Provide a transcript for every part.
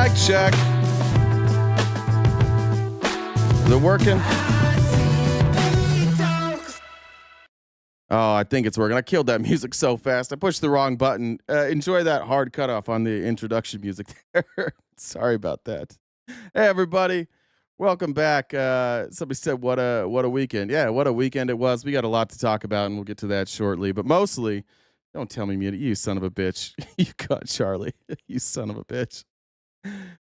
Mic check. Is it working? Oh, I think it's working. I killed that music so fast. I pushed the wrong button. Enjoy that hard cutoff on the introduction music there. Sorry about that. Hey, everybody. Welcome back. Somebody said, what a weekend. Yeah, what a weekend it was. We got a lot to talk about, and we'll get to that shortly. But mostly, don't tell me, you son of a bitch. You got Charlie. You son of a bitch.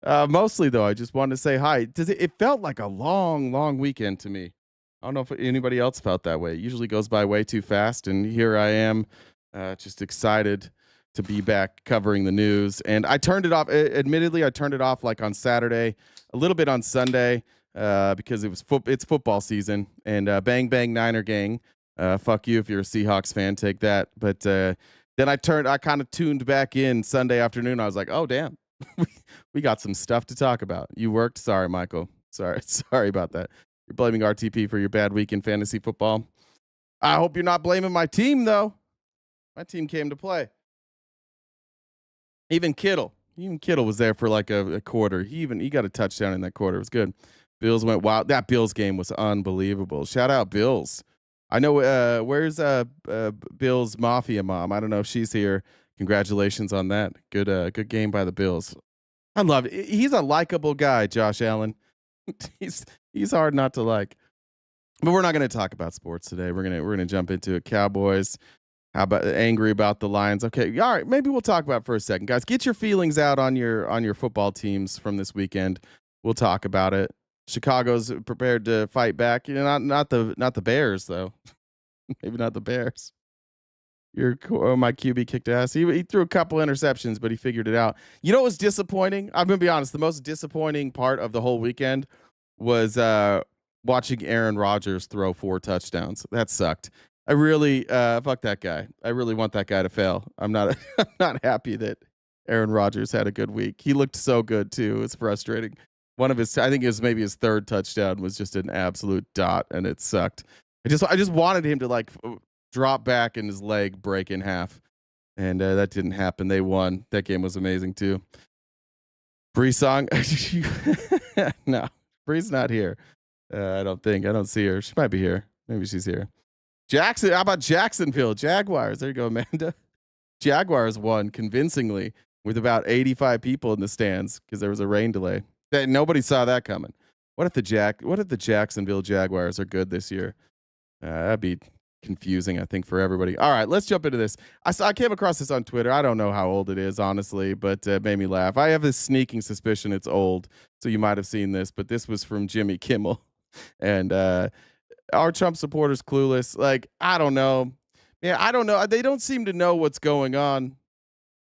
Mostly, though, I just wanted to say hi. It felt like a long weekend to me. I don't know if anybody else felt that way. It usually goes by way too fast, and here I am, just excited to be back covering the news. And I turned it off. Admittedly, I turned it off like on Saturday, a little bit on Sunday, because it's football season. And bang bang Niner gang, fuck you if you're a Seahawks fan, take that. But then I kind of tuned back in Sunday afternoon. I was like, oh damn, we got some stuff to talk about. You worked. Sorry, Michael. Sorry about that. You're blaming RTP for your bad week in fantasy football. I hope you're not blaming my team, though. My team came to play. Even Kittle was there for like a quarter. He got a touchdown in that quarter. It was good. Bills went wild. That Bills game was unbelievable. Shout out Bills. I know where's Bills Mafia mom? I don't know if she's here. Congratulations on that. Good game by the Bills. I love it. He's a likable guy, Josh Allen. He's hard not to like. But we're not going to talk about sports today. We're gonna jump into it. Cowboys. How about angry about the Lions? Okay, all right. Maybe we'll talk about it for a second, guys. Get your feelings out on your football teams from this weekend. We'll talk about it. Chicago's prepared to fight back. Not the Bears though. Maybe not the Bears. My QB kicked ass. He threw a couple interceptions, but he figured it out. You know what was disappointing? I'm gonna be honest. The most disappointing part of the whole weekend was watching Aaron Rodgers throw 4 touchdowns. That sucked. I really fuck that guy. I really want that guy to fail. I'm not happy that Aaron Rodgers had a good week. He looked so good too. It was frustrating. One of his, I think it was maybe his 3rd touchdown, was just an absolute dot, and it sucked. I just wanted him to like drop back and his leg break in half, and that didn't happen. They won. That game was amazing too. Bree Song, no, Bree's not here. I don't see her. She might be here. Maybe she's here. Jackson, how about Jacksonville Jaguars? There you go, Amanda. Jaguars won convincingly with about 85 people in the stands because there was a rain delay. Nobody saw that coming. What if the Jacksonville Jaguars are good this year? That'd be confusing, I think, for everybody. All right, let's jump into this. I came across this on Twitter. I don't know how old it is, honestly, but it made me laugh. I have this sneaking suspicion it's old, so you might have seen this, but this was from Jimmy Kimmel. And our Trump supporters clueless. Like, I don't know. Yeah, I don't know. They don't seem to know what's going on.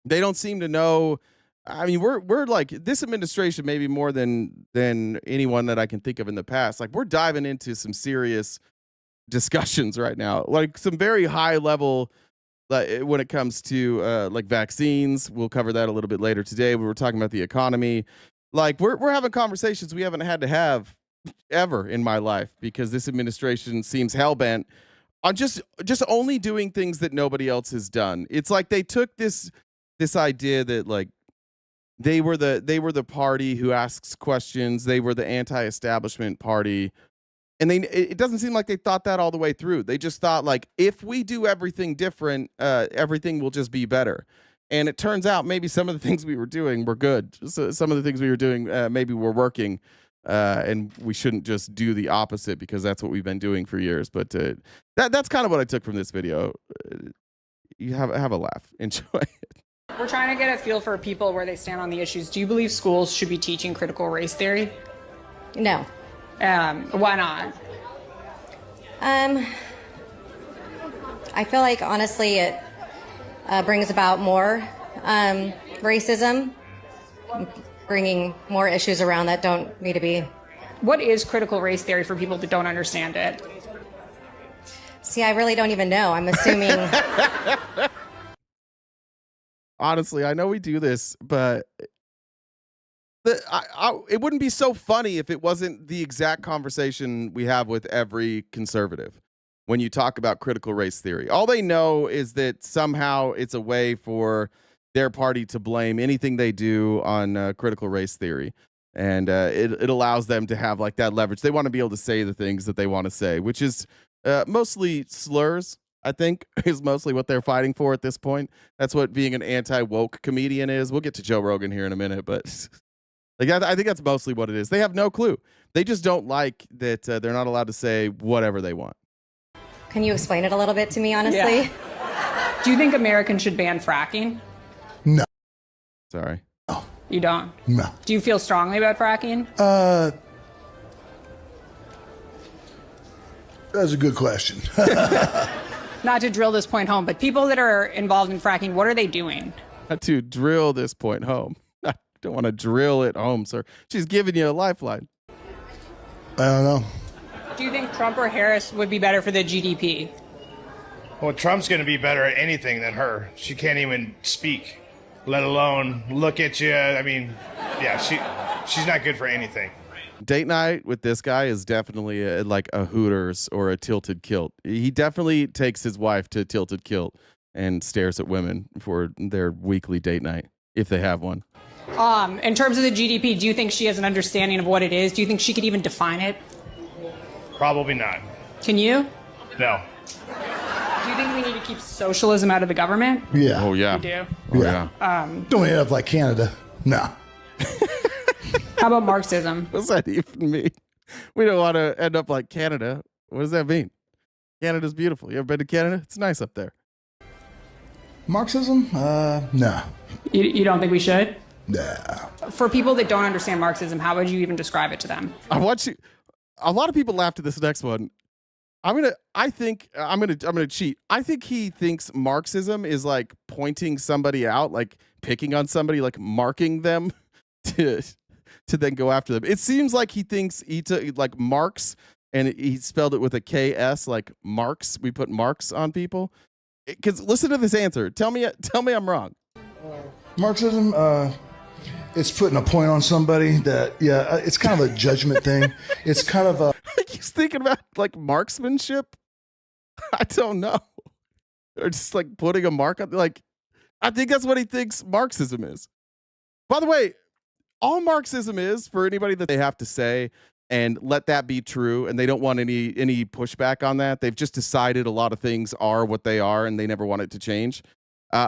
They don't seem to know. I mean, we're like, this administration, maybe more than anyone that I can think of in the past. Like, we're diving into some serious discussions right now, like some very high level, like when it comes to like vaccines. We'll cover that a little bit later today. We were talking about the economy. Like, we're having conversations we haven't had to have ever in my life, because this administration seems hellbent on just only doing things that nobody else has done. It's like they took this idea that like they were the party who asks questions. They were the anti-establishment party. And it doesn't seem like they thought that all the way through. They just thought, like, if we do everything different, everything will just be better. And it turns out maybe some of the things we were doing were good. So some of the things we were doing maybe were working. And we shouldn't just do the opposite, because that's what we've been doing for years. But that's kind of what I took from this video. You have a laugh. Enjoy it. We're trying to get a feel for people where they stand on the issues. Do you believe schools should be teaching critical race theory? No. Why not? I feel like, honestly, it brings about more racism, bringing more issues around that don't need to be. What is critical race theory for people that don't understand it? See, I really don't even know. I'm assuming. Honestly, I know we do this, but it wouldn't be so funny if it wasn't the exact conversation we have with every conservative when you talk about critical race theory. All they know is that somehow it's a way for their party to blame anything they do on critical race theory. And it allows them to have like that leverage. They want to be able to say the things that they want to say, which is mostly slurs, I think, is mostly what they're fighting for at this point. That's what being an anti-woke comedian is. We'll get to Joe Rogan here in a minute, but like I think that's mostly what it is. They have no clue. They just don't like that they're not allowed to say whatever they want. Can you explain it a little bit to me, honestly? Yeah. Do you think Americans should ban fracking? No. Sorry. No. You don't? No. Do you feel strongly about fracking? That's a good question. Not to drill this point home, but people that are involved in fracking, what are they doing? Not to drill this point home. I don't want to drill it home, sir. She's giving you a lifeline. I don't know. Do you think Trump or Harris would be better for the GDP? Well, Trump's going to be better at anything than her. She can't even speak, let alone look at you. I mean, yeah, she's not good for anything. Date night with this guy is definitely like a Hooters or a Tilted Kilt. He definitely takes his wife to Tilted Kilt and stares at women for their weekly date night, if they have one. In terms of the GDP, do you think she has an understanding of what it is? Do you think she could even define it? Probably not. Can you? No. Do you think we need to keep socialism out of the government? Yeah. Oh, yeah. You do? Oh, Yeah. yeah. Don't end up like Canada. No. How about Marxism? What's that even mean? We don't want to end up like Canada. What does that mean? Canada's beautiful. You ever been to Canada? It's nice up there. Marxism? No. You don't think we should? Nah. For people that don't understand Marxism, how would you even describe it to them? I want you. A lot of people laughed at this next one. I'm gonna cheat. I think he thinks Marxism is like pointing somebody out, like picking on somebody, like marking them to then go after them. It seems like he thinks he took like Marx and he spelled it with a KS, like Marx. We put marks on people. Because listen to this answer. Tell me I'm wrong. Marxism, it's putting a point on somebody that, yeah, it's kind of a judgment thing. It's kind of a... He's thinking about like marksmanship. I don't know. Or just like putting a mark on, like, I think that's what he thinks Marxism is. By the way, all Marxism is, for anybody that they have to say and let that be true, and they don't want any pushback on that. They've just decided a lot of things are what they are, and they never want it to change.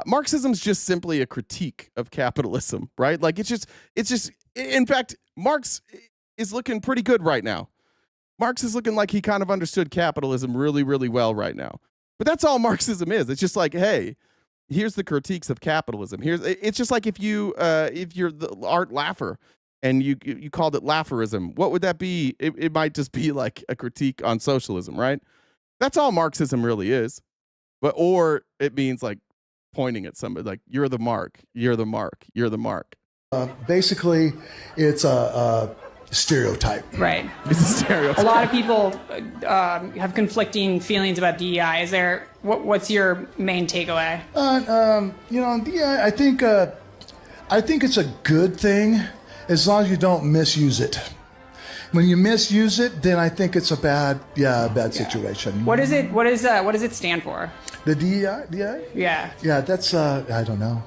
Marxism is just simply a critique of capitalism, right? Like it's just. In fact, Marx is looking pretty good right now. Marx is looking like he kind of understood capitalism really, really well right now. But that's all Marxism is. It's just like, hey, here's the critiques of capitalism. It's just like if you're the Art Laffer and you called it Lafferism, what would that be? It might just be like a critique on socialism, right? That's all Marxism really is. Or it means like pointing at somebody, like you're the mark, you're the mark, you're the mark. Basically, it's a stereotype. Right. It's a stereotype. A lot of people have conflicting feelings about DEI. What's your main takeaway? DEI, I think it's a good thing as long as you don't misuse it. When you misuse it, then I think it's a bad situation. What does it stand for? The DEI? Yeah. Yeah, that's I don't know.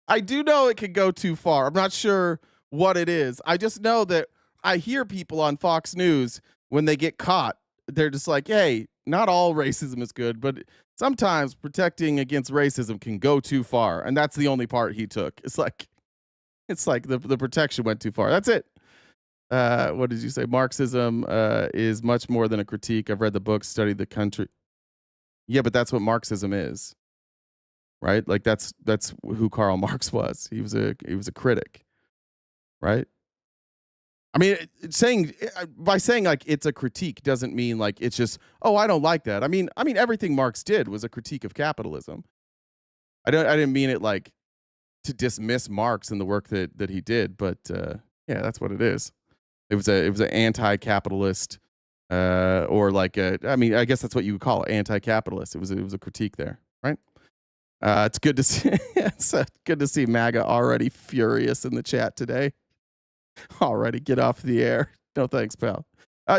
I do know it could go too far. I'm not sure what it is. I just know that I hear people on Fox News when they get caught, they're just like, hey, not all racism is good, but sometimes protecting against racism can go too far. And that's the only part he took. It's like the protection went too far. That's it. What did you say? Marxism is much more than a critique. I've read the book, studied the country. Yeah, but that's what Marxism is. Right? Like that's who Karl Marx was. He was a critic. Right? I mean, by saying like it's a critique doesn't mean like it's just, oh, I don't like that. I mean everything Marx did was a critique of capitalism. I didn't mean it like to dismiss Marx and the work that he did, but yeah, that's what it is. It was an anti-capitalist or like I guess that's what you would call it, anti-capitalist. It was a critique there, right? It's good to see. It's good to see MAGA already furious in the chat today. Already, get off the air. No thanks, pal.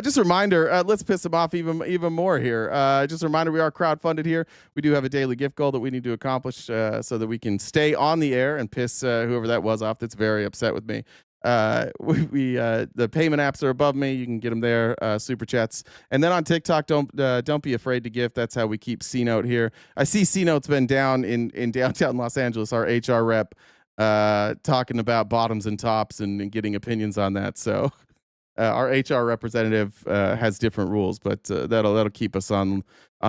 Just a reminder, let's piss him off even more here. Just a reminder, we are crowdfunded here. We do have a daily gift goal that we need to accomplish so that we can stay on the air and piss whoever that was off that's very upset with me. The payment apps are above me. You can get them there, super chats. And then on TikTok, don't be afraid to gift. That's how we keep C-Note here. I see C-Note's been down in downtown Los Angeles, our HR rep, talking about bottoms and tops and getting opinions on that. So our HR representative has different rules, but that'll keep us on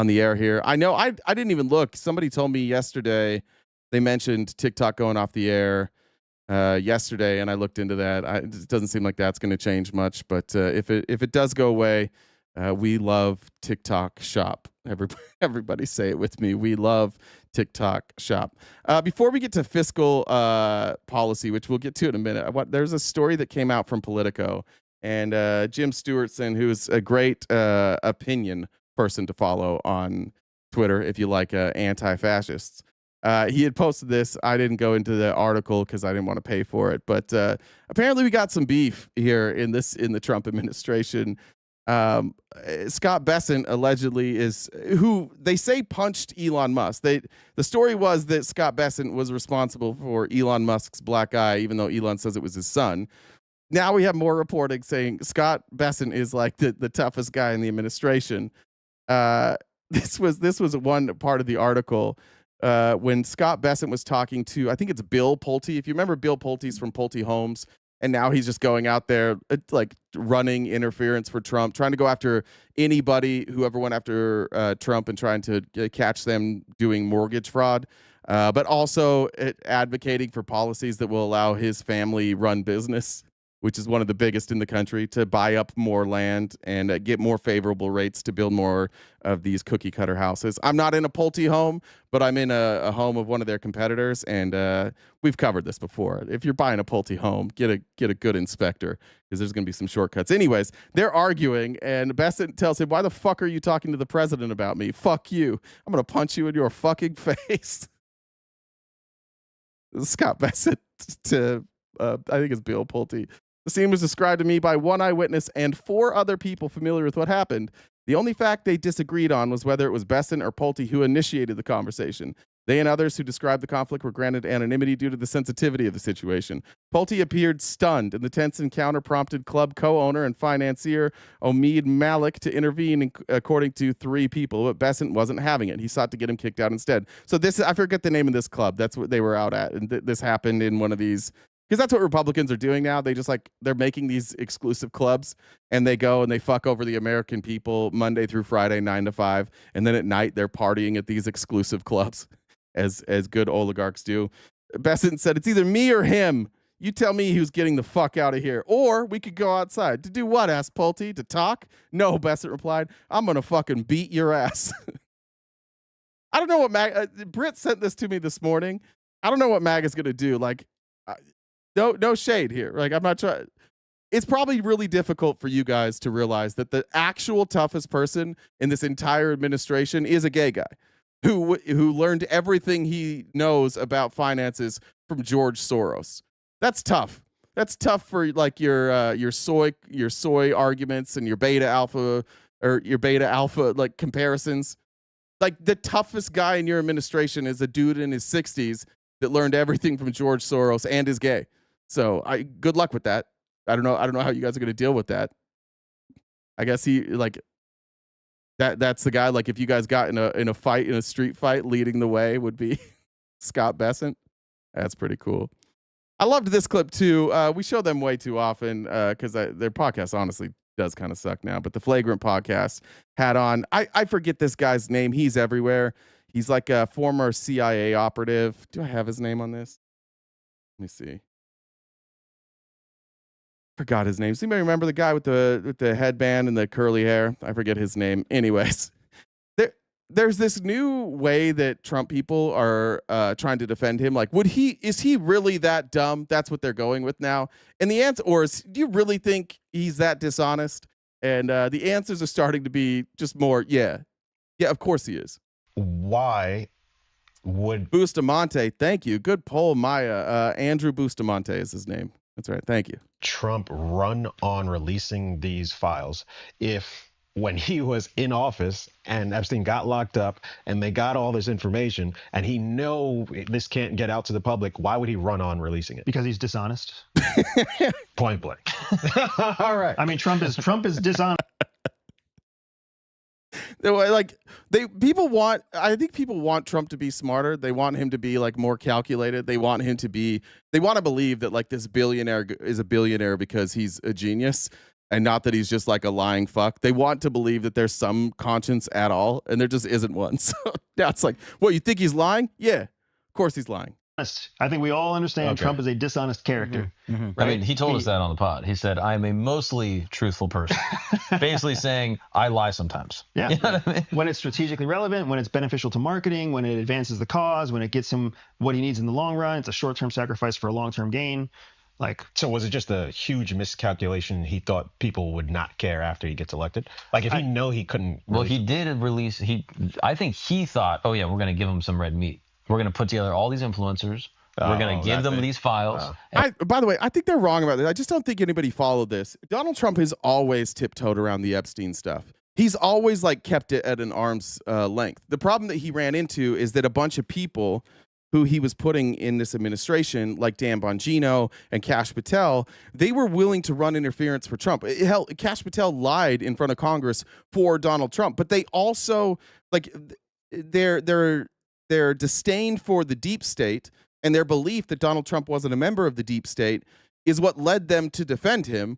the air here. I know I didn't even look. Somebody told me yesterday they mentioned TikTok going off the air yesterday, and I looked into that. It doesn't seem like that's going to change much, but if it does go away, we love TikTok Shop. Everybody say it with me. We love TikTok Shop. Before we get to fiscal policy, which we'll get to in a minute, there's a story that came out from Politico, and Jim Stewartson, who's a great opinion person to follow on Twitter if you like anti-fascists. He had posted this. I didn't go into the article because I didn't want to pay for it. But apparently we got some beef here in the Trump administration. Scott Bessent allegedly is who they say punched Elon Musk. The story was that Scott Bessent was responsible for Elon Musk's black eye, even though Elon says it was his son. Now we have more reporting saying Scott Bessent is like the toughest guy in the administration. This was one part of the article. When Scott Bessent was talking to, I think it's Bill Pulte. If you remember, Bill Pulte's from Pulte Homes, and now he's just going out there like running interference for Trump, trying to go after anybody, whoever went after Trump, and trying to catch them doing mortgage fraud, but also advocating for policies that will allow his family run business, which is one of the biggest in the country, to buy up more land and get more favorable rates to build more of these cookie cutter houses. I'm not in a Pulte home, but I'm in a home of one of their competitors, and we've covered this before. If you're buying a Pulte home, get a good inspector, because there's going to be some shortcuts. Anyways, they're arguing, and Bessent tells him, "Why the fuck are you talking to the president about me? Fuck you. I'm going to punch you in your fucking face." Scott Bessent to, I think it's Bill Pulte. "The scene was described to me by one eyewitness and 4 other people familiar with what happened. The only fact they disagreed on was whether it was Bessent or Pulte who initiated the conversation. They and others who described the conflict were granted anonymity due to the sensitivity of the situation. Pulte appeared stunned, and the tense encounter prompted club co-owner and financier Omid Malik to intervene, according to 3 people, but Bessent wasn't having it. He sought to get him kicked out instead." So this, I forget the name of this club. That's what they were out at, and this happened in one of these. Because that's what Republicans are doing now. They just they're making these exclusive clubs, and they go and they fuck over the American people Monday through Friday, 9 to 5. And then at night, they're partying at these exclusive clubs, as good oligarchs do. Bessent said, "It's either me or him. You tell me who's getting the fuck out of here. Or we could go outside." "To do what?" asked Pulte. "To talk?" "No," Bessent replied. "I'm going to fucking beat your ass." I don't know what Britt sent this to me this morning. I don't know what MAGA's going to do. No shade here. I'm not trying. It's probably really difficult for you guys to realize that the actual toughest person in this entire administration is a gay guy who learned everything he knows about finances from George Soros. That's tough. That's tough for your soy arguments and your beta alpha comparisons. The toughest guy in your administration is a dude in his 60s that learned everything from George Soros and is gay. So good luck with that. I don't know how you guys are going to deal with that. I guess that's the guy. If you guys got in a street fight, leading the way would be Scott Bessent. That's pretty cool. I loved this clip too. We show them way too often because their podcast honestly does kind of suck now. But the Flagrant podcast had on, I forget this guy's name. He's everywhere. He's like a former CIA operative. Do I have his name on this? Let me see. Forgot his name. Does anybody remember the guy with the headband and the curly hair? I forget his name. Anyways, there's this new way that Trump people are trying to defend him. Is he really that dumb? That's what they're going with now. And the answer, do you really think he's that dishonest? And the answers are starting to be just more, yeah, of course he is. Why would Bustamante? Thank you. Good poll, Maya. Andrew Bustamante is his name. That's right. Thank you. Trump run on releasing these files if when he was in office and Epstein got locked up and they got all this information and he know this can't get out to the public, why would he run on releasing it? Because he's dishonest. Point blank. All right. I mean, Trump is dishonest. I think people want Trump to be smarter. They want him to be like more calculated. They want to believe that like this billionaire is a billionaire because he's a genius and not that he's just like a lying fuck. They want to believe that there's some conscience at all, and there just isn't one. So now it's like, what, you think he's lying? Yeah, of course he's lying. I think we all understand Trump is a dishonest character. Right? I mean, he told us that on the pod. He said, I'm a mostly truthful person. Basically saying, I lie sometimes. Yeah. You know what I mean? When it's strategically relevant, when it's beneficial to marketing, when it advances the cause, when it gets him what he needs in the long run, it's a short-term sacrifice for a long-term gain. So was it just a huge miscalculation? He thought people would not care after he gets elected? Like if he couldn't. Well, he did release. I think he thought, oh yeah, we're going to give him some red meat. We're going to put together all these influencers. We're going to give them these files. By the way, I think they're wrong about this. I just don't think anybody followed this. Donald Trump has always tiptoed around the Epstein stuff. He's always like kept it at an arm's length. The problem that he ran into is that a bunch of people who he was putting in this administration, like Dan Bongino and Kash Patel, they were willing to run interference for Trump. Hell, Kash Patel lied in front of Congress for Donald Trump, but they also like their disdain for the deep state and their belief that Donald Trump wasn't a member of the deep state is what led them to defend him.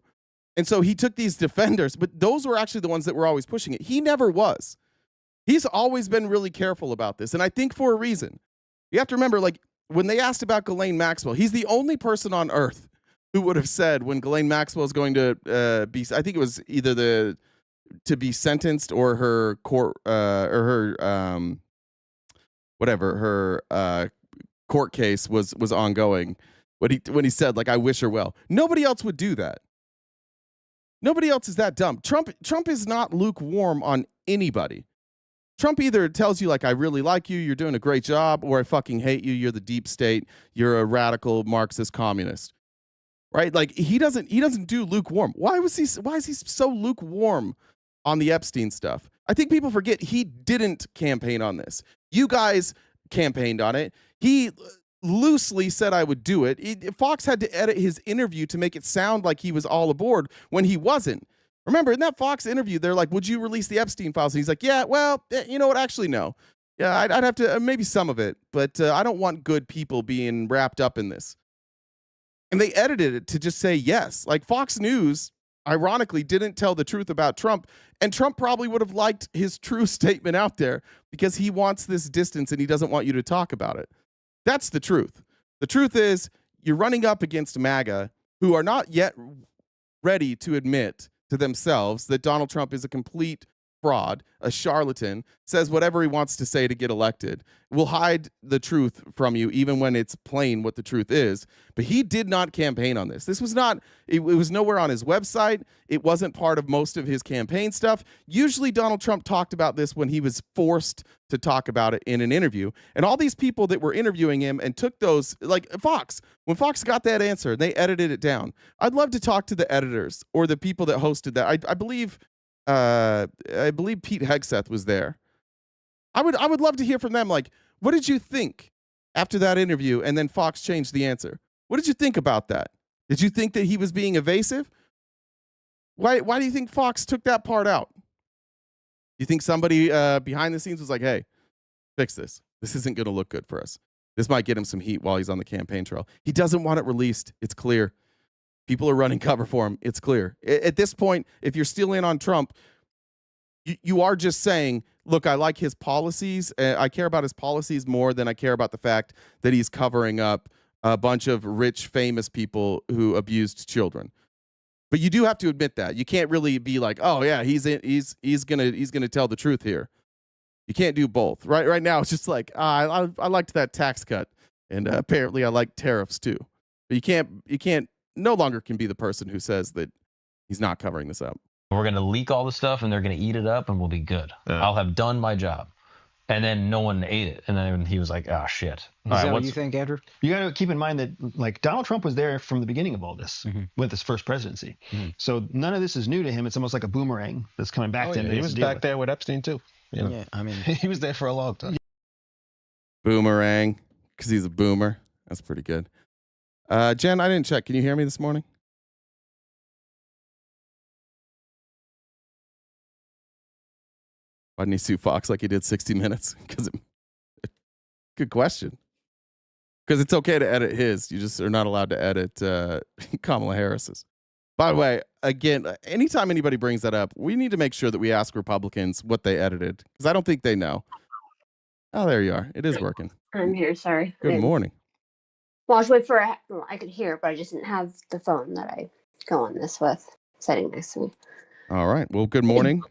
And so he took these defenders, but those were actually the ones that were always pushing it. He never was. He's always been really careful about this, and I think for a reason. You have to remember, like, when they asked about Ghislaine Maxwell, he's the only person on earth who would have said when Ghislaine Maxwell is going to be, I think it was either to be sentenced or her court, or her, whatever, her court case was ongoing. When he said, like, I wish her well. Nobody else would do that. Nobody else is that dumb. Trump is not lukewarm on anybody. Trump either tells you, like, I really like you, you're doing a great job, or I fucking hate you, you're the deep state, you're a radical Marxist communist. Right? Like, he doesn't do lukewarm. Why is he so lukewarm on the Epstein stuff? I think people forget he didn't campaign on this. You guys campaigned on it. He loosely said I would do it. Fox had to edit his interview to make it sound like he was all aboard when he wasn't. Remember, in that Fox interview, they're like, would you release the Epstein files? And he's like, yeah, well, you know what? Actually, no. Yeah, I'd have to, maybe some of it, but I don't want good people being wrapped up in this. And they edited it to just say yes. Like Fox News, ironically, didn't tell the truth about Trump. And Trump probably would have liked his true statement out there because he wants this distance and he doesn't want you to talk about it. That's the truth. The truth is you're running up against MAGA who are not yet ready to admit to themselves that Donald Trump is a complete fraud, a charlatan, says whatever he wants to say to get elected, will hide the truth from you even when it's plain what the truth is. But he did not campaign on this. This was not, it was nowhere on his website. It wasn't part of most of his campaign stuff. Usually Donald Trump talked about this when he was forced to talk about it in an interview. And all these people that were interviewing him and took those, like Fox, when Fox got that answer, they edited it down. I'd love to talk to the editors or the people that hosted that. I believe Pete Hegseth was there. I would love to hear from them. Like, what did you think after that interview? And then Fox changed the answer. What did you think about that? Did you think that he was being evasive? Why do you think Fox took that part out? You think somebody behind the scenes was like, hey, fix this. This isn't going to look good for us. This might get him some heat while he's on the campaign trail. He doesn't want it released. It's clear. People are running cover for him. It's clear. At this point, if you're still in on Trump, you are just saying, look, I like his policies. I care about his policies more than I care about the fact that he's covering up a bunch of rich, famous people who abused children. But you do have to admit that. You can't really be like, oh yeah, he's gonna tell the truth here. You can't do both. Right now, it's just like, I liked that tax cut, and apparently I like tariffs too. But you can't. No longer can be the person who says that he's not covering this up. We're going to leak all the stuff and they're going to eat it up and we'll be good. I'll have done my job. and then no one ate it, and then he was like, "Oh shit!" Is that what you think, Andrew? You got to keep in mind that like Donald Trump was there from the beginning of all this with his first presidency. So none of this is new to him. It's almost like a boomerang that's coming back to him. He was back there with Epstein too. You know? Yeah, I mean, he was there for a long time. Boomerang, because he's a boomer. That's pretty good. Jen, I didn't check. Can you hear me this morning? Why didn't he sue Fox like he did 60 Minutes? Because good question. Because it's okay to edit his. You just are not allowed to edit Kamala Harris's. By the way, again, anytime anybody brings that up, we need to make sure that we ask Republicans what they edited. Because I don't think they know. Oh, there you are. It is working. I'm here. Sorry. Good morning. Well, I was waiting for I could hear, but I just didn't have the phone that I go on this with sitting next to me. All right. Well, good morning.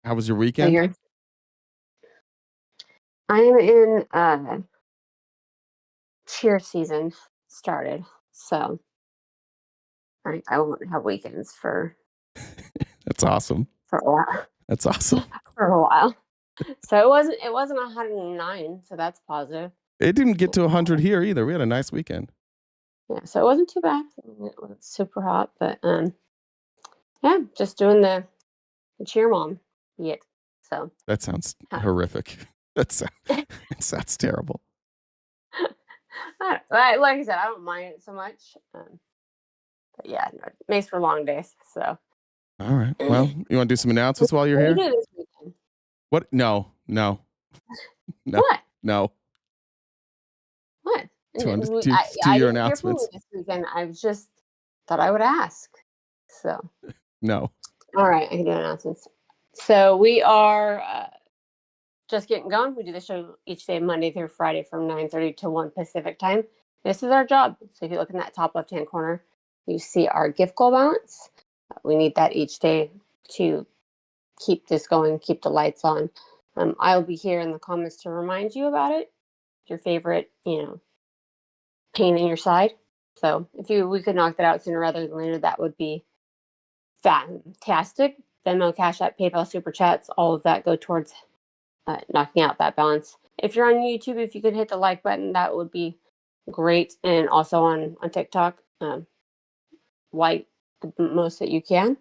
How was your weekend? Here. I am in cheer season started, so I won't have weekends for. That's awesome. For a while. That's awesome. For a while. So it wasn't 109, so that's positive. It didn't get to 100 here either. We had a nice weekend. Yeah, so it wasn't too bad. It wasn't super hot, but yeah, just doing the cheer mom yet. So that sounds horrific. That sounds terrible. Like I said, I don't mind it so much. But yeah, no, it makes for long days. So. All right. Well, you want to do some announcements while you're here? What did you do this weekend? What? No. What? No. What? To your announcements. This weekend. I just thought I would ask. So. No. All right, I can do announcements. So we are just getting going. We do the show each day, Monday through Friday, from 9:30 to 1 Pacific time. This is our job. So if you look in that top left-hand corner, you see our gift goal balance. We need that each day to keep this going, keep the lights on. I'll be here in the comments to remind you about it. Your favorite, pain in your side. So if we could knock that out sooner rather than later, that would be fantastic. Venmo, Cash App, PayPal, Super Chats, all of that go towards knocking out that balance. If you're on YouTube, if you could hit the like button, that would be great. And also on TikTok, like the most that you can.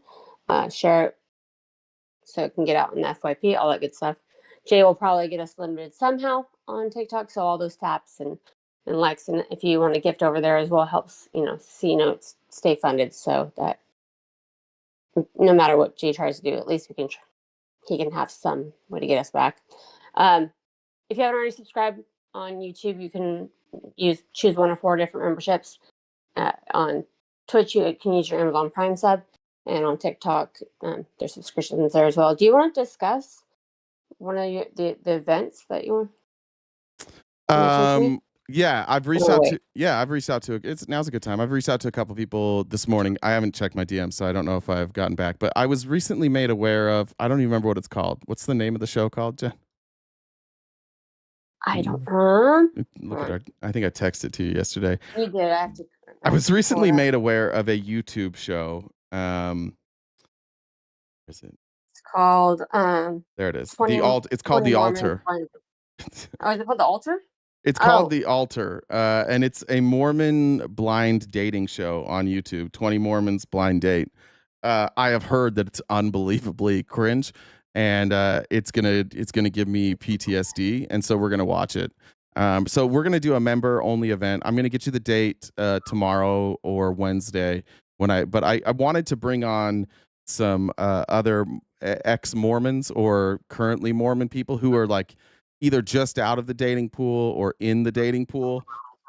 Share it so it can get out in the FYP, all that good stuff. Jay will probably get us limited somehow on TikTok, so all those taps and likes, and if you want to gift over there as well, helps C notes stay funded, so that no matter what Jay tries to do, at least he can have some way to get us back. If you haven't already subscribed on YouTube, you can choose one of 4 different memberships. On Twitch, you can use your Amazon Prime sub, and on TikTok, there's subscriptions there as well. Do you want to discuss one of the events that you want? Yeah, I've reached out to. Now's a good time. I've reached out to a couple people this morning. I haven't checked my DMs, so I don't know if I've gotten back. But I was recently made aware of. I don't even remember what it's called. What's the name of the show called, Jen? I don't know. Look at I think I texted to you yesterday. You did. I was recently made aware of a YouTube show. Is it? It's called. There it is. It's called The Altar. Oh, is it called The Altar? It's called The Altar, and it's a Mormon blind dating show on YouTube. 20 Mormons blind date. I have heard that it's unbelievably cringe, and it's gonna give me PTSD, and so we're gonna watch it. So we're gonna do a member only event. I'm gonna get you the date tomorrow or Wednesday but I wanted to bring on some other ex-Mormons or currently Mormon people who are like either just out of the dating pool or in the dating pool.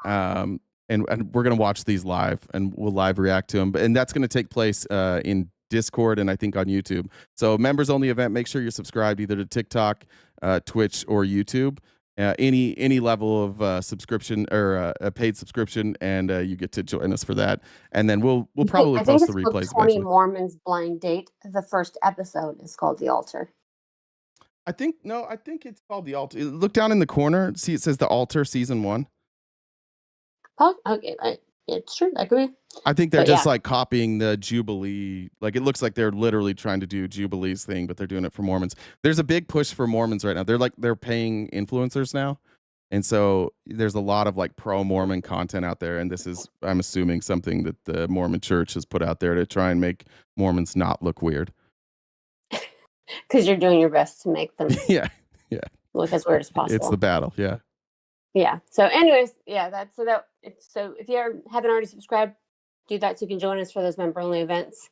And we're going to watch these live and we'll live react to them. And that's going to take place in Discord and I think on YouTube. So members only event, make sure you're subscribed either to TikTok, Twitch, or YouTube. Any level of subscription or a paid subscription, and you get to join us for that. And then we'll probably post the replays. 20 Mormons blind date. The first episode is called The Altar. I think it's called The Altar. Look down in the corner. See, it says The Altar Season 1. Oh, okay. It's true. That could be. I think they're But just yeah. like copying the Jubilee. Like, it looks like they're literally trying to do Jubilee's thing, but they're doing it for Mormons. There's a big push for Mormons right now. They're paying influencers now. And so there's a lot of like pro-Mormon content out there. And this is, I'm assuming, something that the Mormon church has put out there to try and make Mormons not look weird. Because you're doing your best to make them Yeah. look as weird as possible. It's the battle. Yeah. Yeah. So anyways, yeah, so if you haven't already subscribed, do that so you can join us for those member-only events.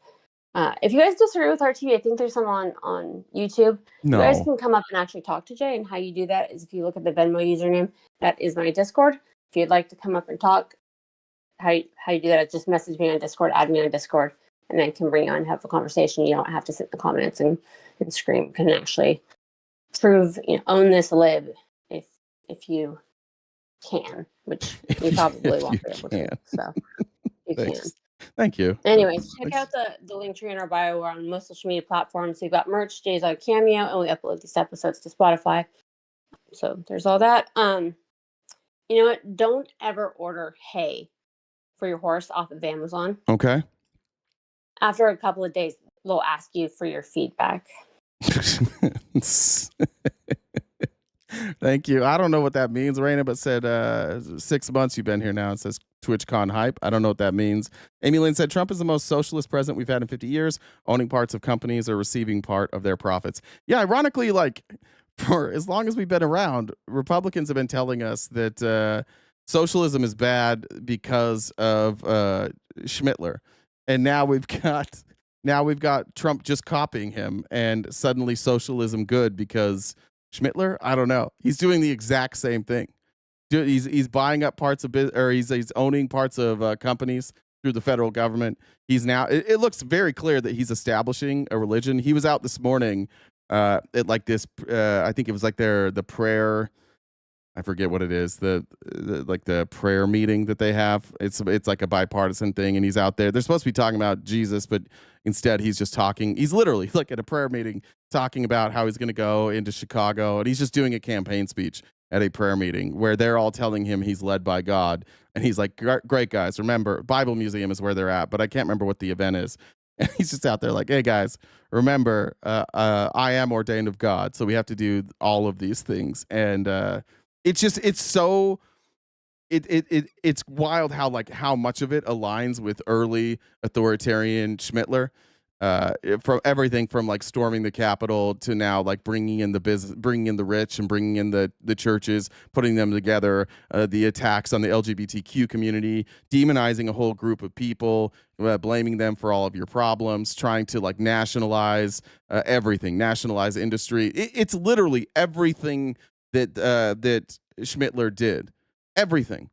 If you guys disagree with our TV, I think there's some on YouTube. No. You guys can come up and actually talk to Jay, and how you do that is if you look at the Venmo username, that is my Discord. If you'd like to come up and talk, how you do that is just message me on Discord, add me on Discord, and then can bring you on and have a conversation. You don't have to sit in the comments and scream. You can actually prove, own this lib if you can, which you probably won't be able to. So you can. Thank you. Anyways, check out the link tree in our bio. We're on most social media platforms. We've got merch, Jay's on Cameo, and we upload these episodes to Spotify. So there's all that. You know what? Don't ever order hay for your horse off of Amazon. Okay. After a couple of days, they'll ask you for your feedback. Thank you. I don't know what that means, Raina, but said 6 months you've been here now. It says TwitchCon hype. I don't know what that means. Amy Lynn said Trump is the most socialist president we've had in 50 years, owning parts of companies or receiving part of their profits. Yeah, ironically, like, for as long as we've been around, Republicans have been telling us that socialism is bad because of Schmittler. And now we've got Trump just copying him, and suddenly socialism good because Schmittler? I don't know. He's doing the exact same thing. He's buying up parts of business, or he's owning parts of companies through the federal government. He's now. It looks very clear that he's establishing a religion. He was out this morning at like this. I think it was like the prayer. I forget what it is. The prayer meeting that they have. It's like a bipartisan thing, and he's out there. They're supposed to be talking about Jesus, but instead he's just talking. He's literally like at a prayer meeting talking about how he's going to go into Chicago, and he's just doing a campaign speech at a prayer meeting where they're all telling him he's led by God, and he's like, "Great guys, remember Bible Museum is where they're at, but I can't remember what the event is." And he's just out there like, "Hey guys, remember, I am ordained of God, so we have to do all of these things." And it's wild how much of it aligns with early authoritarian Schmittler, from everything from like storming the Capitol to now like bringing in the business, bringing in the rich, and bringing in the churches, putting them together, the attacks on the LGBTQ community, demonizing a whole group of people, blaming them for all of your problems, trying to like nationalize everything, nationalize industry. It's literally everything that Schmittler did, everything.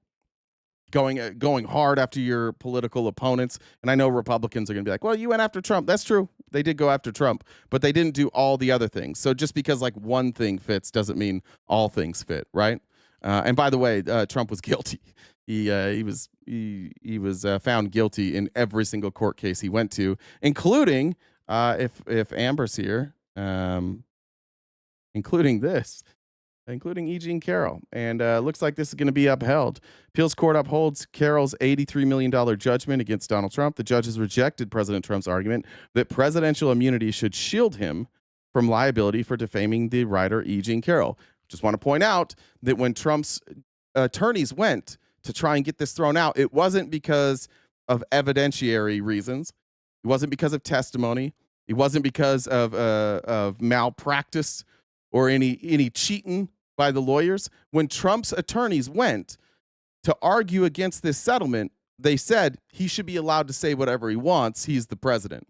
Going hard after your political opponents. And I know Republicans are going to be like, well, you went after Trump. That's true. They did go after Trump, but they didn't do all the other things. So just because like one thing fits doesn't mean all things fit, right? And by the way, Trump was guilty. He was found guilty in every single court case he went to, including if Amber's here, including this. Including E. Jean Carroll. And looks like this is going to be upheld. Appeals Court upholds Carroll's $83 million judgment against Donald Trump. The judges rejected President Trump's argument that presidential immunity should shield him from liability for defaming the writer E. Jean Carroll. Just want to point out that when Trump's attorneys went to try and get this thrown out, it wasn't because of evidentiary reasons. It wasn't because of testimony. It wasn't because of malpractice or any cheating by the lawyers. When Trump's attorneys went to argue against this settlement, they said he should be allowed to say whatever he wants. He's the president.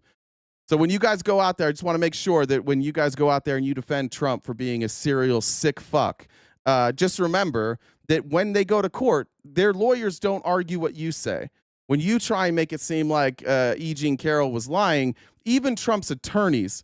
So when you guys go out there, I just want to make sure that when you guys go out there and you defend Trump for being a serial sick fuck, just remember that when they go to court, their lawyers don't argue what you say. When you try and make it seem like E. Jean Carroll was lying, even Trump's attorneys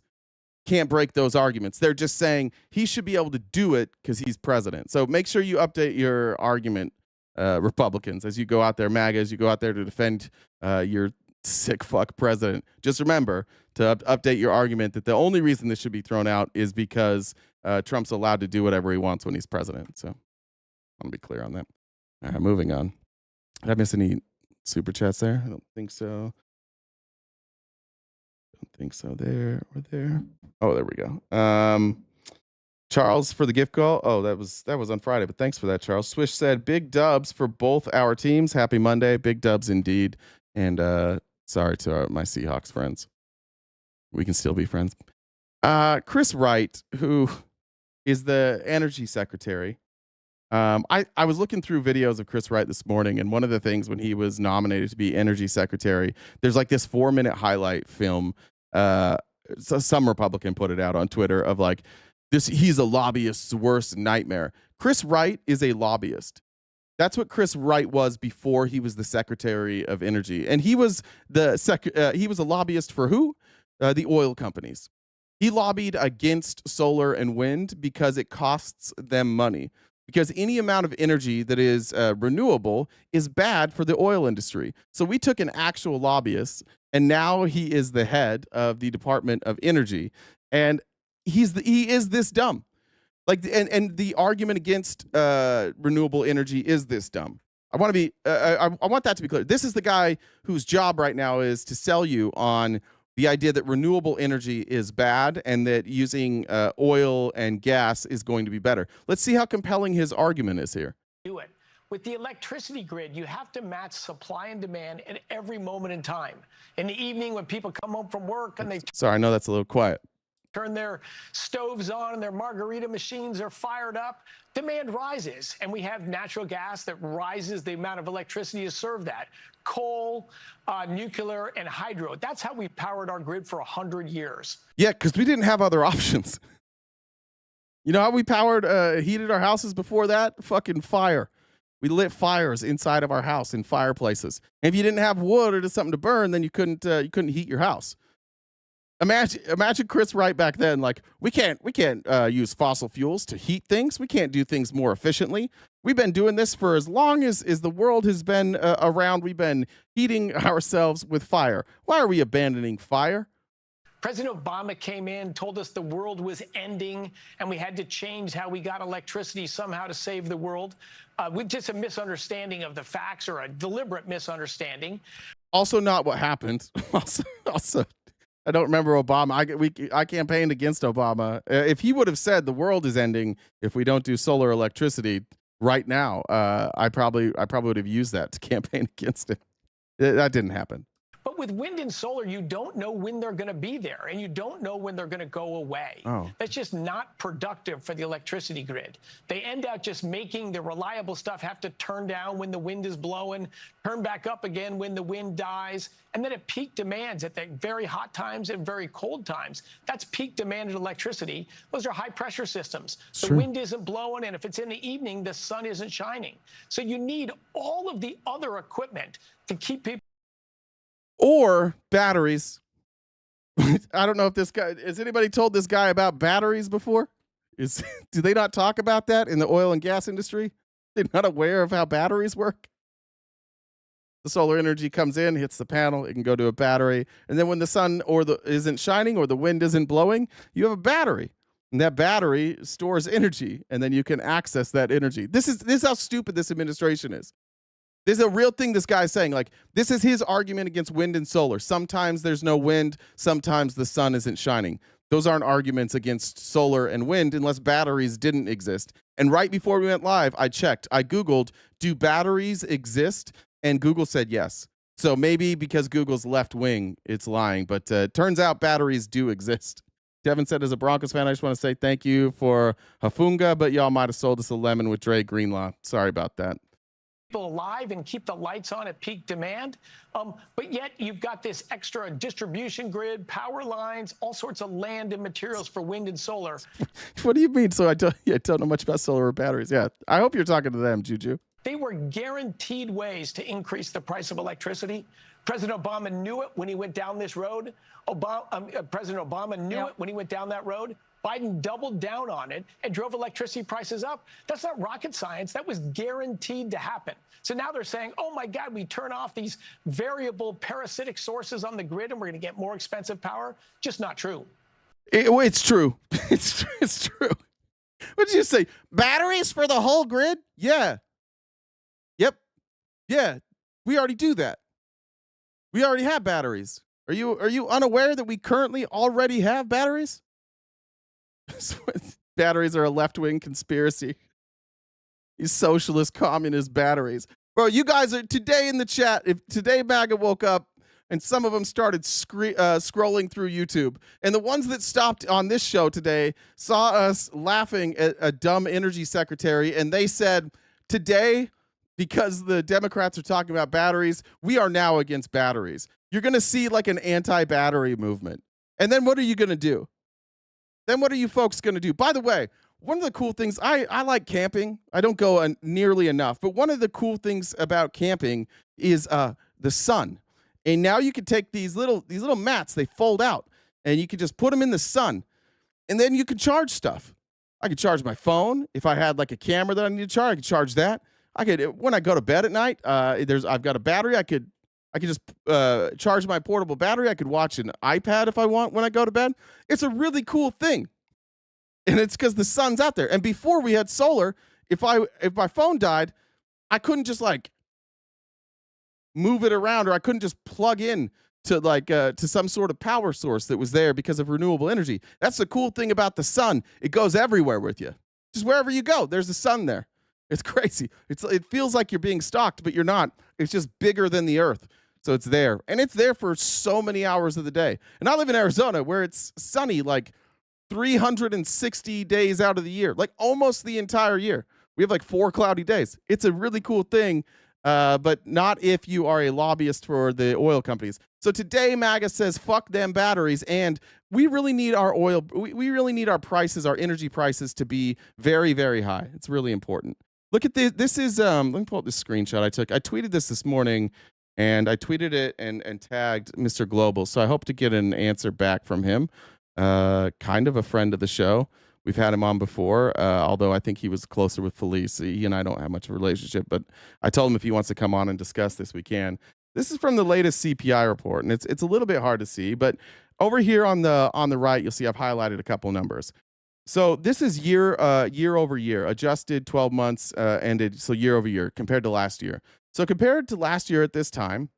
can't break those arguments. They're just saying he should be able to do it because he's president. So make sure you update your argument, Republicans, as you go out there, MAGA, as you go out there to defend your sick fuck president. Just remember to update your argument that the only reason this should be thrown out is because Trump's allowed to do whatever he wants when he's president. So I want to be clear on that. All right, moving on. Did I miss any super chats there? I don't think so. There or there. Oh, there we go. Charles for the gift call. Oh, that was on Friday, but thanks for that, Charles. Swish said big dubs for both our teams. Happy Monday. Big dubs indeed. And sorry to my Seahawks friends. We can still be friends. Chris Wright, who is the energy secretary. I was looking through videos of Chris Wright this morning, and one of the things when he was nominated to be energy secretary, there's like this 4-minute highlight film. So some Republican put it out on Twitter of like this. He's a lobbyist's worst nightmare. Chris Wright is a lobbyist. That's what Chris Wright was before he was the Secretary of Energy, and he was he was a lobbyist for who? The oil companies. He lobbied against solar and wind because it costs them money. Because any amount of energy that is renewable is bad for the oil industry. So we took an actual lobbyist, and now he is the head of the Department of Energy, and he is this dumb. Like, and the argument against renewable energy is this dumb. I want to be. I want that to be clear. This is the guy whose job right now is to sell you on the idea that renewable energy is bad and that using oil and gas is going to be better. Let's see how compelling his argument is here. Do it. With the electricity grid, you have to match supply and demand at every moment in time. In the evening when people come home from work and they Sorry, I know that's a little quiet. turn their stoves on and their margarita machines are fired up, demand rises. And we have natural gas that rises the amount of electricity to serve that. Coal, nuclear, and hydro. That's how we powered our grid for 100 years. Yeah, because we didn't have other options. You know how we heated our houses before that? Fucking fire. We lit fires inside of our house in fireplaces. And if you didn't have wood or just something to burn, then you couldn't heat your house. Imagine Chris Wright back then. Like, we can't use fossil fuels to heat things. We can't do things more efficiently. We've been doing this for as long as the world has been around. We've been heating ourselves with fire. Why are we abandoning fire? President Obama came in, told us the world was ending, and we had to change how we got electricity somehow to save the world. With just a misunderstanding of the facts, or a deliberate misunderstanding. Also not what happened. Also, I don't remember Obama. I campaigned against Obama. If he would have said the world is ending if we don't do solar electricity right now, I probably would have used that to campaign against it. That didn't happen. But with wind and solar, you don't know when they're going to be there, and you don't know when they're going to go away. Oh. That's just not productive for the electricity grid. They end up just making the reliable stuff have to turn down when the wind is blowing, turn back up again when the wind dies, and then at peak demands at the very hot times and very cold times. That's peak demanded electricity. Those are high pressure systems. The wind isn't blowing, and if it's in the evening, the sun isn't shining. So you need all of the other equipment to keep people. Or batteries. I don't know if this guy, has anybody told this guy about batteries before? Do they not talk about that in the oil and gas industry? They're not aware of how batteries work. The solar energy comes in, hits the panel, it can go to a battery. And then when the sun isn't shining or the wind isn't blowing, you have a battery. And that battery stores energy, and then you can access that energy. This is how stupid this administration is. There's a real thing this guy's saying. Like, this is his argument against wind and solar. Sometimes there's no wind. Sometimes the sun isn't shining. Those aren't arguments against solar and wind unless batteries didn't exist. And right before we went live, I checked. I Googled, do batteries exist? And Google said yes. So maybe because Google's left wing, it's lying. But turns out batteries do exist. Devin said, as a Broncos fan, I just want to say thank you for Hafunga, but y'all might have sold us a lemon with Dre Greenlaw. Sorry about that. People alive and keep the lights on at peak demand. But yet you've got this extra distribution grid, power lines, all sorts of land and materials for wind and solar. What do you mean? So I don't know much about solar or batteries. Yeah, I hope you're talking to them, Juju. They were guaranteed ways to increase the price of electricity. President Obama knew it when he went down this road. President Obama knew it when he went down that road. Biden doubled down on it and drove electricity prices up. That's not rocket science. That was guaranteed to happen. So now they're saying, oh, my God, we turn off these variable parasitic sources on the grid and we're going to get more expensive power. Just not true. It's true. It's true. What did you say? Batteries for the whole grid? Yeah. Yep. Yeah. We already do that. We already have batteries. Are you unaware that we currently already have batteries? Batteries are a left-wing conspiracy. These socialist communist batteries. Bro, you guys are today in the chat. If today MAGA woke up and some of them started scrolling through YouTube, and the ones that stopped on this show today saw us laughing at a dumb energy secretary, and they said, today, because the Democrats are talking about batteries, we are now against batteries. You're going to see like an anti-battery movement. And then what are you going to do? Then what are you folks going to do? By the way, one of the cool things, I like camping. I don't go nearly enough, but one of the cool things about camping is the sun. And now you can take these little mats, they fold out, and you can just put them in the sun. And then you can charge stuff. I could charge my phone. If I had like a camera that I need to charge, I could charge that. I could, when I go to bed at night, I've got a battery. I could just charge my portable battery. I could watch an iPad if I want when I go to bed. It's a really cool thing. And it's because the sun's out there. And before we had solar, if my phone died, I couldn't just like move it around, or I couldn't just plug in to like to some sort of power source that was there because of renewable energy. That's the cool thing about the sun. It goes everywhere with you. Just wherever you go, there's the sun there. It's crazy. It feels like you're being stalked, but you're not. It's just bigger than the earth. So it's there. And it's there for so many hours of the day. And I live in Arizona where it's sunny like 360 days out of the year, like almost the entire year. We have like 4 cloudy days. It's a really cool thing, but not if you are a lobbyist for the oil companies. So today MAGA says, fuck them batteries. And we really need our oil. We really need our prices, our energy prices to be very, very high. It's really important. Look at this. This is, let me pull up this screenshot I took. I tweeted this morning, and I tweeted it and tagged Mr. Global. So I hope to get an answer back from him. Kind of a friend of the show. We've had him on before, although I think he was closer with Felice. He and I don't have much of a relationship, but I told him if he wants to come on and discuss this, we can. This is from the latest CPI report, and it's a little bit hard to see, but over here on the right, you'll see I've highlighted a couple numbers. So this is year over year, adjusted 12 months ended, so year over year compared to last year. So compared to last year at this time,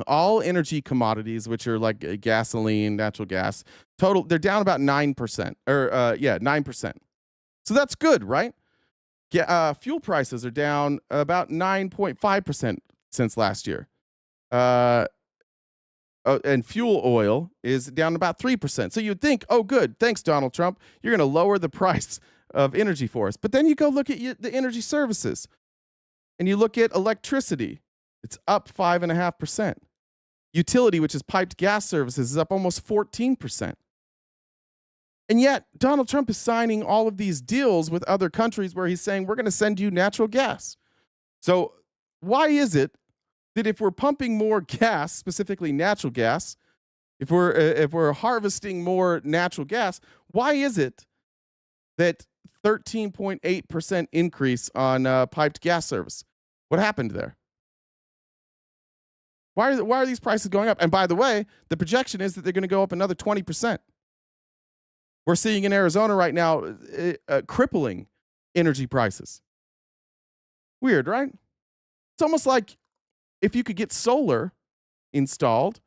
all energy commodities, which are like gasoline, natural gas, total, they're down about 9%, or 9%. So that's good, right? Fuel prices are down about 9.5% since last year. And fuel oil is down about 3%. So you'd think, oh, good, thanks, Donald Trump. You're going to lower the price of energy for us. But then you go look at the energy services, and you look at electricity. It's up 5.5%. Utility, which is piped gas services, is up almost 14%. And yet, Donald Trump is signing all of these deals with other countries where he's saying, we're going to send you natural gas. So why is it that if we're pumping more gas, specifically natural gas, if we're harvesting more natural gas, why is it that 13.8% increase on piped gas service? What happened there? Why are these prices going up? And by the way, the projection is that they're going to go up another 20%. We're seeing in Arizona right now crippling energy prices. Weird, right? It's almost like if you could get solar installed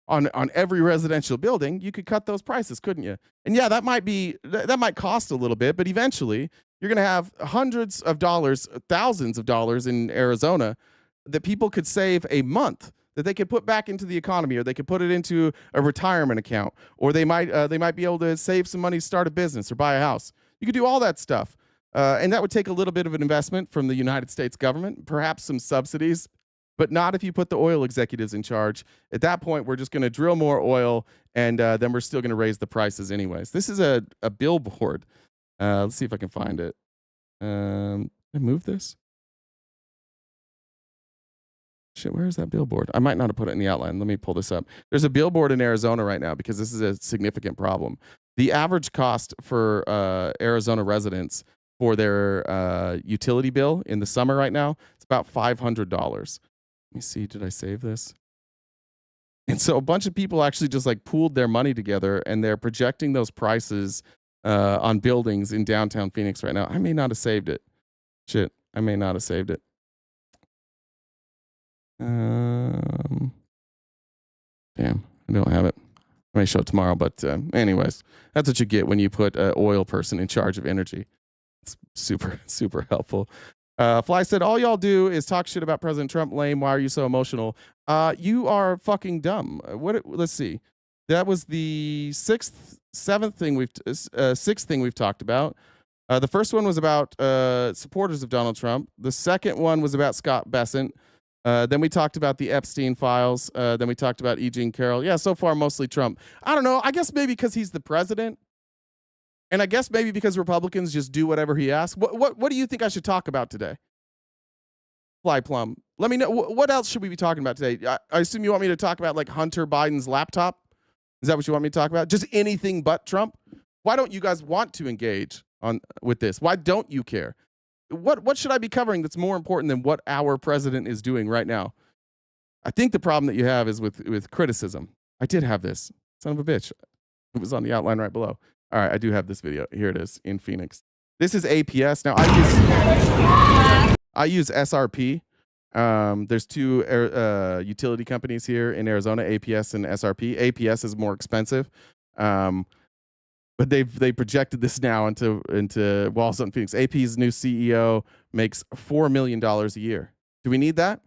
on every residential building, you could cut those prices, couldn't you? And yeah, that might cost a little bit, but eventually you're going to have hundreds of dollars, thousands of dollars in Arizona that people could save a month, that they could put back into the economy, or they could put it into a retirement account, or they might be able to save some money to start a business or buy a house. You could do all that stuff. And that would take a little bit of an investment from the United States government, perhaps some subsidies, but not if you put the oil executives in charge. At that point, we're just going to drill more oil, and then we're still going to raise the prices anyways. This is a billboard. Let's see if I can find it. I move this? Shit, where is that billboard? I might not have put it in the outline. Let me pull this up. There's a billboard in Arizona right now because this is a significant problem. The average cost for Arizona residents for their utility bill in the summer right now, it's about $500. Let me see, did I save this? And so a bunch of people actually just like pooled their money together, and they're projecting those prices on buildings in downtown Phoenix right now. I may not have saved it. Shit, I may not have saved it. Damn, I don't have it. I may show it tomorrow, but anyways, that's what you get when you put an oil person in charge of energy. It's super, super helpful. Fly said, all y'all do is talk shit about President Trump. Lame. Why are you so emotional? You are fucking dumb. Let's see. That was the sixth thing we've talked about. The first one was about supporters of Donald Trump. The second one was about Scott Bessent. Then we talked about the Epstein files. Then we talked about E. Jean Carroll. Yeah, so far mostly Trump. I don't know. I guess maybe because he's the president. And I guess maybe because Republicans just do whatever he asks. What do you think I should talk about today? Fly Plum. Let me know. What else should we be talking about today? I assume you want me to talk about like Hunter Biden's laptop. Is that what you want me to talk about? Just anything but Trump? Why don't you guys want to engage with this? Why don't you care? What should I be covering that's more important than what our president is doing right now? I think the problem that you have is with criticism. I did have this. Son of a bitch. It was on the outline right below. All right, I do have this video. Here it is in Phoenix. This is APS. Now I use SRP. There's two utility companies here in Arizona, APS and SRP. APS is more expensive. But they projected this now into Walls on Phoenix. AP's new CEO makes $4 million a year. Do we need that?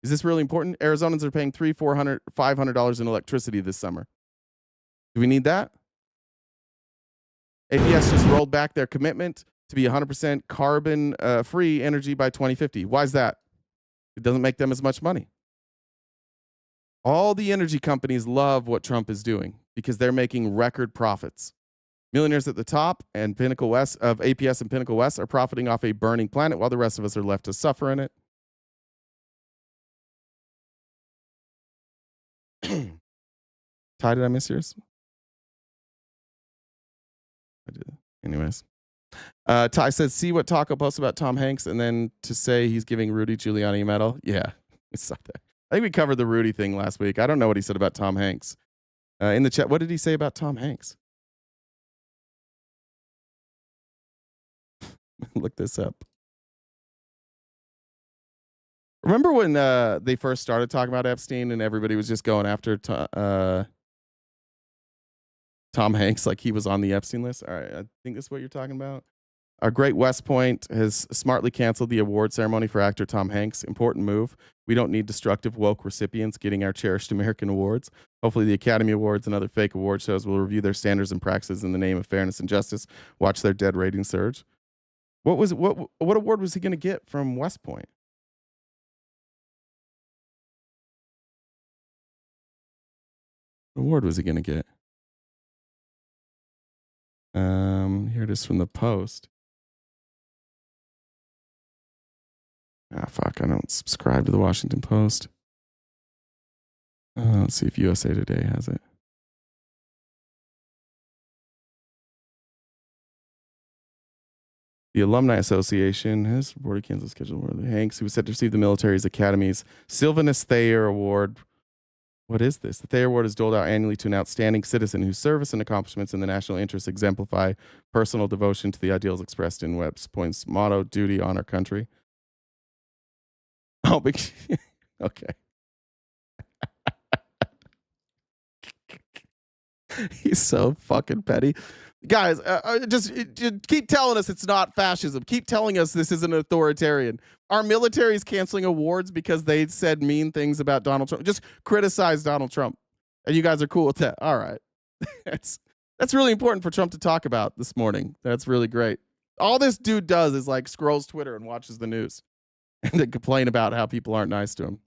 Is this really important? Arizonans are paying $300, $400, $500 in electricity this summer. Do we need that? APS just rolled back their commitment to be 100% carbon free energy by 2050. Why is that? It doesn't make them as much money. All the energy companies love what Trump is doing because they're making record profits. Millionaires at the top and Pinnacle West of APS and Pinnacle West are profiting off a burning planet while the rest of us are left to suffer in it. Ty, did I miss yours? I did. Anyways. Ty says, see what Taco posts about Tom Hanks and then to say he's giving Rudy Giuliani a medal. Yeah, we saw that. I think we covered the Rudy thing last week. I don't know what he said about Tom Hanks. In the chat, what did he say about Tom Hanks? Look this up. Remember when they first started talking about Epstein and everybody was just going after Tom Hanks like he was on the Epstein list? All right, I think that's what you're talking about. Our great West Point has smartly canceled the award ceremony for actor Tom Hanks. Important move. We don't need destructive woke recipients getting our cherished American awards. Hopefully the Academy Awards and other fake award shows will review their standards and practices in the name of fairness and justice. Watch their dead rating surge. What award was he going to get from West Point? What award was he going to get? Here it is from the Post. Fuck, I don't subscribe to the Washington Post. Let's see if USA Today has it. The Alumni Association has reported canceled schedule where the Hanks, who was set to receive the military's Academy's Sylvanus Thayer Award. What is this? The Thayer Award is doled out annually to an outstanding citizen whose service and accomplishments in the national interest exemplify personal devotion to the ideals expressed in West Point's motto, duty, honor, country. Oh, okay. He's so fucking petty. Guys, just keep telling us it's not fascism. Keep telling us this isn't authoritarian. Our military is canceling awards because they said mean things about Donald Trump. Just criticize Donald Trump. And you guys are cool with that. All right. That's really important for Trump to talk about this morning. That's really great. All this dude does is like scrolls Twitter and watches the news and to complain about how people aren't nice to him.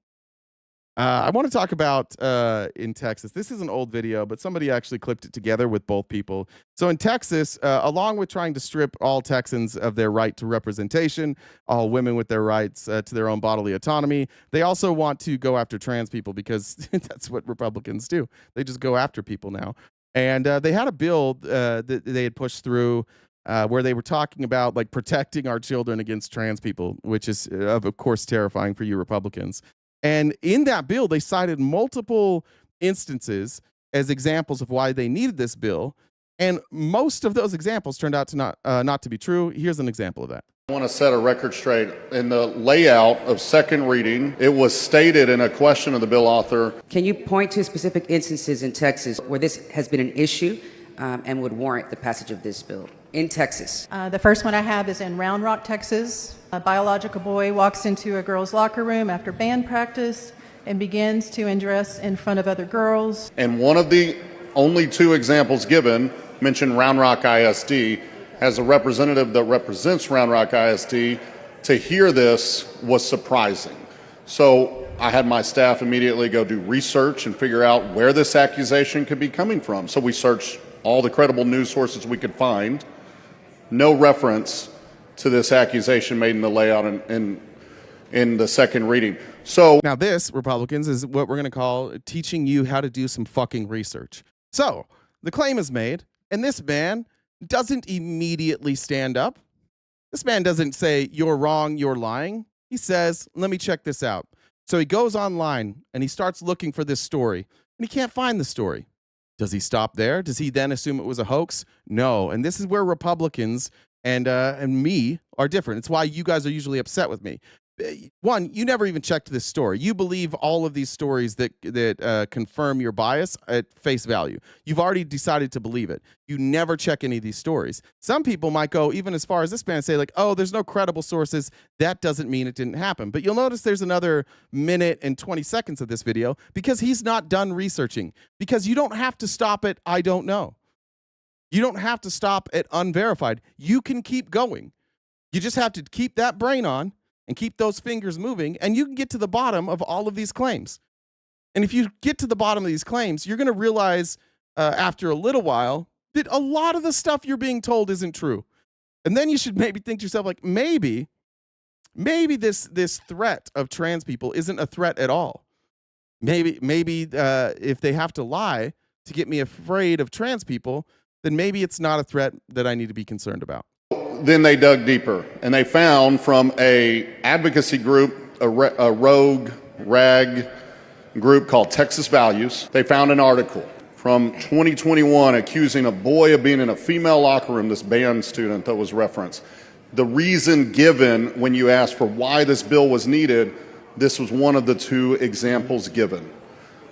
I want to talk about in Texas. This is an old video, but somebody actually clipped it together with both people. So in Texas, along with trying to strip all Texans of their right to representation, all women with their rights to their own bodily autonomy, they also want to go after trans people because that's what Republicans do. They just go after people now. And they had a bill that they had pushed through where they were talking about like protecting our children against trans people, which is, of course, terrifying for you Republicans. And in that bill, they cited multiple instances as examples of why they needed this bill. And most of those examples turned out to not to be true. Here's an example of that. I want to set a record straight. In the layout of second reading, it was stated in a question of the bill author. Can you point to specific instances in Texas where this has been an issue and would warrant the passage of this bill in Texas? The first one I have is in Round Rock, Texas. A biological boy walks into a girl's locker room after band practice and begins to undress in front of other girls. And one of the only two examples given mentioned Round Rock ISD. As a representative that represents Round Rock ISD, to hear this was surprising. So I had my staff immediately go do research and figure out where this accusation could be coming from. So we searched all the credible news sources we could find. No reference to this accusation made in the layout in the second reading. So now this, Republicans, is what we're going to call teaching you how to do some fucking research. So the claim is made, and this man doesn't immediately stand up. This man doesn't say, you're wrong, you're lying. He says, let me check this out. So he goes online and he starts looking for this story, and he can't find the story. Does he stop there? Does he then assume it was a hoax? No. And this is where Republicans and me are different. It's why you guys are usually upset with me. One, you never even checked this story. You believe all of these stories that confirm your bias at face value. You've already decided to believe it. You never check any of these stories. Some people might go even as far as this man and say like, oh, there's no credible sources. That doesn't mean it didn't happen. But you'll notice there's another minute and 20 seconds of this video because he's not done researching. Because you don't have to stop at I don't know. You don't have to stop at unverified. You can keep going. You just have to keep that brain on and keep those fingers moving, and you can get to the bottom of all of these claims. And if you get to the bottom of these claims, you're going to realize after a little while that a lot of the stuff you're being told isn't true. And then you should maybe think to yourself, like, maybe this threat of trans people isn't a threat at all. Maybe if they have to lie to get me afraid of trans people, then maybe it's not a threat that I need to be concerned about. then they dug deeper, and they found from a advocacy group, a rogue rag group called Texas Values, they found an article from 2021 accusing a boy of being in a female locker room, this band student that was referenced. The reason given when you asked for why this bill was needed, this was one of the two examples given.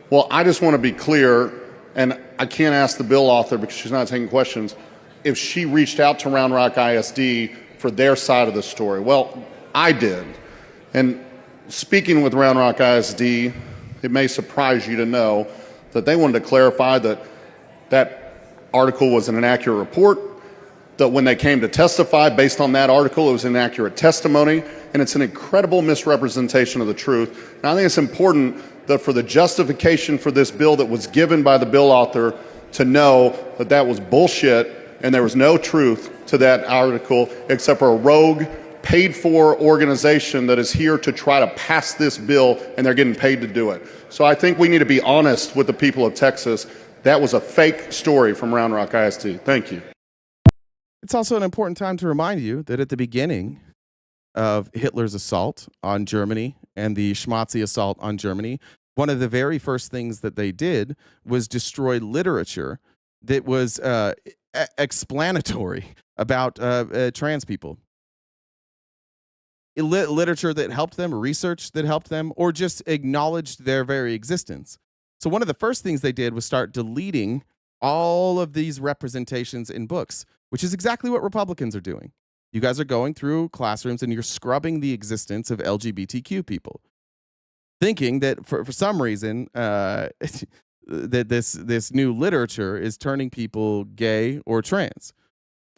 Well, I just want to be clear, and I can't ask the bill author because she's not taking questions, if she reached out to Round Rock ISD for their side of the story. Well, I did. And speaking with Round Rock ISD, it may surprise you to know that they wanted to clarify that that article was an inaccurate report, that when they came to testify based on that article, it was inaccurate testimony, and it's an incredible misrepresentation of the truth. And I think it's important that for the justification for this bill that was given by the bill author to know that that was bullshit and there was no truth to that article except for a rogue, paid-for organization that is here to try to pass this bill, and they're getting paid to do it. So I think we need to be honest with the people of Texas. That was a fake story from Round Rock ISD. Thank you. It's also an important time to remind you that at the beginning of Hitler's assault on Germany and the Schmazi assault on Germany, one of the very first things that they did was destroy literature that was explanatory about trans people. Literature that helped them, research that helped them, or just acknowledged their very existence. So one of the first things they did was start deleting all of these representations in books, which is exactly what Republicans are doing. You guys are going through classrooms and you're scrubbing the existence of LGBTQ people, thinking that for some reason that this new literature is turning people gay or trans.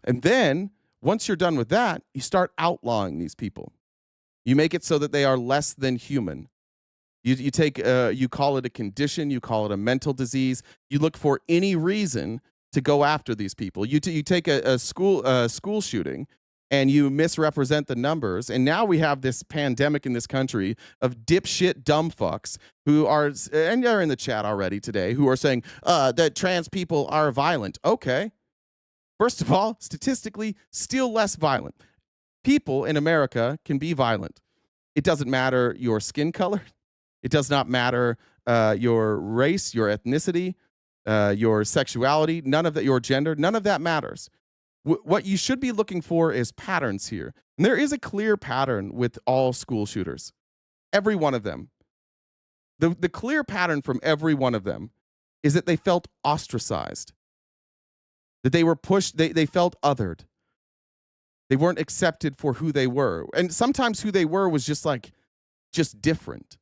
And then once you're done with that, you start outlawing these people. You make it so that they are less than human. You call it a condition, you call it a mental disease. You look for any reason to go after these people. You take a school shooting and you misrepresent the numbers, and now we have this pandemic in this country of dipshit dumb fucks who are, and you're in the chat already today, who are saying that trans people are violent. Okay. First of all, statistically, still less violent. People in America can be violent. It doesn't matter your skin color. It does not matter your race, your ethnicity, your sexuality, none of that, your gender, none of that matters. What you should be looking for is patterns here. And there is a clear pattern with all school shooters. Every one of them. The clear pattern from every one of them is that they felt ostracized. That they were pushed, they felt othered. They weren't accepted for who they were. And sometimes who they were was just different.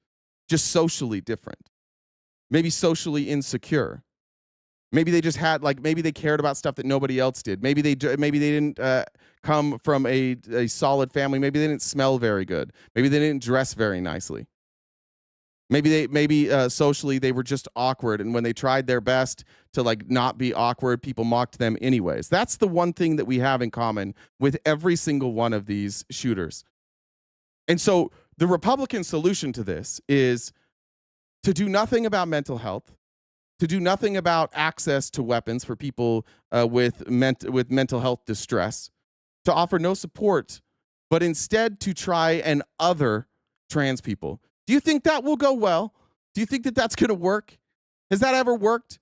Just socially different. Maybe socially insecure. Maybe they just had maybe they cared about stuff that nobody else did. Maybe they didn't come from a solid family. Maybe they didn't smell very good. Maybe they didn't dress very nicely. Maybe socially they were just awkward, and when they tried their best to not be awkward, people mocked them anyways. That's the one thing that we have in common with every single one of these shooters. And so the Republican solution to this is to do nothing about mental health, to do nothing about access to weapons for people with mental health distress, to offer no support, but instead to try and other trans people. Do you think that will go well? Do you think that that's going to work? Has that ever worked?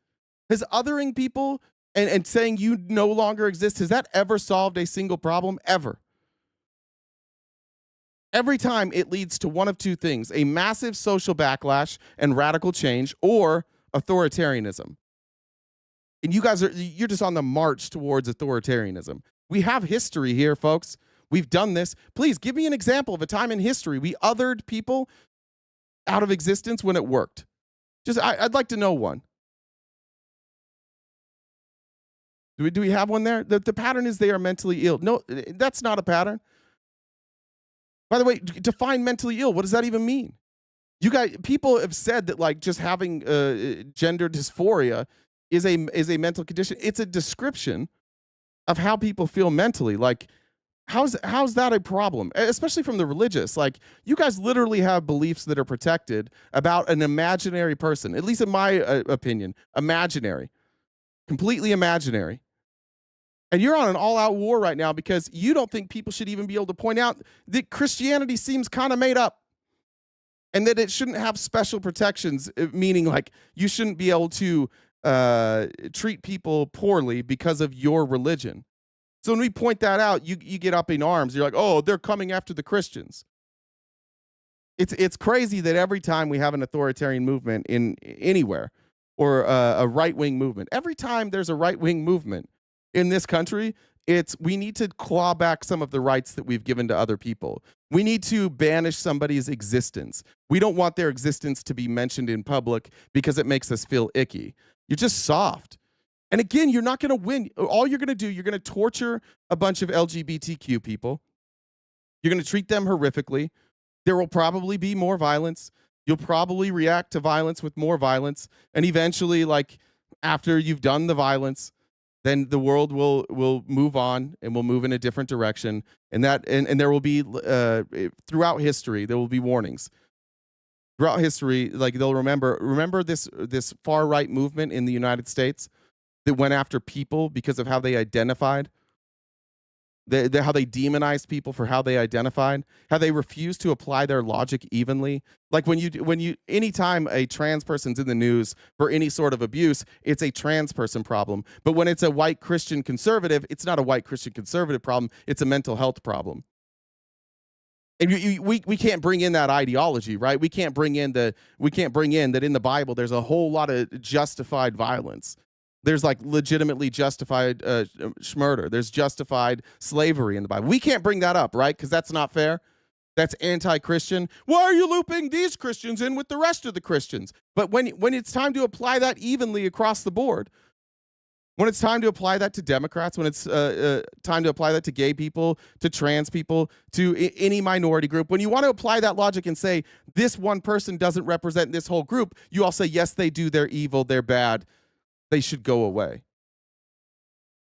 Has othering people and saying you no longer exist, has that ever solved a single problem? Ever? Every time it leads to one of two things: a massive social backlash and radical change, or authoritarianism. And you're just on the march towards authoritarianism. We have history here, folks. We've done this. Please give me an example of a time in history we othered people out of existence when it worked. I'd like to know one. Do we have one there? The pattern is they are mentally ill. No, that's not a pattern. By the way, define mentally ill. What does that even mean? People have said that just having gender dysphoria is a mental condition. It's a description of how people feel mentally. How's that a problem? Especially from the religious. You guys literally have beliefs that are protected about an imaginary person, at least in my opinion, imaginary, completely imaginary. And you're on an all-out war right now because you don't think people should even be able to point out that Christianity seems kind of made up and that it shouldn't have special protections, meaning you shouldn't be able to treat people poorly because of your religion. So when we point that out, you get up in arms. You're like, oh, they're coming after the Christians. It's crazy that every time we have an authoritarian movement in anywhere, or a right-wing movement, every time there's a right-wing movement in this country, we need to claw back some of the rights that we've given to other people. We need to banish somebody's existence. We don't want their existence to be mentioned in public because it makes us feel icky. You're just soft. And again, you're not going to win. All you're going to do, you're going to torture a bunch of LGBTQ people. You're going to treat them horrifically. There will probably be more violence. You'll probably react to violence with more violence. And eventually, after you've done the violence, then the world will move on and will move in a different direction. And there will be, throughout history, there will be warnings. Throughout history, they'll remember this far-right movement in the United States that went after people because of how they identified, how they demonized people for how they identified, how they refused to apply their logic evenly. Anytime a trans person's in the news for any sort of abuse, it's a trans person problem. But when it's a white Christian conservative, it's not a white Christian conservative problem. It's a mental health problem. And we can't bring in that ideology, right? We can't bring in that in the Bible there's a whole lot of justified violence. There's legitimately justified murder. There's justified slavery in the Bible. We can't bring that up, right? Because that's not fair. That's anti-Christian. Why are you looping these Christians in with the rest of the Christians? But when it's time to apply that evenly across the board, when it's time to apply that to Democrats, when it's time to apply that to gay people, to trans people, to any minority group, when you want to apply that logic and say this one person doesn't represent this whole group, you all say, yes, they do. They're evil. They're bad. They should go away.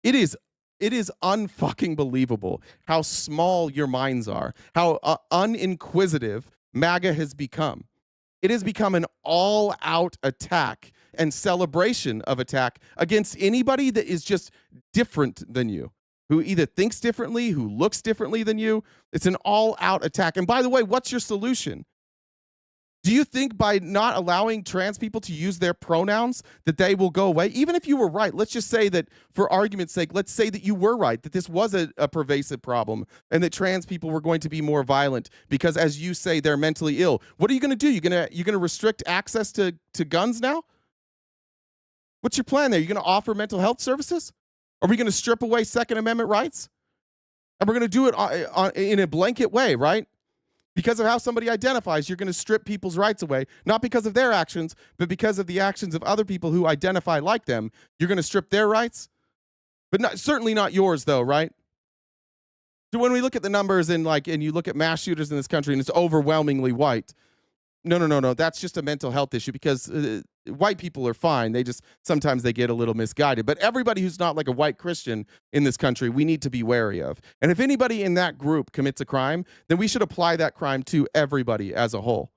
It is unfucking believable how small your minds are, how uninquisitive MAGA has become. It has become an all-out attack and celebration of attack against anybody that is just different than you, who either thinks differently, who looks differently than you. It's an all-out attack. And by the way, what's your solution? Do you think by not allowing trans people to use their pronouns that they will go away? Even if you were right, let's just say that for argument's sake, let's say that you were right, that this was a pervasive problem and that trans people were going to be more violent because, as you say, they're mentally ill. What are you going to do? You're going to restrict access to guns now? What's your plan there? You're going to offer mental health services? Are we going to strip away Second Amendment rights? And we're going to do it in a blanket way, right? Because of how somebody identifies, you're going to strip people's rights away, not because of their actions, but because of the actions of other people who identify like them. You're going to strip their rights, but certainly not yours, though, right? So when we look at the numbers and you look at mass shooters in this country, and it's overwhelmingly white. No. That's just a mental health issue because white people are fine. They just sometimes they get a little misguided. But everybody who's not like a white Christian in this country, we need to be wary of. And if anybody in that group commits a crime, then we should apply that crime to everybody as a whole.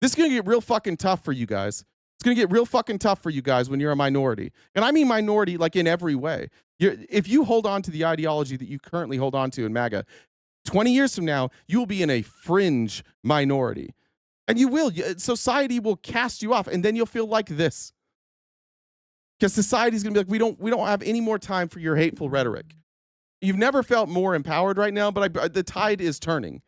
This is going to get real fucking tough for you guys. It's going to get real fucking tough for you guys when you're a minority. And I mean minority like in every way. If you hold on to the ideology that you currently hold on to in MAGA, 20 years from now, you'll be in a fringe minority. And you will. Society will cast you off, and then you'll feel like this. Because society's going to be like, we don't have any more time for your hateful rhetoric. You've never felt more empowered right now, but the tide is turning.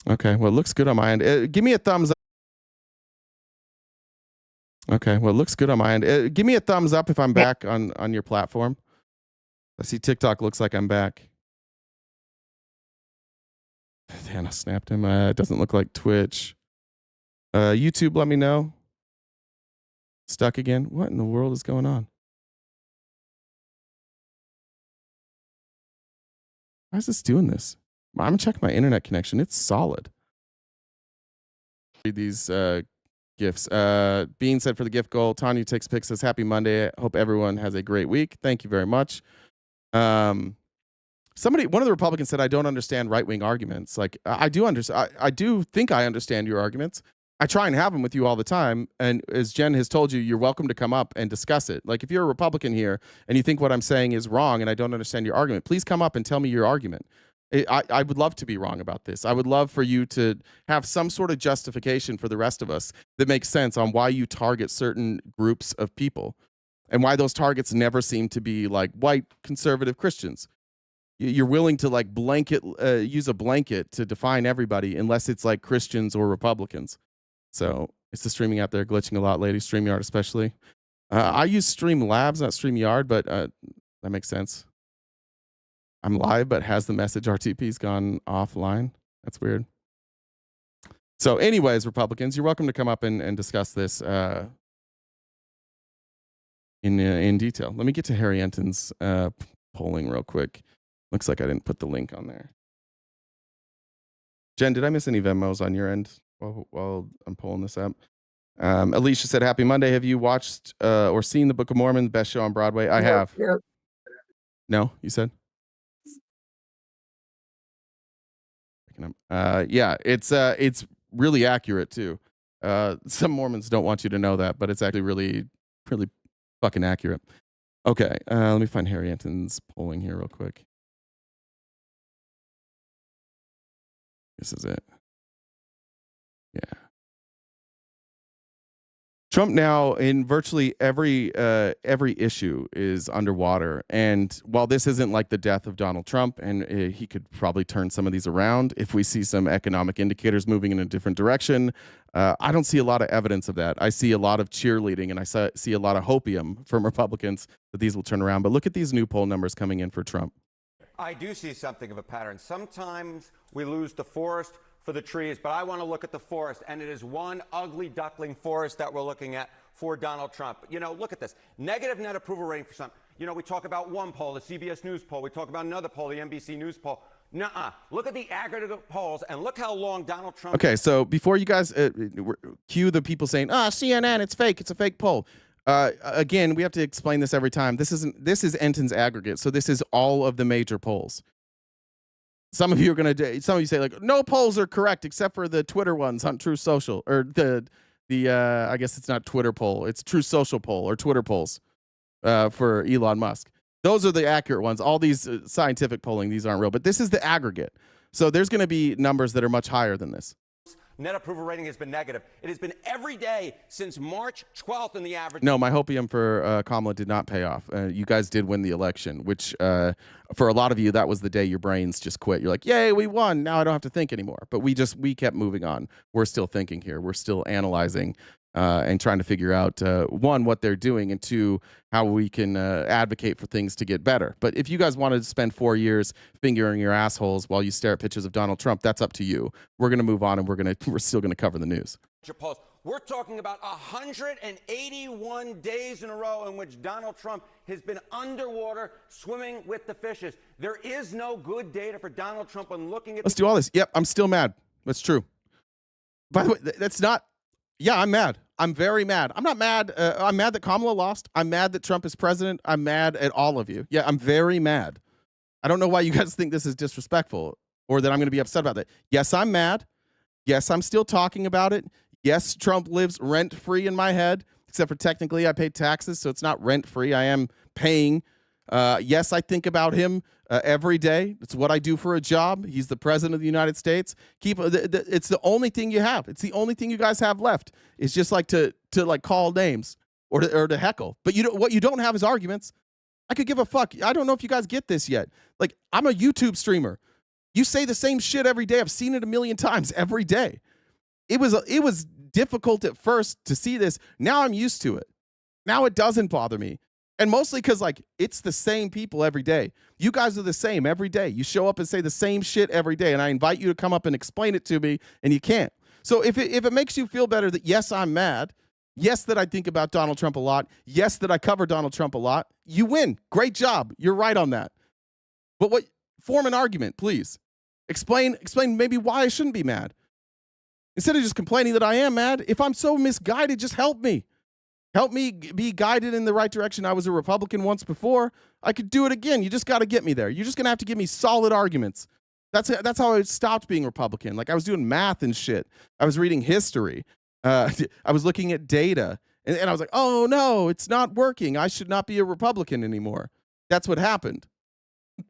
Okay, well, it looks good on my end. Give me a thumbs up. Okay, well, it looks good on my end. Give me a thumbs up if I'm back on your platform. I see TikTok looks like I'm back. Damn, I snapped him. It doesn't look like Twitch. YouTube, let me know. Stuck again? What in the world is going on? Why is this doing this? I'm going to check my internet connection. It's solid. Read these gifts. Bean said for the gift goal, Tanya takes pics, says happy Monday. I hope everyone has a great week. Thank you very much. One of the Republicans said, I don't understand right-wing arguments. Like, I do understand. I do think I understand your arguments. I try and have them with you all the time. And as Jen has told you, you're welcome to come up and discuss it. Like, if you're a Republican here and you think what I'm saying is wrong and I don't understand your argument, please come up and tell me your argument. I would love to be wrong about this. I would love for you to have some sort of justification for the rest of us that makes sense on why you target certain groups of people and why those targets never seem to be like white conservative Christians. You're willing to like use a blanket to define everybody unless it's like Christians or Republicans. So it's the streaming out there glitching a lot, ladies. StreamYard especially. I use Streamlabs, not StreamYard, but that makes sense. I'm live, but has the message RTP's gone offline? That's weird. So anyways, Republicans, you're welcome to come up and discuss this in detail. Let me get to Harry Enton's polling real quick. Looks like I didn't put the link on there. Jen, did I miss any Venmos on your end while I'm pulling this up? Alicia said, happy Monday. Have you watched or seen The Book of Mormon, the best show on Broadway? I have. Yeah. No, you said? Yeah, it's really accurate too. Some Mormons don't want you to know that, but it's actually really, really fucking accurate. Okay, let me find Harry Enton's polling here real quick. This is it. Yeah. Trump now in virtually every issue is underwater. And while this isn't like the death of Donald Trump, and he could probably turn some of these around if we see some economic indicators moving in a different direction, I don't see a lot of evidence of that. I see a lot of cheerleading, and I see a lot of hopium from Republicans that these will turn around. But look at these new poll numbers coming in for Trump. I do see something of a pattern. Sometimes we lose the forest for the trees, but I want to look at the forest, and it is one ugly duckling forest that we're looking at for Donald Trump. You know, look at this. Negative net approval rating for some. You know, we talk about one poll, the CBS News poll. We talk about another poll, the NBC News poll. Nuh-uh. Look at the aggregate polls, and look how long Donald Trump... Okay, so before you guys cue the people saying, CNN, it's fake, it's a fake poll. Again, we have to explain this every time. This is Enton's aggregate, so this is all of the major polls. Some of you say like, no polls are correct except for the Twitter ones on True Social, or the I guess it's not Twitter poll, it's True Social poll or Twitter polls. for Elon Musk. Those are the accurate ones. All these scientific polling, these aren't real, but this is the aggregate. So there's going to be numbers that are much higher than this. Net approval rating has been negative. It has been every day since March 12th in the average. No, my hopium for Kamala did not pay off. You guys did win the election, which for a lot of you, that was the day your brains just quit. You're like, yay, we won. Now I don't have to think anymore. But we kept moving on. We're still thinking here. We're still analyzing and trying to figure out, one, what they're doing, and two, how we can advocate for things to get better. But if you guys wanted to spend 4 years fingering your assholes while you stare at pictures of Donald Trump, that's up to you. We're going to move on, and we're still going to cover the news. We're talking about 181 days in a row in which Donald Trump has been underwater swimming with the fishes. There is no good data for Donald Trump when looking at. Let's do all this. Yep, I'm still mad. That's true. By the way, that's not. Yeah, I'm mad. I'm very mad. I'm not mad. I'm mad that Kamala lost. I'm mad that Trump is president. I'm mad at all of you. Yeah, I'm very mad. I don't know why you guys think this is disrespectful or that I'm going to be upset about that. Yes, I'm mad. Yes, I'm still talking about it. Yes, Trump lives rent-free in my head, except for technically I pay taxes, so it's not rent-free. I am paying. Yes, I think about him every day. It's what I do for a job. He's the president of the United States. It's the only thing you have. It's the only thing you guys have left. It's just like to like call names or to heckle. But what you don't have is arguments. I could give a fuck. I don't know if you guys get this yet. Like, I'm a YouTube streamer. You say the same shit every day. I've seen it a million times every day. It was difficult at first to see this. Now I'm used to it. Now it doesn't bother me. And mostly because, like, it's the same people every day. You guys are the same every day. You show up and say the same shit every day, and I invite you to come up and explain it to me, and you can't. So if it makes you feel better that, yes, I'm mad, yes, that I think about Donald Trump a lot, yes, that I cover Donald Trump a lot, you win. Great job. You're right on that. But form an argument, please. Explain maybe why I shouldn't be mad. Instead of just complaining that I am mad, if I'm so misguided, just help me. Help me be guided in the right direction. I was a Republican once before. I could do it again. You just got to get me there. You're just going to have to give me solid arguments. That's how I stopped being Republican. Like, I was doing math and shit. I was reading history. I was looking at data. And I was like, oh, no, it's not working. I should not be a Republican anymore. That's what happened.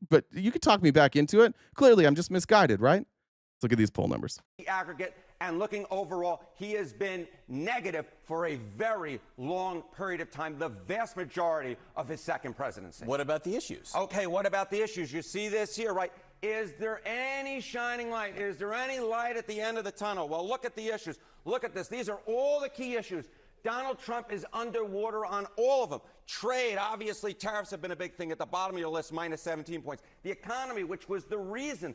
But you could talk me back into it. Clearly, I'm just misguided, right? Let's look at these poll numbers. The aggregate and looking overall, he has been negative for a very long period of time, the vast majority of his second presidency. What about the issues? Okay, what about the issues? You see this here, right? Is there any shining light? Is there any light at the end of the tunnel? Well, look at the issues. Look at this. These are all the key issues. Donald Trump is underwater on all of them. Trade, obviously, tariffs have been a big thing at the bottom of your list, minus 17 points. The economy, which was the reason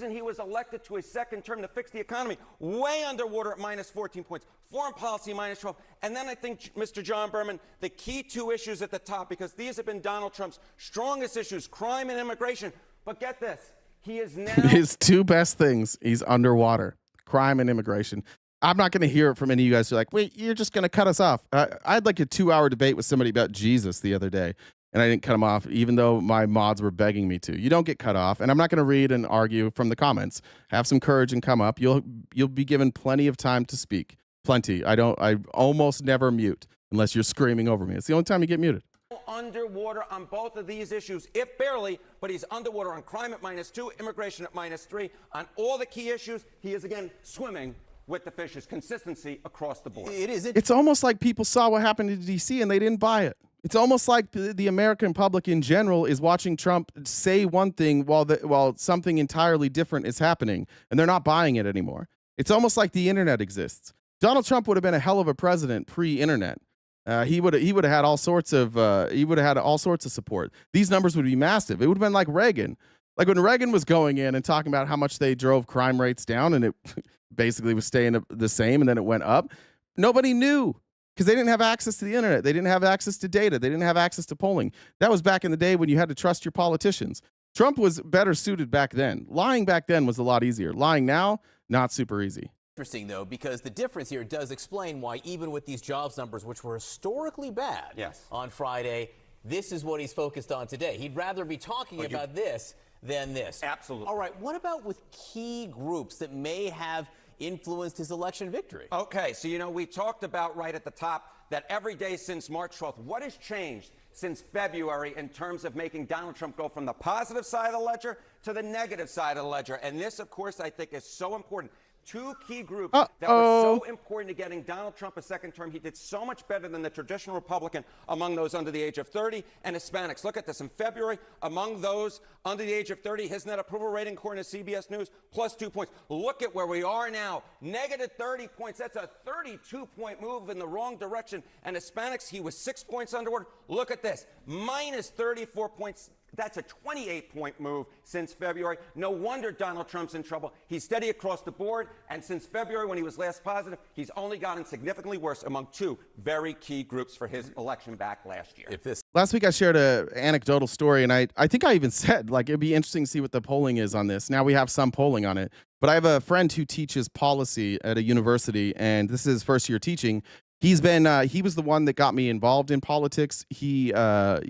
he was elected to a second term to fix the economy, way underwater at minus 14 points. Foreign policy, minus 12. And then I think, Mr. John Berman, the key two issues at the top, because these have been Donald Trump's strongest issues, crime and immigration. But get this, he is now... His two best things, he's underwater, crime and immigration. I'm not going to hear it from any of you guys who are like, wait, you're just going to cut us off. I had like a 2-hour debate with somebody about Jesus the other day, and I didn't cut him off, even though my mods were begging me to. You don't get cut off, and I'm not going to read and argue from the comments. Have some courage and come up. You'll be given plenty of time to speak. Plenty. I almost never mute unless you're screaming over me. It's the only time you get muted. Underwater on both of these issues, if barely, but he's underwater on crime at -2, immigration at -3. On all the key issues, he is again swimming with the fishes. Consistency across the board. It's almost like people saw what happened in D.C. and they didn't buy it. It's almost like the American public in general is watching Trump say one thing while something entirely different is happening, and they're not buying it anymore. It's almost like the internet exists. Donald Trump would have been a hell of a president pre-internet. He would have had all sorts of support. These numbers would be massive. It would have been like Reagan. Like when Reagan was going in and talking about how much they drove crime rates down, and it basically was staying the same, and then it went up. Nobody knew because they didn't have access to the internet. They didn't have access to data. They didn't have access to polling. That was back in the day when you had to trust your politicians. Trump was better suited back then. Lying back then was a lot easier. Lying now, not super easy. Interesting, though, because the difference here does explain why even with these jobs numbers, which were historically bad on Friday, this is what he's focused on today. He'd rather be talking about this than this. Absolutely. All right, what about with key groups that may have influenced his election victory. Okay, so we talked about right at the top that every day since March 12th, what has changed since February in terms of making Donald Trump go from the positive side of the ledger to the negative side of the ledger? And this, of course, I think is so important. Two key groups that were so important to getting Donald Trump a second term. He did so much better than the traditional Republican among those under the age of 30 and Hispanics. Look at this. In February, among those under the age of 30, his net approval rating, according to CBS News, plus 2 points. Look at where we are now. Negative 30 points. That's a 32-point move in the wrong direction. And Hispanics, he was 6 points underward. Look at this. Minus 34 points. That's a 28-point move since February. No wonder Donald Trump's in trouble. He's steady across the board, and since February, when he was last positive, he's only gotten significantly worse among two very key groups for his election back last year. Last week I shared an anecdotal story, and I think I even said, like, it'd be interesting to see what the polling is on this. Now we have some polling on it, but I have a friend who teaches policy at a university, and this is his first year teaching. He was the one that got me involved in politics. He ran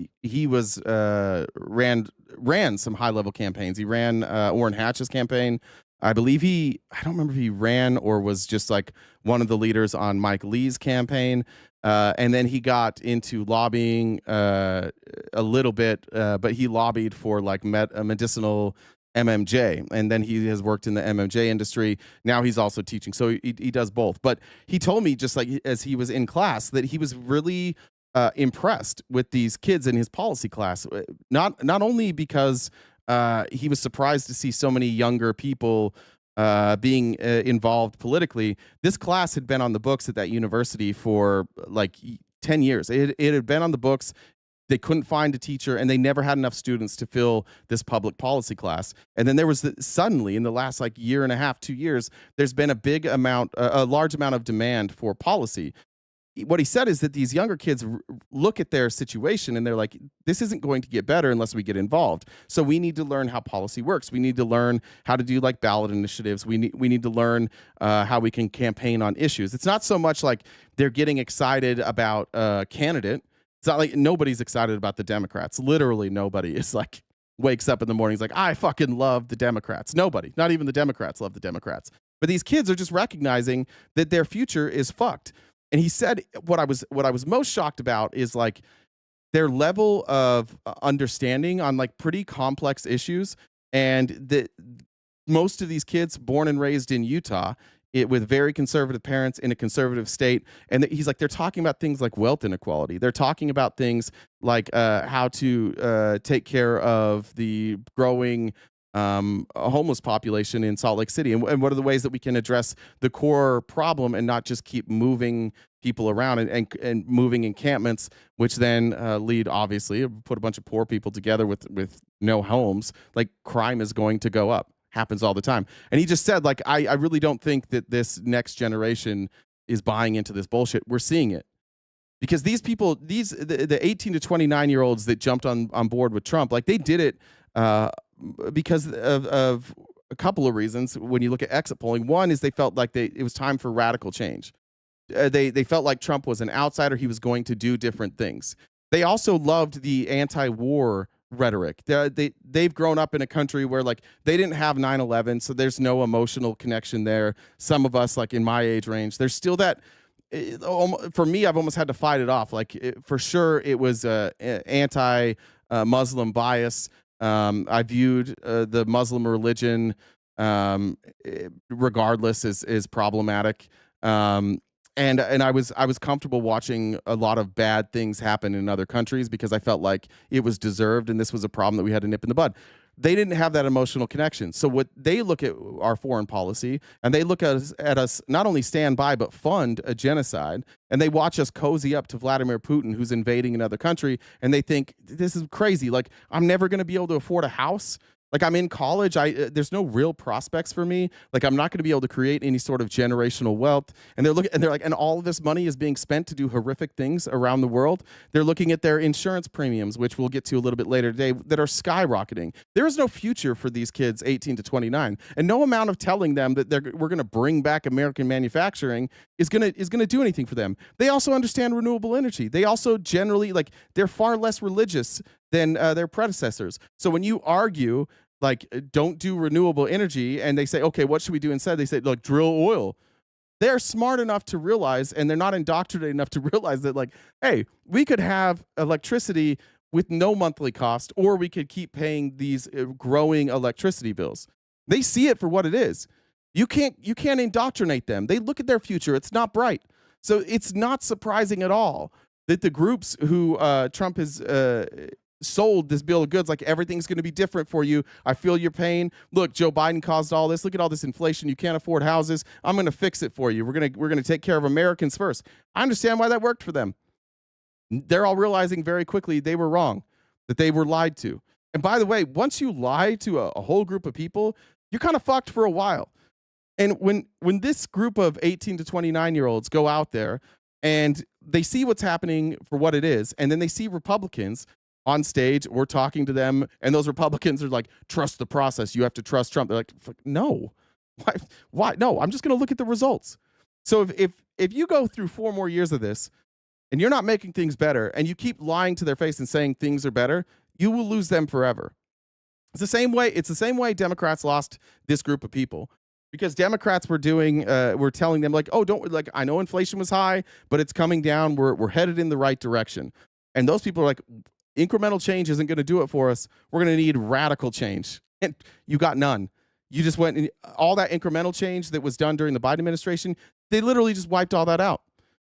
some high level campaigns. He ran Orrin Hatch's campaign. I believe I don't remember if he ran or was just like one of the leaders on Mike Lee's campaign. And then he got into lobbying a little bit, but he lobbied for like medicinal MMJ, and then he has worked in the MMJ industry. Now he's also teaching, so he does both. But he told me, just like as he was in class, that he was really impressed with these kids in his policy class. Not only because he was surprised to see so many younger people being involved politically. This class had been on the books at that university for like 10 years. It had been on the books. They couldn't find a teacher, and they never had enough students to fill this public policy class. And then there was suddenly, in the last like year and a half, 2 years, there's been a large amount of demand for policy. What he said is that these younger kids look at their situation and they're like, this isn't going to get better unless we get involved. So we need to learn how policy works. We need to learn how to do like ballot initiatives. We need to learn how we can campaign on issues. It's not so much like they're getting excited about a candidate. It's not like nobody's excited about the Democrats. Literally nobody is like wakes up in the morning. He's like, I fucking love the Democrats. Nobody, not even the Democrats, love the Democrats. But these kids are just recognizing that their future is fucked. And he said what I was most shocked about is like their level of understanding on like pretty complex issues, and that most of these kids born and raised in Utah, with very conservative parents in a conservative state. And he's like, they're talking about things like wealth inequality. They're talking about things like how to take care of the growing homeless population in Salt Lake City. And what are the ways that we can address the core problem and not just keep moving people around and moving encampments, which then lead, obviously, put a bunch of poor people together with no homes. Like, crime is going to go up. Happens all the time. And he just said, like, I really don't think that this next generation is buying into this bullshit. We're seeing it. Because these people, the 18 to 29-year-olds that jumped on board with Trump, like, they did it because of a couple of reasons. When you look at exit polling, one is they felt like it was time for radical change. They felt like Trump was an outsider. He was going to do different things. They also loved the anti-war rhetoric. They've grown up in a country where like they didn't have 9/11, so there's no emotional connection there. Some of us, like in my age range, there's still that. For me, I've almost had to fight it off. Like for sure, it was anti-Muslim bias. I viewed the Muslim religion, regardless, is problematic. And I was comfortable watching a lot of bad things happen in other countries because I felt like it was deserved, and this was a problem that we had to nip in the bud. They didn't have that emotional connection. So what they look at our foreign policy, and they look at us not only stand by but fund a genocide, and they watch us cozy up to Vladimir Putin, who's invading another country, and they think this is crazy. Like, I'm never going to be able to afford a house. Like, I'm in college. There's no real prospects for me. Like, I'm not going to be able to create any sort of generational wealth. And they're like, and all of this money is being spent to do horrific things around the world. They're looking at their insurance premiums, which we'll get to a little bit later today, that are skyrocketing. There is no future for these kids 18 to 29, and no amount of telling them that we're going to bring back American manufacturing is going to do anything for them. They also understand renewable energy. They also generally, like, they're far less religious than their predecessors. So when you argue like don't do renewable energy, and they say, okay, what should we do instead? They say, look, drill oil. They're smart enough to realize, and they're not indoctrinated enough to realize that, like, hey, we could have electricity with no monthly cost, or we could keep paying these growing electricity bills. They see it for what it is. You can't indoctrinate them. They look at their future. It's not bright. So it's not surprising at all that the groups who Trump has sold this bill of goods, like everything's going to be different for you. I feel your pain. Look, Joe Biden caused all this. Look at all this inflation. You can't afford houses. I'm going to fix it for you. We're going to take care of Americans first. I understand why that worked for them. They're all realizing very quickly they were wrong, that they were lied to. And by the way, once you lie to a whole group of people, you're kind of fucked for a while. And when this group of 18 to 29-year-olds go out there and they see what's happening for what it is, and then they see Republicans on stage or talking to them, and those Republicans are like, trust the process. You have to trust Trump. They're like, no. Why? No, I'm just going to look at the results. So if you go through 4 more years of this and you're not making things better and you keep lying to their face and saying things are better, you will lose them forever. It's the same way Democrats lost this group of people, because Democrats were telling them, like, oh, don't, like, I know inflation was high, but it's coming down. We're headed in the right direction. And those people are like, incremental change isn't going to do it for us. We're going to need radical change. And you got none. You just went, and all that incremental change that was done during the Biden administration, they literally just wiped all that out.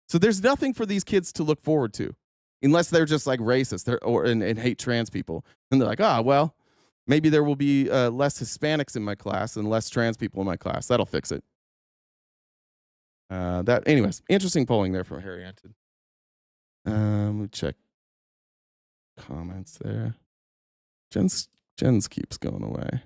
So there's nothing for these kids to look forward to, unless they're just like racist and hate trans people. And they're like, well, maybe there will be less Hispanics in my class and less trans people in my class. That'll fix it. Anyways, interesting polling there from Harry Anton. Let me check comments there. Jen's keeps going away.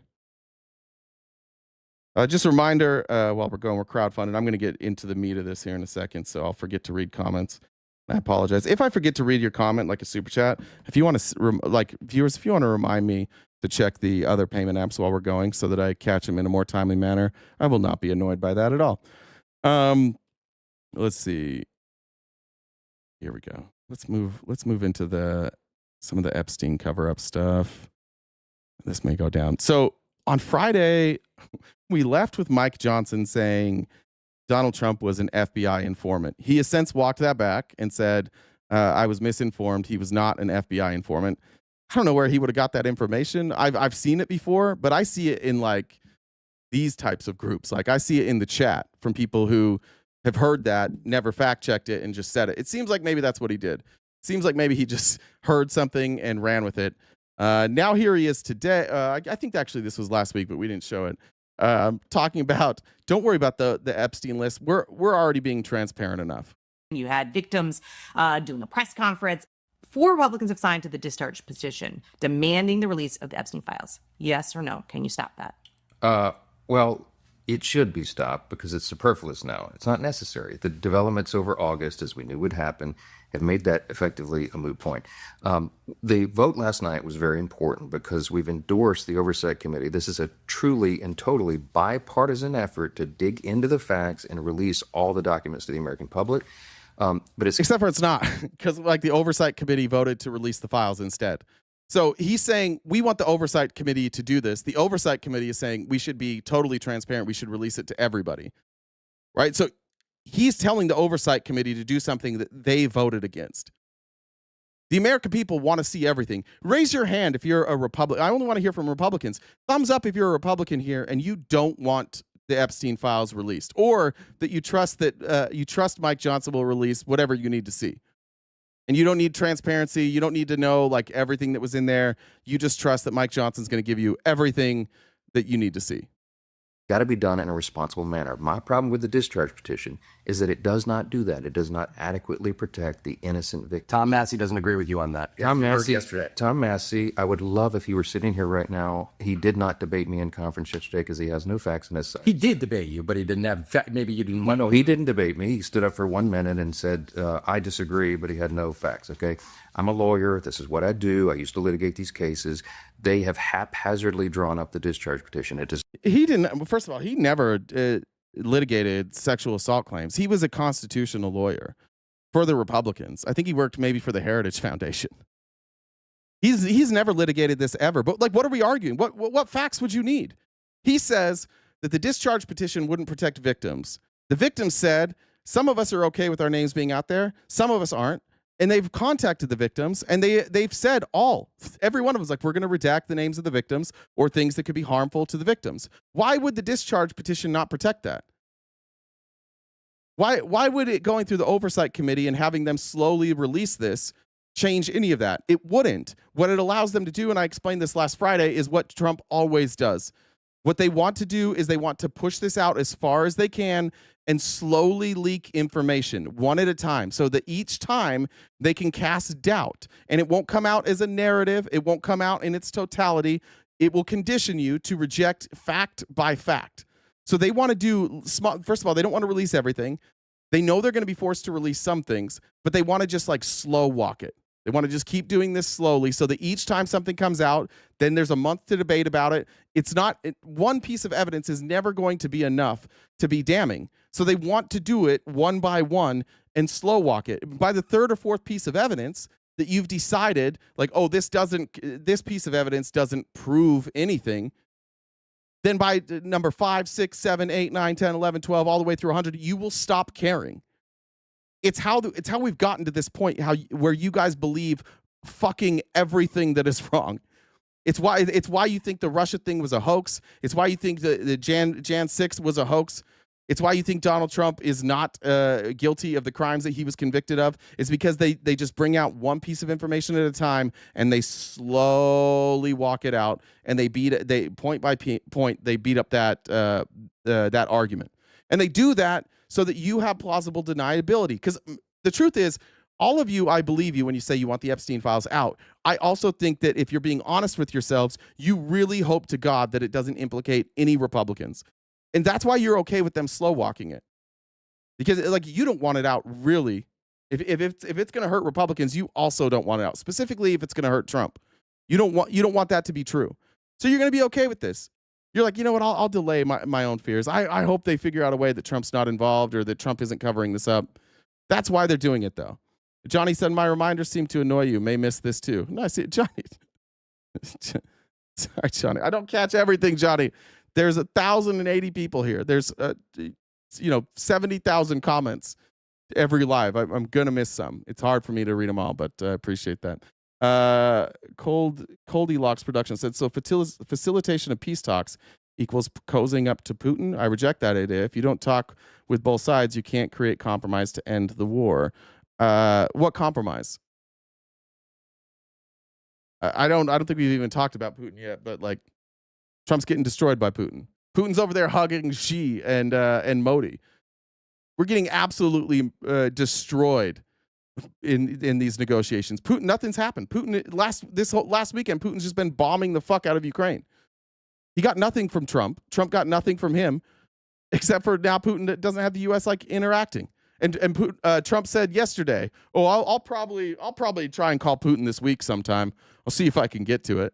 Just a reminder, while we're crowdfunding. I'm going to get into the meat of this here in a second, so I'll forget to read comments. I apologize if I forget to read your comment, like a super chat. If you want to, viewers, if you want to remind me to check the other payment apps while we're going, so that I catch them in a more timely manner, I will not be annoyed by that at all. Let's see. Here we go. Let's move into some of the Epstein cover-up stuff. This may go down. So on Friday, we left with Mike Johnson saying Donald Trump was an FBI informant. He has since walked that back and said, I was misinformed. He was not an FBI informant. I don't know where he would have got that information. I've seen it before, but I see it in like these types of groups. Like I see it in the chat from people who have heard that, never fact checked it, and just said it. It seems like maybe that's what he did. It seems like maybe he just heard something and ran with it. Now here he is today. I think actually this was last week, but we didn't show it. Talking about, don't worry about the Epstein list. We're already being transparent enough. You had victims doing a press conference. 4 Republicans have signed to the discharge petition demanding the release of the Epstein files. Yes or no? Can you stop that? Well, it should be stopped because it's superfluous now. It's not necessary. The developments over August, as we knew would happen, have made that effectively a moot point. The vote last night was very important because we've endorsed the Oversight Committee. This is a truly and totally bipartisan effort to dig into the facts and release all the documents to the American public. But it's except for it's not, because like the Oversight Committee voted to release the files instead. So he's saying we want the Oversight Committee to do this. The Oversight Committee is saying we should be totally transparent. We should release it to everybody. Right? So he's telling the Oversight Committee to do something that they voted against. The American people want to see everything. Raise your hand if you're a Republican. I only want to hear from Republicans. Thumbs up if you're a Republican here and you don't want the Epstein files released, or that you trust Mike Johnson will release whatever you need to see. And you don't need transparency. You don't need to know like everything that was in there. You just trust that Mike Johnson's going to give you everything that you need to see. got to be done in a responsible manner. My problem with the discharge petition is that it does not do that. It does not adequately protect the innocent victim. Tom Massey doesn't agree with you on that. Tom Massey, I would love if he were sitting here right now. He did not debate me in conference yesterday because he has no facts in his side. He did debate you, but he didn't have maybe you didn't. No, he didn't debate me. He stood up for 1 minute and said, I disagree, but he had no facts, okay? I'm a lawyer. This is what I do. I used to litigate these cases. They have haphazardly drawn up the discharge petition. It does. He didn't. First of all, he never litigated sexual assault claims. He was a constitutional lawyer for the Republicans. I think he worked maybe for the Heritage Foundation. He's never litigated this ever. But like, what are we arguing? What facts would you need? He says that the discharge petition wouldn't protect victims. The victims said, some of us are okay with our names being out there, some of us aren't. And they've contacted the victims, and they've said every one of them is like, we're going to redact the names of the victims or things that could be harmful to the victims. Why would the discharge petition not protect that? Why would it going through the oversight committee and having them slowly release this change any of that? It wouldn't. What it allows them to do, and I explained this last Friday, is what Trump always does. What they want to do is they want to push this out as far as they can and slowly leak information one at a time so that each time they can cast doubt. And it won't come out as a narrative. It won't come out in its totality. It will condition you to reject fact by fact. So they want to do, first of all, they don't want to release everything. They know they're going to be forced to release some things, but they want to just like slow walk it. They want to just keep doing this slowly so that each time something comes out, then there's a month to debate about it. It's not, one piece of evidence is never going to be enough to be damning. So they want to do it one by one and slow walk it. By the third or fourth piece of evidence that you've decided, like, oh, this piece of evidence doesn't prove anything, then by number 5, 6, 7, 8, 9, 10, 11, 12, all the way through 100, you will stop caring. It's how we've gotten to this point where you guys believe fucking everything that is wrong. It's why you think the Russia thing was a hoax. It's why you think the Jan 6 was a hoax. It's why you think Donald Trump is not guilty of the crimes that he was convicted of. It's because they just bring out one piece of information at a time and they slowly walk it out and they point by point they beat up that argument. And they do that so that you have plausible deniability. Because the truth is, all of you, I believe you when you say you want the Epstein files out. I also think that if you're being honest with yourselves, you really hope to God that it doesn't implicate any Republicans. And that's why you're okay with them slow walking it. Because like you don't want it out really. If it's going to hurt Republicans, you also don't want it out. Specifically if it's going to hurt Trump. You don't want that to be true. So you're going to be okay with this. You're like, you know what, I'll delay my own fears. I hope they figure out a way that Trump's not involved or that Trump isn't covering this up. That's why they're doing it, though. Johnny said, my reminders seem to annoy you. May miss this, too. No, I see it, Johnny. Sorry, Johnny. I don't catch everything, Johnny. There's 1,080 people here. There's, 70,000 comments every live. I'm going to miss some. It's hard for me to read them all, but I appreciate that. Coldy Locks Production said, so facilitation of peace talks equals cozying up to Putin. I reject that idea. If you don't talk with both sides, you can't create compromise to end the war. What compromise? I don't think we've even talked about Putin yet, but like Trump's getting destroyed by Putin. Putin's over there hugging Xi and Modi. We're getting absolutely destroyed in these negotiations. Putin, nothing's happened. Putin last weekend, Putin's just been bombing the fuck out of Ukraine. He got nothing from Trump. Trump got nothing from him, except for now Putin doesn't have the U.S. like interacting. And Putin, Trump said yesterday, "Oh, I'll probably try and call Putin this week sometime. I'll see if I can get to it."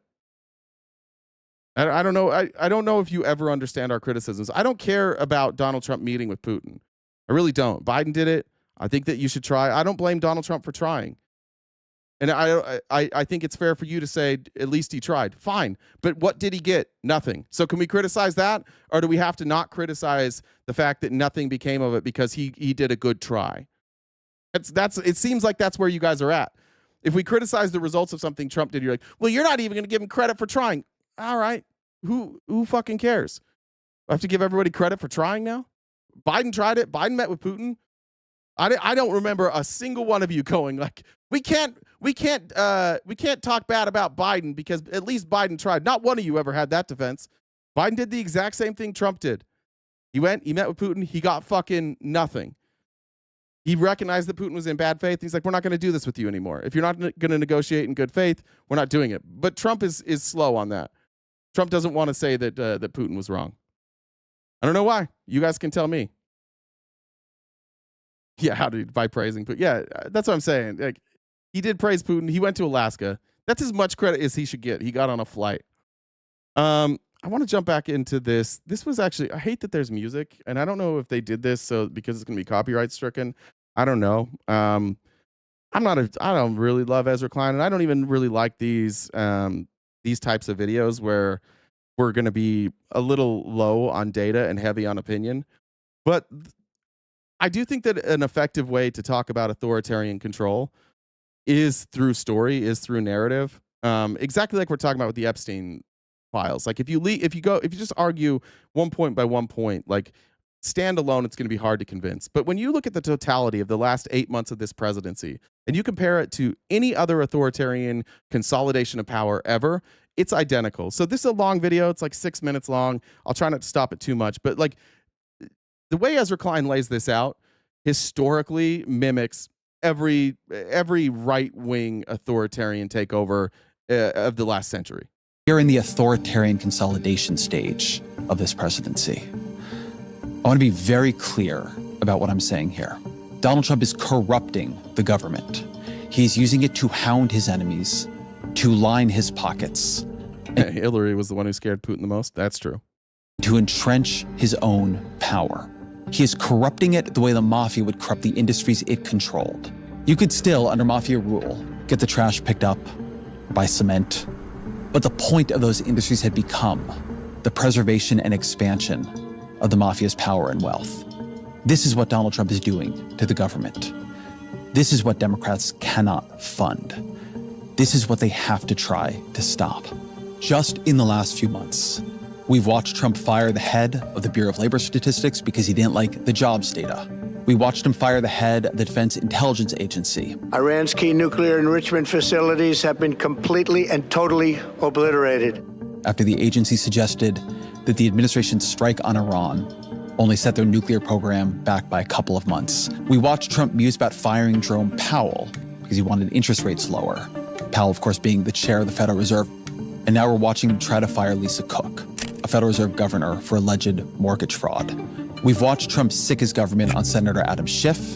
I don't know. I don't know if you ever understand our criticisms. I don't care about Donald Trump meeting with Putin. I really don't. Biden did it. I think that you should try. I don't blame Donald Trump for trying. And I think it's fair for you to say, at least he tried. Fine. But what did he get? Nothing. So can we criticize that? Or do we have to not criticize the fact that nothing became of it because he did a good try? It seems like that's where you guys are at. If we criticize the results of something Trump did, you're like, well, you're not even going to give him credit for trying. All right. Who fucking cares? I have to give everybody credit for trying now? Biden tried it. Biden met with Putin. I don't remember a single one of you going like, we can't talk bad about Biden because at least Biden tried. Not one of you ever had that defense. Biden did the exact same thing Trump did. He met with Putin. He got fucking nothing. He recognized that Putin was in bad faith. He's like, we're not going to do this with you anymore. If you're not going to negotiate in good faith, we're not doing it. But Trump is slow on that. Trump doesn't want to say that Putin was wrong. I don't know why. You guys can tell me. Yeah, by praising Putin. Yeah, that's what I'm saying. Like, he did praise Putin. He went to Alaska. That's as much credit as he should get. He got on a flight. I want to jump back into this. This was actually, I hate that there's music, and I don't know if they did this because it's going to be copyright stricken. I don't know. I don't really love Ezra Klein, and I don't even really like these types of videos where we're going to be a little low on data and heavy on opinion. But I do think that an effective way to talk about authoritarian control is through story, is through narrative. Exactly like we're talking about with the Epstein files. Like if you just argue one point by one point, like stand alone, it's going to be hard to convince. But when you look at the totality of the last 8 months of this presidency and you compare it to any other authoritarian consolidation of power ever, it's identical. So this is a long video. It's like 6 minutes long. I'll try not to stop it too much. But like the way Ezra Klein lays this out historically mimics every right-wing authoritarian takeover of the last century. We're in the authoritarian consolidation stage of this presidency. I want to be very clear about what I'm saying here. Donald Trump is corrupting the government. He's using it to hound his enemies, to line his pockets. Hillary was the one who scared Putin the most. That's true. To entrench his own power. He is corrupting it the way the mafia would corrupt the industries it controlled. You could still, under mafia rule, get the trash picked up by cement. But the point of those industries had become the preservation and expansion of the mafia's power and wealth. This is what Donald Trump is doing to the government. This is what Democrats cannot fund. This is what they have to try to stop. Just in the last few months, we've watched Trump fire the head of the Bureau of Labor Statistics because he didn't like the jobs data. We watched him fire the head of the Defense Intelligence Agency. Iran's key nuclear enrichment facilities have been completely and totally obliterated. After the agency suggested that the administration's strike on Iran only set their nuclear program back by a couple of months. We watched Trump muse about firing Jerome Powell because he wanted interest rates lower. Powell, of course, being the chair of the Federal Reserve. And now we're watching him try to fire Lisa Cook, a Federal Reserve governor, for alleged mortgage fraud. We've watched Trump sick his government on Senator Adam Schiff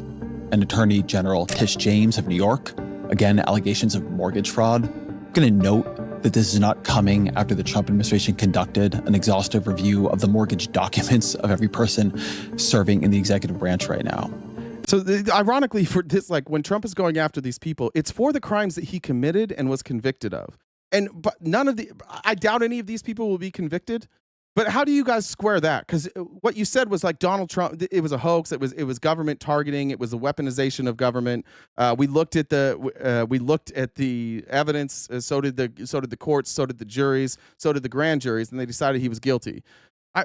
and Attorney General Tish James of New York. Again, allegations of mortgage fraud. I'm going to note that this is not coming after the Trump administration conducted an exhaustive review of the mortgage documents of every person serving in the executive branch right now. So ironically, for this, like when Trump is going after these people, it's for the crimes that he committed and was convicted of. But I doubt any of these people will be convicted. But how do you guys square that? Because what you said was like Donald Trump, it was a hoax. It was government targeting. It was a weaponization of government. We looked at the evidence. So did the courts. So did the juries. So did the grand juries, and they decided he was guilty.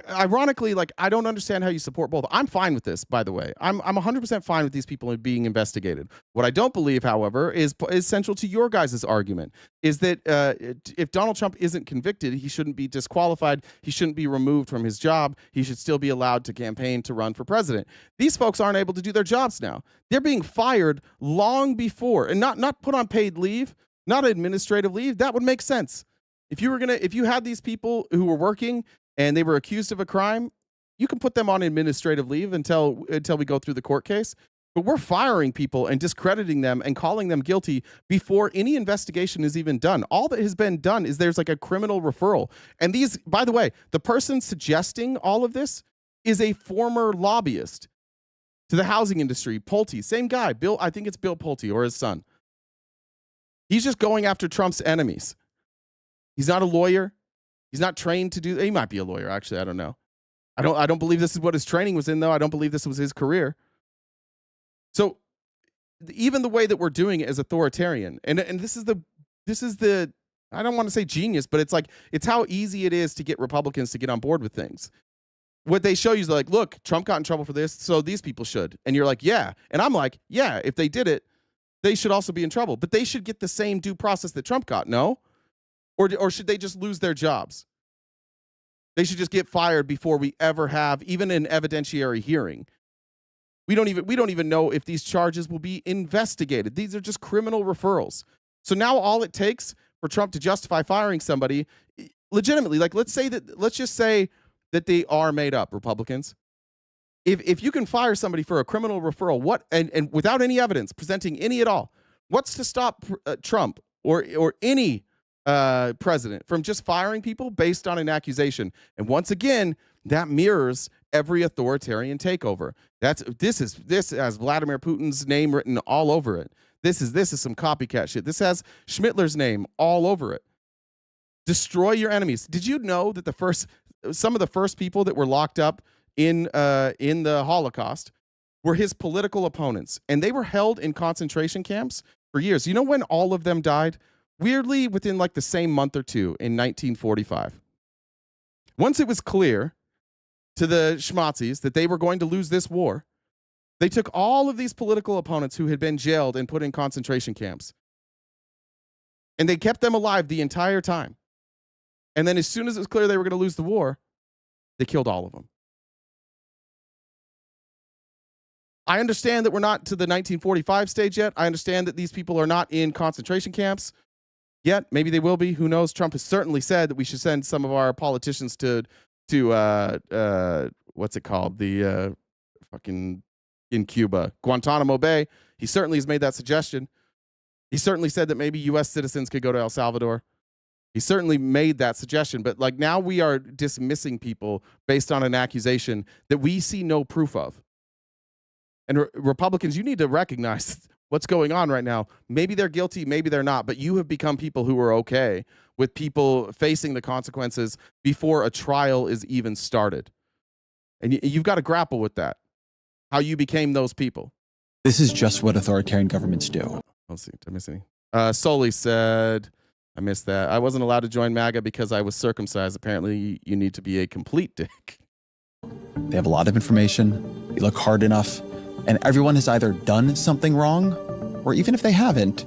Ironically, like I don't understand how you support both. I'm fine with this, by the way. I'm 100% fine with these people being investigated. What I don't believe, however, is central to your guys' argument, is that if Donald Trump isn't convicted, he shouldn't be disqualified. He shouldn't be removed from his job. He should still be allowed to campaign to run for president. These folks aren't able to do their jobs now. They're being fired long before, and not put on paid leave, not administrative leave. That would make sense. If you had these people who were working and they were accused of a crime, you can put them on administrative leave until we go through the court case. But we're firing people and discrediting them and calling them guilty before any investigation is even done. All that has been done is there's like a criminal referral. And these, by the way, the person suggesting all of this is a former lobbyist to the housing industry, Pulte, same guy, Bill. I think it's Bill Pulte or his son. He's just going after Trump's enemies. He's not a lawyer. He's not trained to do. He might be a lawyer, actually. I don't know. I don't believe this is what his training was in, though. I don't believe this was his career. So even the way that we're doing it is authoritarian, and this is the I don't want to say genius, but it's how easy it is to get Republicans to get on board with things. What they show you is like, look, Trump got in trouble for this, so these people should. And you're like, yeah. And I'm like, yeah, if they did it, they should also be in trouble. But they should get the same due process that Trump got, no? Or should they just lose their jobs? They should just get fired before we ever have even an evidentiary hearing. We don't even know if these charges will be investigated. These are just criminal referrals. So now all it takes for Trump to justify firing somebody legitimately, like let's just say that they are made up, Republicans. If you can fire somebody for a criminal referral, what and without any evidence, presenting any at all, what's to stop Trump or any president from just firing people based on an accusation? And once again, that mirrors every authoritarian takeover. This has Vladimir Putin's name written all over it. This is some copycat shit. This has Schmittler's name all over it. Destroy your enemies. Did you know that some of the first people that were locked up in the Holocaust were his political opponents, and they were held in concentration camps for years. You know when all of them died? Weirdly, within like the same month or two in 1945. Once it was clear to the schmazzies that they were going to lose this war, they took all of these political opponents who had been jailed and put in concentration camps, and they kept them alive the entire time. And then as soon as it was clear they were going to lose the war, they killed all of them. I understand that we're not to the 1945 stage yet. I understand that these people are not in concentration camps yet. Maybe they will be. Who knows? Trump has certainly said that we should send some of our politicians to what's it called? The fucking in Cuba, Guantanamo Bay. He certainly has made that suggestion. He certainly said that maybe U.S. citizens could go to El Salvador. He certainly made that suggestion. But like now we are dismissing people based on an accusation that we see no proof of. And Republicans, you need to recognize what's going on right now. Maybe they're guilty, maybe they're not, but you have become people who are okay with people facing the consequences before a trial is even started. And you've got to grapple with that, how you became those people. This is just what authoritarian governments do. Let's see, did I miss any? Soli said, I missed that. I wasn't allowed to join MAGA because I was circumcised. Apparently, you need to be a complete dick. They have a lot of information. You look hard enough. And everyone has either done something wrong, or even if they haven't,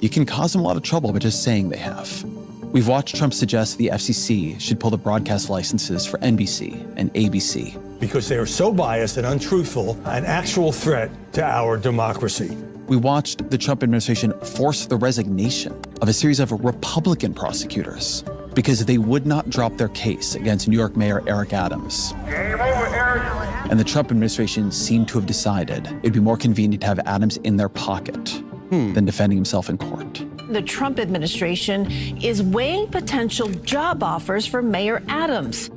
you can cause them a lot of trouble by just saying they have. We've watched Trump suggest the FCC should pull the broadcast licenses for NBC and ABC. Because they are so biased and untruthful, an actual threat to our democracy. We watched the Trump administration force the resignation of a series of Republican prosecutors because they would not drop their case against New York Mayor Eric Adams. Game over, Eric. And the Trump administration seemed to have decided it'd be more convenient to have Adams in their pocket than defending himself in court. The Trump administration is weighing potential job offers for Mayor Adams.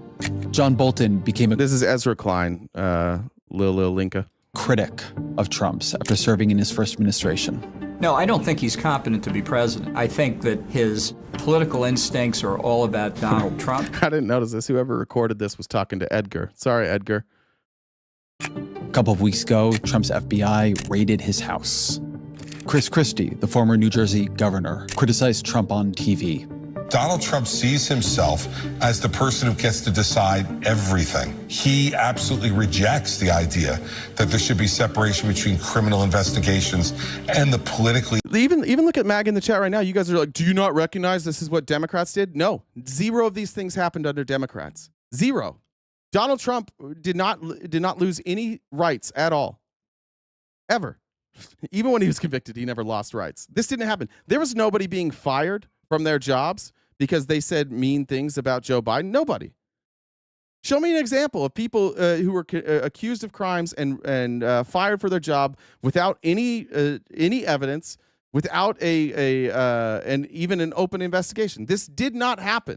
John Bolton became This is Ezra Klein, Lil Linka. Critic of Trump's after serving in his first administration. No, I don't think he's competent to be president. I think that his political instincts are all about Donald Trump. I didn't notice this. Whoever recorded this was talking to Edgar. Sorry, Edgar. A couple of weeks ago, Trump's FBI raided his house. Chris Christie, the former New Jersey governor, criticized Trump on TV. Donald Trump sees himself as the person who gets to decide everything. He absolutely rejects the idea that there should be separation between criminal investigations and the politically. Even look at MAG in the chat right now. You guys are like, do you not recognize this is what Democrats did? No, zero of these things happened under Democrats. Zero. Donald Trump did not lose any rights at all, ever. Even when he was convicted, he never lost rights. This didn't happen. There was nobody being fired from their jobs because they said mean things about Joe Biden. Nobody. Show me an example of people who were accused of crimes and fired for their job without any evidence, without and even an open investigation. This did not happen.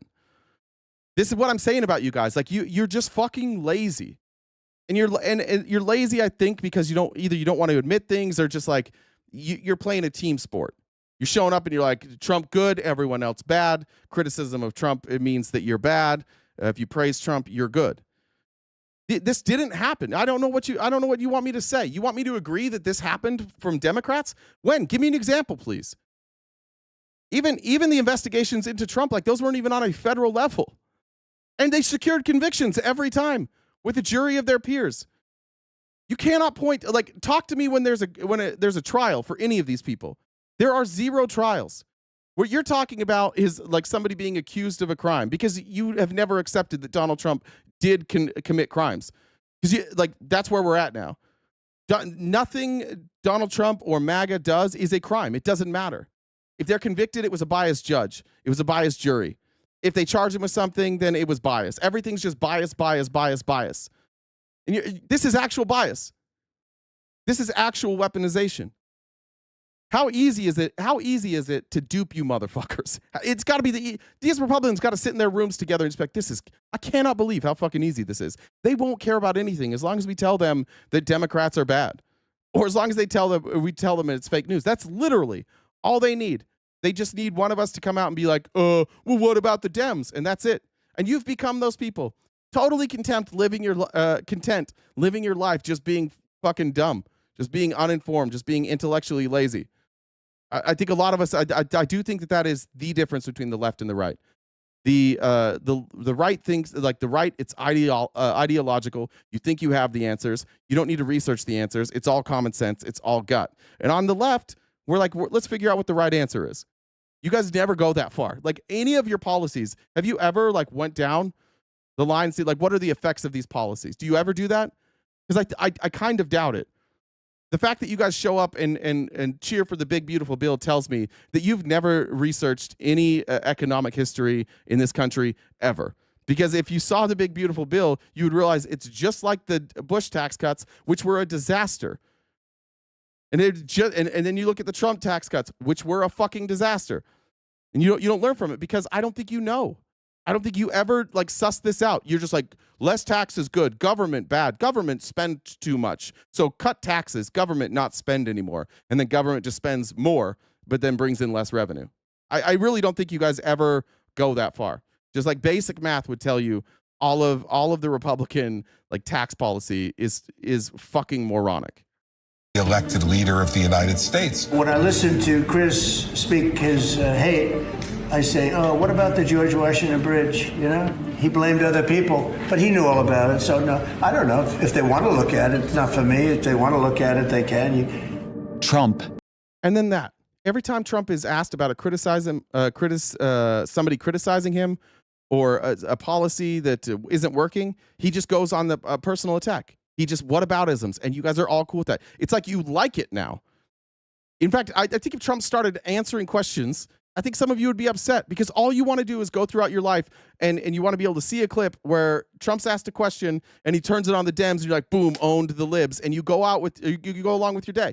This is what I'm saying about you guys. Like you're just fucking lazy. And you're lazy, I think, because you don't want to admit things, or just like you're playing a team sport. You're showing up and you're like, Trump good, everyone else bad. Criticism of Trump, it means that you're bad. If you praise Trump, you're good. This didn't happen. I don't know what you want me to say. You want me to agree that this happened from Democrats? When? Give me an example, please. Even the investigations into Trump, like those weren't even on a federal level. And they secured convictions every time with a jury of their peers. You cannot talk to me when there's a trial for any of these people. There are zero trials. What you're talking about is like somebody being accused of a crime because you have never accepted that Donald Trump did commit crimes. Because that's where we're at now. Nothing Donald Trump or MAGA does is a crime. It doesn't matter. If they're convicted, it was a biased judge. It was a biased jury. If they charge him with something, then it was bias. Everything's just bias. And this is actual bias. This is actual weaponization. How easy is it to dupe you motherfuckers? It's got to be these Republicans got to sit in their rooms together and expect I cannot believe how fucking easy this is. They won't care about anything as long as we tell them that Democrats are bad. Or as long as we tell them it's fake news. That's literally all they need. They just need one of us to come out and be like, well, what about the Dems? And that's it. And you've become those people. Totally content living your life just being fucking dumb, just being uninformed, just being intellectually lazy. I think a lot of us, I do think that is the difference between the left and the right. The right thinks, like the right, it's ideological. You think you have the answers. You don't need to research the answers. It's all common sense. It's all gut. And on the left, we're like, let's figure out what the right answer is. You guys never go that far. Like any of your policies, have you ever like went down the line and see like what are the effects of these policies? Do you ever do that? Because I kind of doubt it. The fact that you guys show up and cheer for the big, beautiful bill tells me that you've never researched any economic history in this country ever. Because if you saw the big, beautiful bill, you would realize it's just like the Bush tax cuts, which were a disaster. And then you look at the Trump tax cuts, which were a fucking disaster. And you don't learn from it because I don't think you know. I don't think you ever like suss this out. You're just like, less taxes good, government bad, government spend too much. So cut taxes, government not spend anymore. And then government just spends more, but then brings in less revenue. I really don't think you guys ever go that far. Just like basic math would tell you all of the Republican like tax policy is fucking moronic. The elected leader of the United States. When I listen to Chris speak his hate, I say, oh, what about the George Washington Bridge? You know, he blamed other people, but he knew all about it. So, no, I don't know. If they want to look at it, it's not for me. If they want to look at it, they can. Trump. And then that. Every time Trump is asked about somebody criticizing him or a policy that isn't working, he just goes on the personal attack. He just whataboutisms, and you guys are all cool with that. It's like you like it now. In fact, I think if Trump started answering questions, I think some of you would be upset because all you want to do is go throughout your life and you want to be able to see a clip where Trump's asked a question and he turns it on the Dems and you're like, boom, owned the libs, and you go along with your day.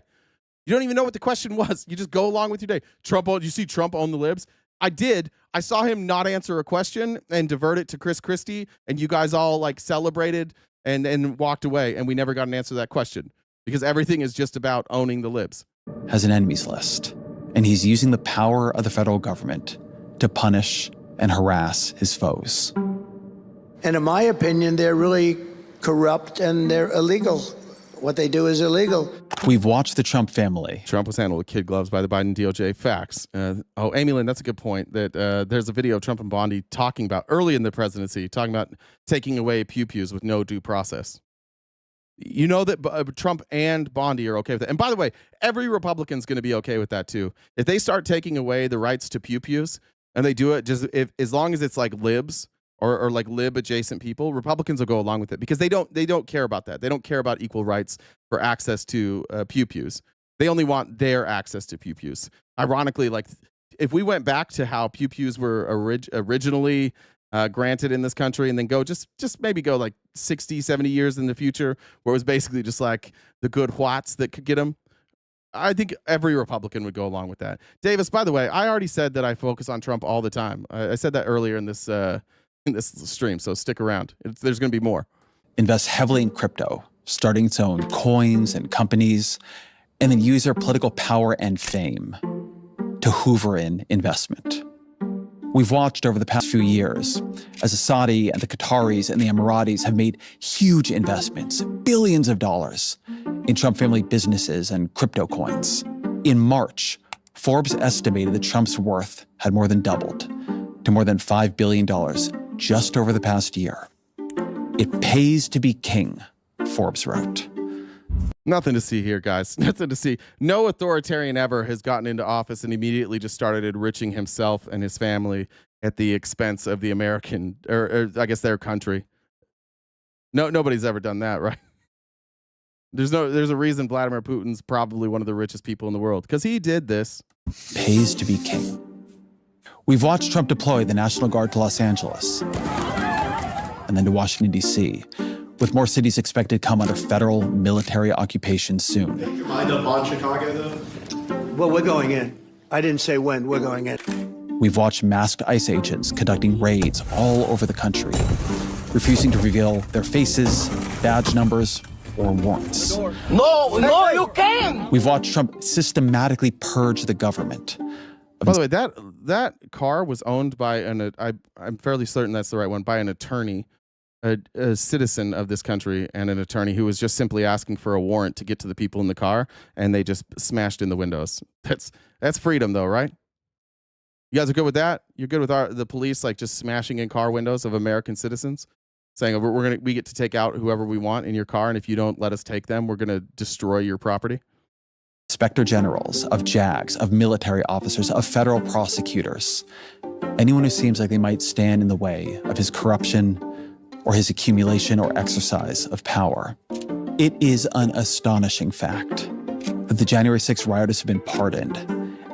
You don't even know what the question was. You just go along with your day. You see Trump own the libs? I did. I saw him not answer a question and divert it to Chris Christie, and you guys all like celebrated and walked away, and we never got an answer to that question because everything is just about owning the libs. Has an enemies list, and he's using the power of the federal government to punish and harass his foes. And in my opinion, they're really corrupt and they're illegal. What they do is illegal. We've watched the Trump family. Trump was handled with kid gloves by the Biden DOJ. Facts. Amy Lynn, that's a good point. That there's a video of Trump and Bondi talking about early in the presidency, talking about taking away pew-pews with no due process. You know that Trump and Bondi are okay with it. And by the way, every Republican's going to be okay with that too. If they start taking away the rights to pew-pews, and they do it as long as it's like libs, or like lib adjacent people, Republicans will go along with it because they don't care about that. They don't care about equal rights for access to pew-pews. They only want their access to pew-pews. Ironically, like if we went back to how pew-pews were originally granted in this country and then go just maybe go like 60, 70 years in the future where it was basically just like the good whites that could get them, I think every Republican would go along with that. Davis, by the way, I already said that I focus on Trump all the time. I said that earlier in this stream, so stick around. There's going to be more. Invest heavily in crypto, starting its own coins and companies, and then use their political power and fame to hoover in investment. We've watched over the past few years as the Saudi and the Qataris and the Emiratis have made huge investments, billions of dollars, in Trump family businesses and crypto coins. In March, Forbes estimated that Trump's worth had more than doubled to more than $5 billion just over the past year. It pays to be king, Forbes wrote. Nothing to see here, guys. Nothing to see. No authoritarian ever has gotten into office and immediately just started enriching himself and his family at the expense of the American, or I guess their country. Nobody's ever done that, right? There's a reason Vladimir Putin's probably one of the richest people in the world, because he did this. Pays to be king. We've watched Trump deploy the National Guard to Los Angeles and then to Washington, D.C., with more cities expected to come under federal military occupation soon. You mind up on Chicago, though? Well, we're going in. I didn't say when. We're going in. We've watched masked ICE agents conducting raids all over the country, refusing to reveal their faces, badge numbers, or warrants. No, you can't. We've watched Trump systematically purge the government. By the way, that car was owned by I'm fairly certain that's the right one, by an attorney, a citizen of this country, and an attorney who was just simply asking for a warrant to get to the people in the car, and they just smashed in the windows. That's freedom, though, right? You guys are good with that? You're good with the police like just smashing in car windows of American citizens, saying we get to take out whoever we want in your car, and if you don't let us take them, we're going to destroy your property? Inspector generals, of JAGs, of military officers, of federal prosecutors. Anyone who seems like they might stand in the way of his corruption or his accumulation or exercise of power. It is an astonishing fact that the January 6th rioters have been pardoned,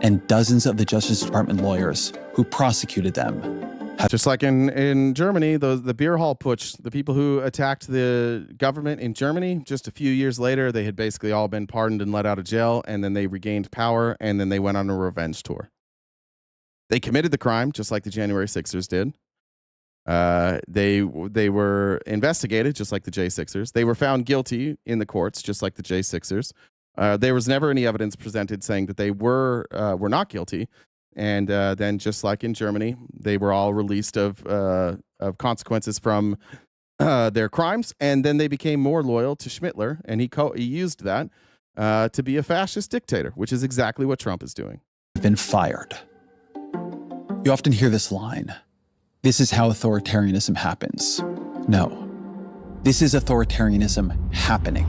and dozens of the Justice Department lawyers who prosecuted them have... Just like in Germany, the beer hall putsch, the people who attacked the government in Germany, just a few years later, they had basically all been pardoned and let out of jail, and then they regained power, and then they went on a revenge tour. They committed the crime, just like the January 6ers did. They were investigated, just like the J6ers. They were found guilty in the courts, just like the J6ers. There was never any evidence presented saying that they were not guilty. And then, just like in Germany, they were all released of consequences from their crimes, and then they became more loyal to Schmittler, and he used that to be a fascist dictator, which is exactly what Trump is doing. Been fired. You often hear this line, "This is how authoritarianism happens." No, this is authoritarianism happening.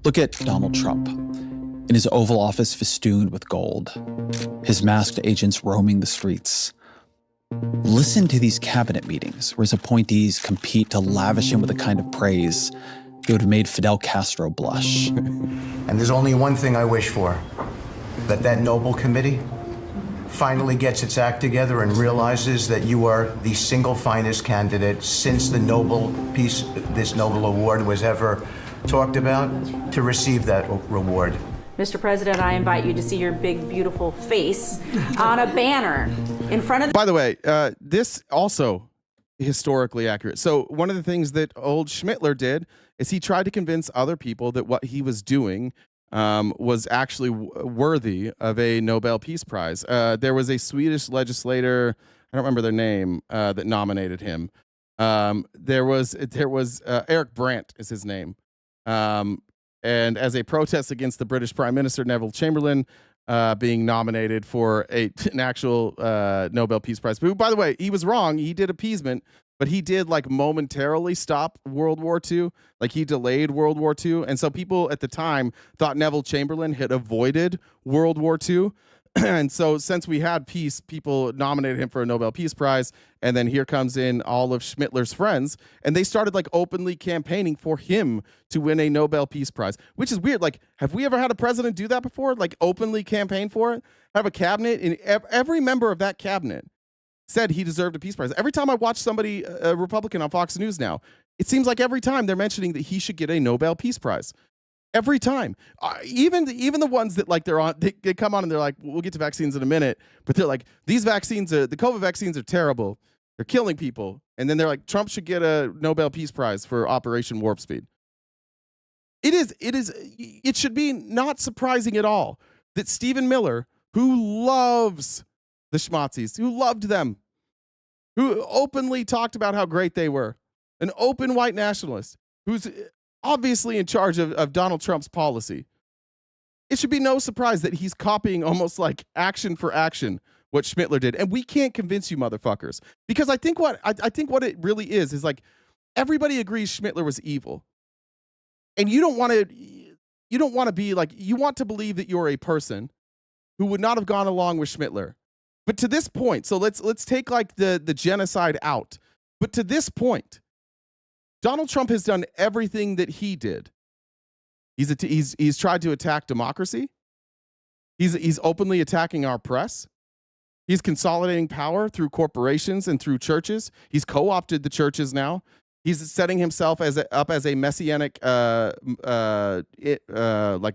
Look at Donald Trump. In his Oval Office festooned with gold, his masked agents roaming the streets. Listen to these cabinet meetings where his appointees compete to lavish him with a kind of praise that would have made Fidel Castro blush. And there's only one thing I wish for, that noble committee finally gets its act together and realizes that you are the single finest candidate since this Nobel Award was ever talked about to receive that reward. Mr. President, I invite you to see your big, beautiful face on a banner in front of the... By the way, this also historically accurate. So one of the things that old Schmittler did is he tried to convince other people that what he was doing was actually worthy of a Nobel Peace Prize. There was a Swedish legislator, I don't remember their name, that nominated him. There was Eric Brandt is his name. And as a protest against the British Prime Minister Neville Chamberlain being nominated for an actual Nobel Peace Prize. Who, by the way, he was wrong. He did appeasement, but he did like momentarily stop World War II. Like he delayed World War II. And so people at the time thought Neville Chamberlain had avoided World War II. And so since we had peace, people nominated him for a Nobel Peace Prize. And then here comes in all of Schmittler's friends. And they started like openly campaigning for him to win a Nobel Peace Prize, which is weird. Like, have we ever had a president do that before? Like openly campaign for it? Have a cabinet, and every member of that cabinet said he deserved a Peace Prize. Every time I watch somebody, a Republican on Fox News now, it seems like every time they're mentioning that he should get a Nobel Peace Prize. Every time, even the ones that like they come on and they're like, we'll get to vaccines in a minute, but they're like, these vaccines the COVID vaccines are terrible, they're killing people, and then they're like, Trump should get a Nobel Peace Prize for Operation Warp Speed. It should be not surprising at all that Stephen Miller, who loves the schmazzies, who loved them, who openly talked about how great they were, an open white nationalist, who's obviously in charge of Donald Trump's policy. It should be no surprise that he's copying almost like action for action what Schmittler did. And we can't convince you motherfuckers. Because I think what it really is like everybody agrees Schmittler was evil. And you don't want to be like, you want to believe that you're a person who would not have gone along with Schmittler. But to this point, so let's take like the genocide out. But to this point, Donald Trump has done everything that he did. He's tried to attack democracy. He's openly attacking our press. He's consolidating power through corporations and through churches. He's co-opted the churches now. He's setting himself up as a messianic like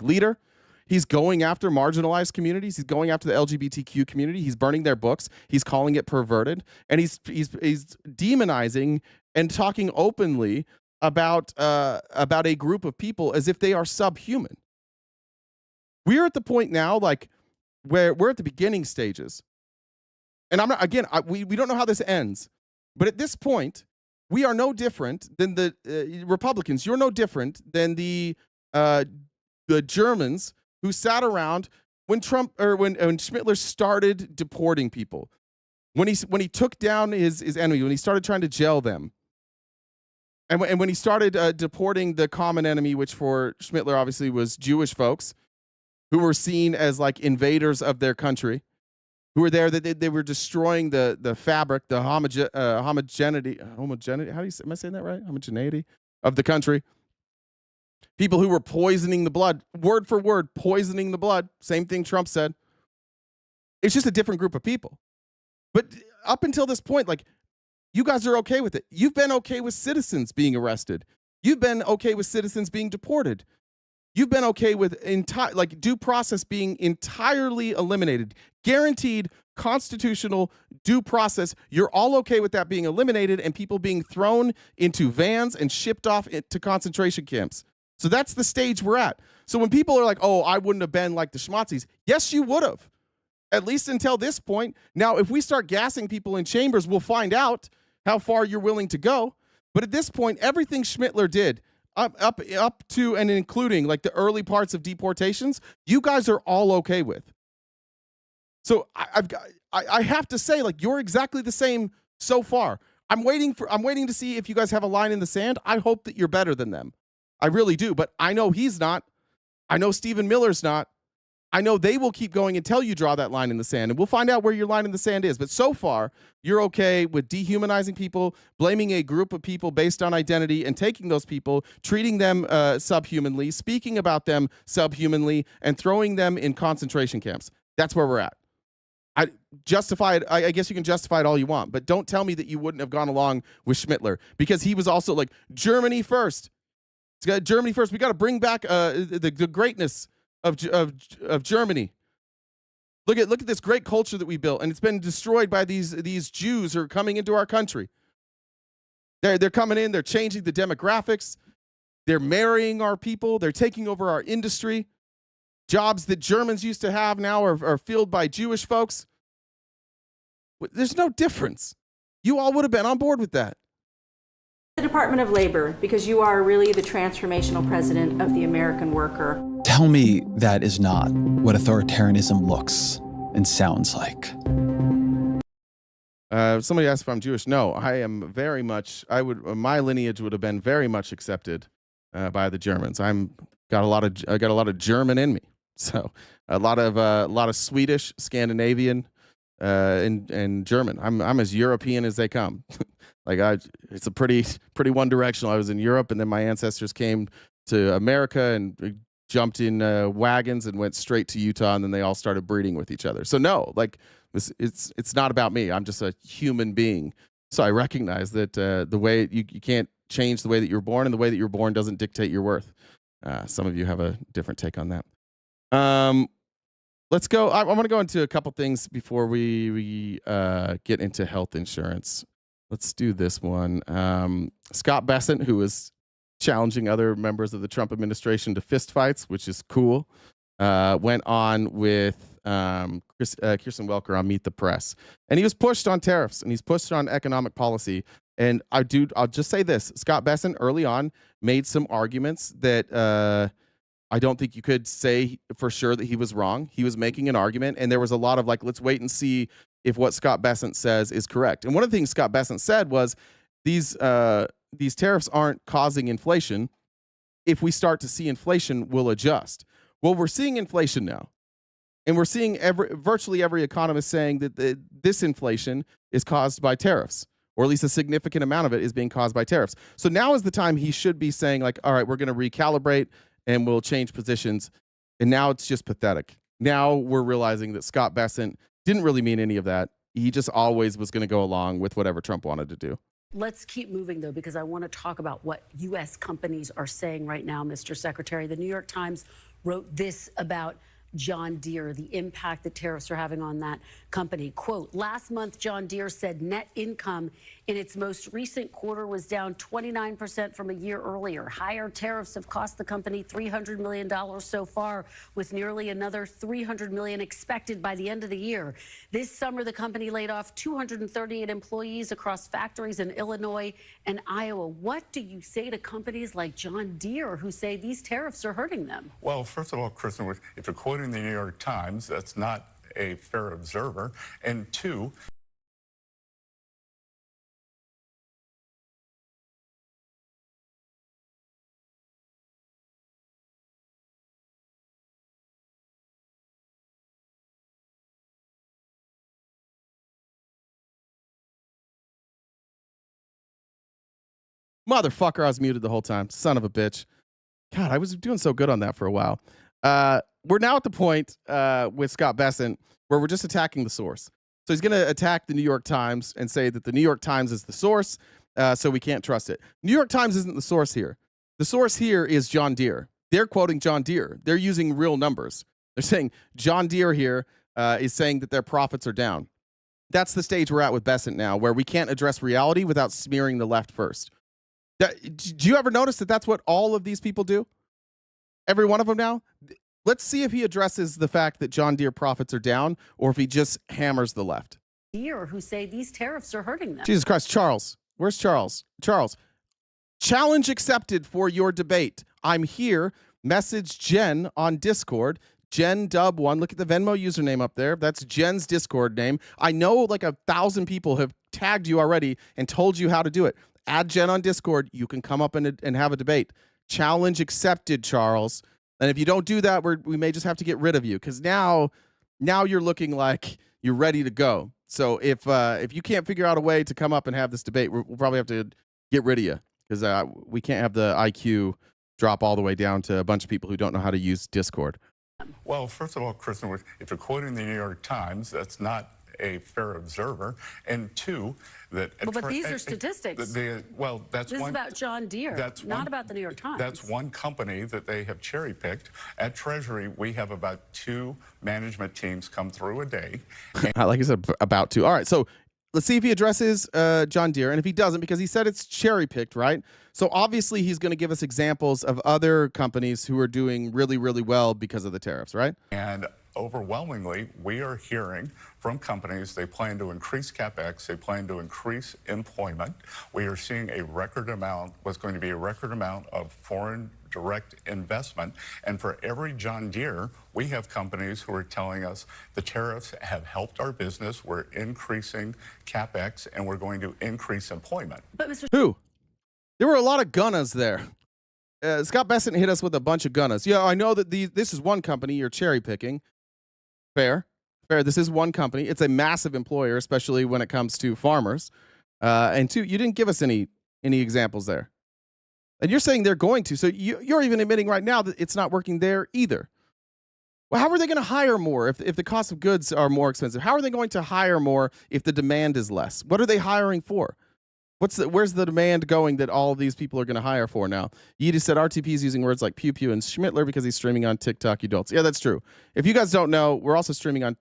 leader. He's going after marginalized communities. He's going after the LGBTQ community. He's burning their books. He's calling it perverted, and he's demonizing and talking openly about a group of people as if they are subhuman. We're at the point now, like, where we're at the beginning stages. And I'm not, again, we don't know how this ends, but at this point, we are no different than the Republicans. You're no different than the Germans who sat around when Schmittler started deporting people, when he took down his enemy, when he started trying to jail them, and when he started deporting the common enemy, which for Schmittler obviously was Jewish folks who were seen as like invaders of their country, who were there, that they were destroying the fabric, the homogeneity. How do you say? Am I saying that right? Homogeneity of the country. People who were poisoning the blood, word for word, poisoning the blood. Same thing Trump said. It's just a different group of people. But up until this point, like, you guys are okay with it. You've been okay with citizens being arrested. You've been okay with citizens being deported. You've been okay with due process being entirely eliminated. Guaranteed constitutional due process. You're all okay with that being eliminated and people being thrown into vans and shipped off to concentration camps. So that's the stage we're at. So when people are like, oh, I wouldn't have been like the schmazzies. Yes, you would have. At least until this point. Now, if we start gassing people in chambers, we'll find out how far you're willing to go. But at this point, everything Schmittler did, up to and including like the early parts of deportations, you guys are all okay with. So I have to say, like, you're exactly the same so far. I'm waiting to see if you guys have a line in the sand. I hope that you're better than them. I really do. But I know he's not. I know Stephen Miller's not. I know they will keep going until you draw that line in the sand, and we'll find out where your line in the sand is. But so far, you're okay with dehumanizing people, blaming a group of people based on identity, and taking those people, treating them subhumanly, speaking about them subhumanly, and throwing them in concentration camps. That's where we're at. I guess you can justify it all you want, but don't tell me that you wouldn't have gone along with Schmittler, because he was also like, Germany first. It's got Germany first. We got to bring back the greatness of Germany. Look at this great culture that we built, and it's been destroyed by these Jews who are coming into our country. They're coming in, they're changing the demographics, they're marrying our people, they're taking over our industry. Jobs that Germans used to have now are filled by Jewish folks. There's no difference. You all would have been on board with that. The Department of Labor, because you are really the transformational president of the American worker. Tell me that is not what authoritarianism looks and sounds like. Somebody asked if I'm Jewish. No, I am very much. My lineage would have been very much accepted by the Germans. I got a lot of German in me. So a lot of Swedish, Scandinavian, and German. I'm as European as they come. It's a pretty one directional. I was in Europe, and then my ancestors came to America and jumped in wagons and went straight to Utah, and then they all started breeding with each other. So no, it's not about me. I'm just a human being. So I recognize that the way you can't change the way that you're born, and the way that you're born doesn't dictate your worth. Some of you have a different take on that. Let's go. I want to go into a couple things before we get into health insurance. Let's do this one. Scott Bessent, who is challenging other members of the Trump administration to fistfights, which is cool, went on with Kirsten Welker on Meet the Press. And he was pushed on tariffs, and he's pushed on economic policy. And I'll just say this. Scott Bessent early on made some arguments that I don't think you could say for sure that he was wrong. He was making an argument, and there was a lot of let's wait and see if what Scott Bessent says is correct. And one of the things Scott Bessent said was these tariffs aren't causing inflation. If we start to see inflation, we'll adjust. Well, we're seeing inflation now, and we're seeing virtually every economist saying that this inflation is caused by tariffs, or at least a significant amount of it is being caused by tariffs. So now is the time he should be saying all right, we're going to recalibrate and we'll change positions. And now it's just pathetic. Now we're realizing that Scott Bessent didn't really mean any of that. He just always was going to go along with whatever Trump wanted to do. Let's keep moving, though, because I want to talk about what U.S. companies are saying right now, Mr. Secretary. The New York Times wrote this about John Deere, the impact that tariffs are having on that company. Quote, last month, John Deere said net income in its most recent quarter was down 29% from a year earlier. Higher tariffs have cost the company $300 million so far, with nearly another $300 million expected by the end of the year. This summer, the company laid off 238 employees across factories in Illinois and Iowa. What do you say to companies like John Deere who say these tariffs are hurting them? Well, first of all, Kristen, if you're quoting the New York Times, that's not a fair observer. And two, Motherfucker, I was muted the whole time. Son of a bitch. God, I was doing so good on that for a while. We're now at the point with Scott Bessent where we're just attacking the source. So he's going to attack the New York Times and say that the New York Times is the source, so we can't trust it. New York Times isn't the source here. The source here is John Deere. They're quoting John Deere. They're using real numbers. They're saying John Deere here is saying that their profits are down. That's the stage we're at with Bessent now, where we can't address reality without smearing the left first. Do you ever notice that that's what all of these people do? Every one of them now? Let's see if he addresses the fact that John Deere profits are down or if he just hammers the left. Deere who say these tariffs are hurting them. Jesus Christ, Charles. Where's Charles? Charles. Challenge accepted for your debate. I'm here. Message Jen on Discord. Jen Dub1. Look at the Venmo username up there. That's Jen's Discord name. I know like 1,000 people have tagged you already and told you how to do it. Add Jen on Discord. You can come up and have a debate. Challenge accepted, Charles. And if you don't do that, we may just have to get rid of you because now you're looking like you're ready to go. So if you can't figure out a way to come up and have this debate, we'll probably have to get rid of you because we can't have the IQ drop all the way down to a bunch of people who don't know how to use Discord. well, first of all, Kristen, if you're quoting the New York Times, that's not a fair observer. And two, that but these are statistics. That's this one. This is about John Deere, not about the New York Times. That's one company that they have cherry picked. At Treasury, we have about 2 management teams come through a day. Like I said, about to. All right, so let's see if he addresses John Deere, and if he doesn't, because he said it's cherry picked, right? So obviously he's going to give us examples of other companies who are doing really, really well because of the tariffs, right? And overwhelmingly, we are hearing from companies they plan to increase capex, they plan to increase employment. We are seeing a record amount, what's going to be a record amount of foreign direct investment. And for every John Deere, we have companies who are telling us the tariffs have helped our business, we're increasing capex, and we're going to increase employment. But Mr. Who? There were a lot of gunnas there. Scott Bessent hit us with a bunch of gunnas. Yeah, I know that this is one company you're cherry picking. Fair. This is one company. It's a massive employer, especially when it comes to farmers. And two, you didn't give us any examples there. And you're saying they're going to. So you're even admitting right now that it's not working there either. Well, how are they going to hire more if the cost of goods are more expensive? How are they going to hire more if the demand is less? What are they hiring for? Where's the demand going that all of these people are going to hire for now? Yedis said RTP is using words like pew pew and schmittler because he's streaming on TikTok. You don't. Yeah, that's true. If you guys don't know, we're also streaming on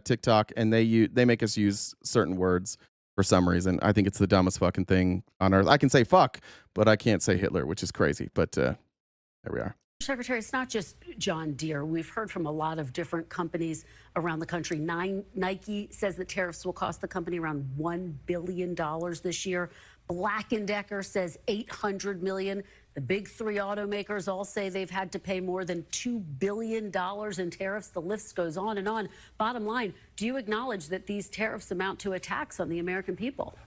TikTok, and they make us use certain words for some reason. I think it's the dumbest fucking thing on earth. I can say fuck, but I can't say Hitler, which is crazy. But there we are. Secretary, it's not just John Deere. We've heard from a lot of different companies around the country. Nike says that tariffs will cost the company around $1 billion this year. Black & Decker says $800 million. The big 3 automakers all say they've had to pay more than $2 billion in tariffs. The list goes on and on. Bottom line, do you acknowledge that these tariffs amount to a tax on the American people?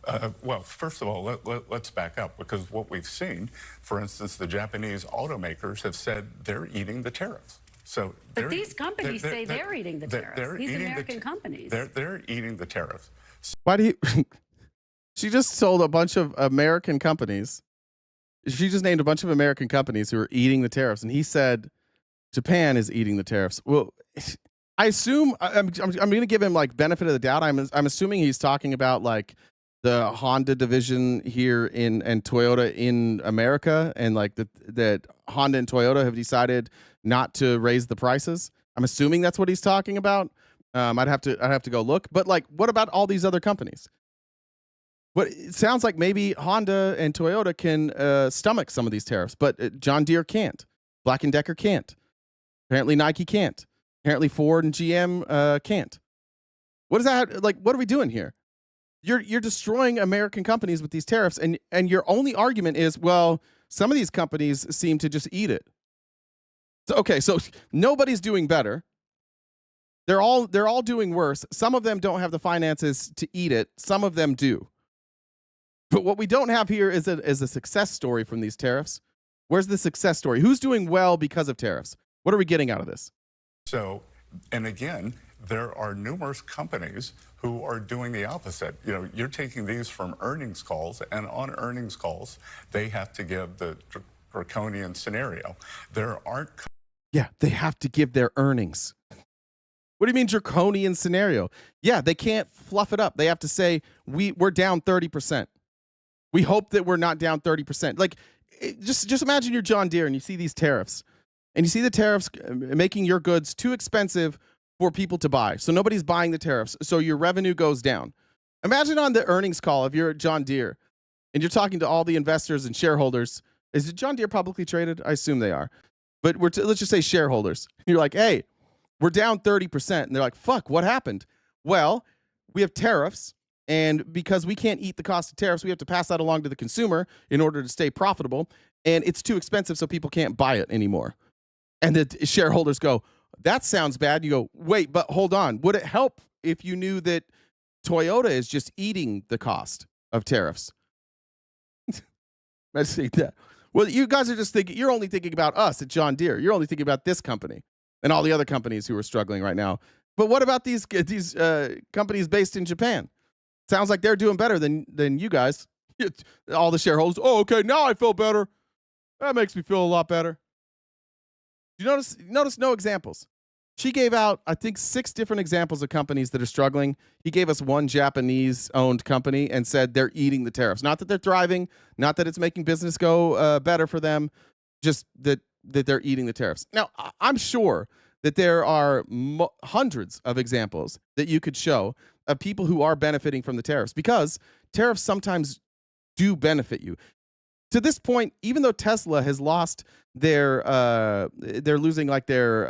Well, first of all, let's back up, because what we've seen, for instance, the Japanese automakers have said they're eating the tariffs. So but these companies say they're eating the tariffs. These American companies. They're eating the tariffs. Why do you... She just told a bunch of American companies. She just named a bunch of American companies who are eating the tariffs, and he said Japan is eating the tariffs. Well, I assume I'm going to give him like benefit of the doubt. I'm assuming he's talking about like the Honda division here and Toyota in America, and like that Honda and Toyota have decided not to raise the prices. I'm assuming that's what he's talking about. I'd have to go look. But like, what about all these other companies? What it sounds like maybe Honda and Toyota can stomach some of these tariffs, but John Deere can't. Black & Decker can't. Apparently Nike can't. Apparently Ford and GM can't. What is that like? What are we doing here? You're destroying American companies with these tariffs, and your only argument is, well, some of these companies seem to just eat it. So okay, so nobody's doing better. They're all doing worse. Some of them don't have the finances to eat it. Some of them do. But what we don't have here is a success story from these tariffs. Where's the success story? Who's doing well because of tariffs? What are we getting out of this? So, and again, there are numerous companies who are doing the opposite. You know, you're taking these from earnings calls, and on earnings calls, they have to give the draconian scenario. There aren't. Yeah, they have to give their earnings. What do you mean draconian scenario? Yeah, they can't fluff it up. They have to say, we're down 30%. We hope that we're not down 30%. Like, just imagine you're John Deere and you see these tariffs. And you see the tariffs making your goods too expensive for people to buy. So nobody's buying the tariffs. So your revenue goes down. Imagine on the earnings call, if you're at John Deere and you're talking to all the investors and shareholders. Is John Deere publicly traded? I assume they are. But let's just say shareholders. You're like, hey, we're down 30%. And they're like, fuck, what happened? Well, we have tariffs. And because we can't eat the cost of tariffs, we have to pass that along to the consumer in order to stay profitable. And it's too expensive, so people can't buy it anymore. And the shareholders go, that sounds bad. You go, wait, but hold on. Would it help if you knew that Toyota is just eating the cost of tariffs? I see that. Well, you guys are just thinking, you're only thinking about us at John Deere. You're only thinking about this company and all the other companies who are struggling right now. But what about these companies based in Japan? Sounds like they're doing better than you guys. All the shareholders, oh, okay, now I feel better. That makes me feel a lot better. You notice no examples. She gave out, I think, 6 different examples of companies that are struggling. He gave us one Japanese-owned company and said they're eating the tariffs. Not that they're thriving, not that it's making business go better for them, just that they're eating the tariffs. Now, I'm sure that there are hundreds of examples that you could show of people who are benefiting from the tariffs, because tariffs sometimes do benefit you. To this point, even though Tesla has lost they're losing like their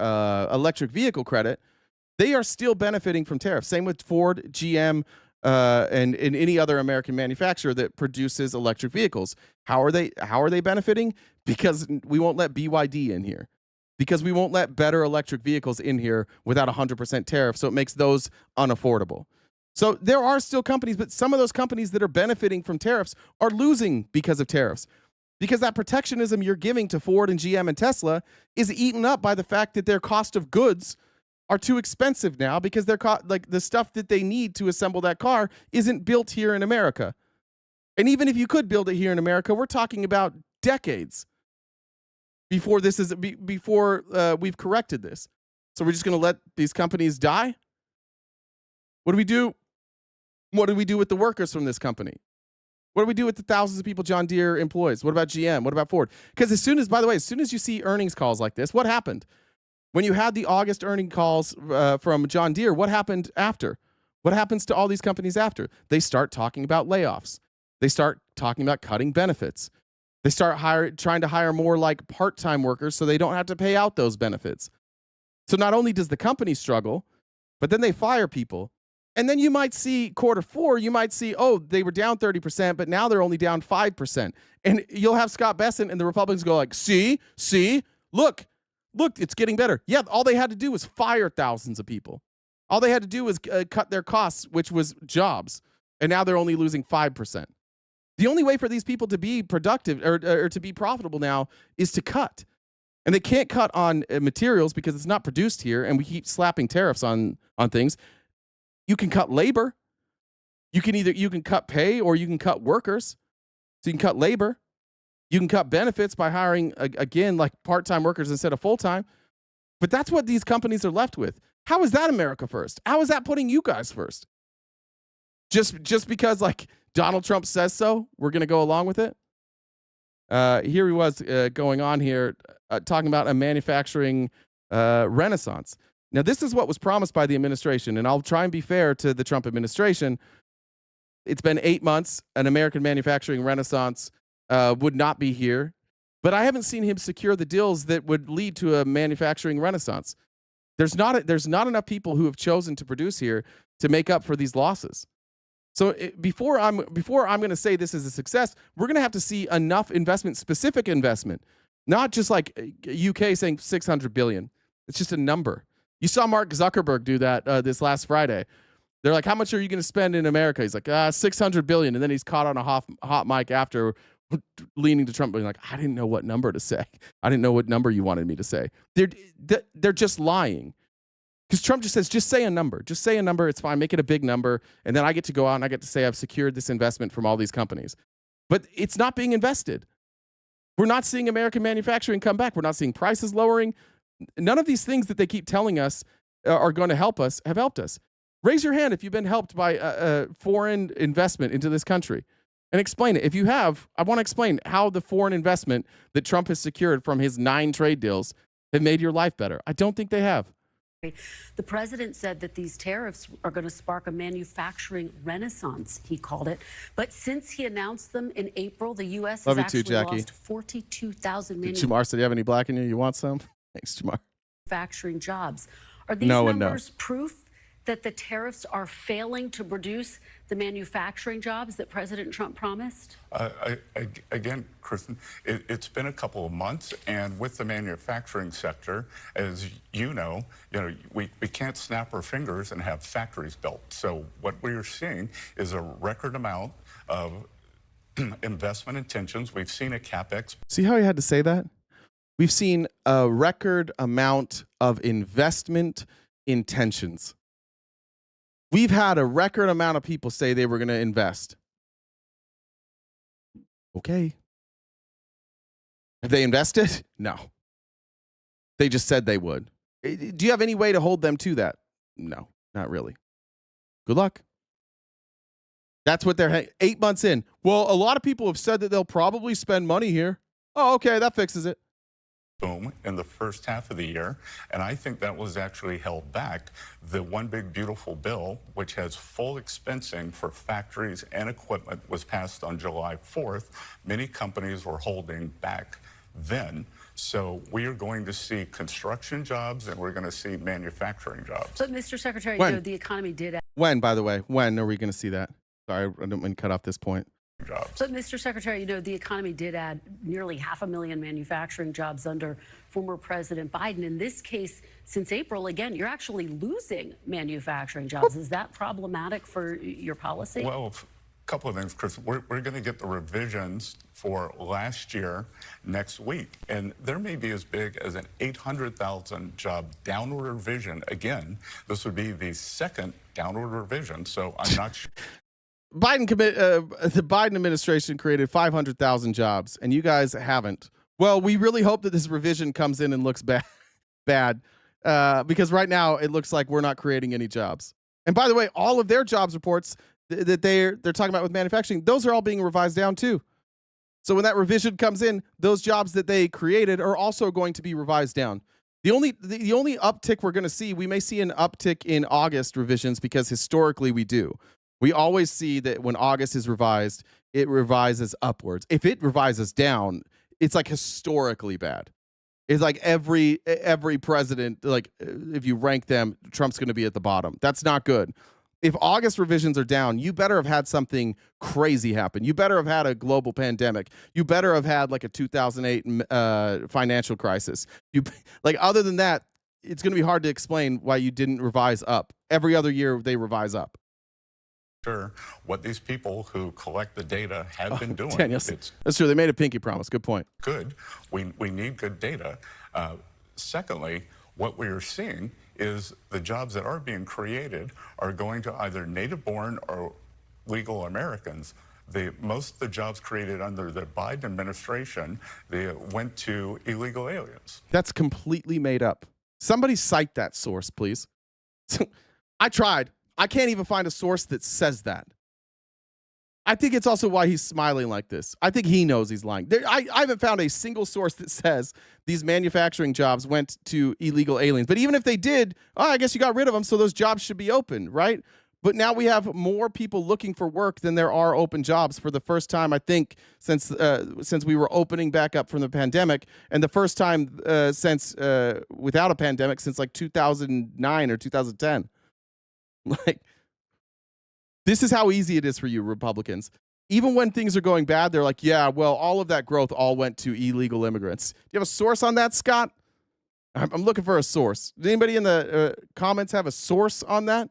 electric vehicle credit, they are still benefiting from tariffs. Same with Ford, GM, and any other American manufacturer that produces electric vehicles. How are they benefiting? Because we won't let BYD in here. Because we won't let better electric vehicles in here without 100% tariff, so it makes those unaffordable. So there are still companies, but some of those companies that are benefiting from tariffs are losing because of tariffs. Because that protectionism you're giving to Ford and GM and Tesla is eaten up by the fact that their cost of goods are too expensive now, because they're like the stuff that they need to assemble that car isn't built here in America. And even if you could build it here in America, we're talking about decades before we've corrected this. So we're just going to let these companies die? What do we do? What do we do with the workers from this company? What do we do with the thousands of people John Deere employs? What about GM? What about Ford? Because as soon as you see earnings calls like this, what happened? When you had the August earning calls from John Deere, what happened after? What happens to all these companies after? They start talking about layoffs. They start talking about cutting benefits. They start trying to hire more like part-time workers so they don't have to pay out those benefits. So not only does the company struggle, but then they fire people. And then you might see Q4, you might see, oh, they were down 30%, but now they're only down 5%. And you'll have Scott Bessent and the Republicans go like, see, look, it's getting better. Yeah, all they had to do was fire thousands of people. All they had to do was cut their costs, which was jobs. And now they're only losing 5%. The only way for these people to be productive or to be profitable now is to cut. And they can't cut on materials because it's not produced here, and we keep slapping tariffs on things. You can cut labor. You can cut pay, or you can cut workers. So you can cut labor. You can cut benefits by hiring, again, like part-time workers instead of full-time. But that's what these companies are left with. How is that America first? How is that putting you guys first? Just because like Donald Trump says so, we're going to go along with it? Here he was going on here talking about a manufacturing renaissance. Now, this is what was promised by the administration, and I'll try and be fair to the Trump administration. It's been 8 months. An American manufacturing renaissance would not be here. But I haven't seen him secure the deals that would lead to a manufacturing renaissance. There's not enough people who have chosen to produce here to make up for these losses. So before I'm going to say this is a success, we're going to have to see enough investment, specific investment, not just like UK saying 600 billion. It's just a number. You saw Mark Zuckerberg do that this last Friday. They're like, how much are you going to spend in America? He's like, 600 billion. And then he's caught on a hot mic after, leaning to Trump, being like, I didn't know what number to say. I didn't know what number you wanted me to say. They're just lying. Because Trump just says, just say a number. Just say a number. It's fine. Make it a big number. And then I get to go out and I get to say I've secured this investment from all these companies. But it's not being invested. We're not seeing American manufacturing come back. We're not seeing prices lowering. None of these things that they keep telling us are going to help us have helped us. Raise your hand if you've been helped by foreign investment into this country. And explain it. If you have, I want to explain how the foreign investment that Trump has secured from his 9 trade deals have made your life better. I don't think they have. The president said that these tariffs are going to spark a manufacturing renaissance, he called it. But since he announced them in April, the U.S. has actually lost 42,000 Jamar said, you have any black in you? You want some? Thanks, Jamar. Manufacturing jobs. Are these numbers proof that the tariffs are failing to produce the manufacturing jobs that President Trump promised? Again, Kristen, it's been a couple of months, and with the manufacturing sector, as you know, we can't snap our fingers and have factories built. So what we are seeing is a record amount of investment intentions. We've seen a CapEx. See how he had to say that? We've seen a record amount of investment intentions. We've had a record amount of people say they were going to invest. Okay. Have they invested? No. They just said they would. Do you have any way to hold them to that? No, not really. Good luck. That's what they're 8 months in. Well, a lot of people have said that they'll probably spend money here. Oh, okay, that fixes it. Boom in the first half of the year, and I think that was actually held back. The One Big Beautiful Bill, which has full expensing for factories and equipment, was passed on July 4th. Many companies were holding back then. So we are going to see construction jobs and we're going to see manufacturing jobs. But Mr. Secretary, the economy did. When, by the way, when are we going to see that? Sorry, I don't mean to cut off this point. Jobs. But Mr. Secretary, the economy did add nearly 500,000 manufacturing jobs under former President Biden. In this case, since April, again, you're actually losing manufacturing jobs. Is that problematic for your policy? Well, a couple of things, Chris. We're going to get the revisions for last year next week, and there may be as big as an 800,000 job downward revision. Again, this would be the second downward revision, so I'm not sure. The Biden administration created 500,000 jobs, and you guys haven't. Well, we really hope that this revision comes in and looks bad, because right now it looks like we're not creating any jobs. And by the way, all of their jobs reports that they're talking about with manufacturing, those are all being revised down too. So when that revision comes in, those jobs that they created are also going to be revised down. The only uptick we're going to see, we may see an uptick in August revisions because historically we do. We always see that when August is revised, it revises upwards. If it revises down, it's like historically bad. It's like every president, like if you rank them, Trump's going to be at the bottom. That's not good. If August revisions are down, you better have had something crazy happen. You better have had a global pandemic. You better have had like a 2008 financial crisis. Other than that, it's going to be hard to explain why you didn't revise up. Every other year they revise up. Sure, what these people who collect the data have been doing. Yes, that's true. They made a pinky promise. Good point. Good. We need good data. Secondly, what we are seeing is the jobs that are being created are going to either native-born or legal Americans. Most of the jobs created under the Biden administration, they went to illegal aliens. That's completely made up. Somebody cite that source, please. I tried. I can't even find a source that says that. I think it's also why he's smiling like this. I think he knows he's lying. I haven't found a single source that says these manufacturing jobs went to illegal aliens. But even if they did, I guess you got rid of them, so those jobs should be open, right? But now we have more people looking for work than there are open jobs for the first time, I think, since we were opening back up from the pandemic, and the first time since without a pandemic since like 2009 or 2010. Like, this is how easy it is for you, Republicans. Even when things are going bad, they're like, yeah, well, all of that growth all went to illegal immigrants. Do you have a source on that, Scott? I'm looking for a source. Does anybody in the comments have a source on that?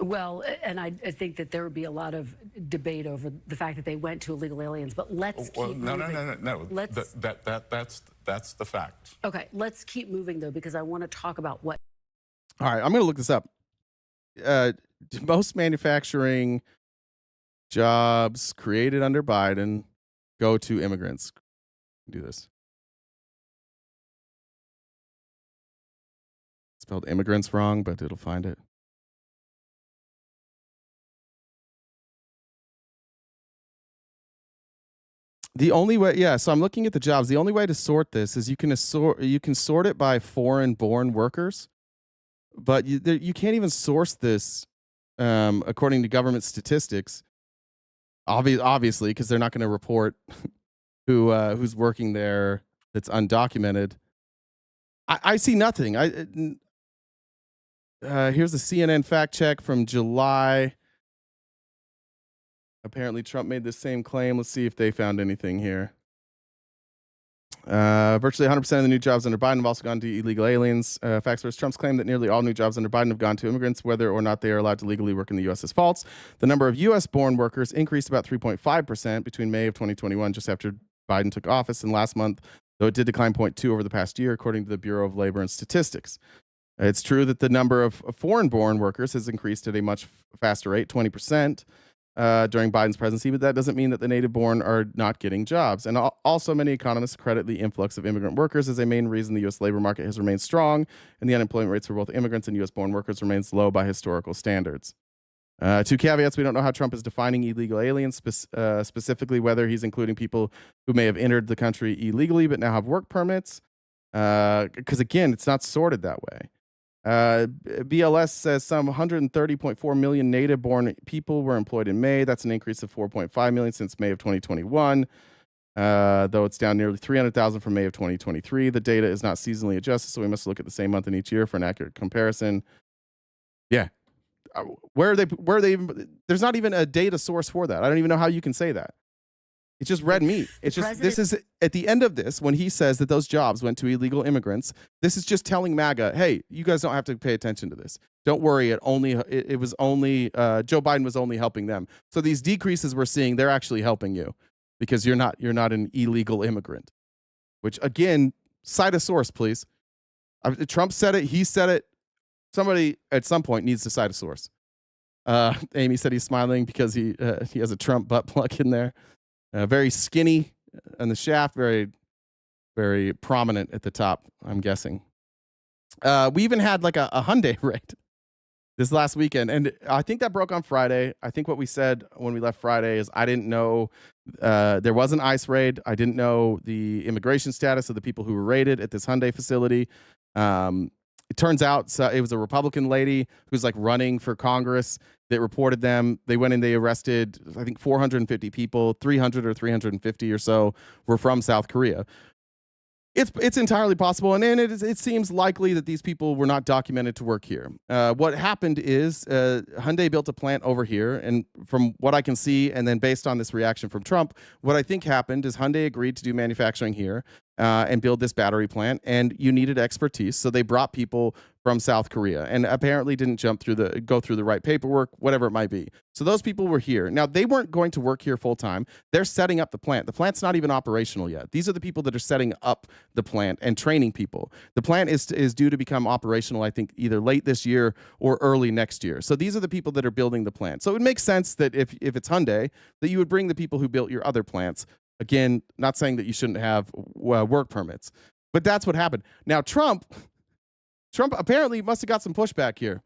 Well, and I think that there would be a lot of debate over the fact that they went to illegal aliens, but let's keep moving. No. That's the fact. Okay, let's keep moving, though, because I want to talk about what... All right, I'm going to look this up. Most manufacturing jobs created under Biden go to immigrants. Do this. Spelled immigrants wrong, but it'll find it. The only way, yeah, so I'm looking at the jobs. The only way to sort this is you can sort it by foreign-born workers, but you can't even source this according to government statistics. Obviously, because they're not going to report who's working there that's undocumented. I see nothing. Here's a CNN fact check from July. Apparently, Trump made the same claim. Let's see if they found anything here. Virtually 100% of the new jobs under Biden have also gone to illegal aliens. Facts versus Trump's claim that nearly all new jobs under Biden have gone to immigrants, whether or not they are allowed to legally work in the U.S. is false. The number of U.S.-born workers increased about 3.5% between May of 2021, just after Biden took office, and last month, though it did decline 0.2 over the past year, according to the Bureau of Labor and Statistics. It's true that the number of foreign-born workers has increased at a much faster rate, 20%. During Biden's presidency, but that doesn't mean that the native-born are not getting jobs. And also, many economists credit the influx of immigrant workers as a main reason the U.S. labor market has remained strong, and the unemployment rates for both immigrants and U.S.-born workers remains low by historical standards. Two caveats: we don't know how Trump is defining illegal aliens, specifically whether he's including people who may have entered the country illegally but now have work permits, because again, it's not sorted that way. BLS says some 130.4 million native-born people were employed in May. That's an increase of 4.5 million since May of 2021, though it's down nearly 300,000 from May of 2023. The data is not seasonally adjusted, so we must look at the same month in each year for an accurate comparison. Yeah. Where are they even, there's not even a data source for that. I don't even know how you can say that. It's just red meat. It's just, this is at the end of this, when he says that those jobs went to illegal immigrants, this is just telling MAGA, hey, you guys don't have to pay attention to this. Don't worry. It was only, Joe Biden was only helping them. So these decreases we're seeing, they're actually helping you because you're not an illegal immigrant, which again, cite a source, please. Trump said it. He said it. Somebody at some point needs to cite a source. Amy said he's smiling because he has a Trump butt plug in there. Very skinny on the shaft, very, very prominent at the top, I'm guessing. We even had like a Hyundai raid this last weekend, and I think that broke on Friday. I think what we said when we left Friday is I didn't know there was an ICE raid. I didn't know the immigration status of the people who were raided at this Hyundai facility. It turns out it was a Republican lady who's like running for Congress that reported them. They went and they arrested, I think, 450 people. 300 or 350 or so were from South Korea. It's entirely possible, and it seems likely that these people were not documented to work here. What happened is Hyundai built a plant over here, and from what I can see, and then based on this reaction from Trump, what I think happened is Hyundai agreed to do manufacturing here and build this battery plant, and you needed expertise, so they brought people from South Korea and apparently didn't go through the right paperwork, whatever it might be. So those people were here. Now, they weren't going to work here full time. They're setting up the plant. The plant's not even operational yet. These are the people that are setting up the plant and training people. The plant is due to become operational, I think, either late this year or early next year. So these are the people that are building the plant. So it would make sense that if it's Hyundai, that you would bring the people who built your other plants. Again, not saying that you shouldn't have work permits, but that's what happened. Now, Trump apparently must have got some pushback here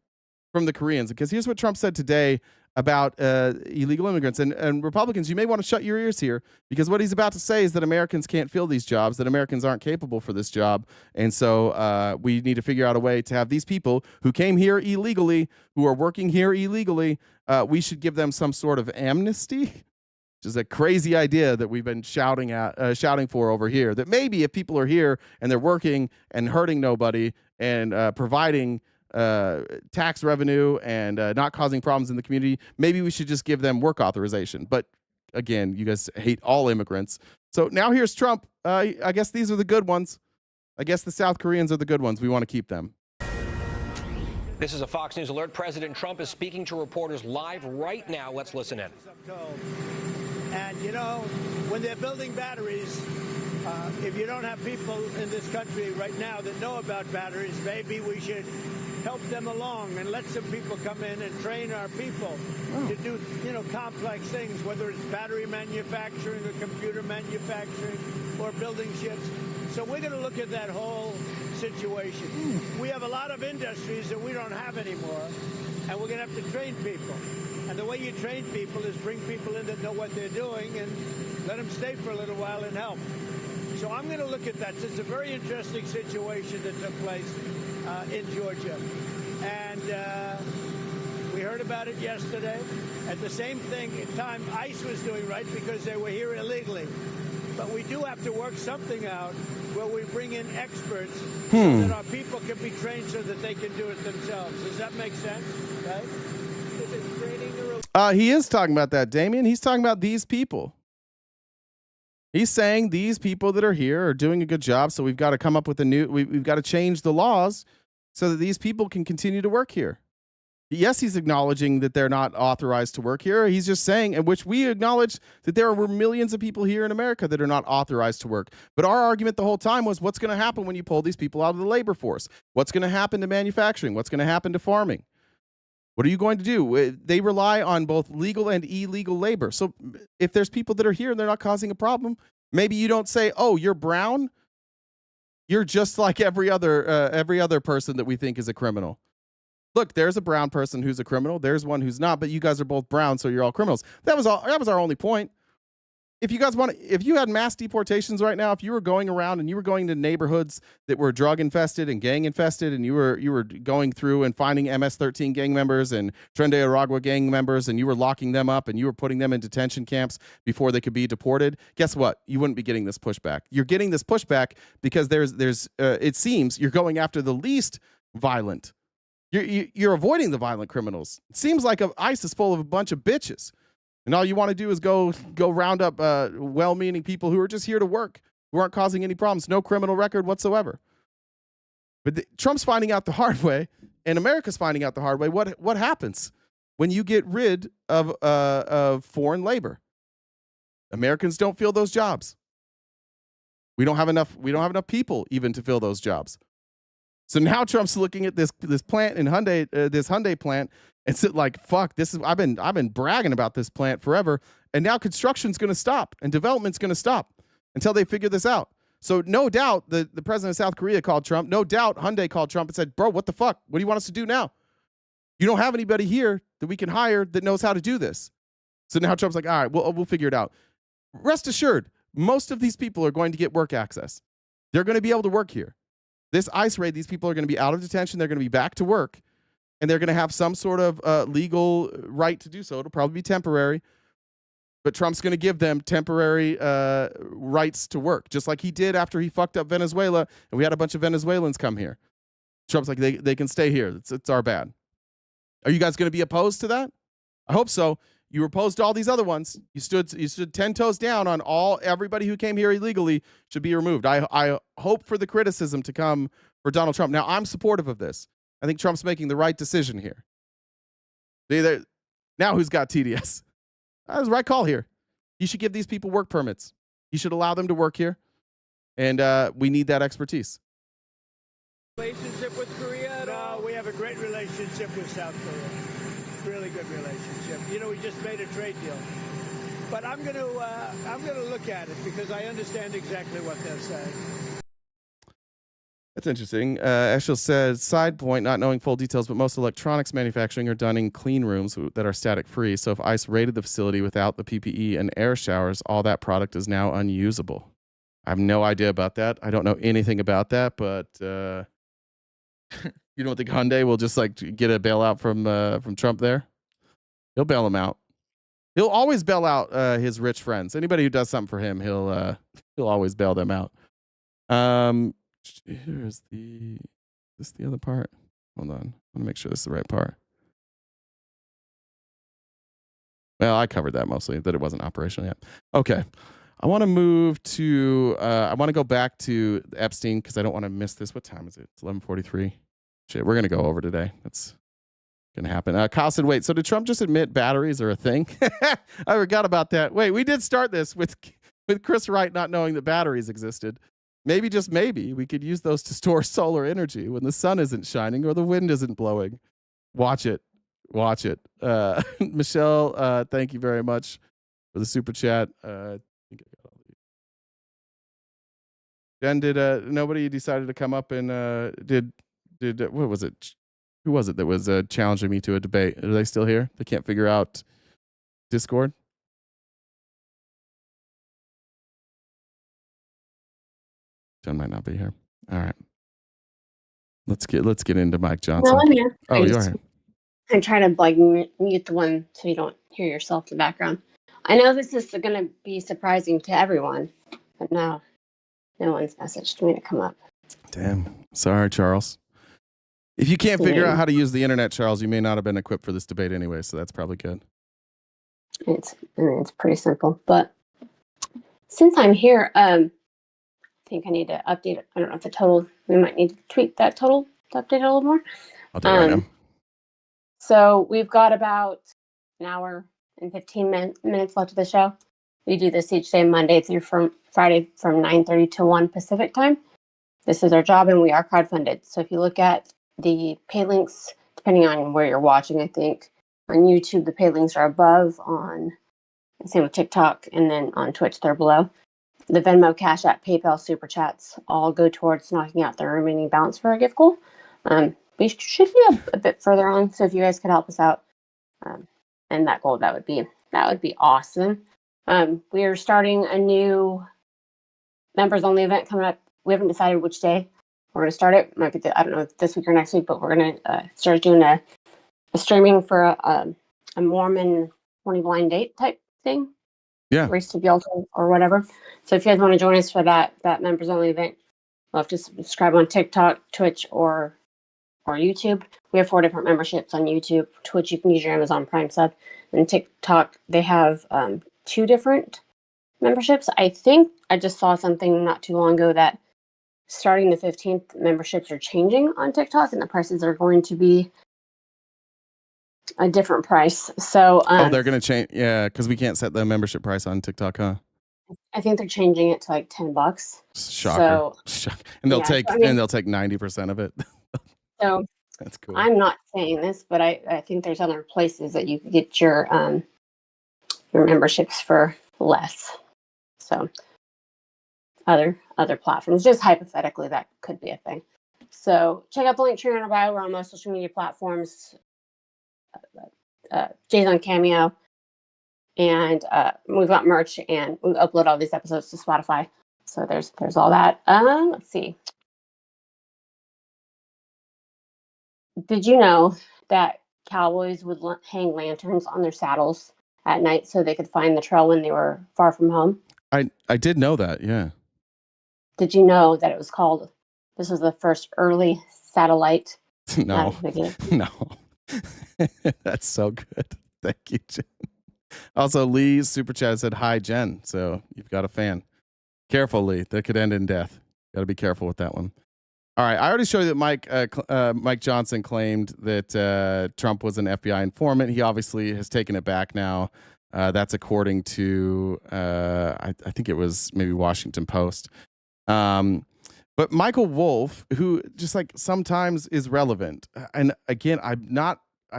from the Koreans, because here's what Trump said today about illegal immigrants. And Republicans, you may want to shut your ears here, because what he's about to say is that Americans can't fill these jobs, that Americans aren't capable for this job. And so we need to figure out a way to have these people who came here illegally, who are working here illegally, we should give them some sort of amnesty, which is a crazy idea that we've been shouting for over here, that maybe if people are here and they're working and hurting nobody and providing tax revenue and not causing problems in the community, maybe we should just give them work authorization. But again, you guys hate all immigrants. So now here's Trump. I guess these are the good ones. I guess the South Koreans are the good ones. We want to keep them. This is a Fox News alert. President Trump is speaking to reporters live right now. Let's listen in. And, you know, when they're building batteries, if you don't have people in this country right now that know about batteries, maybe we should help them along and let some people come in and train our people to do, you know, complex things, whether it's battery manufacturing or computer manufacturing or building ships. So we're going to look at that whole situation. We have a lot of industries that we don't have anymore, and we're going to have to train people. And the way you train people is bring people in that know what they're doing and let them stay for a little while and help. So I'm going to look at that. It's a very interesting situation that took place in Georgia. And we heard about it yesterday. At the same time, ICE was doing right because they were here illegally. But we do have to work something out where we bring in experts so that our people can be trained so that they can do it themselves. Does that make sense? Right? He is talking about that, Damien. He's talking about these people. He's saying these people that are here are doing a good job, so we've got to come up with we've got to change the laws so that these people can continue to work here. Yes, he's acknowledging that they're not authorized to work here. He's just saying, and which we acknowledge, that there were millions of people here in America that are not authorized to work. But our argument the whole time was, what's going to happen when you pull these people out of the labor force? What's going to happen to manufacturing? What's going to happen to farming? What are you going to do? They rely on both legal and illegal labor. So if there's people that are here and they're not causing a problem, maybe you don't say, oh, you're brown. You're just like every other person that we think is a criminal. Look, there's a brown person who's a criminal. There's one who's not, but you guys are both brown, so you're all criminals. That was our only point. If you guys if you had mass deportations right now, if you were going around and you were going to neighborhoods that were drug infested and gang infested, and you were going through and finding MS-13 gang members and Tren de Aragua gang members, and you were locking them up and you were putting them in detention camps before they could be deported, guess what? You wouldn't be getting this pushback. You're getting this pushback because it seems you're going after the least violent. You're avoiding the violent criminals. It seems like ICE is full of a bunch of bitches. And all you want to do is go round up well-meaning people who are just here to work, who aren't causing any problems, no criminal record whatsoever. But Trump's finding out the hard way, and America's finding out the hard way. What happens when you get rid of foreign labor? Americans don't fill those jobs. We don't have enough people even to fill those jobs. So now Trump's looking at this plant in Hyundai, this Hyundai plant, and said, like, fuck, I've been bragging about this plant forever, and now construction's going to stop and development's going to stop until they figure this out. So no doubt the president of South Korea called Trump. No doubt Hyundai called Trump and said, bro, what the fuck? What do you want us to do now? You don't have anybody here that we can hire that knows how to do this. So now Trump's like, all right, we'll figure it out. Rest assured, most of these people are going to get work access. They're going to be able to work here. This ICE raid, these people are going to be out of detention. They're going to be back to work, and they're going to have some sort of legal right to do so. It'll probably be temporary, but Trump's going to give them temporary rights to work, just like he did after he fucked up Venezuela, and we had a bunch of Venezuelans come here. Trump's like, they can stay here. It's our bad. Are you guys going to be opposed to that? I hope so. You were opposed to all these other ones. You stood 10 toes down on everybody who came here illegally should be removed. I hope for the criticism to come for Donald Trump. Now, I'm supportive of this. I think Trump's making the right decision here. Now who's got TDS? That was the right call here. You should give these people work permits. You should allow them to work here. And we need that expertise. Relationship with Korea at all? We have a great relationship with South Korea. Really good relationship. You know, we just made a trade deal. But I'm going to look at it because I understand exactly what they're saying. That's interesting. Eshel says, side point, not knowing full details, but most electronics manufacturing are done in clean rooms that are static free. So if ICE raided the facility without the PPE and air showers, all that product is now unusable. I have no idea about that. I don't know anything about that, but you don't think Hyundai will just like get a bailout from Trump there? He'll bail him out. He'll always bail out his rich friends. Anybody who does something for him, he'll always bail them out. Here's is this the other part? Hold on. I want to make sure this is the right part. Well, I covered that mostly, that it wasn't operational yet. Okay. I want to move to, I want to go back to Epstein because I don't want to miss this. What time is it? It's 11:43. Shit, we're going to go over today. That's going to happen. Kyle said, wait, so did Trump just admit batteries are a thing? I forgot about that. Wait, we did start this with Chris Wright not knowing that batteries existed. Maybe, just maybe, we could use those to store solar energy when the sun isn't shining or the wind isn't blowing. Watch it. Watch it. Michelle, thank you very much for the super chat. I think I got all these. Jen, did nobody decided to come up and did what was it? Who was it that was challenging me to a debate? Are they still here? They can't figure out Discord? Jen might not be here. All right. Let's get into Mike Johnson. No, I'm here. Oh, you're here. I'm trying to like mute the one so you don't hear yourself in the background. I know this is going to be surprising to everyone, but no one's messaged me to come up. Damn. Sorry, Charles. If you can't figure out how to use the internet, Charles, you may not have been equipped for this debate anyway, so that's probably good. It's pretty simple, but since I'm here, I think I need to update it. I don't know if the total, we might need to tweak that total to update it a little more. I'll do it right now. So we've got about an hour and 15 minutes left of the show. We do this each day, Monday through Friday from 9:30 to 1 Pacific time. This is our job, and we are crowdfunded. So if you look at the pay links, depending on where you're watching, I think on YouTube, the pay links are above, same with TikTok, and then on Twitch, they're below. The Venmo, Cash App, PayPal, Super Chats all go towards knocking out the remaining balance for our gift goal. We should be a bit further on, so if you guys could help us out and that goal, that would be awesome. We are starting a new members only event coming up. We haven't decided which day we're going to start it. Might be I don't know if this week or next week, but we're going to start doing a streaming for a Mormon 20 blind date type thing. Yeah. Race to the altar or whatever. So if you guys want to join us for that members only event, you'll have to subscribe on TikTok, Twitch, or YouTube. We have 4 different memberships on YouTube. Twitch, you can use your Amazon Prime sub. And TikTok, they have 2 different memberships. I think I just saw something not too long ago that starting the 15th, memberships are changing on TikTok, and the prices are going to be a different price. So they're going to change. Yeah, because we can't set the membership price on TikTok, huh? I think they're changing it to like $10. Shocker. So, and they'll yeah, take so, I mean, and they'll take 90% of it. So that's cool. I'm not saying this, but I think there's other places that you can get your memberships for less. So other platforms, just hypothetically, that could be a thing. So check out the link tree in our bio. We're on most social media platforms. Jay's on Cameo, and we've got merch, and we upload all these episodes to Spotify. So there's all that. Let's see. Did you know that cowboys would hang lanterns on their saddles at night so they could find the trail when they were far from home? I did know that, yeah. Did you know that this was the first early satellite? No. No. That's so good. Thank you, Jen. Also, Lee's super chat said, hi, Jen. So you've got a fan. Careful, Lee. That could end in death. Got to be careful with that one. All right. I already showed you that Mike Johnson claimed that Trump was an FBI informant. He obviously has taken it back now. That's according to, I think it was maybe Washington Post. But Michael Wolff, who just like sometimes is relevant. And again, I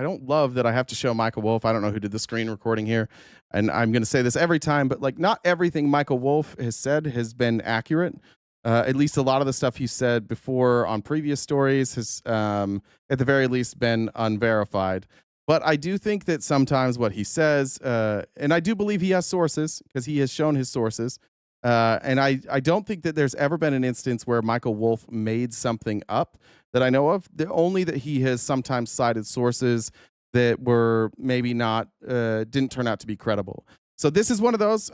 don't love that I have to show Michael Wolff. I don't know who did the screen recording here. And I'm going to say this every time, but like not everything Michael Wolff has said has been accurate. At least a lot of the stuff he said before on previous stories has, at the very least, been unverified. But I do think that sometimes what he says, and I do believe he has sources because he has shown his sources. And I don't think that there's ever been an instance where Michael Wolff made something up that I know of. Only that he has sometimes cited sources that were maybe not, didn't turn out to be credible. So this is one of those.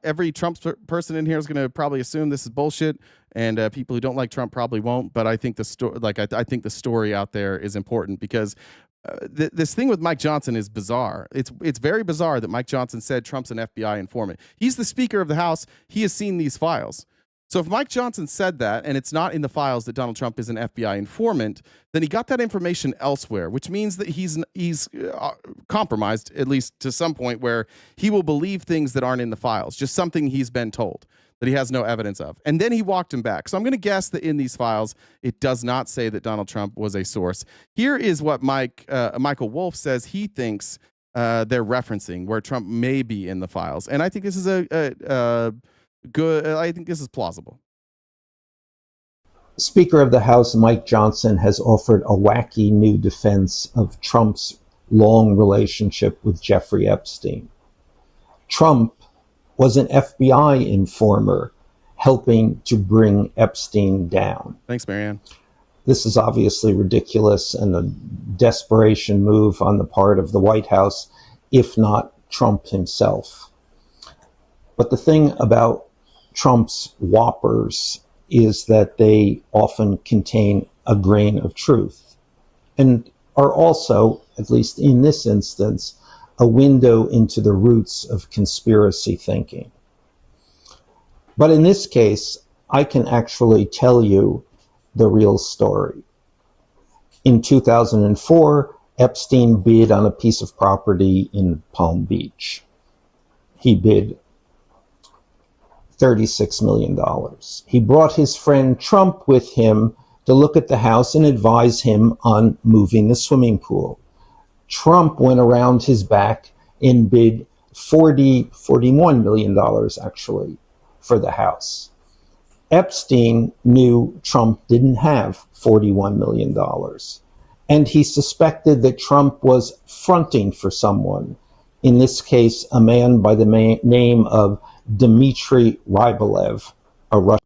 Every Trump person in here is going to probably assume this is bullshit, and people who don't like Trump probably won't. But I think the story, I think the story out there is important because this thing with Mike Johnson is bizarre. It's very bizarre that Mike Johnson said Trump's an FBI informant. He's the Speaker of the House. He has seen these files. So if Mike Johnson said that, and it's not in the files that Donald Trump is an FBI informant, then he got that information elsewhere, which means that he's compromised, at least to some point, where he will believe things that aren't in the files, just something he's been told that he has no evidence of. And then he walked him back. So I'm going to guess that in these files, it does not say that Donald Trump was a source. Here is what Michael Wolff says he thinks they're referencing, where Trump may be in the files. And I think this is I think this is plausible. Speaker of the House Mike Johnson has offered a wacky new defense of Trump's long relationship with Jeffrey Epstein. Trump was an FBI informer helping to bring Epstein down. Thanks, Marianne. This is obviously ridiculous and a desperation move on the part of the White House, if not Trump himself. But the thing about Trump's whoppers is that they often contain a grain of truth and are also, at least in this instance, a window into the roots of conspiracy thinking. But in this case, I can actually tell you the real story. In 2004, Epstein bid on a piece of property in Palm Beach. He bid $36 million. He brought his friend Trump with him to look at the house and advise him on moving the swimming pool. Trump went around his back and bid $41 million actually for the house. Epstein knew Trump didn't have $41 million, and he suspected that Trump was fronting for someone, in this case, a man by the name of Dmitry Rybolev, a Russian.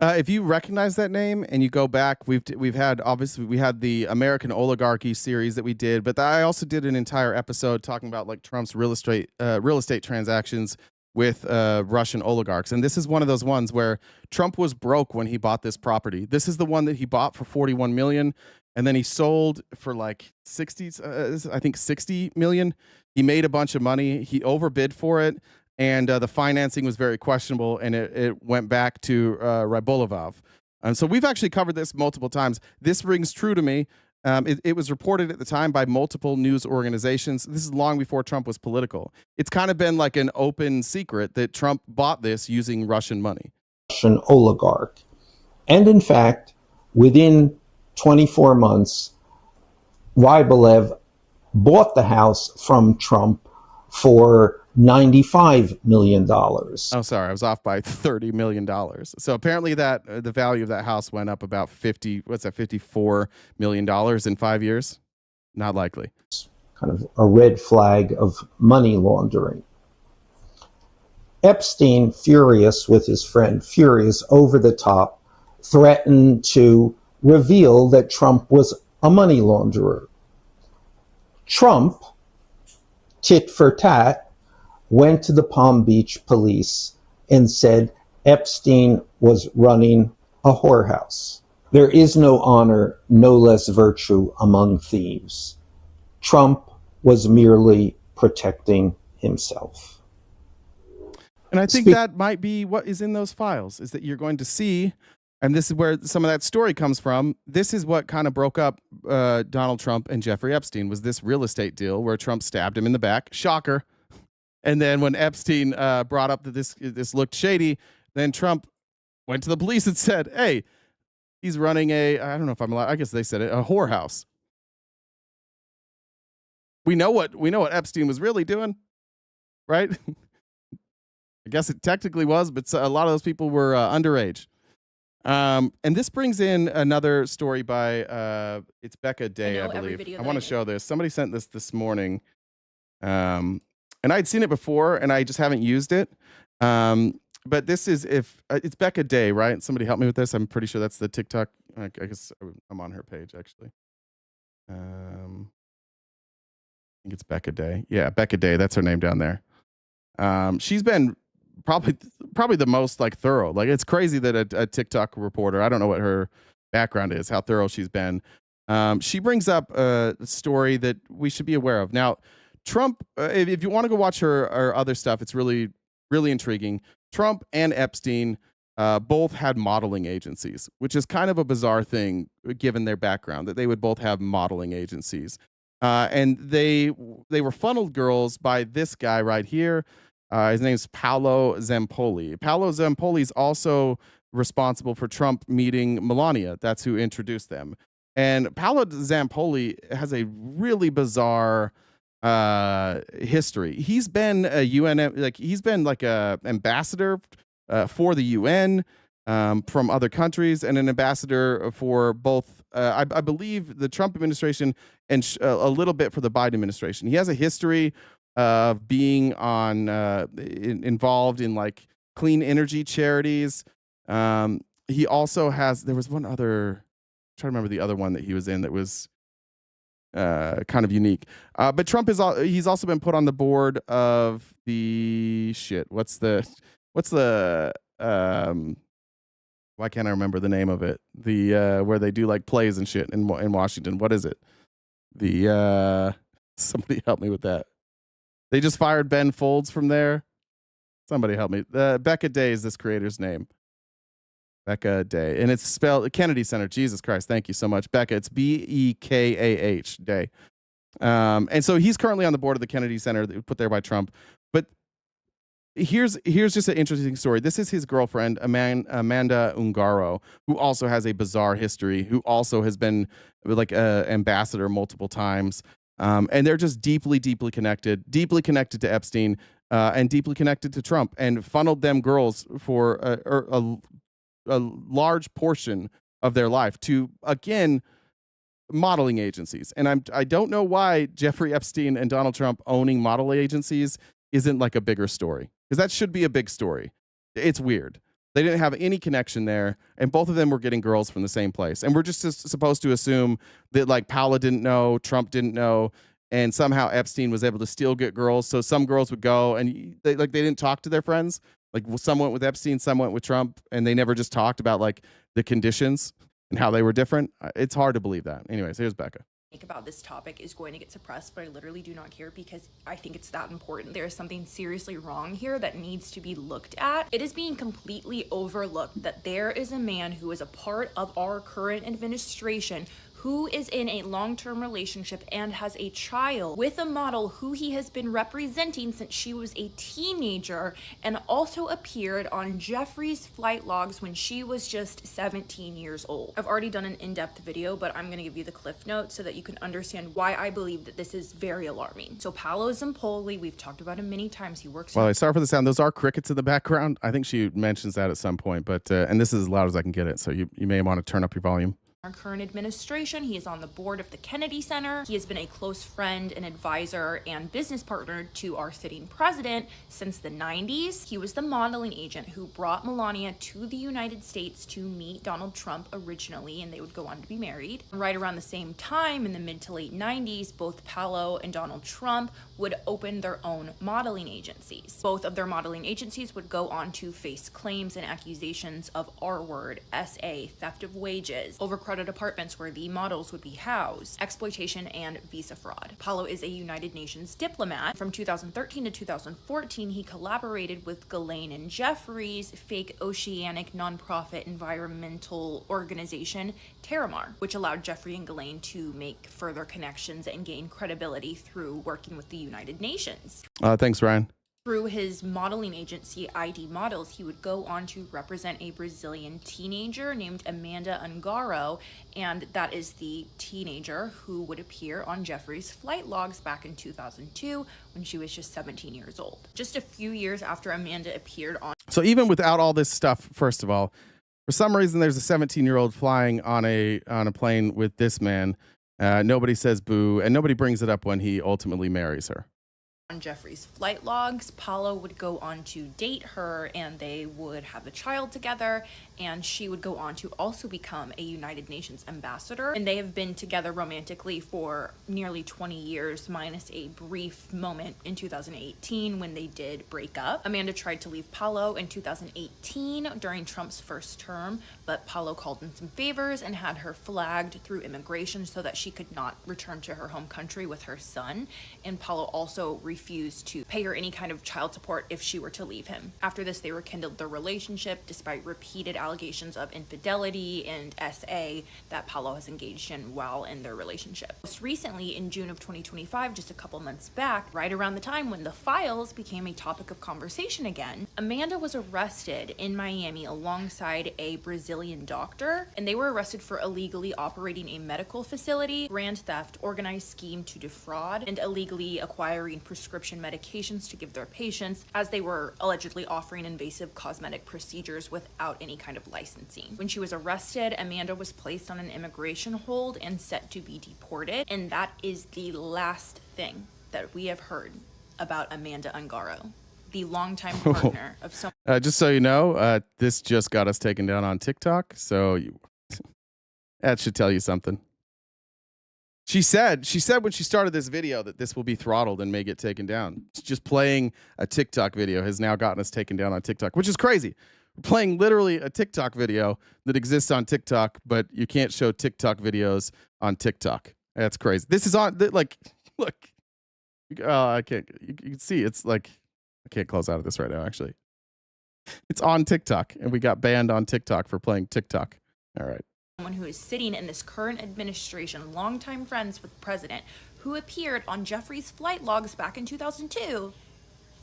If you recognize that name and you go back, we've had, obviously we had the American Oligarchy series that we did, but I also did an entire episode talking about like Trump's real estate transactions with Russian oligarchs. And this is one of those ones where Trump was broke when he bought this property. This is the one that he bought for $41 million, and then he sold for like 60 million. He made a bunch of money. He overbid for it. And the financing was very questionable, and it went back to Rybolovov. So we've actually covered this multiple times. This rings true to me. It was reported at the time by multiple news organizations. This is long before Trump was political. It's kind of been like an open secret that Trump bought this using Russian money. Russian oligarch. And in fact, within 24 months, Rybolev bought the house from Trump for $95 million. Oh, sorry, I was off by $30 million. So apparently that the value of that house went up about $54 million in 5 years. Not likely. Kind of a red flag of money laundering. Epstein, furious with his friend, furious over the top, threatened to reveal that Trump was a money launderer. Trump, tit for tat, went to the Palm Beach police and said Epstein was running a whorehouse. There is no honor, no less virtue among thieves. Trump was merely protecting himself. And I think that might be what is in those files, is that you're going to see, and this is where some of that story comes from, this is what kind of broke up Donald Trump and Jeffrey Epstein, was this real estate deal where Trump stabbed him in the back. Shocker. And then when Epstein brought up that this looked shady, then Trump went to the police and said, hey, he's running I don't know if I'm allowed, I guess they said it, a whorehouse. We know what Epstein was really doing, right? I guess it technically was, but a lot of those people were underage. And this brings in another story by it's Becca Day, I believe. I want to show this. Somebody sent this morning. And I'd seen it before and I just haven't used it. But this is it's Becca Day, right? Somebody help me with this. I'm pretty sure that's the TikTok. I guess I'm on her page actually. I think it's Becca Day. Yeah, Becca Day. That's her name down there. She's been probably the most like thorough. Like it's crazy that a TikTok reporter, I don't know what her background is, how thorough she's been. She brings up a story that we should be aware of. Now, Trump, if you want to go watch her other stuff, it's really, really intriguing. Trump and Epstein both had modeling agencies, which is kind of a bizarre thing given their background, that they would both have modeling agencies. And they were funneled girls by this guy right here. His name's Paolo Zampoli. Paolo Zampoli is also responsible for Trump meeting Melania. That's who introduced them. And Paolo Zampoli has a really bizarre history. He's been a UN, he's been like a ambassador for the UN from other countries, and an ambassador for both, I believe, the Trump administration and a little bit for the Biden administration. He has a history of being on involved in like clean energy charities. He also has. There was one other. I'm trying to remember the other one that he was in that was kind of unique. But Trump he's also been put on the board of the What's the why can't I remember the name of it? The where they do like plays and shit in Washington. What is it? The somebody help me with that. They just fired Ben Folds from there. Somebody help me. Becca Day is this creator's name. Becca Day. And it's spelled Kennedy Center. Jesus Christ. Thank you so much. Becca. It's Bekah Day. And so he's currently on the board of the Kennedy Center that was put there by Trump. But here's just an interesting story. This is his girlfriend, Amanda Ungaro, who also has a bizarre history, who also has been like an ambassador multiple times. And they're just deeply connected to Epstein, and deeply connected to Trump, and funneled them girls for a large portion of their life to, again, modeling agencies. And I don't know why Jeffrey Epstein and Donald Trump owning model agencies isn't like a bigger story, because that should be a big story. It's weird. They didn't have any connection there, and both of them were getting girls from the same place. And we're just supposed to assume that like Paula didn't know, Trump didn't know, and somehow Epstein was able to still get girls. So some girls would go and they didn't talk to their friends. Like some went with Epstein, some went with Trump, and they never just talked about like the conditions and how they were different. It's hard to believe that. Anyways, here's Becca. About this topic is going to get suppressed, but I literally do not care because I think it's that important. There is something seriously wrong here that needs to be looked at. It is being completely overlooked that there is a man who is a part of our current administration who is in a long-term relationship and has a child with a model who he has been representing since she was a teenager, and also appeared on Jeffrey's flight logs when she was just 17 years old. I've already done an in-depth video, but I'm gonna give you the cliff notes so that you can understand why I believe that this is very alarming. So Paolo Zampoli, we've talked about him many times. He works— Well, sorry for the sound. Those are crickets in the background. I think she mentions that at some point, but and this is as loud as I can get it, so you may want to turn up your volume. Our current administration. He is on the board of the Kennedy Center. He has been a close friend and advisor and business partner to our sitting president since the 90s. He was the modeling agent who brought Melania to the United States to meet Donald Trump originally, and they would go on to be married. Right around the same time, in the mid to late 90s, both Paolo and Donald Trump would open their own modeling agencies. Both of their modeling agencies would go on to face claims and accusations of R-word, SA, theft of wages, overcrowded apartments where the models would be housed, exploitation, and visa fraud. Paolo is a United Nations diplomat. From 2013 to 2014, he collaborated with Ghislaine and Jeffrey's fake oceanic nonprofit environmental organization, Terramar, which allowed Jeffrey and Ghislaine to make further connections and gain credibility through working with the United Nations. Thanks, Ryan. Through his modeling agency, ID Models, he would go on to represent a Brazilian teenager named Amanda Ungaro, and that is the teenager who would appear on Jeffrey's flight logs back in 2002 when she was just 17 years old. Just a few years after Amanda appeared on— So even without all this stuff, first of all, For some reason, there's a 17-year-old flying on a plane with this man. Nobody says boo, and nobody brings it up when he ultimately marries her. On Jeffrey's flight logs, Paulo would go on to date her and they would have a child together, and she would go on to also become a United Nations ambassador. And they have been together romantically for nearly 20 years, minus a brief moment in 2018 when they did break up. Amanda tried to leave Paulo in 2018 during Trump's first term, but Paulo called in some favors and had her flagged through immigration so that she could not return to her home country with her son. And Paulo also refused to pay her any kind of child support if she were to leave him. After this, they rekindled their relationship despite repeated allegations of infidelity and SA that Paulo has engaged in while in their relationship. Most recently, in June of 2025, just a couple months back, right around the time when the files became a topic of conversation again, Amanda was arrested in Miami alongside a Brazilian doctor, and they were arrested for illegally operating a medical facility, grand theft, organized scheme to defraud, and illegally acquiring prescription medications to give their patients, as they were allegedly offering invasive cosmetic procedures without any kind of licensing. When she was arrested, Amanda was placed on an immigration hold and set to be deported, and that is the last thing that we have heard about Amanda Ungaro, the longtime partner of some. Just so you know, this just got us taken down on TikTok, so that should tell you something. She said when she started this video that this will be throttled and may get taken down. Just playing a TikTok video has now gotten us taken down on TikTok, which is crazy. We're playing literally a TikTok video that exists on TikTok, but you can't show TikTok videos on TikTok. That's crazy. This is on, like, look. I can't, you can see it's like, I can't close out of this right now, actually. It's on TikTok, and we got banned on TikTok for playing TikTok. All right. Someone who is sitting in this current administration, longtime friends with the president, who appeared on Jeffrey's flight logs back in 2002,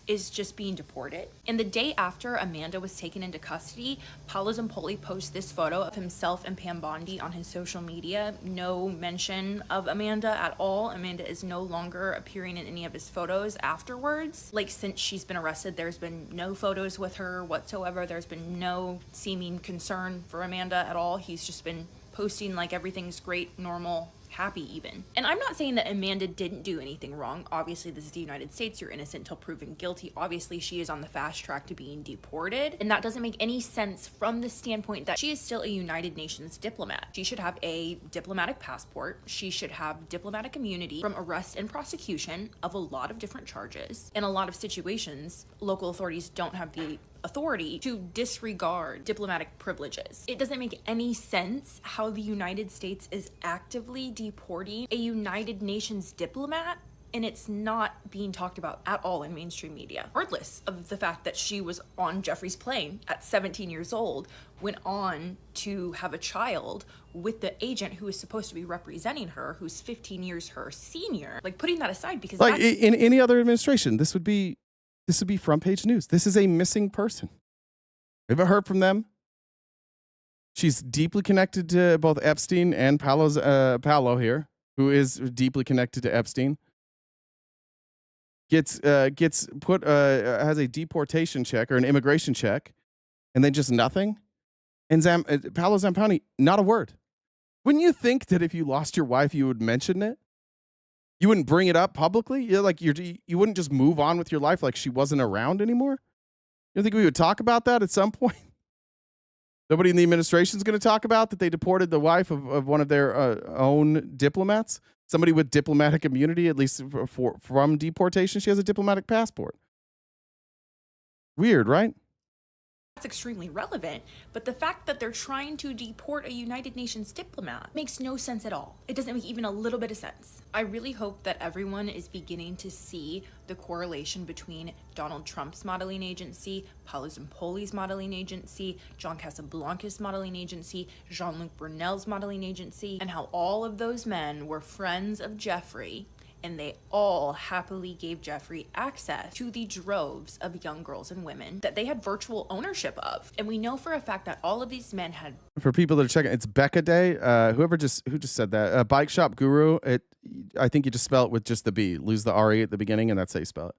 is just being deported. And the day after Amanda was taken into custody, Paolo Zampoli posts this photo of himself and Pam Bondi on his social media. No mention of Amanda at all. Amanda is no longer appearing in any of his photos afterwards. Like, since she's been arrested, there's been no photos with her whatsoever. There's been no seeming concern for Amanda at all. He's just been posting like everything's great, normal, happy even. And I'm not saying that Amanda didn't do anything wrong. Obviously, this is the United States. You're innocent until proven guilty. Obviously, she is on the fast track to being deported. And that doesn't make any sense from the standpoint that she is still a United Nations diplomat. She should have a diplomatic passport. She should have diplomatic immunity from arrest and prosecution of a lot of different charges. In a lot of situations, local authorities don't have the authority to disregard diplomatic privileges. It doesn't make any sense how the United States is actively deporting a United Nations diplomat, and it's not being talked about at all in mainstream media. Regardless of the fact that she was on Jeffrey's plane at 17 years old, went on to have a child with the agent who is supposed to be representing her, who's 15 years her senior. Like, putting that aside, because like in any other administration, this would be front page news. This is a missing person. Have you ever heard from them? She's deeply connected to both Epstein and Paulo here, who is deeply connected to Epstein. Gets put has a deportation check or an immigration check, and then just nothing. And Paulo Zamponi, not a word. Wouldn't you think that if you lost your wife, you would mention it? You wouldn't bring it up publicly? You wouldn't just move on with your life like she wasn't around anymore? You don't think we would talk about that at some point? Nobody in the administration is going to talk about that they deported the wife of one of their own diplomats? Somebody with diplomatic immunity, at least from deportation. She has a diplomatic passport. Weird, right? That's extremely relevant, but the fact that they're trying to deport a United Nations diplomat makes no sense at all. It doesn't make even a little bit of sense. I really hope that everyone is beginning to see the correlation between Donald Trump's modeling agency, Paolo Zampoli's modeling agency, John Casablancas' modeling agency, Jean-Luc Brunel's modeling agency, and how all of those men were friends of Jeffrey, and they all happily gave Jeffrey access to the droves of young girls and women that they had virtual ownership of. And we know for a fact that all of these men had... For people that are checking, it's Becca Day. Who just said that? Bike Shop Guru. I think you just spell it with just the B. Lose the RE at the beginning, and that's how you spell it.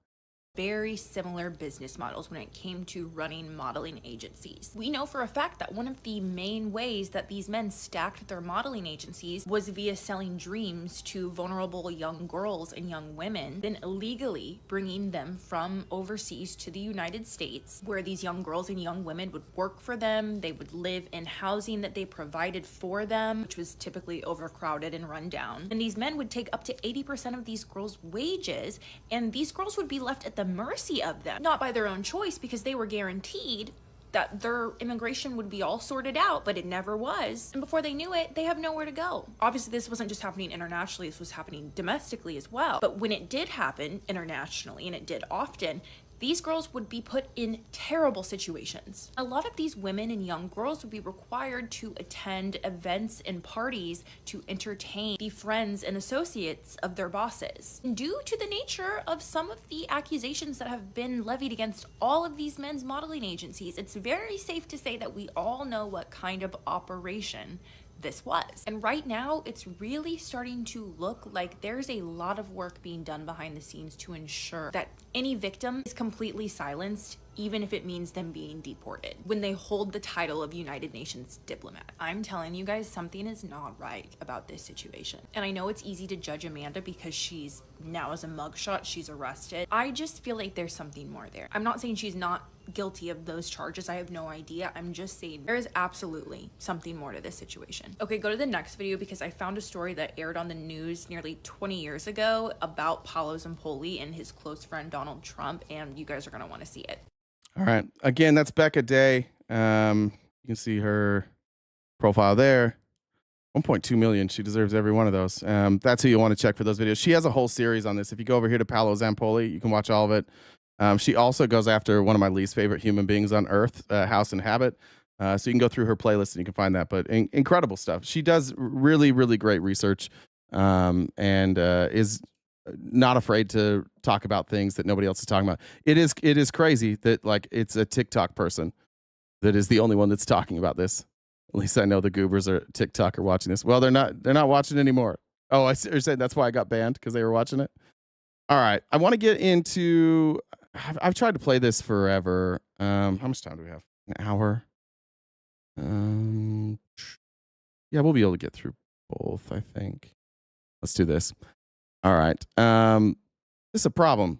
very similar business models when it came to running modeling agencies. We know for a fact that one of the main ways that these men stacked their modeling agencies was via selling dreams to vulnerable young girls and young women, then illegally bringing them from overseas to the United States, where these young girls and young women would work for them. They would live in housing that they provided for them, which was typically overcrowded and run down. And these men would take up to 80% of these girls' wages, and these girls would be left at the mercy of them, not by their own choice, because they were guaranteed that their immigration would be all sorted out, but it never was. And before they knew it, they have nowhere to go. Obviously, this wasn't just happening internationally, this was happening domestically as well. But when it did happen internationally, and it did often, these girls would be put in terrible situations. A lot of these women and young girls would be required to attend events and parties to entertain the friends and associates of their bosses. Due to the nature of some of the accusations that have been levied against all of these men's modeling agencies, it's very safe to say that we all know what kind of operation this was. And right now, it's really starting to look like there's a lot of work being done behind the scenes to ensure that any victim is completely silenced, even if it means them being deported, when they hold the title of United Nations diplomat. I'm telling you guys, something is not right about this situation. And I know it's easy to judge Amanda because she's now, as a mugshot, she's arrested. I just feel like there's something more there. I'm not saying she's not guilty of those charges. I have no idea. I'm just saying there is absolutely something more to this situation. Okay, go to the next video because I found a story that aired on the news nearly 20 years ago about Paolo Zampoli and his close friend Donald Trump, and you guys are going to want to see it. All right. Again, that's Becca Day. You can see her profile there. 1.2 million. She deserves every one of those. That's who you want to check for those videos. She has a whole series on this. If you go over here to Paolo Zampoli, you can watch all of it. She also goes after one of my least favorite human beings on earth, House and Habit. So you can go through her playlist and you can find that. But incredible stuff. She does really, really great research and is not afraid to talk about things that nobody else is talking about. It is crazy that like it's a TikTok person that is the only one that's talking about this. At least I know the goobers are TikTok are watching this. Well, they're not watching anymore. Oh, I see. You're saying that's why I got banned because they were watching it. All right, I want to get into. I've tried to play this forever. How much time do we have? An hour. Yeah, we'll be able to get through both, I think. Let's do this. All right. This is a problem.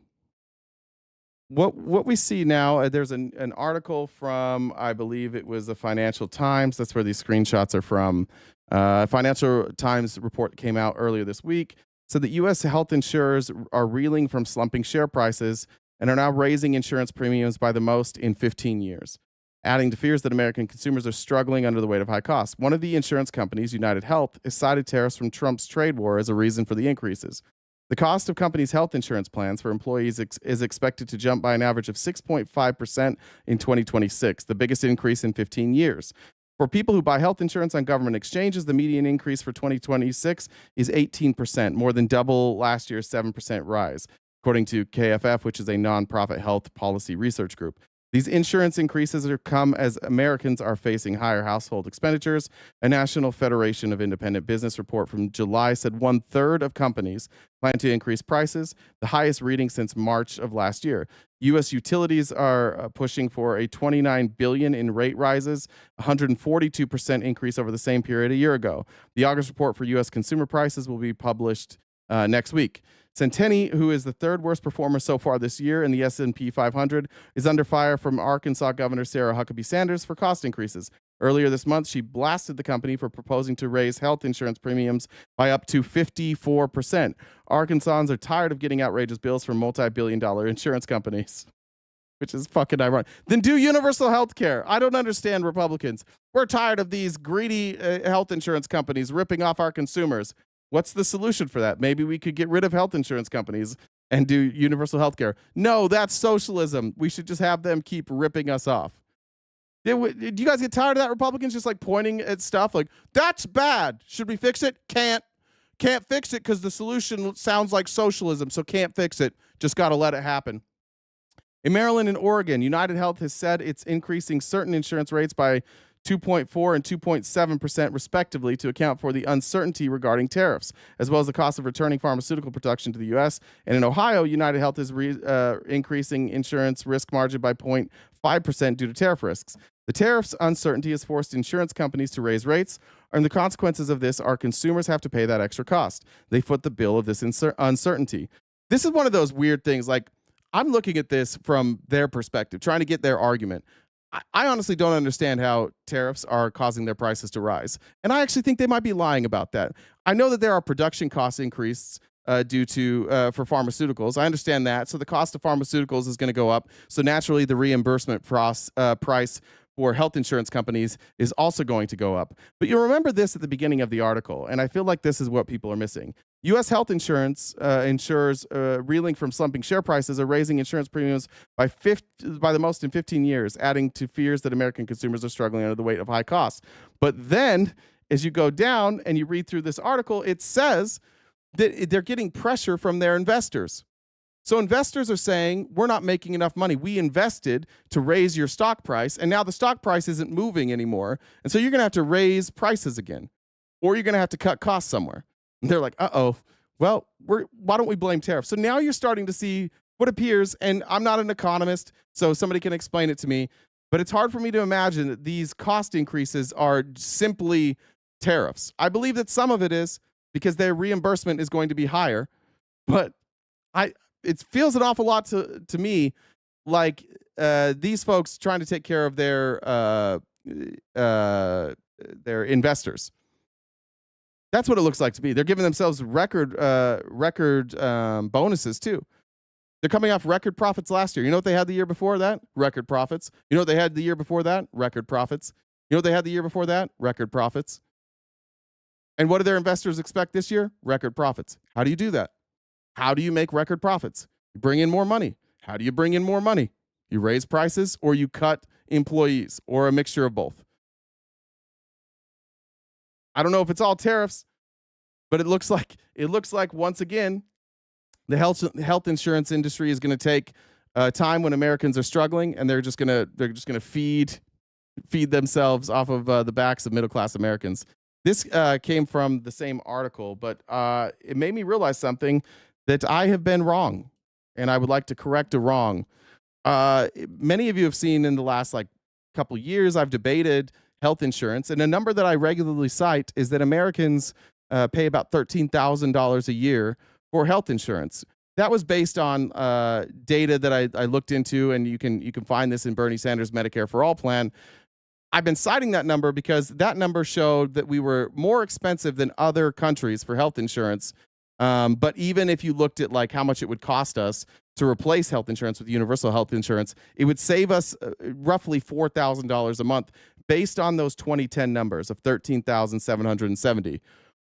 What we see now, there's an article from, I believe it was the Financial Times. That's where these screenshots are from. Financial Times report came out earlier this week. Said that U.S. health insurers are reeling from slumping share prices and are now raising insurance premiums by the most in 15 years, adding to fears that American consumers are struggling under the weight of high costs. One of the insurance companies, United Health, has cited tariffs from Trump's trade war as a reason for the increases. The cost of companies' health insurance plans for employees is expected to jump by an average of 6.5% in 2026, the biggest increase in 15 years. For people who buy health insurance on government exchanges, the median increase for 2026 is 18%, more than double last year's 7% rise, according to KFF, which is a nonprofit health policy research group. These insurance increases have come as Americans are facing higher household expenditures. A National Federation of Independent Business report from July said 1/3 of companies plan to increase prices, the highest reading since March of last year. U.S. utilities are pushing for a $29 billion in rate rises, 142% increase over the same period a year ago. The August report for U.S. consumer prices will be published next week. Centene, who is the third worst performer so far this year in the S&P 500, is under fire from Arkansas Governor Sarah Huckabee Sanders for cost increases. Earlier this month, she blasted the company for proposing to raise health insurance premiums by up to 54%. Arkansans are tired of getting outrageous bills from multi-billion-dollar insurance companies, which is fucking ironic. Then do universal health care. I don't understand Republicans. We're tired of these greedy health insurance companies ripping off our consumers. What's the solution for that? Maybe we could get rid of health insurance companies and do universal health care. No, that's socialism. We should just have them keep ripping us off. Do you guys get tired of that? Republicans just like pointing at stuff like, that's bad. Should we fix it? Can't fix it because the solution sounds like socialism, so can't fix it. Just got to let it happen. In Maryland and Oregon, United Health has said it's increasing certain insurance rates by 2.4 and 2.7% respectively to account for the uncertainty regarding tariffs, as well as the cost of returning pharmaceutical production to the U.S. And in Ohio, United Health is increasing insurance risk margin by 0.5% due to tariff risks. The tariffs uncertainty has forced insurance companies to raise rates, and the consequences of this are consumers have to pay that extra cost. They foot the bill of this uncertainty. This is one of those weird things. Like, I'm looking at this from their perspective, trying to get their argument. I honestly don't understand how tariffs are causing their prices to rise. And I actually think they might be lying about that. I know that there are production cost increases due to for pharmaceuticals. I understand that. So the cost of pharmaceuticals is going to go up. So naturally, the reimbursement price for health insurance companies is also going to go up. But you'll remember this at the beginning of the article, and I feel like this is what people are missing. U.S. health insurance insurers reeling from slumping share prices are raising insurance premiums by the most in 15 years, adding to fears that American consumers are struggling under the weight of high costs. But then, as you go down and you read through this article, it says that they're getting pressure from their investors. So investors are saying, we're not making enough money. We invested to raise your stock price, and now the stock price isn't moving anymore. And so you're going to have to raise prices again, or you're going to have to cut costs somewhere. And they're like, uh-oh, well, why don't we blame tariffs? So now you're starting to see what appears, and I'm not an economist, so somebody can explain it to me, but it's hard for me to imagine that these cost increases are simply tariffs. I believe that some of it is because their reimbursement is going to be higher, but it feels an awful lot to me like these folks trying to take care of their investors. That's what it looks like to me. They're giving themselves record bonuses too. They're coming off record profits last year. You know what they had the year before that? Record profits. You know what they had the year before that? Record profits. You know what they had the year before that? Record profits. And what do their investors expect this year? Record profits. How do you do that? How do you make record profits? You bring in more money. How do you bring in more money? You raise prices or you cut employees or a mixture of both. I don't know if it's all tariffs, but it looks like once again, the health insurance industry is going to take time when Americans are struggling, and they're just going to feed themselves off of the backs of middle class Americans. This came from the same article, but it made me realize something, that I have been wrong, and I would like to correct a wrong. Many of you have seen in the last couple years, I've debated health insurance, and a number that I regularly cite is that Americans pay about $13,000 a year for health insurance. That was based on data that I looked into, and you can find this in Bernie Sanders' Medicare for All plan. I've been citing that number because that number showed that we were more expensive than other countries for health insurance. But even if you looked at how much it would cost us to replace health insurance with universal health insurance, it would save us roughly $4,000 a month based on those 2010 numbers of $13,770.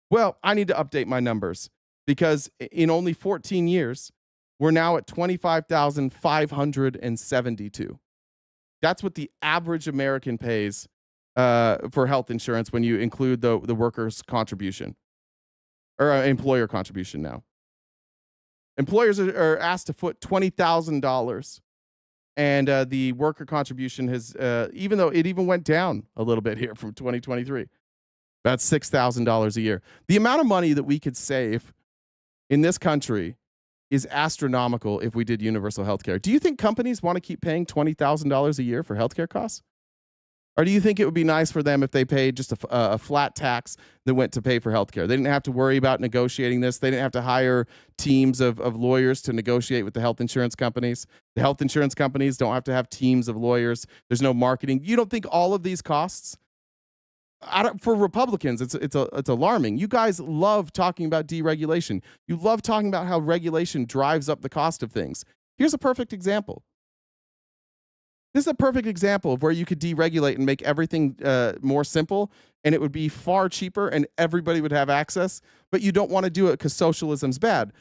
Well, I need to update my numbers because in only 14 years, we're now at $25,572. That's what the average American pays for health insurance when you include the workers' contribution or employer contribution now. Employers are asked to foot $20,000, and the worker contribution has, even though it even went down a little bit here from 2023, that's $6,000 a year. The amount of money that we could save in this country is astronomical if we did universal health care. Do you think companies want to keep paying $20,000 a year for healthcare costs? Or do you think it would be nice for them if they paid just a flat tax that went to pay for healthcare? They didn't have to worry about negotiating this. They didn't have to hire teams of lawyers to negotiate with the health insurance companies. The health insurance companies don't have to have teams of lawyers. There's no marketing. You don't think all of these costs? For Republicans, it's alarming. You guys love talking about deregulation. You love talking about how regulation drives up the cost of things. Here's a perfect example. This is a perfect example of where you could deregulate and make everything more simple, and it would be far cheaper and everybody would have access, but you don't want to do it because socialism's bad.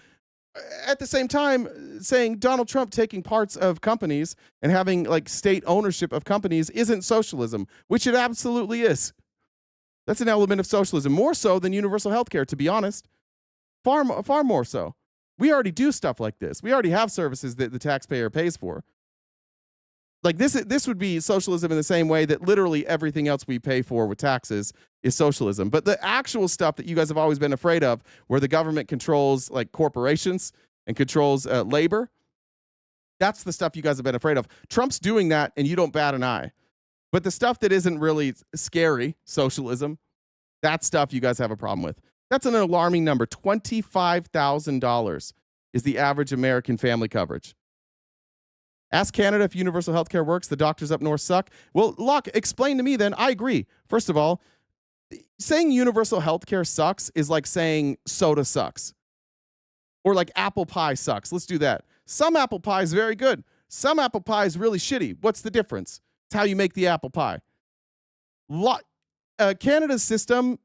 At the same time, saying Donald Trump taking parts of companies and having state ownership of companies isn't socialism, which it absolutely is. That's an element of socialism, more so than universal health care, to be honest. Far more so. We already do stuff like this. We already have services that the taxpayer pays for. Like this would be socialism in the same way that literally everything else we pay for with taxes is socialism. But the actual stuff that you guys have always been afraid of, where the government controls like corporations and controls labor, that's the stuff you guys have been afraid of. Trump's doing that, and you don't bat an eye. But the stuff that isn't really scary, socialism, that stuff you guys have a problem with. That's an alarming number. $25,000 is the average American family coverage. Ask Canada if universal health care works. The doctors up north suck. Well, Locke, explain to me then. I agree. First of all, saying universal health care sucks is like saying soda sucks. Or like apple pie sucks. Let's do that. Some apple pie is very good. Some apple pie is really shitty. What's the difference? It's how you make the apple pie. Canada's system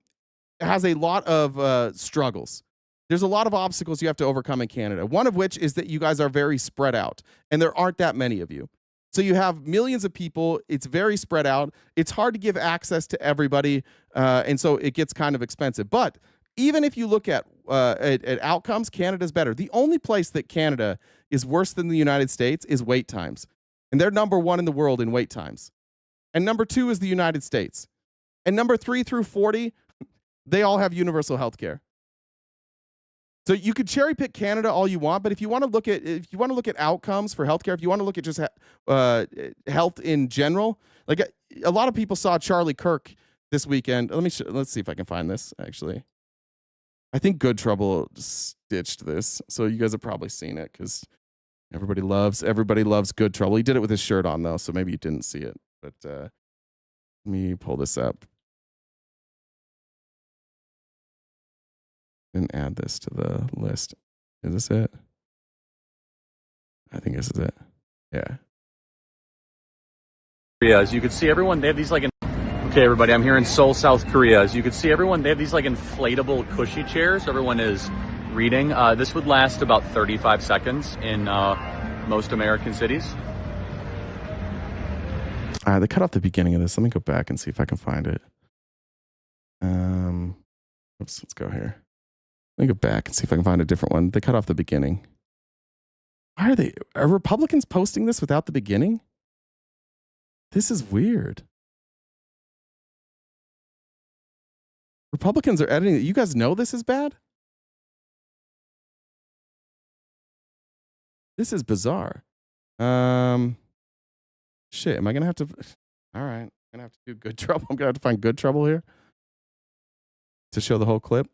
has a lot of struggles. There's a lot of obstacles you have to overcome in Canada, one of which is that you guys are very spread out, and there aren't that many of you. So you have millions of people. It's very spread out. It's hard to give access to everybody, and so it gets kind of expensive. But even if you look at outcomes, Canada's better. The only place that Canada is worse than the United States is wait times, and they're number 1 in the world in wait times. And number 2 is the United States. And number 3 through 40, they all have universal health care. So you could cherry pick Canada all you want, but if you want to look at outcomes for healthcare, if you want to look at just health in general, like a lot of people saw Charlie Kirk this weekend. Let's see if I can find this. Actually, I think Good Trouble stitched this, so you guys have probably seen it because everybody loves Good Trouble. He did it with his shirt on though, so maybe you didn't see it. But let me pull this up. And add this to the list. Is this it? I think this is it. Yeah. As you can see, everyone, they have these like, okay, everybody, I'm here in Seoul, South Korea. As you can see, everyone, they have these like inflatable cushy chairs. Everyone is reading. This would last about 35 seconds in most American cities. They cut off the beginning of this. Let me go back and see if I can find it. Let's go here. Let me go back and see if I can find a different one. They cut off the beginning. Why are Republicans posting this without the beginning? This is weird. Republicans are editing it. You guys know this is bad? This is bizarre. Shit, am I going to have to... All right, I'm going to have to do Good Trouble. I'm going to have to find Good Trouble here to show the whole clip.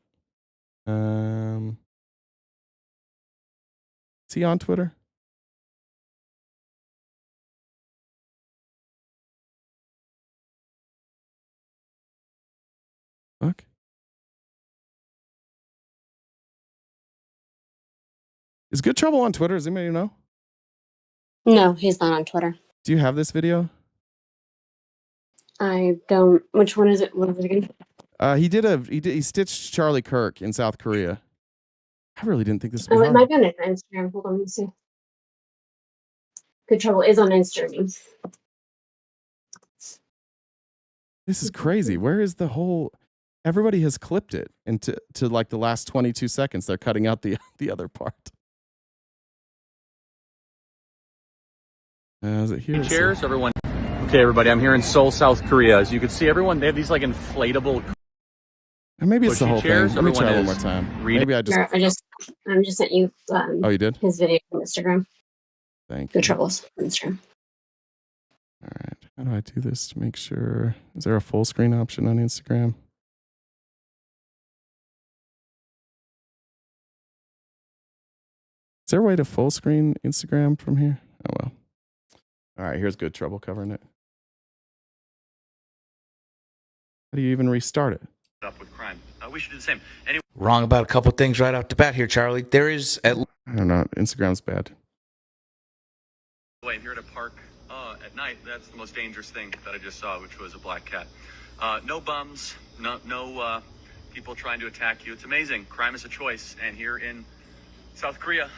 Is he on Twitter? Fuck. Is Good Trouble on Twitter? Does anybody know? No, he's not on Twitter. Do you have this video? I don't. Which one is it? What is it again? He stitched Charlie Kirk in South Korea. I really didn't think this would be It hard. might be on Instagram. Hold on, let me see. Good Trouble is on Instagram. This is crazy. Where is the whole... Everybody has clipped it into like the last 22 seconds. They're cutting out the other part. Is it here? Chairs, everyone. Okay, everybody, I'm here in Seoul, South Korea. As you can see, everyone, they have these like inflatable... Or maybe it's the whole chairs. thing. Let me try Everyone one more is time. reading. Maybe I just... I just sent you. Oh, you did? His video on Instagram. Thank Good you. Troubles on Instagram. All right. How do I do this to make sure? Is there a full screen option on Instagram? Is there a way to full screen Instagram from here? Oh, well. All right. Here's Good Trouble covering it. How do you even restart it? Up with crime. We should do the same. Anyway. Wrong about a couple things right off the bat here, Charlie. There is I don't know. Instagram's bad. If you're at a park at night, that's the most dangerous thing that I just saw, which was a black cat. No bums, no people trying to attack you. It's amazing. Crime is a choice. And here in South Korea,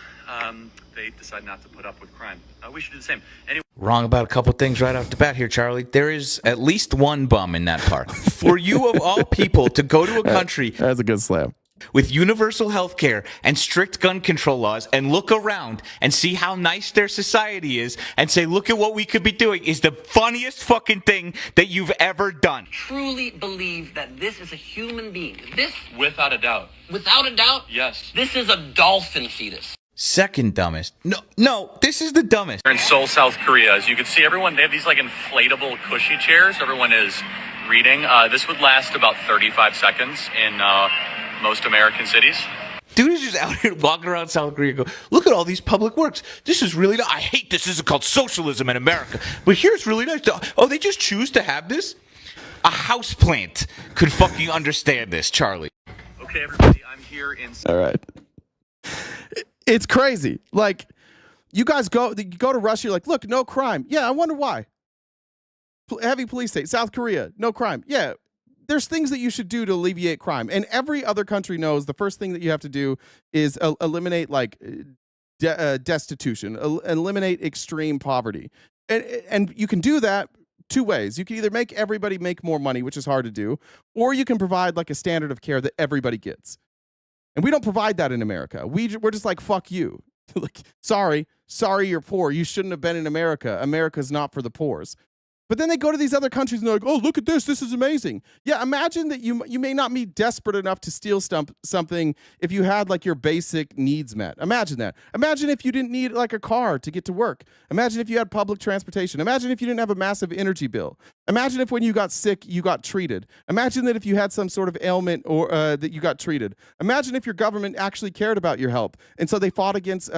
they decide not to put up with crime. We should do the same. Anyway. Wrong about a couple things right off the bat here, Charlie. There is at least one bum in that park. For you of all people to go to a country... That's a good slam. with universal health care and strict gun control laws and look around and see how nice their society is and say, look at what we could be doing, is the funniest fucking thing that you've ever done. Truly believe that this is a human being. This, Without a doubt. without a doubt, Yes. this is a dolphin fetus. Second dumbest. No, this is the dumbest. We're in Seoul, South Korea. As you can see, everyone, they have these like inflatable cushy chairs. Everyone is reading. This would last about 35 seconds in most American cities. Dude is just out here walking around South Korea and go, look at all these public works. This is really nice. I hate this. This is called socialism in America. But here's really nice. Oh, they just choose to have this? A houseplant could fucking understand this, Charlie. Okay, everybody, I'm here in... All right. It's crazy. Like, you guys you go to Russia, you're like, look, no crime. Yeah, I wonder why. Heavy police state. South Korea, no crime. Yeah, there's things that you should do to alleviate crime. And every other country knows the first thing that you have to do is eliminate, like, destitution, eliminate extreme poverty. And you can do that two ways. You can either make everybody make more money, which is hard to do, or you can provide, like, a standard of care that everybody gets. And we don't provide that in America. We're just like, fuck you. Like, sorry you're poor. You shouldn't have been in America. America's not for the poors. But then they go to these other countries and they're like, oh, look at this. This is amazing. Yeah, imagine that you may not be desperate enough to steal something if you had, like, your basic needs met. Imagine that. Imagine if you didn't need, like, a car to get to work. Imagine if you had public transportation. Imagine if you didn't have a massive energy bill. Imagine if when you got sick, you got treated. Imagine that if you had some sort of ailment or that you got treated. Imagine if your government actually cared about your health, and so they fought against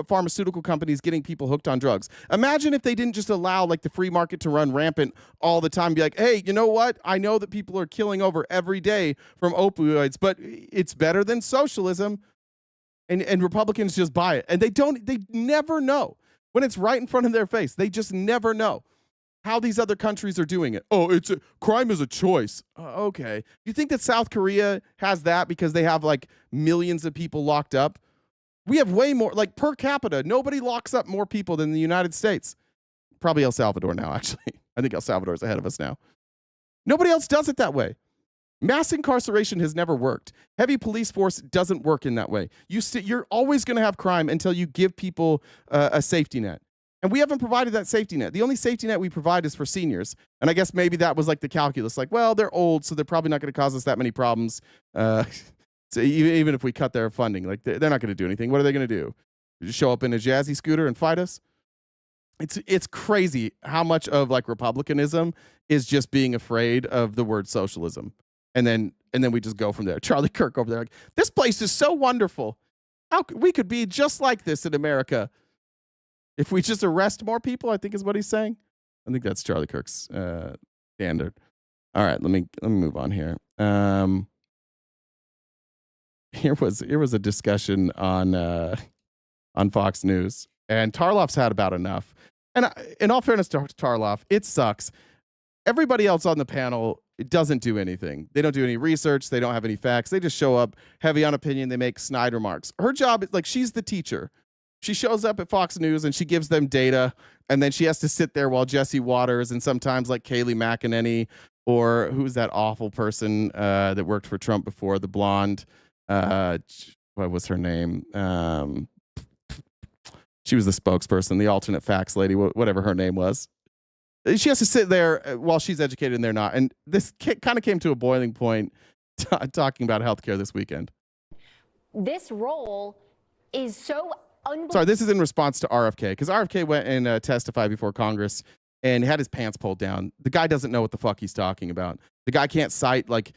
pharmaceutical companies getting people hooked on drugs. Imagine if they didn't just allow, like, the free market to run rampant all the time. Be like, hey, you know what? I know that people are killing over every day from opioids, but it's better than socialism. And Republicans just buy it. And they never know. When it's right in front of their face, they just never know how these other countries are doing it. Oh, crime is a choice. Okay. You think that South Korea has that because they have, like, millions of people locked up? We have way more, like, per capita. Nobody locks up more people than the United States. Probably El Salvador now, actually. I think El Salvador is ahead of us now. Nobody else does it that way. Mass incarceration has never worked. Heavy police force doesn't work in that way. You're always going to have crime until you give people a safety net. And we haven't provided that safety net. The only safety net we provide is for seniors. And I guess maybe that was, like, the calculus. Like, well, they're old, so they're probably not going to cause us that many problems. So even if we cut their funding, like, they're not going to do anything. What are they going to do? Just show up in a jazzy scooter and fight us? It's crazy how much of, like, republicanism is just being afraid of the word socialism. And then we just go from there. Charlie Kirk over there, like, this place is so wonderful. We could be just like this in America if we just arrest more people, I think is what he's saying. I think that's Charlie Kirk's standard. All right, let me move on here. Here was a discussion on Fox News, and Tarloff's had about enough. And in all fairness to Tarloff, it sucks. Everybody else on the panel doesn't do anything. They don't do any research. They don't have any facts. They just show up heavy on opinion. They make snide remarks. Her job is, like, she's the teacher. She shows up at Fox News and she gives them data, and then she has to sit there while Jesse Waters and sometimes, like, Kayleigh McEnany, or who's that awful person that worked for Trump before, the blonde, what was her name? She was the spokesperson, the alternate facts lady, whatever her name was. She has to sit there while she's educated and they're not. And this kind of came to a boiling point talking about healthcare this weekend. This role is so unbelievable. Sorry, this is in response to RFK, because RFK went and testified before Congress and had his pants pulled down. The guy doesn't know what the fuck he's talking about. The guy can't cite, like,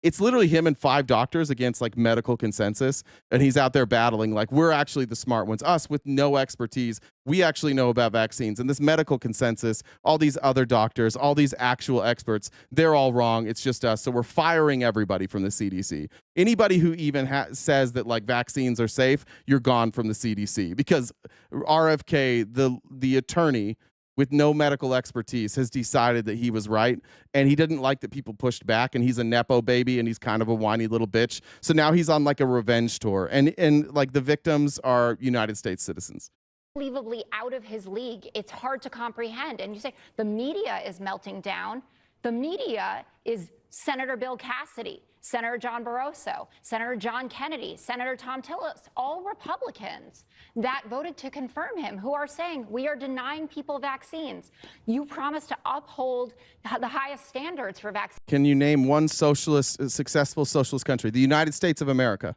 it's literally him and 5 doctors against, like, medical consensus. And he's out there battling, like, we're actually the smart ones. Us with no expertise. We actually know about vaccines. And this medical consensus, all these other doctors, all these actual experts, they're all wrong. It's just us. So we're firing everybody from the CDC. Anybody who even says that, like, vaccines are safe, you're gone from the CDC. Because RFK, the attorney, with no medical expertise, has decided that he was right, and he didn't like that people pushed back, and he's a Nepo baby, and he's kind of a whiny little bitch. So now he's on, like, a revenge tour, and like, the victims are United States citizens. Unbelievably out of his league. It's hard to comprehend. And you say the media is melting down. The media is Senator Bill Cassidy, Senator John Barroso, Senator John Kennedy, Senator Tom Tillis, all Republicans that voted to confirm him, who are saying we are denying people vaccines. You promised to uphold the highest standards for vaccines. Can you name one successful socialist country? The United States of America.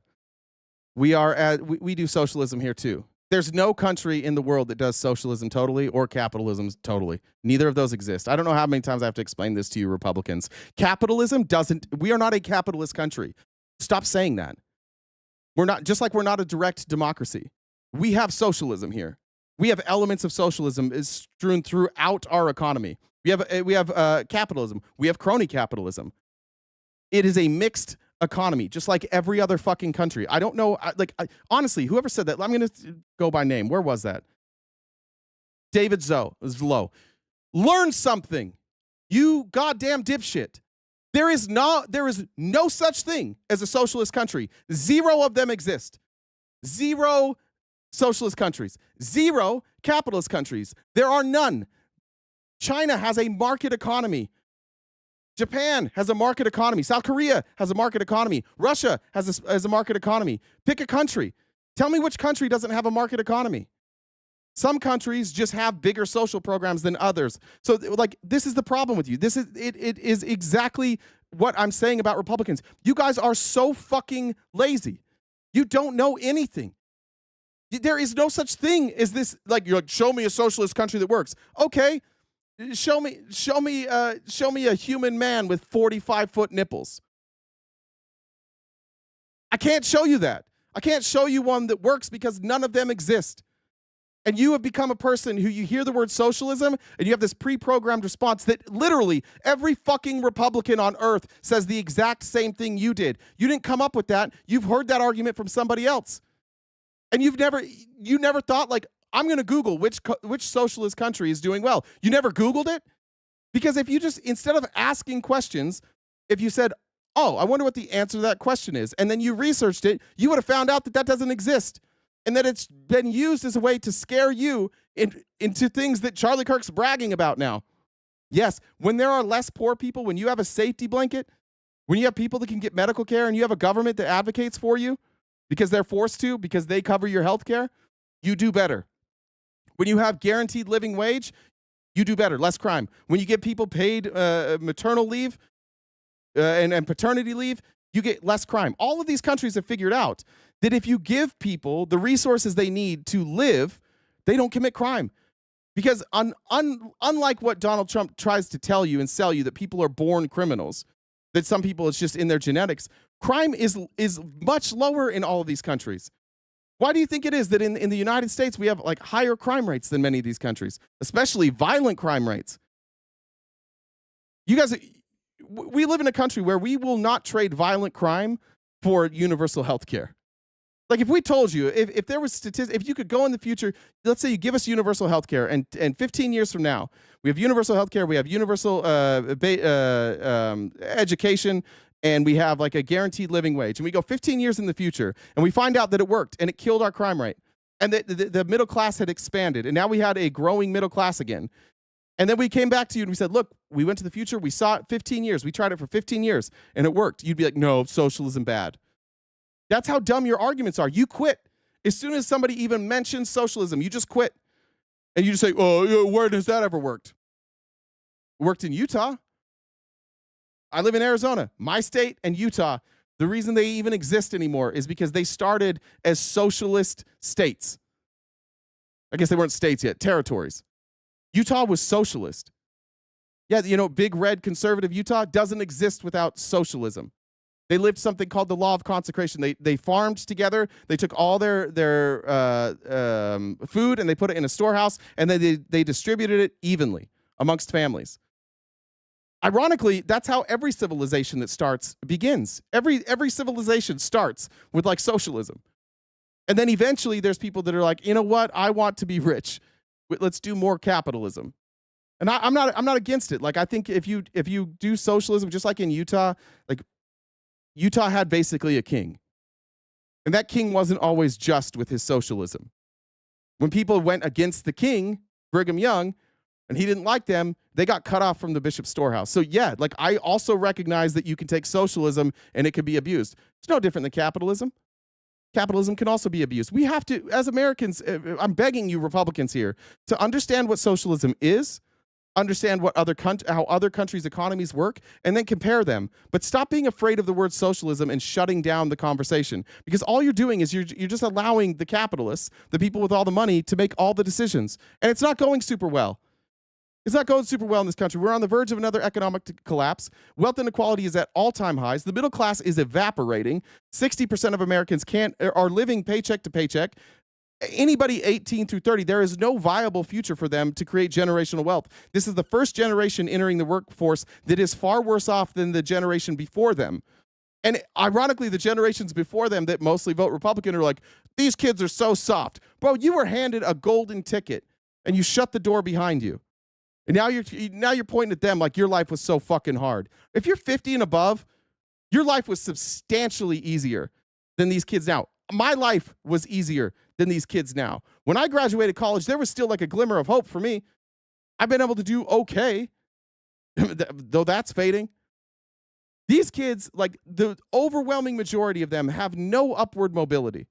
We do socialism here too. There's no country in the world that does socialism totally or capitalism totally. Neither of those exist. I don't know how many times I have to explain this to you Republicans. We are not a capitalist country. Stop saying that. We're not, just like we're not a direct democracy. We have socialism here. We have elements of socialism is strewn throughout our economy. We have capitalism. We have crony capitalism. It is a mixed economy, just like every other fucking country. I don't know, honestly, whoever said that, I'm going to go by name. Where was that? David Zlow. Learn something, you goddamn dipshit. There is no such thing as a socialist country. 0 of them exist. 0 socialist countries. 0 capitalist countries. There are none. China has a market economy. Japan has a market economy. South Korea has a market economy. Russia has a market economy. Pick a country. Tell me which country doesn't have a market economy. Some countries just have bigger social programs than others. So, like, this is the problem with you. It is exactly what I'm saying about Republicans. You guys are so fucking lazy. You don't know anything. There is no such thing as this. Like, you're like, show me a socialist country that works. Okay. Show me a human man with 45-foot nipples. I can't show you that. I can't show you one that works because none of them exist. And you have become a person who you hear the word socialism and you have this pre-programmed response that literally every fucking Republican on earth says the exact same thing you did. You didn't come up with that. You've heard that argument from somebody else. And you never thought, like, I'm going to Google which socialist country is doing well. You never Googled it? Because if you just, instead of asking questions, if you said, oh, I wonder what the answer to that question is, and then you researched it, you would have found out that doesn't exist and that it's been used as a way to scare you into things that Charlie Kirk's bragging about now. Yes, when there are less poor people, when you have a safety blanket, when you have people that can get medical care and you have a government that advocates for you because they're forced to, because they cover your health care, you do better. When you have guaranteed living wage, you do better, less crime. When you get people paid maternal leave and paternity leave, you get less crime. All of these countries have figured out that if you give people the resources they need to live, they don't commit crime. Because unlike what Donald Trump tries to tell you and sell you, that people are born criminals, that some people it's just in their genetics, crime is much lower in all of these countries. Why do you think it is that in the United States we have like higher crime rates than many of these countries, especially violent crime rates? You guys, we live in a country where we will not trade violent crime for universal health care. Like, if we told you, if there was statistics, if you could go in the future, let's say you give us universal health care, and 15 years from now, we have universal health care, we have universal education, and we have like a guaranteed living wage, and we go 15 years in the future, and we find out that it worked, and it killed our crime rate, and the middle class had expanded, and now we had a growing middle class again. And then we came back to you and we said, look, we went to the future, we saw it 15 years, we tried it for 15 years, and it worked. You'd be like, no, socialism bad. That's how dumb your arguments are. You quit. As soon as somebody even mentions socialism, you just quit. And you just say, oh, where has that ever worked? It worked in Utah. I live in Arizona. My state and Utah, the reason they even exist anymore is because they started as socialist states. I guess they weren't states yet, territories. Utah was socialist. Yeah, you know, big red conservative Utah doesn't exist without socialism. They lived something called the law of consecration. They farmed together. They took all their food and they put it in a storehouse, and then they distributed it evenly amongst families. Ironically, that's how every civilization that begins. Every civilization starts with like socialism. And then eventually there's people that are like, you know what? I want to be rich. Let's do more capitalism. And I'm not against it. Like, I think if you do socialism, just like in Utah, like Utah had basically a king. And that king wasn't always just with his socialism. When people went against the king, Brigham Young, and he didn't like them, they got cut off from the bishop's storehouse. So yeah, like I also recognize that you can take socialism and it can be abused. It's no different than capitalism. Capitalism can also be abused. We have to, as Americans, I'm begging you Republicans here, to understand what socialism is, understand what how other countries' economies work, and then compare them. But stop being afraid of the word socialism and shutting down the conversation, because all you're doing is you're just allowing the capitalists, the people with all the money, to make all the decisions. And it's not going super well. It's not going super well in this country. We're on the verge of another economic collapse. Wealth inequality is at all-time highs. The middle class is evaporating. 60% of Americans are living paycheck to paycheck. Anybody 18 through 30, there is no viable future for them to create generational wealth. This is the first generation entering the workforce that is far worse off than the generation before them. And ironically, the generations before them that mostly vote Republican are like, these kids are so soft. Bro, you were handed a golden ticket and you shut the door behind you. And now you're pointing at them like your life was so fucking hard. If you're 50 and above, your life was substantially easier than these kids now. My life was easier than these kids now. When I graduated college, there was still like a glimmer of hope for me. I've been able to do okay, though that's fading. These kids, like the overwhelming majority of them, have no upward mobility.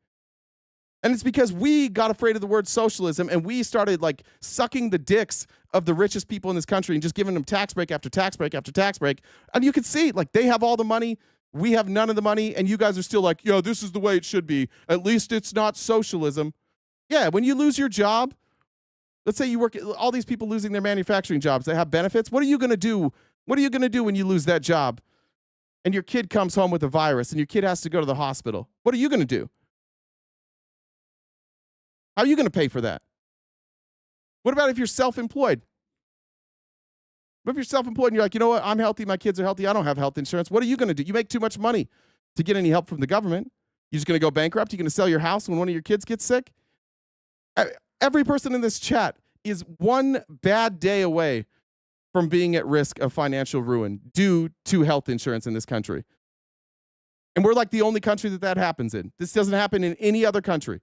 And it's because we got afraid of the word socialism and we started like sucking the dicks of the richest people in this country and just giving them tax break after tax break after tax break. And you can see like they have all the money. We have none of the money. And you guys are still like, yo, this is the way it should be. At least it's not socialism. Yeah, when you lose your job, let's say you work, all these people losing their manufacturing jobs, they have benefits. What are you going to do? What are you going to do when you lose that job and your kid comes home with a virus and your kid has to go to the hospital? What are you going to do? How are you going to pay for that? What about if you're self-employed? What if you're self-employed and you're like, you know what? I'm healthy. My kids are healthy. I don't have health insurance. What are you going to do? You make too much money to get any help from the government. You're just going to go bankrupt. You're going to sell your house when one of your kids gets sick. Every person in this chat is one bad day away from being at risk of financial ruin due to health insurance in this country. And we're like the only country that happens in. This doesn't happen in any other country.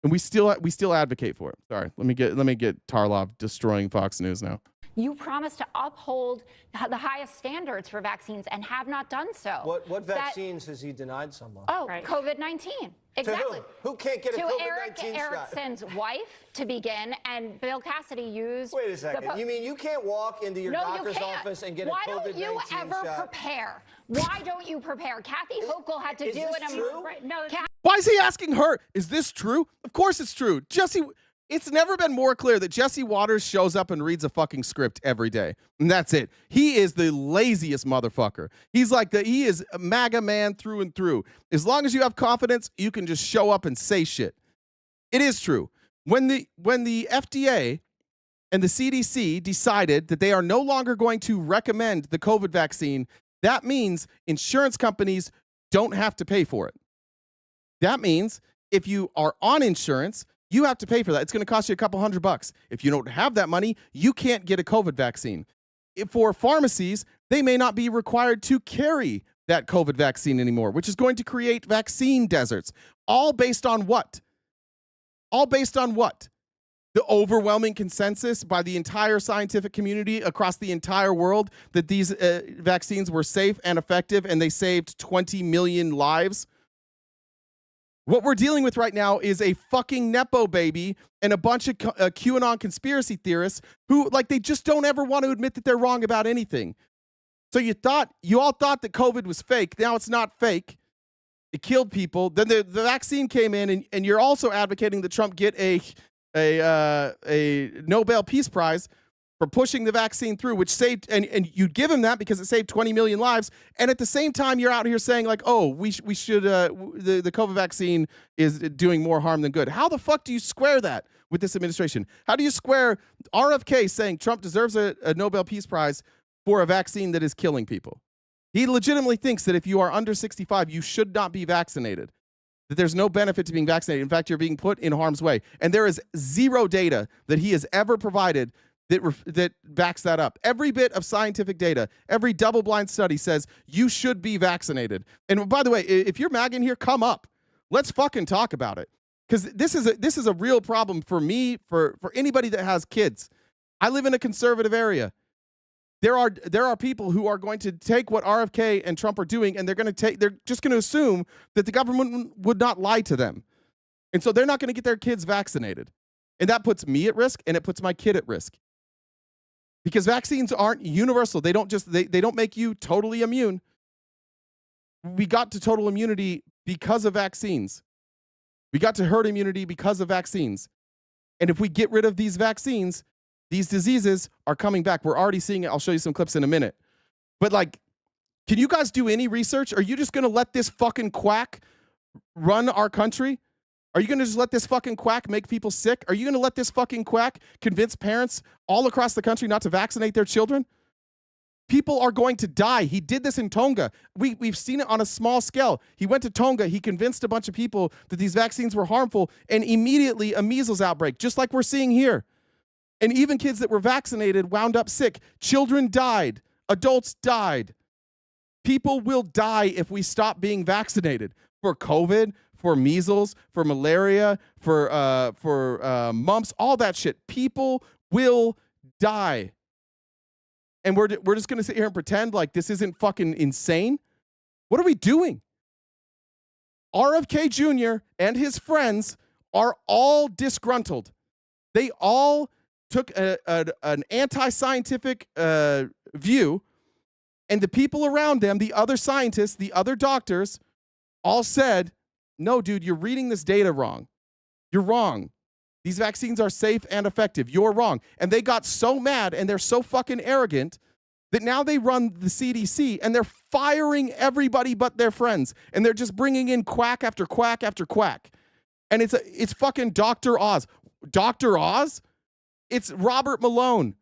And we still advocate for it. Sorry, let me get Tarlov destroying Fox News now. You promised to uphold the highest standards for vaccines and have not done so. What vaccines has he denied someone? Oh, right. COVID-19. Exactly. To who can't get a COVID-19 shot? Erickson's wife, to begin, and Bill Cassidy used... Wait a second. You mean you can't walk into your doctor's office and get a COVID-19 shot? Why don't you ever prepare? Why don't you prepare? Kathy Hochul had to do it. Is this true? No. Why is he asking her? Is this true? Of course it's true. Jesse... It's never been more clear that Jesse Waters shows up and reads a fucking script every day. And that's it. He is the laziest motherfucker. He is a MAGA man through and through. As long as you have confidence, you can just show up and say shit. It is true. When the FDA and the CDC decided that they are no longer going to recommend the COVID vaccine, that means insurance companies don't have to pay for it. That means if you are on insurance, you have to pay for that. It's going to cost you a couple $100. If you don't have that money, you can't get a COVID vaccine. For pharmacies, they may not be required to carry that COVID vaccine anymore, which is going to create vaccine deserts. All based on what? All based on what? The overwhelming consensus by the entire scientific community across the entire world that these vaccines were safe and effective and they saved 20 million lives. What we're dealing with right now is a fucking Nepo baby and a bunch of QAnon conspiracy theorists who, like, they just don't ever want to admit that they're wrong about anything. So you all thought that COVID was fake. Now it's not fake. It killed people. Then the vaccine came in, and you're also advocating that Trump get a Nobel Peace Prize for pushing the vaccine through, which saved, and you'd give him that because it saved 20 million lives. And at the same time, you're out here saying like, oh, we should, the COVID vaccine is doing more harm than good. How the fuck do you square that with this administration? How do you square RFK saying Trump deserves a Nobel Peace Prize for a vaccine that is killing people? He legitimately thinks that if you are under 65, you should not be vaccinated, that there's no benefit to being vaccinated. In fact, you're being put in harm's way. And there is zero data that he has ever provided that backs that up. Every bit of scientific data, every double-blind study says you should be vaccinated. And by the way, if you're MAGA in here, come up. Let's fucking talk about it. Because this is a real problem for me, for anybody that has kids. I live in a conservative area. There are people who are going to take what RFK and Trump are doing, and they're just going to assume that the government would not lie to them. And so they're not going to get their kids vaccinated. And that puts me at risk, and it puts my kid at risk. Because vaccines aren't universal. They don't make you totally immune. We got to total immunity because of vaccines. We got to herd immunity because of vaccines. And if we get rid of these vaccines, these diseases are coming back. We're already seeing it. I'll show you some clips in a minute. But like, can you guys do any research? Are you just going to let this fucking quack run our country? Are you going to just let this fucking quack make people sick? Are you going to let this fucking quack convince parents all across the country not to vaccinate their children? People are going to die. He did this in Tonga. We've seen it on a small scale. He went to Tonga. He convinced a bunch of people that these vaccines were harmful, and immediately a measles outbreak, just like we're seeing here. And even kids that were vaccinated wound up sick. Children died. Adults died. People will die if we stop being vaccinated for COVID, for measles, for malaria, for mumps, all that shit. People will die. And we're just going to sit here and pretend like this isn't fucking insane? What are we doing? RFK Jr. and his friends are all disgruntled. They all took an anti-scientific view, and the people around them, the other scientists, the other doctors, all said, no, dude, you're reading this data wrong. You're wrong. These vaccines are safe and effective. You're wrong. And they got so mad and they're so fucking arrogant that now they run the CDC and they're firing everybody but their friends. And they're just bringing in quack after quack after quack. And it's fucking Dr. Oz. Dr. Oz? It's Robert Malone.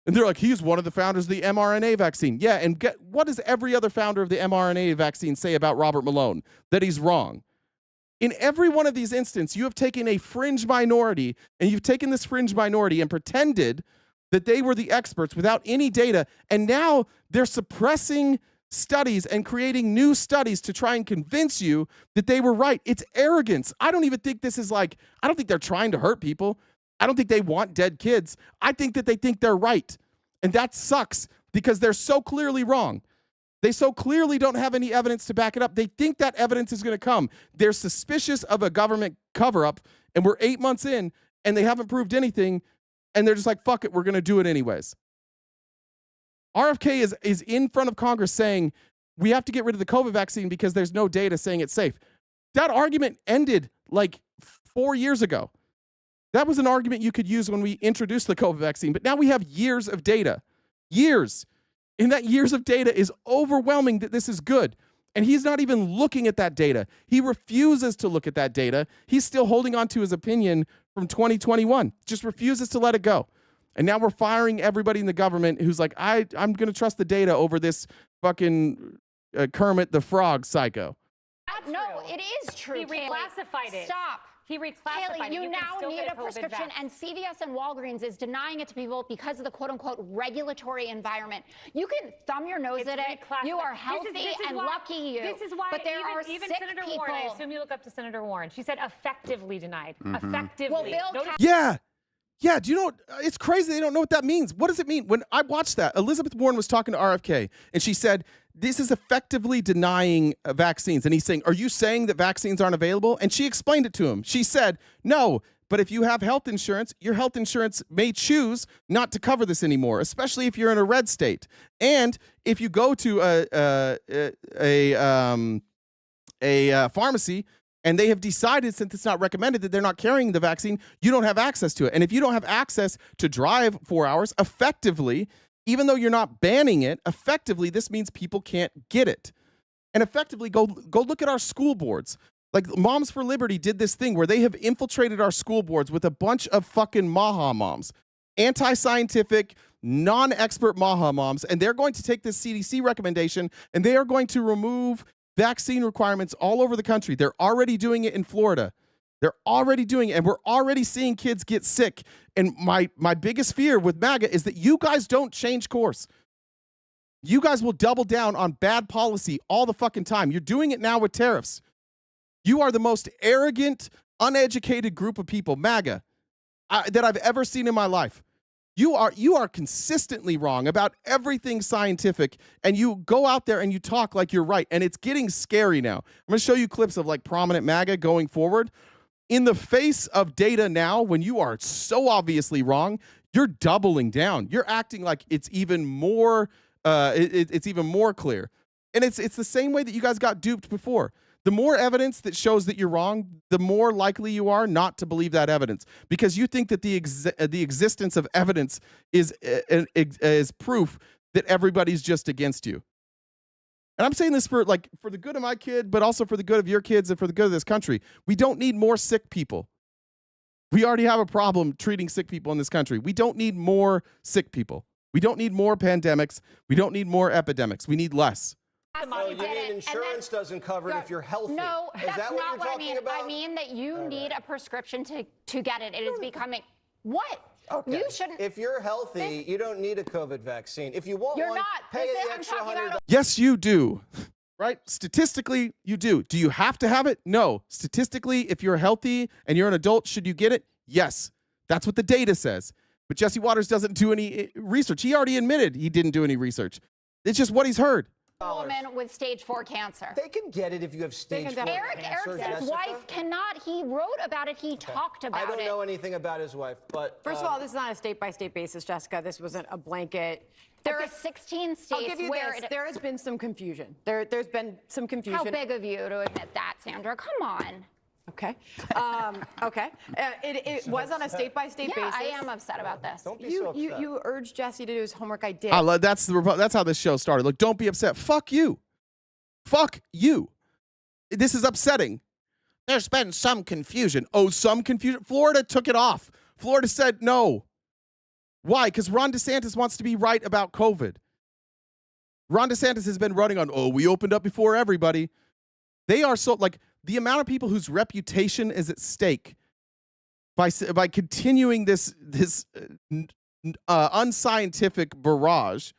And they're like, he's one of the founders of the mRNA vaccine. Yeah, and what does every other founder of the mRNA vaccine say about Robert Malone? That he's wrong. In every one of these instances, you have taken a fringe minority, and you've taken this fringe minority and pretended that they were the experts without any data, and now they're suppressing studies and creating new studies to try and convince you that they were right. It's arrogance. I don't even think this is I don't think they're trying to hurt people. I don't think they want dead kids. I think that they think they're right. And that sucks because they're so clearly wrong. They so clearly don't have any evidence to back it up. They think that evidence is going to come. They're suspicious of a government cover-up, and we're 8 months in, and they haven't proved anything, and they're just like, fuck it, we're going to do it anyways. RFK is in front of Congress saying, we have to get rid of the COVID vaccine because there's no data saying it's safe. That argument ended 4 years ago. That was an argument you could use when we introduced the COVID vaccine, but now we have years of data. Years. And that years of data is overwhelming that this is good. And he's not even looking at that data. He refuses to look at that data. He's still holding on to his opinion from 2021. Just refuses to let it go. And now we're firing everybody in the government who's like, I'm going to trust the data over this fucking Kermit the Frog psycho. No, it is true. He reclassified it. Stop. He reclassified Haley, it. you now can still need get a prescription, vax. and CVS and Walgreens is denying it to people because of the quote-unquote regulatory environment. You can thumb your nose at it. You are healthy and lucky you. This is why but there are even sick Senator people. Warren, I assume you look up to Senator Warren. She said effectively denied. Effectively. Well, Bill Yeah, do you know, it's crazy they don't know what that means. What does it mean? When I watched that, Elizabeth Warren was talking to RFK, and she said, this is effectively denying vaccines. And he's saying, are you saying that vaccines aren't available? And she explained it to him. She said, no, but if you have health insurance, your health insurance may choose not to cover this anymore, especially if you're in a red state. And if you go to a pharmacy, and they have decided, since it's not recommended, that they're not carrying the vaccine, you don't have access to it. And if you don't have access to drive 4 hours, effectively, even though you're not banning it, effectively, this means people can't get it. And effectively, go look at our school boards. Like Moms for Liberty did this thing where they have infiltrated our school boards with a bunch of fucking Maha moms, anti-scientific, non-expert Maha moms, and they're going to take this CDC recommendation and they are going to remove vaccine requirements all over the country. They're already doing it in Florida. They're already doing it, and we're already seeing kids get sick. And my biggest fear with MAGA is that you guys don't change course. You guys will double down on bad policy all the fucking time. You're doing it now with tariffs. You are the most arrogant, uneducated group of people, MAGA, that I've ever seen in my life. You are consistently wrong about everything scientific, and you go out there and you talk like you're right, and it's getting scary now. I'm going to show you clips of like prominent MAGA going forward. In the face of data now, when you are so obviously wrong, you're doubling down. You're acting like it's even more it's even more clear. And it's the same way that you guys got duped before. The more evidence that shows that you're wrong, the more likely you are not to believe that evidence, because you think that the existence of evidence is proof that everybody's just against you. And I'm saying this for the good of my kid, but also for the good of your kids and for the good of this country. We don't need more sick people. We already have a problem treating sick people in this country. We don't need more sick people. We don't need more pandemics. We don't need more epidemics. We need less. So you mean insurance doesn't cover it if you're healthy? No, Is that's that what not you're what I talking mean. about? I mean that you need a prescription to get it. It is becoming what? Okay. You shouldn't. If you're healthy, you don't need a COVID vaccine. If you want You're one, not. pay This is- the I'm extra talking $100. about Yes, you do. Right? Statistically, you do. Do you have to have it? No. Statistically, if you're healthy and you're an adult, should you get it? Yes. That's what the data says. But Jesse Waters doesn't do any research. He already admitted he didn't do any research. It's just what he's heard. a woman with stage 4 cancer. They can get it if you have stage 4 cancer. Eric's Jessica. wife cannot. He wrote about it. He talked about it. I don't know anything about his wife, but First of all, this is not a state-by-state basis, Jessica. This wasn't a blanket. There are 16 states I'll give you where this. There has been some confusion. There's been some confusion. How big of you to admit that, Sandra? Come on. Okay. Okay. It was on a state-by-state basis. I am upset about this. Don't be so upset. You urged Jesse to do his homework. I did. That's how this show started. Look, don't be upset. Fuck you. Fuck you. This is upsetting. There's been some confusion. Oh, some confusion. Florida took it off. Florida said no. Why? Because Ron DeSantis wants to be right about COVID. Ron DeSantis has been running on, oh, we opened up before everybody. They are so, like, the amount of people whose reputation is at stake by continuing this unscientific barrage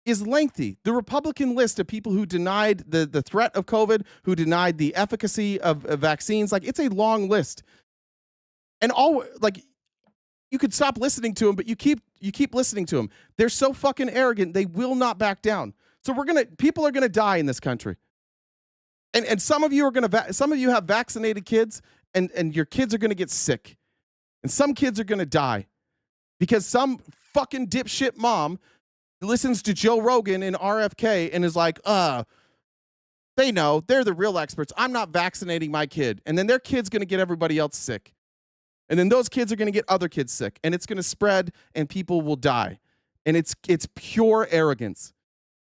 is lengthy. The Republican list of people who denied the threat of COVID, who denied the efficacy of vaccines, like, it's a long list. And you could stop listening to them, but you keep listening to them. They're so fucking arrogant, they will not back down. So people are gonna die in this country. And some of you have vaccinated kids, and your kids are gonna get sick. And some kids are gonna die because some fucking dipshit mom listens to Joe Rogan and RFK and is like, they know, they're the real experts. I'm not vaccinating my kid. And then their kid's gonna get everybody else sick. And then those kids are gonna get other kids sick. And it's gonna spread and people will die. And it's pure arrogance.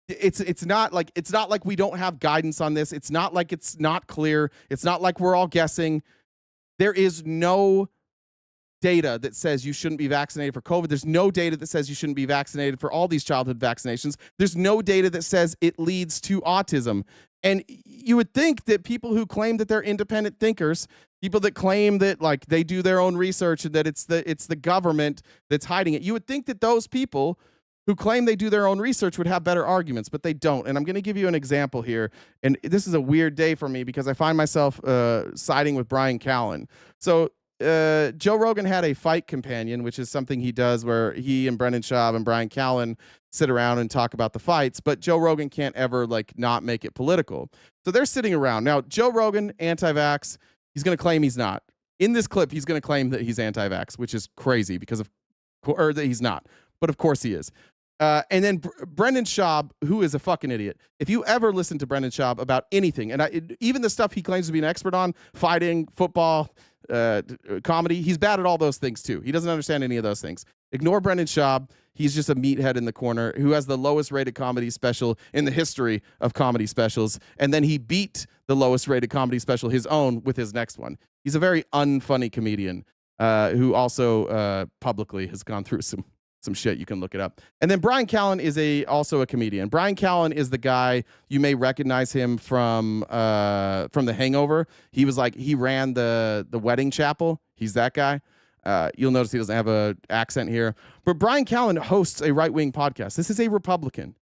It's not like we don't have guidance on this. It's not like it's not clear. It's not like we're all guessing. There is no data that says you shouldn't be vaccinated for COVID. There's no data that says you shouldn't be vaccinated for all these childhood vaccinations. There's no data that says it leads to autism. And you would think that people who claim that they're independent thinkers, people that claim that, like, they do their own research and that it's the government that's hiding it, you would think that those people who claim they do their own research would have better arguments, but they don't. And I'm going to give you an example here. And this is a weird day for me because I find myself siding with Brian Callen. So Joe Rogan had a fight companion, which is something he does where he and Brendan Schaub and Brian Callen sit around and talk about the fights, but Joe Rogan can't ever, like, not make it political. So they're sitting around. Now, Joe Rogan, anti-vax, he's going to claim he's not. In this clip, he's going to claim that he's anti-vax, which is crazy or that he's not. But of course he is. And then Brendan Schaub, who is a fucking idiot. If you ever listen to Brendan Schaub about anything, and even the stuff he claims to be an expert on, fighting, football, comedy, he's bad at all those things too. He doesn't understand any of those things. Ignore Brendan Schaub. He's just a meathead in the corner who has the lowest rated comedy special in the history of comedy specials. And then he beat the lowest rated comedy special, his own, with his next one. He's a very unfunny comedian who also publicly has gone through some shit. You can look it up. And then Brian Callen is also a comedian. Brian Callen is the guy, you may recognize him from The Hangover. He ran the wedding chapel. He's that guy. You'll notice he doesn't have an accent here. But Brian Callen hosts a right-wing podcast. This is a Republican.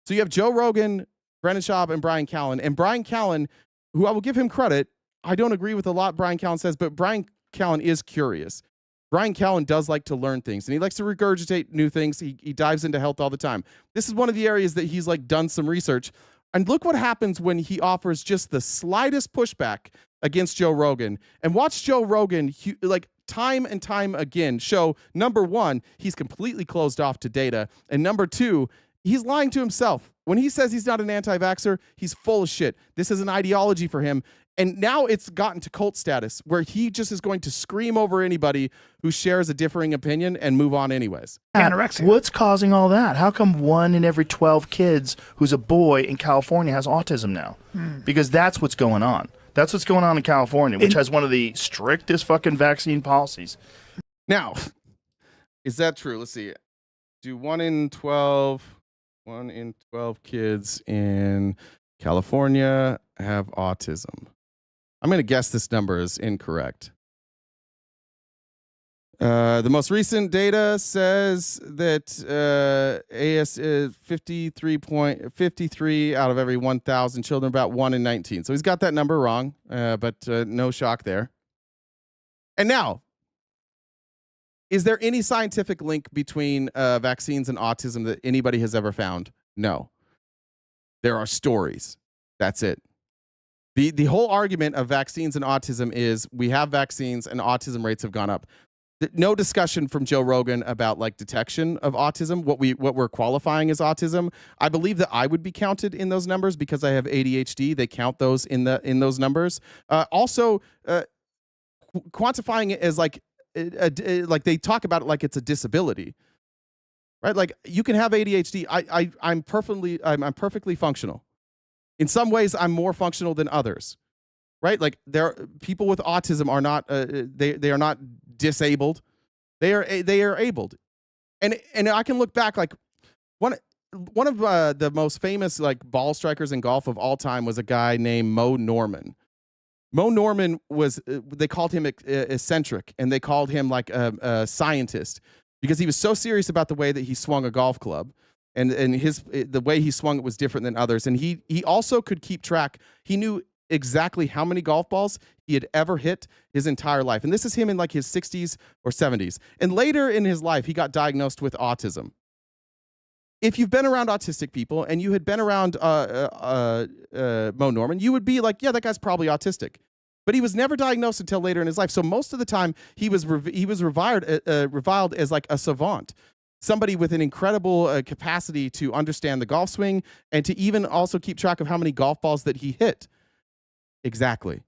So you have Joe Rogan, Brendan Schaub, and Brian Callen. And Brian Callen, who I will give him credit, I don't agree with a lot Brian Callen says, but Brian Callen is curious. Brian Callen does like to learn things, and he likes to regurgitate new things. He dives into health all the time. This is one of the areas that he's like done some research. And look what happens when he offers just the slightest pushback against Joe Rogan. And watch Joe Rogan, like time and time again, show, number one, he's completely closed off to data. And number two, he's lying to himself. When he says he's not an anti-vaxxer, he's full of shit. This is an ideology for him. And now it's gotten to cult status where he just is going to scream over anybody who shares a differing opinion and move on anyways. Anorexia. What's causing all that? How come 1 in every 12 kids who's a boy in California has autism now? Because that's what's going on. That's what's going on in California, which has one of the strictest fucking vaccine policies. Now, is that true? Let's see. Do 1 in 12 kids in California have autism? I'm going to guess this number is incorrect. The most recent data says that AS is 53 out of every 1,000 children, about 1 in 19. So he's got that number wrong, but no shock there. And now, is there any scientific link between vaccines and autism that anybody has ever found? No. There are stories. That's it. The whole argument of vaccines and autism is we have vaccines and autism rates have gone up. No discussion from Joe Rogan about like detection of autism, what we're qualifying as autism. I believe that I would be counted in those numbers because I have ADHD. They count those in those numbers. Also, quantifying it as like they talk about it like it's a disability, right? Like you can have ADHD. I'm perfectly functional. In some ways, I'm more functional than others, right? Like people with autism are not they are not disabled, they are abled, and I can look back like one of the most famous like ball strikers in golf of all time was a guy named Mo Norman. Mo Norman was they called him eccentric, and they called him like a scientist because he was so serious about the way that he swung a golf club. And the way he swung it was different than others. And he also could keep track. He knew exactly how many golf balls he had ever hit his entire life. And this is him in like his 60s or 70s. And later in his life, he got diagnosed with autism. If you've been around autistic people and you had been around Mo Norman, you would be like, yeah, that guy's probably autistic. But he was never diagnosed until later in his life. So most of the time, he was reviled as like a savant. Somebody with an incredible capacity to understand the golf swing and to even also keep track of how many golf balls that he hit. Exactly.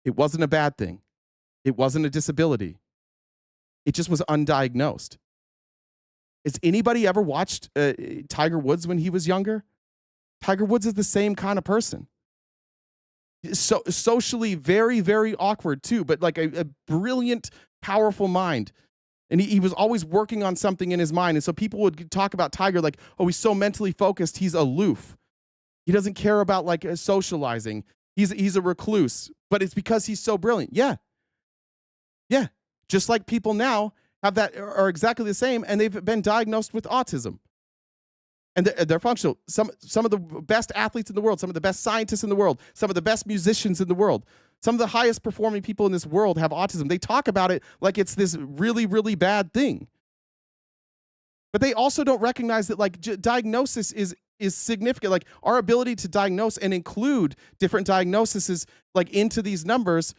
It wasn't a bad thing. It wasn't a disability. It just was undiagnosed. Has anybody ever watched Tiger Woods when he was younger? Tiger Woods is the same kind of person. So socially very, very awkward too, but like a brilliant, powerful mind. And he was always working on something in his mind. And so people would talk about Tiger like, oh, he's so mentally focused, he's aloof. He doesn't care about like socializing. He's a recluse. But it's because he's so brilliant. Yeah. Yeah. Just like people now are exactly the same, and they've been diagnosed with autism. And they're functional. Some of the best athletes in the world, some of the best scientists in the world, some of the best musicians in the world, some of the highest performing people in this world have autism. They talk about it like it's this really, really bad thing. But they also don't recognize that like diagnosis is significant. Like our ability to diagnose and include different diagnoses like into these numbers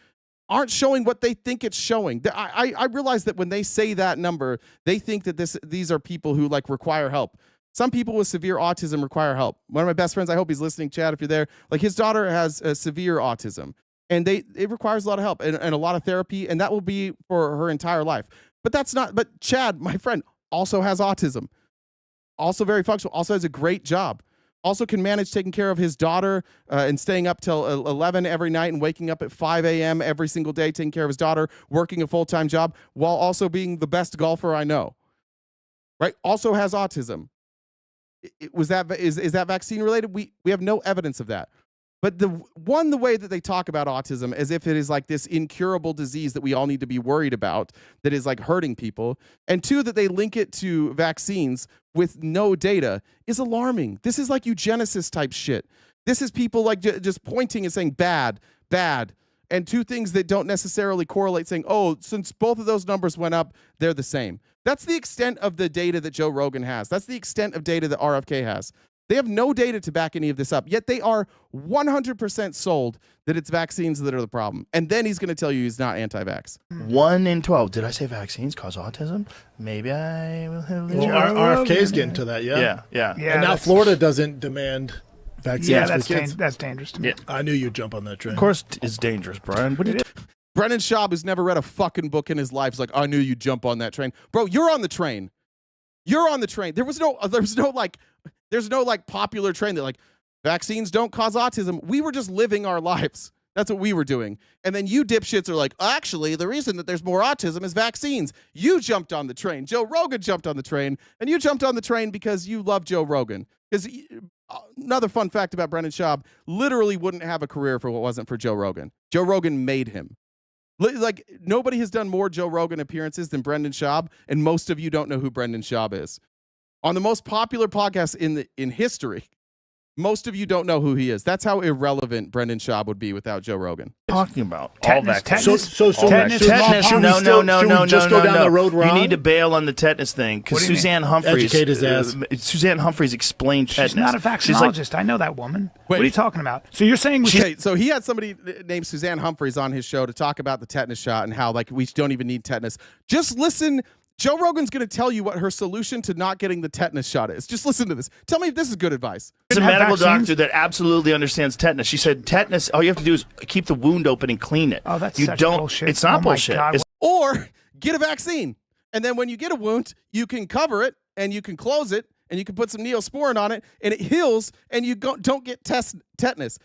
aren't showing what they think it's showing. I realize that when they say that number, they think that these are people who like require help. Some people with severe autism require help. One of my best friends, I hope he's listening, Chad, if you're there, like his daughter has severe autism, and it requires a lot of help and a lot of therapy, and that will be for her entire life. But Chad, my friend, also has autism, also very functional, also has a great job, also can manage taking care of his daughter and staying up till 11 every night and waking up at 5 a.m. every single day, taking care of his daughter, working a full-time job, while also being the best golfer I know, right? Also has autism. Is that vaccine related? We have no evidence of that. But the way that they talk about autism as if it is like this incurable disease that we all need to be worried about, that is like hurting people, and two, that they link it to vaccines with no data is alarming. This is like eugenicist type shit. This is people like just pointing and saying bad, bad, and two things that don't necessarily correlate, saying, oh, since both of those numbers went up, they're the same. That's the extent of the data that Joe Rogan has. That's the extent of data that RFK has. They have no data to back any of this up, yet they are 100% sold that it's vaccines that are the problem. And then he's going to tell you he's not anti-vax. 1 in 12. Did I say vaccines cause autism? Maybe I will have RFK's getting to that, yeah. Yeah. And now Florida doesn't demand vaccines Yeah, for kids. that's dangerous to me. Yeah. I knew you'd jump on that train. Of course it's dangerous, Brian. What do you Brendan Schaub, who's never read a fucking book in his life, is like, I knew you'd jump on that train. Bro, you're on the train. You're on the train. There's no popular train that like vaccines don't cause autism. We were just living our lives. That's what we were doing. And then you dipshits are like, actually, the reason that there's more autism is vaccines. You jumped on the train. Joe Rogan jumped on the train, and you jumped on the train because you love Joe Rogan. Because another fun fact about Brendan Schaub, literally wouldn't have a career if it wasn't for Joe Rogan. Joe Rogan made him. Like, nobody has done more Joe Rogan appearances than Brendan Schaub, and most of you don't know who Brendan Schaub is. On the most popular podcast in history, most of you don't know who he is. That's how irrelevant Brendan Schaub would be without Joe Rogan. Talking about Tetanus, tetanus. No. Just go down the road wrong? You need to bail on the tetanus thing because Suzanne Humphreys. Educate his ass. Suzanne Humphreys explained tetanus. She's not a vaccinologist. I know that woman. What are you talking about? So you're saying so he had somebody named Suzanne Humphreys on his show to talk about the tetanus shot and how like we don't even need tetanus. Just listen. Joe Rogan's going to tell you what her solution to not getting the tetanus shot is. Just listen to this. Tell me if this is good advice. There's a medical doctor that absolutely understands tetanus. She said tetanus, all you have to do is keep the wound open and clean it. Oh, that's such bullshit. It's not my bullshit. God. Or get a vaccine. And then when you get a wound, you can cover it and you can close it and you can put some Neosporin on it and it heals and you don't get tetanus.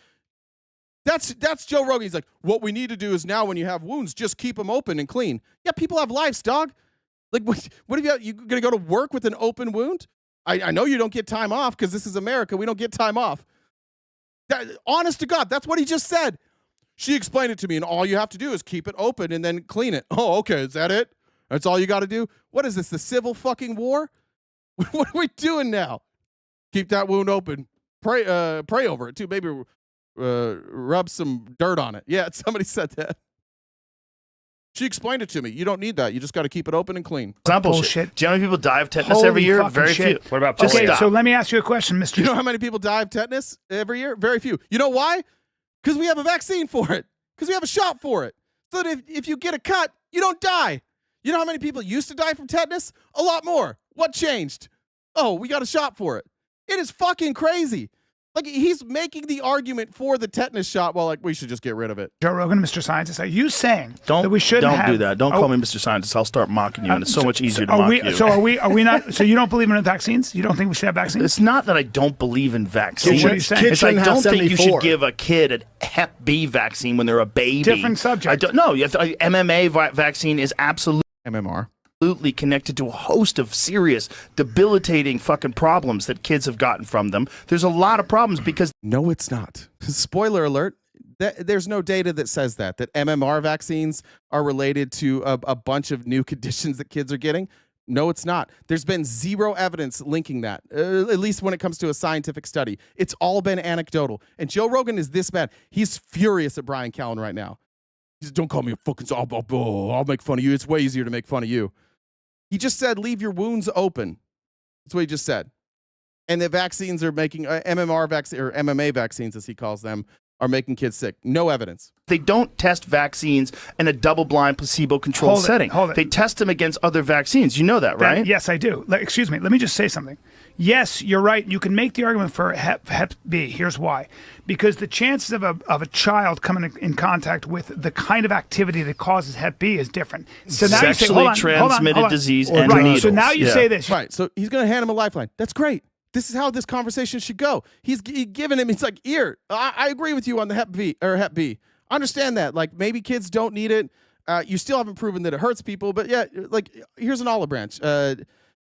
That's Joe Rogan. He's like, what we need to do is now when you have wounds, just keep them open and clean. Yeah, people have lives, dog. Like, what if you going to go to work with an open wound? I know you don't get time off because this is America. We don't get time off. Honest to God, that's what he just said. She explained it to me, and all you have to do is keep it open and then clean it. Oh, okay, is that it? That's all you got to do? What is this, the civil fucking war? What are we doing now? Keep that wound open. Pray over it, too. Maybe rub some dirt on it. Yeah, somebody said that. She explained it to me. You don't need that. You just got to keep it open and clean. It's not bullshit. Do you know how many people die of tetanus every year? Very few. What about okay, so let me ask you a question, Mr. You know how many people die of tetanus every year? Very few. You know why? Because we have a vaccine for it. Because we have a shot for it. So that if you get a cut, you don't die. You know how many people used to die from tetanus? A lot more. What changed? Oh, we got a shot for it. It is fucking crazy. Like, he's making the argument for the tetanus shot while, like, we should just get rid of it. Joe Rogan, Mr. Scientist, are you saying that we shouldn't do that. Don't call me Mr. Scientist. I'll start mocking you, and it's so much easier to mock you. So are we not? So you don't believe in vaccines? You don't think we should have vaccines? It's not that I don't believe in vaccines. So what are you saying? It's I don't think you should give a kid a Hep B vaccine when they're a baby. Different subject. I don't know. MMA vaccine is absolutely MMR. Connected to a host of serious, debilitating fucking problems that kids have gotten from them. There's a lot of problems because... No, it's not. Spoiler alert. There's no data that says that MMR vaccines are related to a bunch of new conditions that kids are getting. No, it's not. There's been zero evidence linking that, at least when it comes to a scientific study. It's all been anecdotal. And Joe Rogan is this bad. He's furious at Brian Callen right now. He says, don't call me a fucking... I'll make fun of you. It's way easier to make fun of you. He just said, leave your wounds open. That's what he just said. And the vaccines are making MMR vaccine or MMA vaccines, as he calls them, are making kids sick. No evidence. They don't test vaccines in a double-blind, placebo-controlled setting. They test them against other vaccines. You know that, right? Yes, I do. Excuse me. Let me just say something. Yes, you're right. You can make the argument for Hep B. Here's why. Because the chances of a child coming in contact with the kind of activity that causes Hep B is different. So now sexually you say, transmitted disease and right. needles. So now you say this. Right. So he's going to hand him a lifeline. That's great. This is how this conversation should go. He's giving him, he's like, here, I agree with you on the Hep B. I understand that. Like, maybe kids don't need it. You still haven't proven that it hurts people. But yeah, like, here's an olive branch.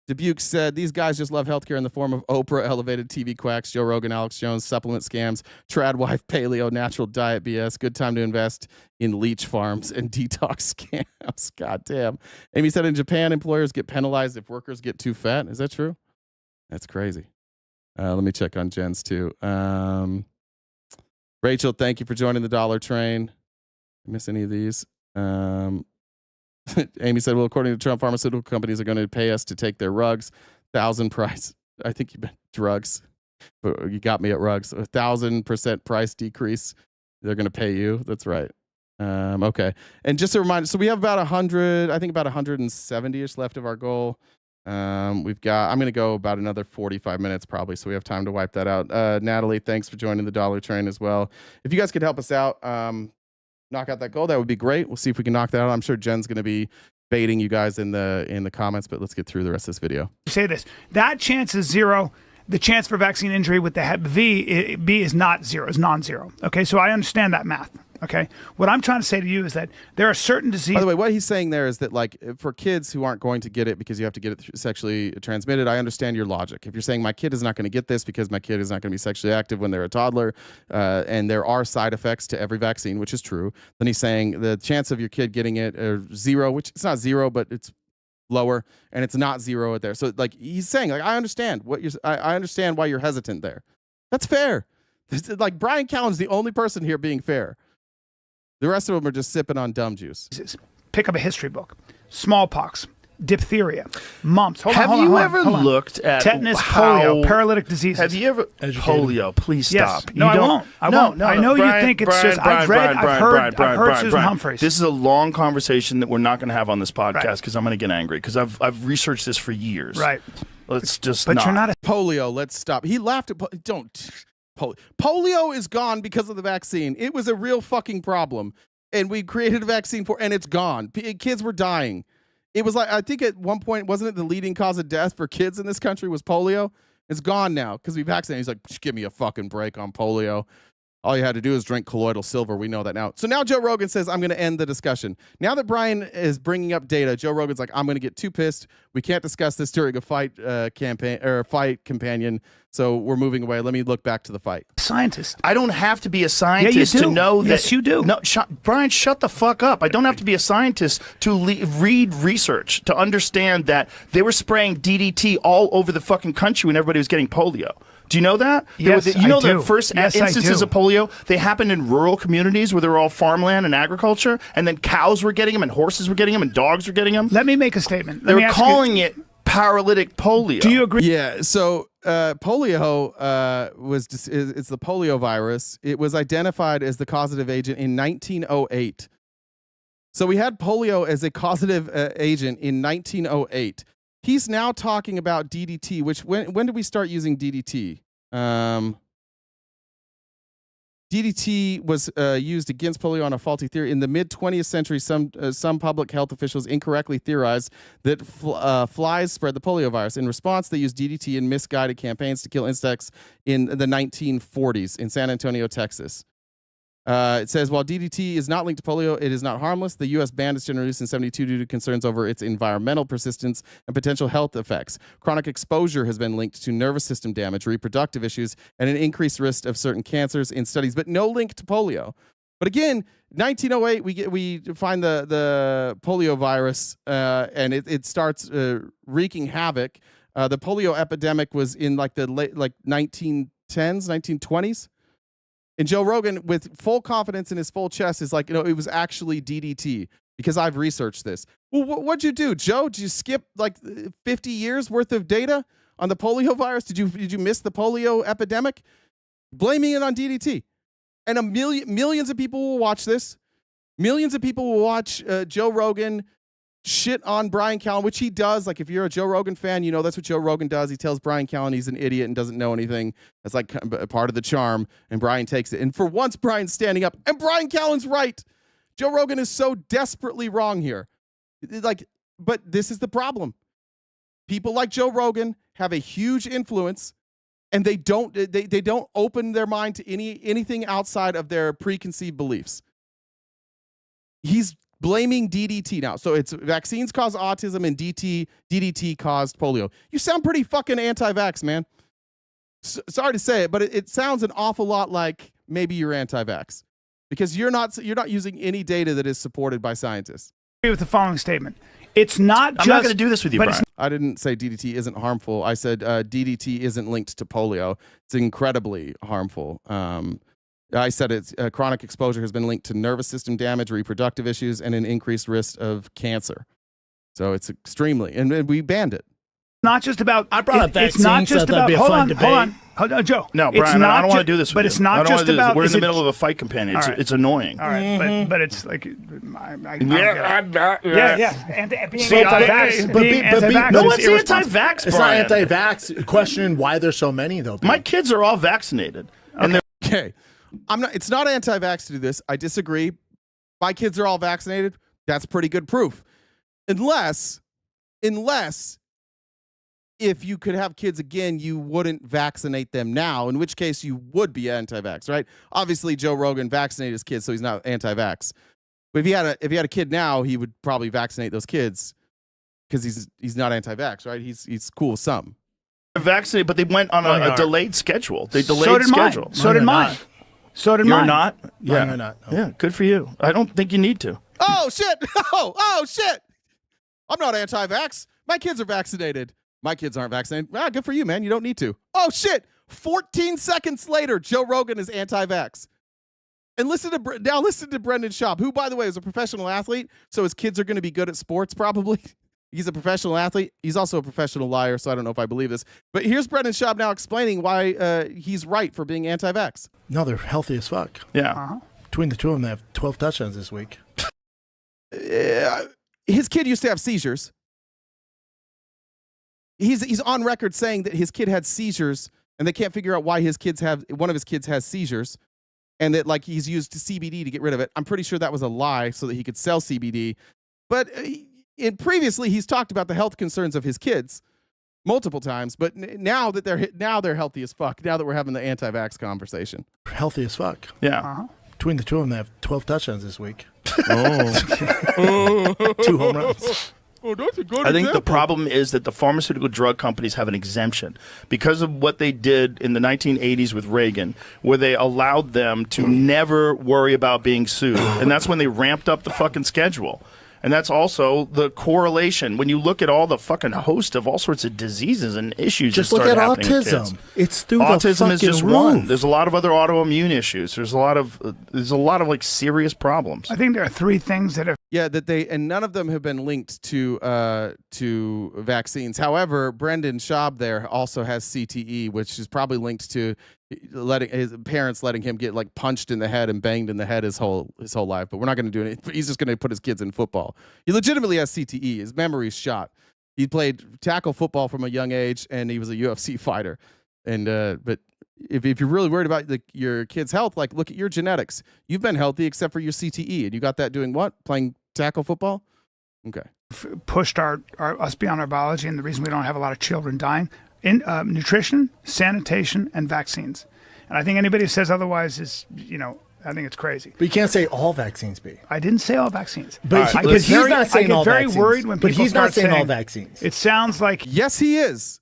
Dubuque said, these guys just love healthcare in the form of Oprah, elevated TV quacks, Joe Rogan, Alex Jones, supplement scams, trad wife, paleo, natural diet BS. Good time to invest in leech farms and detox scams. God damn. Amy said in Japan, employers get penalized if workers get too fat. Is that true? That's crazy. Let me check on Jen's too. Rachel, thank you for joining the Dollar Train. Miss any of these? Amy said, well, according to Trump, pharmaceutical companies are going to pay us to take their rugs. 1,000 price. I think you meant drugs, but you got me at rugs. 1,000% price decrease. They're going to pay you. That's right. Okay. And just a reminder, so we have about 100, I think about 170-ish left of our goal. I'm going to go about another 45 minutes probably, so we have time to wipe that out. Natalie, thanks for joining the Dollar Train as well. If you guys could help us out, knock out that goal, that would be great. We'll see if we can knock that out. I'm sure Jen's going to be baiting you guys in the comments, but let's get through the rest of this video. Say this, that chance is zero. The chance for vaccine injury with the Hep B is not zero, is non-zero. Okay, so I understand that math. Okay, what I'm trying to say to you is that there are certain diseases. By the way, what he's saying there is that, like, for kids who aren't going to get it because you have to get it sexually transmitted, I understand your logic. If you're saying my kid is not going to get this because my kid is not going to be sexually active when they're a toddler, and there are side effects to every vaccine, which is true, then he's saying the chance of your kid getting it are zero, which it's not zero, but it's lower, and it's not zero there. So, like, he's saying, like, I understand I understand why you're hesitant there. That's fair. Like, Brian Callen's the only person here being fair. The rest of them are just sipping on dumb juice. Pick up a history book. Smallpox, diphtheria, mumps. Have you ever looked at tetanus, polio, paralytic diseases? Have you ever polio? Please stop. Yes. No, I won't. I won't. No, I know you think it's just. I've heard Susan Humphreys. This is a long conversation that we're not going to have on this podcast because I'm going to get angry because I've researched this for years. Right. Let's just. But you're not a polio. Let's stop. He laughed at don't. Polio is gone because of the vaccine. It was a real fucking problem, and we created a vaccine and it's gone. Kids were dying. It was like, I think at one point, wasn't it the leading cause of death for kids in this country was polio? It's gone now because we vaccinated. He's like, just give me a fucking break on polio. All you had to do is drink colloidal silver. We know that now. So now Joe Rogan says, I'm going to end the discussion. Now that Brian is bringing up data, Joe Rogan's like, I'm going to get too pissed. We can't discuss this during a fight fight companion. So we're moving away. Let me look back to the fight. Scientist. I don't have to be a scientist to know that. Yes, you do. No, Brian, shut the fuck up. I don't have to be a scientist to read research to understand that they were spraying DDT all over the fucking country when everybody was getting polio. Do you know that? Yes, you know I do. the first instances of polio, they happened in rural communities where they were all farmland and agriculture, and then cows were getting them, and horses were getting them, and dogs were getting them. Let me make a statement. They were calling it paralytic polio. Do you agree? Yeah. So polio it's the polio virus. It was identified as the causative agent in 1908. So we had polio as a causative agent in 1908. He's now talking about DDT, which when did we start using DDT? DDT was used against polio on a faulty theory. In the mid-20th century, some public health officials incorrectly theorized that flies spread the polio virus. In response, they used DDT in misguided campaigns to kill insects in the 1940s in San Antonio, Texas. It says, while DDT is not linked to polio, it is not harmless. The U.S. banned its general use in 1972 due to concerns over its environmental persistence and potential health effects. Chronic exposure has been linked to nervous system damage, reproductive issues, and an increased risk of certain cancers in studies, but no link to polio. But again, 1908, we find the polio virus, and it starts wreaking havoc. The polio epidemic was in like the late 1910s, 1920s. And Joe Rogan, with full confidence in his full chest, is like, it was actually DDT because I've researched this. Well, what'd you do, Joe? Did you skip like 50 years worth of data on the polio virus? Did you miss the polio epidemic? Blaming it on DDT. And millions of people will watch this. Millions of people will watch Joe Rogan shit on Brian Callen, which he does. Like, if you're a Joe Rogan fan, you know that's what Joe Rogan does. He tells Brian Callen he's an idiot and doesn't know anything. That's like part of the charm, and Brian takes it. And for once, Brian's standing up, and Brian Callen's right. Joe Rogan is so desperately wrong here. But this is the problem. People like Joe Rogan have a huge influence, and they don't open their mind to anything outside of their preconceived beliefs. He's blaming DDT now. So it's vaccines cause autism and DDT caused polio. You sound pretty fucking anti-vax, man. Sorry to say it, but it sounds an awful lot like maybe you're anti-vax because you're not using any data that is supported by scientists. I agree with the following statement. It's not just... I'm not going to do this with you, Brian. I didn't say DDT isn't harmful. I said DDT isn't linked to polio. It's incredibly harmful. I said it's chronic exposure has been linked to nervous system damage, reproductive issues, and an increased risk of cancer. So it's extremely, and we banned it. Not just about. I brought up It's not vaccines, just so that'd about. be a Hold fun on, debate. hold on, Joe. No, It's Brian, I not don't want ju- to do this. But with it's you. I not don't wanna just do this. about. We're in is the it- middle of a fight companion. It's, All right. it's annoying. All right, but it's like, yeah, being So, anti-vax. but Being be- anti-vax No is one's irresponsible. anti-vax, It's Brian. not anti-vax. Questioning why there's so many though. My kids are all vaccinated, and they're Okay. I'm not. It's not anti-vax to do this. I disagree. My kids are all vaccinated. That's pretty good proof. Unless if you could have kids again, you wouldn't vaccinate them now, in which case you would be anti-vax, right? Obviously, Joe Rogan vaccinated his kids, so he's not anti-vax. But if he had a kid now, he would probably vaccinate those kids because he's not anti-vax, right? He's cool with some. vaccinated, but they went on a delayed schedule. They delayed So did schedule. mine. So did mine. So did You're mine. not? Yeah, you're not. No. Yeah, good for you. I don't think you need to. Oh shit! Oh shit! I'm not anti-vax. My kids are vaccinated. My kids aren't vaccinated. Ah, good for you, man. You don't need to. Oh shit! 14 seconds later, Joe Rogan is anti-vax. And listen to Brendan Schaub, who, by the way, is a professional athlete, so his kids are going to be good at sports probably. He's a professional athlete. He's also a professional liar, so I don't know if I believe this. But here's Brendan Schaub now explaining why he's right for being anti-vax. No, they're healthy as fuck. Yeah. Between the two of them, they have 12 touchdowns this week. His kid used to have seizures. He's on record saying that his kid had seizures, and they can't figure out why one of his kids has seizures, and that like he's used CBD to get rid of it. I'm pretty sure that was a lie so that he could sell CBD. But previously, he's talked about the health concerns of his kids multiple times. But now that they're healthy as fuck. Now that we're having the anti-vax conversation, Healthy as fuck. Yeah. Between the two of them, they have 12 touchdowns this week. Oh. 2 home runs. Oh, that's a good I think the example. problem is that the pharmaceutical drug companies have an exemption because of what they did in the 1980s with Reagan, where they allowed them to never worry about being sued. And that's when they ramped up the fucking schedule. And that's also the correlation. When you look at all the fucking host of all sorts of diseases and issues Just that look start at happening with autism. kids. It's through the Autism is fucking just one. roof. There's a lot of other autoimmune issues. There's a lot of like serious problems. I think there are 3 things that have. Yeah, and none of them have been linked to vaccines. However, Brendan Schaub there also has CTE, which is probably linked to letting his parents letting him get like punched in the head and banged in the head his whole life. But we're not going to do it. He's just going to put his kids in football. He legitimately has CTE. His memory's shot. He played tackle football from a young age, and he was a UFC fighter. And but if you're really worried about your kid's health, like look at your genetics. You've been healthy except for your CTE, and you got that doing what? Playing tackle football? Okay. Pushed us beyond our biology, and the reason we don't have a lot of children dying in nutrition, sanitation, and vaccines. And I think anybody who says otherwise is, I think it's crazy. But you can't say all vaccines be. I didn't say all vaccines. But I he's get not saying all very vaccines. worried when But people he's not start saying all saying vaccines. It sounds like Yes, he is.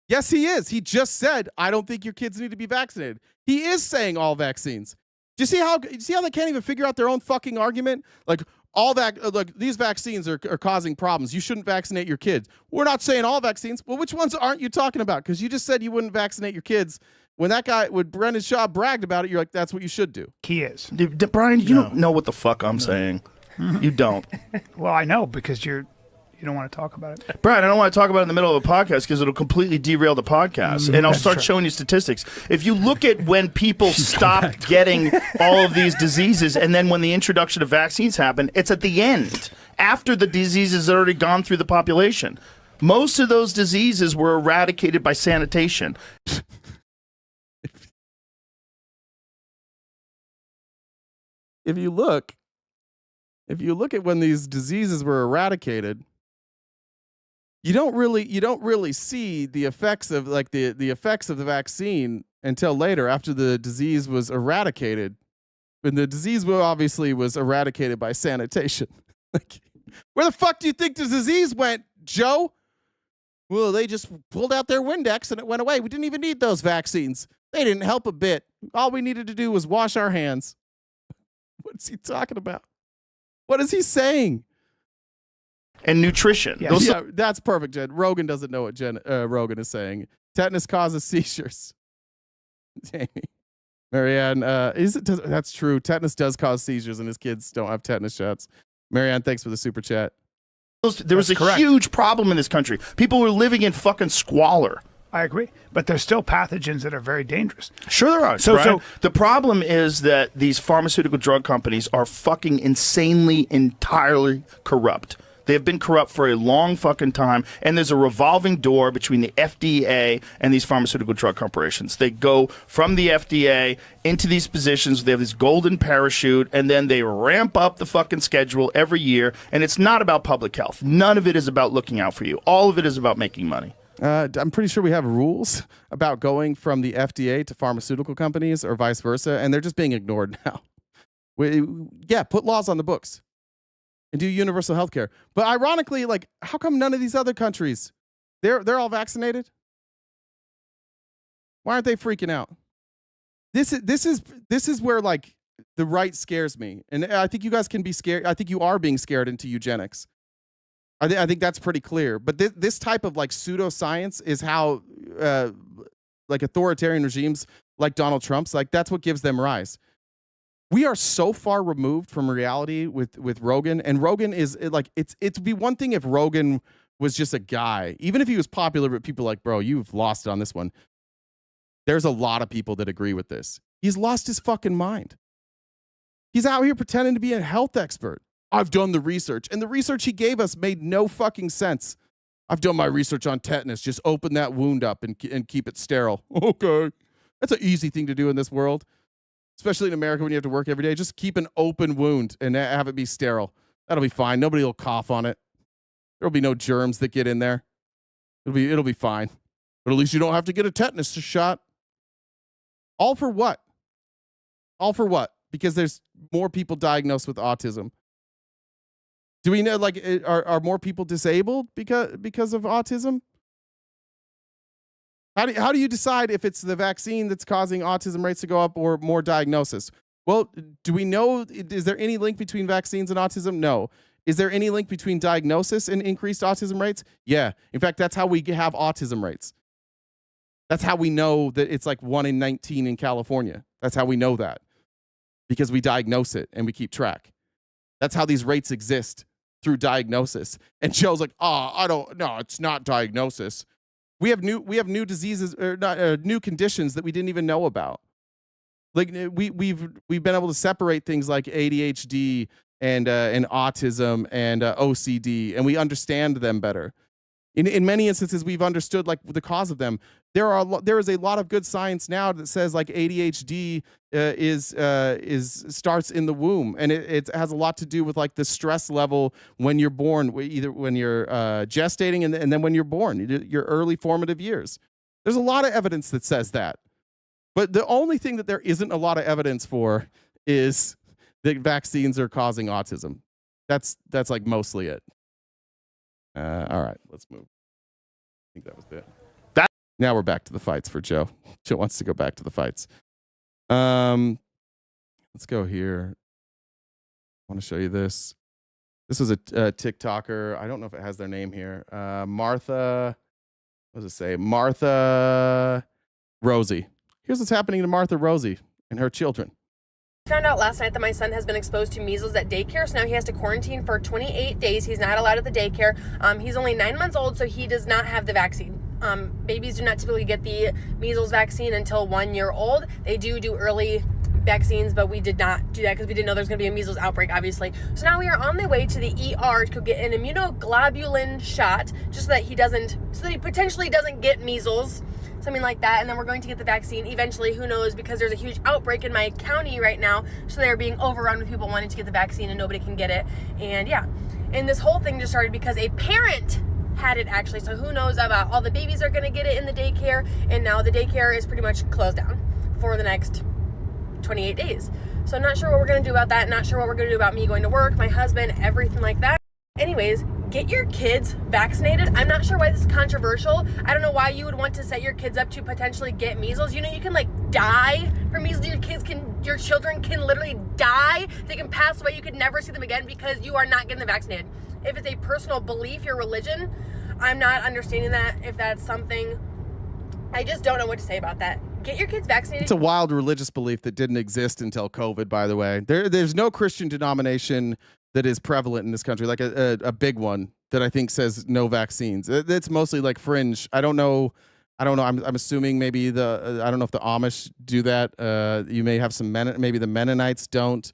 Yes, he is. He just said, "I don't think your kids need to be vaccinated." He is saying all vaccines. Do you see how they can't even figure out their own fucking argument? Like these vaccines are causing problems. You shouldn't vaccinate your kids. We're not saying all vaccines. Well, which ones aren't you talking about? Because you just said you wouldn't vaccinate your kids. When Brendan Schaub bragged about it, you're like, that's what you should do. he is. Brian, you don't know what the fuck I'm saying. You don't. Well, I know because you don't want to talk about it. Brian, I don't want to talk about it in the middle of a podcast because it'll completely derail the podcast. And I'll That's start true. showing you statistics. If you look at when people stop getting all of these diseases and then when the introduction of vaccines happen, it's at the end, after the diseases had already gone through the population. Most of those diseases were eradicated by sanitation. If you look at when these diseases were eradicated, you don't really see the effects of the effects of the vaccine until later, after the disease was eradicated. And the disease obviously was eradicated by sanitation. Like, where the fuck do you think the disease went, Joe? Well, they just pulled out their Windex and it went away. We didn't even need those vaccines. They didn't help a bit. All we needed to do was wash our hands. What is he talking about? What is he saying? And nutrition. Yeah, that's perfect, Jen. Rogan doesn't know what Rogan is saying. Tetanus causes seizures. Jamie. Marianne, that's true. Tetanus does cause seizures, and his kids don't have tetanus shots. Marianne, thanks for the super chat. There was a huge problem in this country. People were living in fucking squalor. I agree, but there's still pathogens that are very dangerous. Sure there are. So the problem is that these pharmaceutical drug companies are fucking insanely, entirely corrupt. They have been corrupt for a long fucking time, and there's a revolving door between the FDA and these pharmaceutical drug corporations. They go from the FDA into these positions. They have this golden parachute, and then they ramp up the fucking schedule every year, and it's not about public health. None of it is about looking out for you. All of it is about making money. I'm pretty sure we have rules about going from the FDA to pharmaceutical companies or vice versa, and they're just being ignored now. Put laws on the books and do universal health care. But ironically, like, how come none of these other countries, they're all vaccinated? Why aren't they freaking out? This is where, like, the right scares me. And I think you guys can be scared. I think you are being scared into eugenics. I think that's pretty clear. But this type of, like, pseudoscience is how like authoritarian regimes like Donald Trump's, like, that's what gives them rise. We are so far removed from reality with Rogan, and Rogan is like, it'd be one thing if Rogan was just a guy, even if he was popular, but people are like, bro, you've lost it on this one. There's a lot of people that agree with this. He's lost his fucking mind. He's out here pretending to be a health expert. I've done the research, and the research he gave us made no fucking sense. I've done my research on tetanus. Just open that wound up and keep it sterile. Okay. That's an easy thing to do in this world, especially in America when you have to work every day. Just keep an open wound and have it be sterile. That'll be fine. Nobody will cough on it. There'll be no germs that get in there. It'll be fine. But at least you don't have to get a tetanus shot. All for what? All for what? Because there's more people diagnosed with autism. Do we know, like, are more people disabled because of autism? How do you decide if it's the vaccine that's causing autism rates to go up or more diagnosis? Well, do we know, is there any link between vaccines and autism? No. Is there any link between diagnosis and increased autism rates? Yeah. In fact, that's how we have autism rates. That's how we know that it's like 1 in 19 in California. That's how we know that. Because we diagnose it and we keep track. That's how these rates exist, through diagnosis. And Joe's like, no, it's not diagnosis. We have new diseases, or not new conditions that we didn't even know about. Like, we've been able to separate things like ADHD and autism and OCD, and we understand them better. In many instances, we've understood, like, the cause of them. There is a lot of good science now that says, like, ADHD starts in the womb, and it has a lot to do with, like, the stress level when you're born, either when you're gestating and then when you're born, your early formative years. There's a lot of evidence that says that. But the only thing that there isn't a lot of evidence for is that vaccines are causing autism. That's like mostly it. All right, let's move. I think that was it. Now we're back to the fights for Joe. Joe wants to go back to the fights. Let's go here. I want to show you this. This was a TikToker. I don't know if it has their name here. Martha. What does it say? Martha Rosie. Here's what's happening to Martha Rosie and her children. Found out last night that my son has been exposed to measles at daycare, so now he has to quarantine for 28 days. He's not allowed at the daycare. He's only 9 months old, so he does not have the vaccine. Babies do not typically get the measles vaccine until 1 year old. They do early vaccines, but we did not do that because we didn't know there was going to be a measles outbreak, obviously. So now we are on the way to the ER to get an immunoglobulin shot, just so that he potentially doesn't get measles, something like that. And then we're going to get the vaccine eventually, who knows, because there's a huge outbreak in my county right now, so they're being overrun with people wanting to get the vaccine and nobody can get it. And yeah, and this whole thing just started because a parent had it, actually. So who knows about all the babies are going to get it in the daycare, and now the daycare is pretty much closed down for the next 28 days. So I'm not sure what we're going to do about that. Not sure what we're going to do about me going to work, my husband, everything like that. Anyways, get your kids vaccinated. I'm not sure why this is controversial. I don't know why you would want to set your kids up to potentially get measles. You know, you can, like, die from measles. Your children can literally die. They can pass away. You could never see them again because you are not getting them vaccinated. If it's a personal belief, your religion, I'm not understanding that. If that's something, I just don't know what to say about that. get your kids vaccinated. It's a wild religious belief that didn't exist until COVID, by the way. There's no Christian denomination that is prevalent in this country, like a big one that I think says no vaccines. It's mostly like fringe. I don't know. I'm assuming maybe I don't know if the Amish do that. You may have some maybe the Mennonites don't.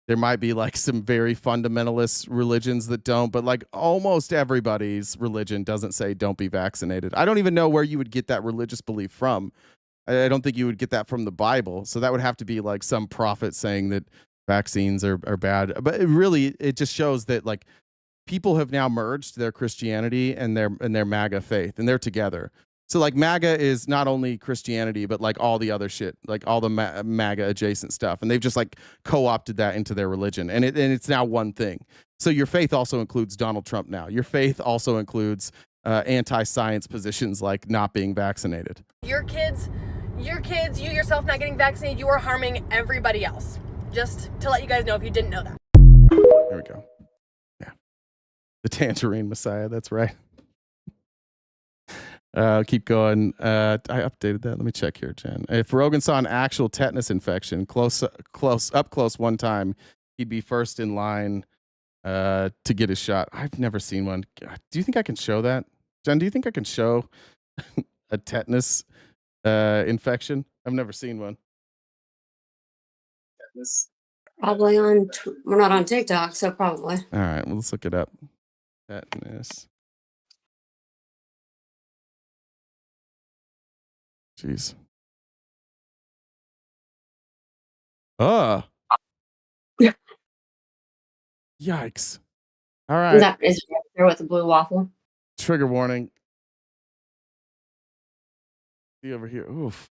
There might be like some very fundamentalist religions that don't, but like almost everybody's religion doesn't say don't be vaccinated. I don't even know where you would get that religious belief from. I don't think you would get that from the Bible. So that would have to be like some prophet saying that vaccines are bad. But it just shows that like people have now merged their Christianity and their MAGA faith, and they're together. So like MAGA is not only Christianity, but like all the other shit, like all the MAGA adjacent stuff. And they've just like co-opted that into their religion. And it's now one thing. So your faith also includes Donald Trump now. Your faith also includes anti-science positions like not being vaccinated. Your kids, you yourself not getting vaccinated, you are harming everybody else. Just to let you guys know if you didn't know that. There we go. Yeah. The Tangerine Messiah, that's right. Keep going. I updated that. Let me check here, Jen. If Rogan saw an actual tetanus infection up close one time, he'd be first in line to get his shot. I've never seen one. God, do you think I can show that? Jen, do you think I can show a tetanus infection? I've never seen one. Tetanus. Probably we're not on TikTok, so probably. All right, well, let's look it up. Tetanus. Jeez. Yikes. All right. That is there with the blue waffle. Trigger warning. See over here. Oof.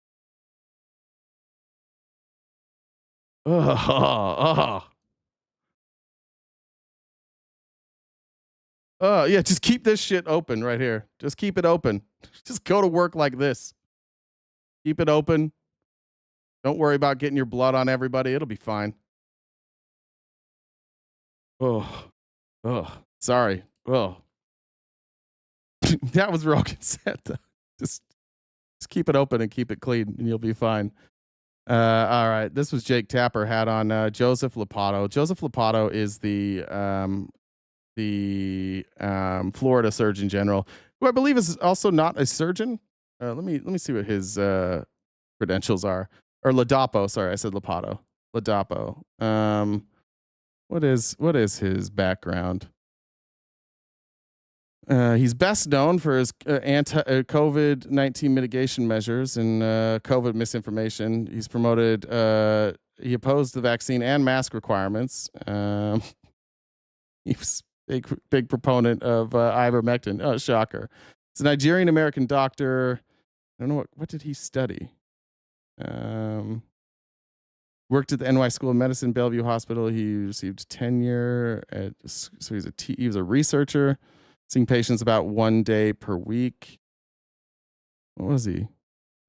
Yeah, just keep this shit open right here. Just keep it open. Just go to work like this. Keep it open. Don't worry about getting your blood on everybody. It'll be fine. Sorry. That was Rogan said. Just keep it open and keep it clean, and you'll be fine. All right. This was Jake Tapper had on Joseph Lopatto. Joseph Lopatto is the Florida Surgeon General, who I believe is also not a surgeon. Let me see what his credentials are. Or Ladapo. Sorry, I said Lopatto. Ladapo. What is his background? He's best known for his COVID-19 mitigation measures and COVID misinformation. He's promoted. He opposed the vaccine and mask requirements. He was big proponent of ivermectin. Oh, shocker! He's a Nigerian American doctor. I don't know what did he study. Worked at the NY School of Medicine, Bellevue Hospital. He received tenure he was a researcher, seeing patients about 1 day per week. What was he?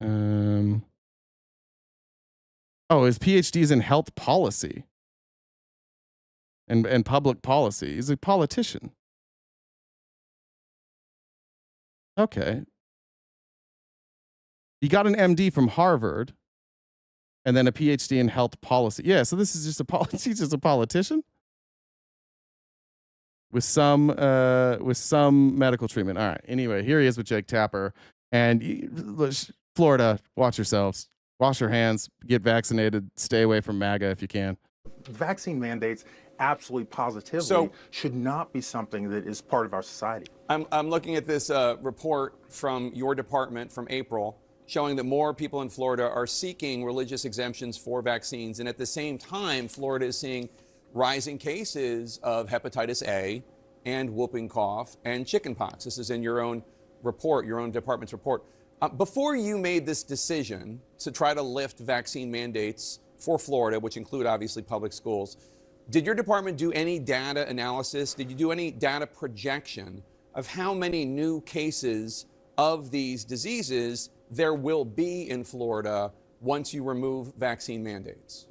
His PhD is in health policy and public policy. He's a politician. Okay. He got an MD from Harvard and then a PhD in health policy. Yeah, so this is just he's just a politician with some medical treatment. All right. Anyway, here he is with Jake Tapper. And Florida, watch yourselves. Wash your hands, get vaccinated, stay away from MAGA if you can. Vaccine mandates absolutely positively should not be something that is part of our society. I'm looking at this report from your department from April showing that more people in Florida are seeking religious exemptions for vaccines. And at the same time, Florida is seeing rising cases of hepatitis A and whooping cough and chickenpox. This is in your own report, your own department's report. Before you made this decision to try to lift vaccine mandates for Florida, which include obviously public schools, did your department do any data analysis? Did you do any data projection of how many new cases of these diseases there will be in Florida once you remove vaccine mandates?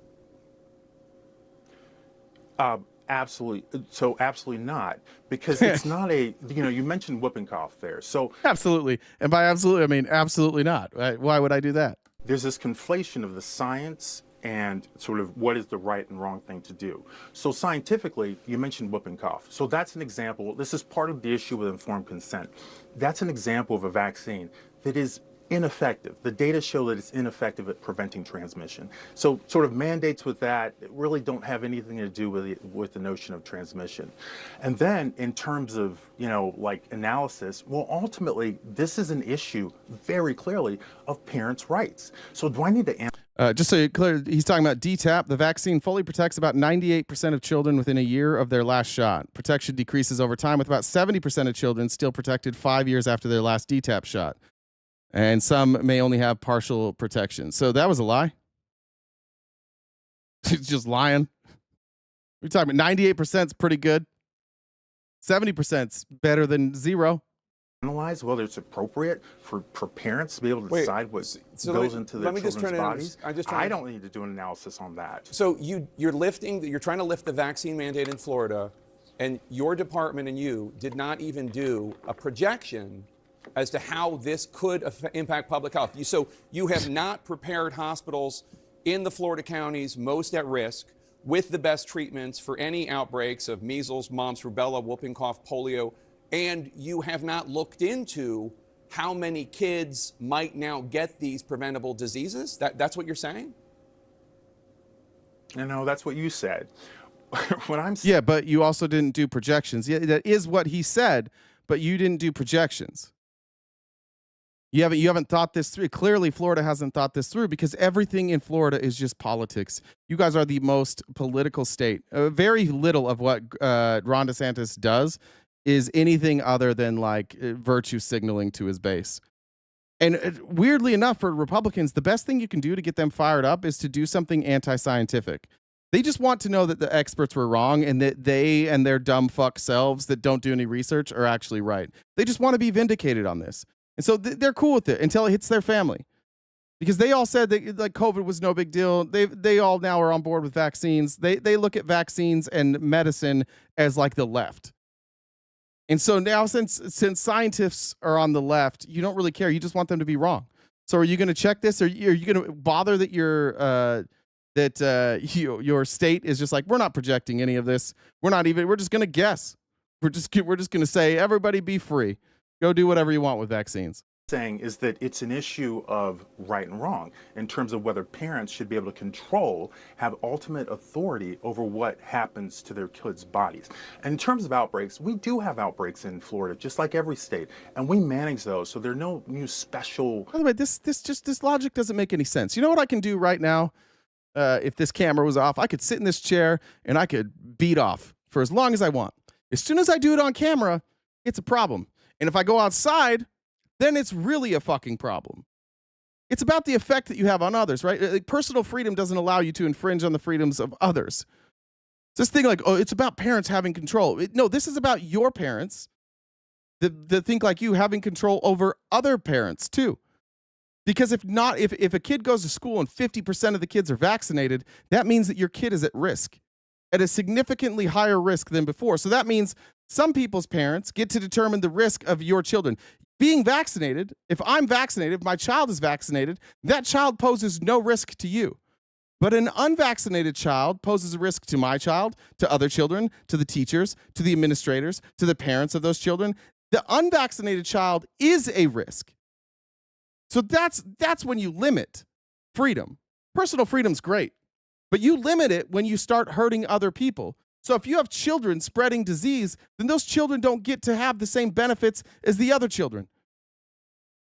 Absolutely. So absolutely not, because it's not you mentioned whooping cough there. So absolutely. And by absolutely, I mean absolutely not. Why would I do that? there's this conflation of the science and sort of what is the right and wrong thing to do. So scientifically, you mentioned whooping cough. So that's an example. This is part of the issue with informed consent. That's an example of a vaccine that is ineffective. The data show that it's ineffective at preventing transmission. So sort of mandates with that really don't have anything to do with the notion of transmission. And then in terms of, like analysis, well, ultimately, this is an issue very clearly of parents' rights. So do I need to just so you're clear, he's talking about DTaP. The vaccine fully protects about 98% of children within a year of their last shot. Protection decreases over time, with about 70% of children still protected 5 years after their last DTaP shot. And some may only have partial protection. So that was a lie. He's just lying. We're talking about 98% is pretty good. 70% is better than zero. Analyze whether it's appropriate for parents to be able to decide what goes into their children's bodies. I don't need to do an analysis on that. So you're trying to lift the vaccine mandate in Florida, and your department and you did not even do a projection as to how this could impact public health. So you have not prepared hospitals in the Florida counties most at risk with the best treatments for any outbreaks of measles, mumps, rubella, whooping cough, polio, and you have not looked into how many kids might now get these preventable diseases? That's what you're saying? No, that's what you said. What I'm Yeah, but you also didn't do projections. Yeah, that is what he said, but you didn't do projections. You haven't thought this through. Clearly, Florida hasn't thought this through because everything in Florida is just politics. You guys are the most political state. Very little of what Ron DeSantis does is anything other than like virtue signaling to his base. And weirdly enough, for Republicans, the best thing you can do to get them fired up is to do something anti-scientific. They just want to know that the experts were wrong and that they and their dumb fuck selves that don't do any research are actually right. They just want to be vindicated on this. And so they're cool with it until it hits their family. Because they all said that like COVID was no big deal. They all now are on board with vaccines. They look at vaccines and medicine as like the left. And so now since scientists are on the left, you don't really care. You just want them to be wrong. So are you going to check this? Or are you going to bother that your state is just like, we're not projecting any of this. We're just going to guess. We're just going to say, everybody be free. Go do whatever you want with vaccines. Saying is that it's an issue of right and wrong in terms of whether parents should be able to have ultimate authority over what happens to their kids' bodies. And in terms of outbreaks, we do have outbreaks in Florida, just like every state, and we manage those. So there are no new special. By the way, this logic doesn't make any sense. You know what I can do right now? If this camera was off, I could sit in this chair and I could beat off for as long as I want. As soon as I do it on camera, it's a problem. And if I go outside, then it's really a fucking problem. It's about the effect that you have on others, right? Like, personal freedom doesn't allow you to infringe on the freedoms of others. This thing like, oh, it's about parents having control. No, this is about your parents that think like you having control over other parents too. Because if a kid goes to school and 50% of the kids are vaccinated, that means that your kid is at risk, at a significantly higher risk than before. So that means some people's parents get to determine the risk of your children. Being vaccinated, if I'm vaccinated, if my child is vaccinated, that child poses no risk to you. But an unvaccinated child poses a risk to my child, to other children, to the teachers, to the administrators, to the parents of those children. The unvaccinated child is a risk. So that's when you limit freedom. Personal freedom's great, but you limit it when you start hurting other people. So if you have children spreading disease, then those children don't get to have the same benefits as the other children.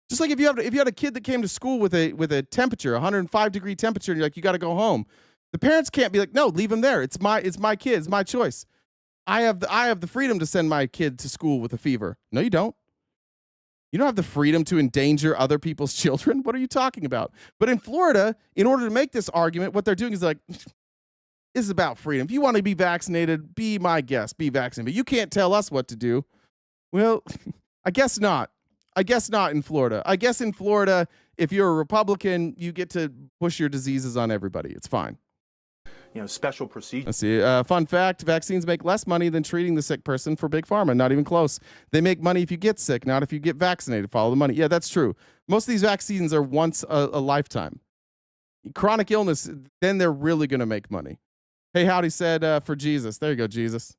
Just like if you had a kid that came to school with a temperature, 105-degree temperature, and you're like, you got to go home. The parents can't be like, no, leave him there. It's my kid, it's my choice. I have the freedom to send my kid to school with a fever. No, you don't. You don't have the freedom to endanger other people's children. What are you talking about? But in Florida, in order to make this argument, what they're doing is like, this is about freedom. If you want to be vaccinated, be my guest, be vaccinated. But you can't tell us what to do. Well, I guess not. I guess not in Florida. I guess in Florida, if you're a Republican, you get to push your diseases on everybody. It's fine. Special procedures. Let's see. Fun fact, vaccines make less money than treating the sick person for Big Pharma. Not even close. They make money if you get sick, not if you get vaccinated. Follow the money. Yeah, that's true. Most of these vaccines are once a lifetime. Chronic illness, then they're really going to make money. Hey, Howdy said for Jesus. There you go, Jesus.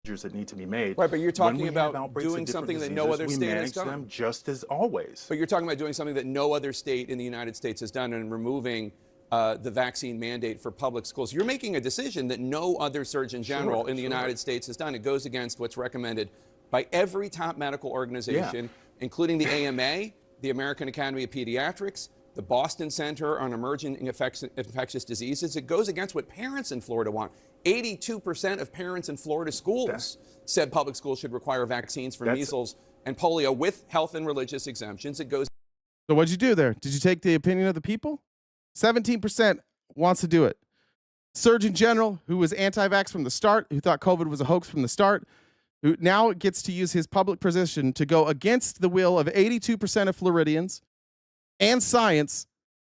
That need to be made. Right, but you're When we talking have about outbreaks of doing different something that no diseases, other we state has manage done. them just as always. But you're talking about doing something that no other state in the United States has done and removing the vaccine mandate for public schools. You're making a decision that no other Surgeon General in the United States has done. It goes against what's recommended by every top medical organization, including the AMA, the American Academy of Pediatrics, the Boston Center on Emerging Infectious Diseases. It goes against what parents in Florida want. 82% of parents in Florida schools said public schools should require vaccines for measles and polio with health and religious exemptions. It goes. So what'd you do there? Did you take the opinion of the people? 17% wants to do it. Surgeon General, who was anti-vax from the start, who thought COVID was a hoax from the start, who now gets to use his public position to go against the will of 82% of Floridians and science,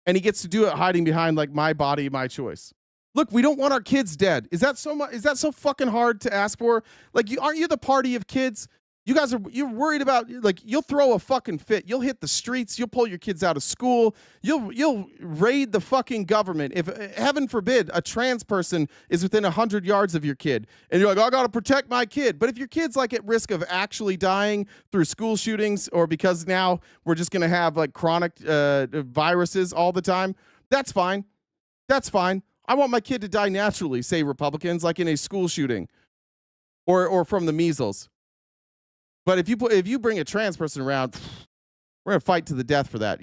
and he gets to do it hiding behind like my body, my choice. Look, we don't want our kids dead. Is that so much? Is that so fucking hard to ask for? Like, aren't you the party of kids? You're worried about, like, you'll throw a fucking fit. You'll hit the streets. You'll pull your kids out of school. You'll raid the fucking government. If, heaven forbid, a trans person is within 100 yards of your kid, and you're like, I got to protect my kid. But if your kid's like at risk of actually dying through school shootings, or because now we're just going to have like chronic viruses all the time, that's fine. That's fine. I want my kid to die naturally, say Republicans, like in a school shooting or from the measles. But if you bring a trans person around, we're gonna fight to the death for that.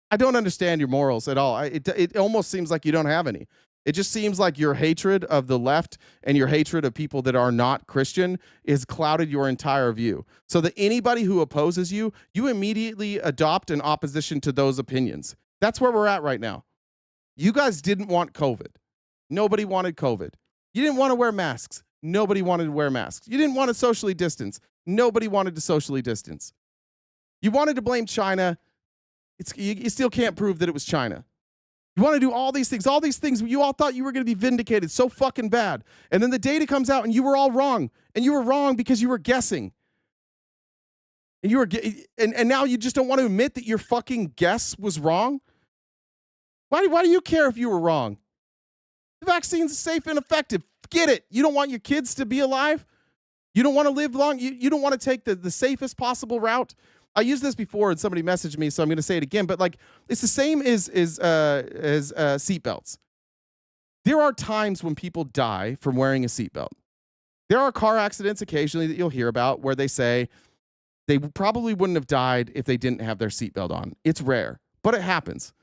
I don't understand your morals at all. It almost seems like you don't have any. It just seems like your hatred of the left and your hatred of people that are not Christian is clouded your entire view. So that anybody who opposes you, you immediately adopt an opposition to those opinions. That's where we're at right now. You guys didn't want COVID. Nobody wanted COVID. You didn't want to wear masks. Nobody wanted to wear masks. You didn't want to socially distance. Nobody wanted to socially distance. You wanted to blame China. You still can't prove that it was China. You want to do all these things. You all thought you were going to be vindicated so fucking bad. And then the data comes out and you were all wrong. And you were wrong because you were guessing. And now you just don't want to admit that your fucking guess was wrong? Why do you care if you were wrong? The vaccine's safe and effective. Get it. You don't want your kids to be alive? You don't want to live long? You don't want to take the safest possible route? I used this before and somebody messaged me, so I'm going to say it again. But like, it's the same as seatbelts. There are times when people die from wearing a seatbelt. There are car accidents occasionally that you'll hear about where they say they probably wouldn't have died if they didn't have their seatbelt on. It's rare, but it happens.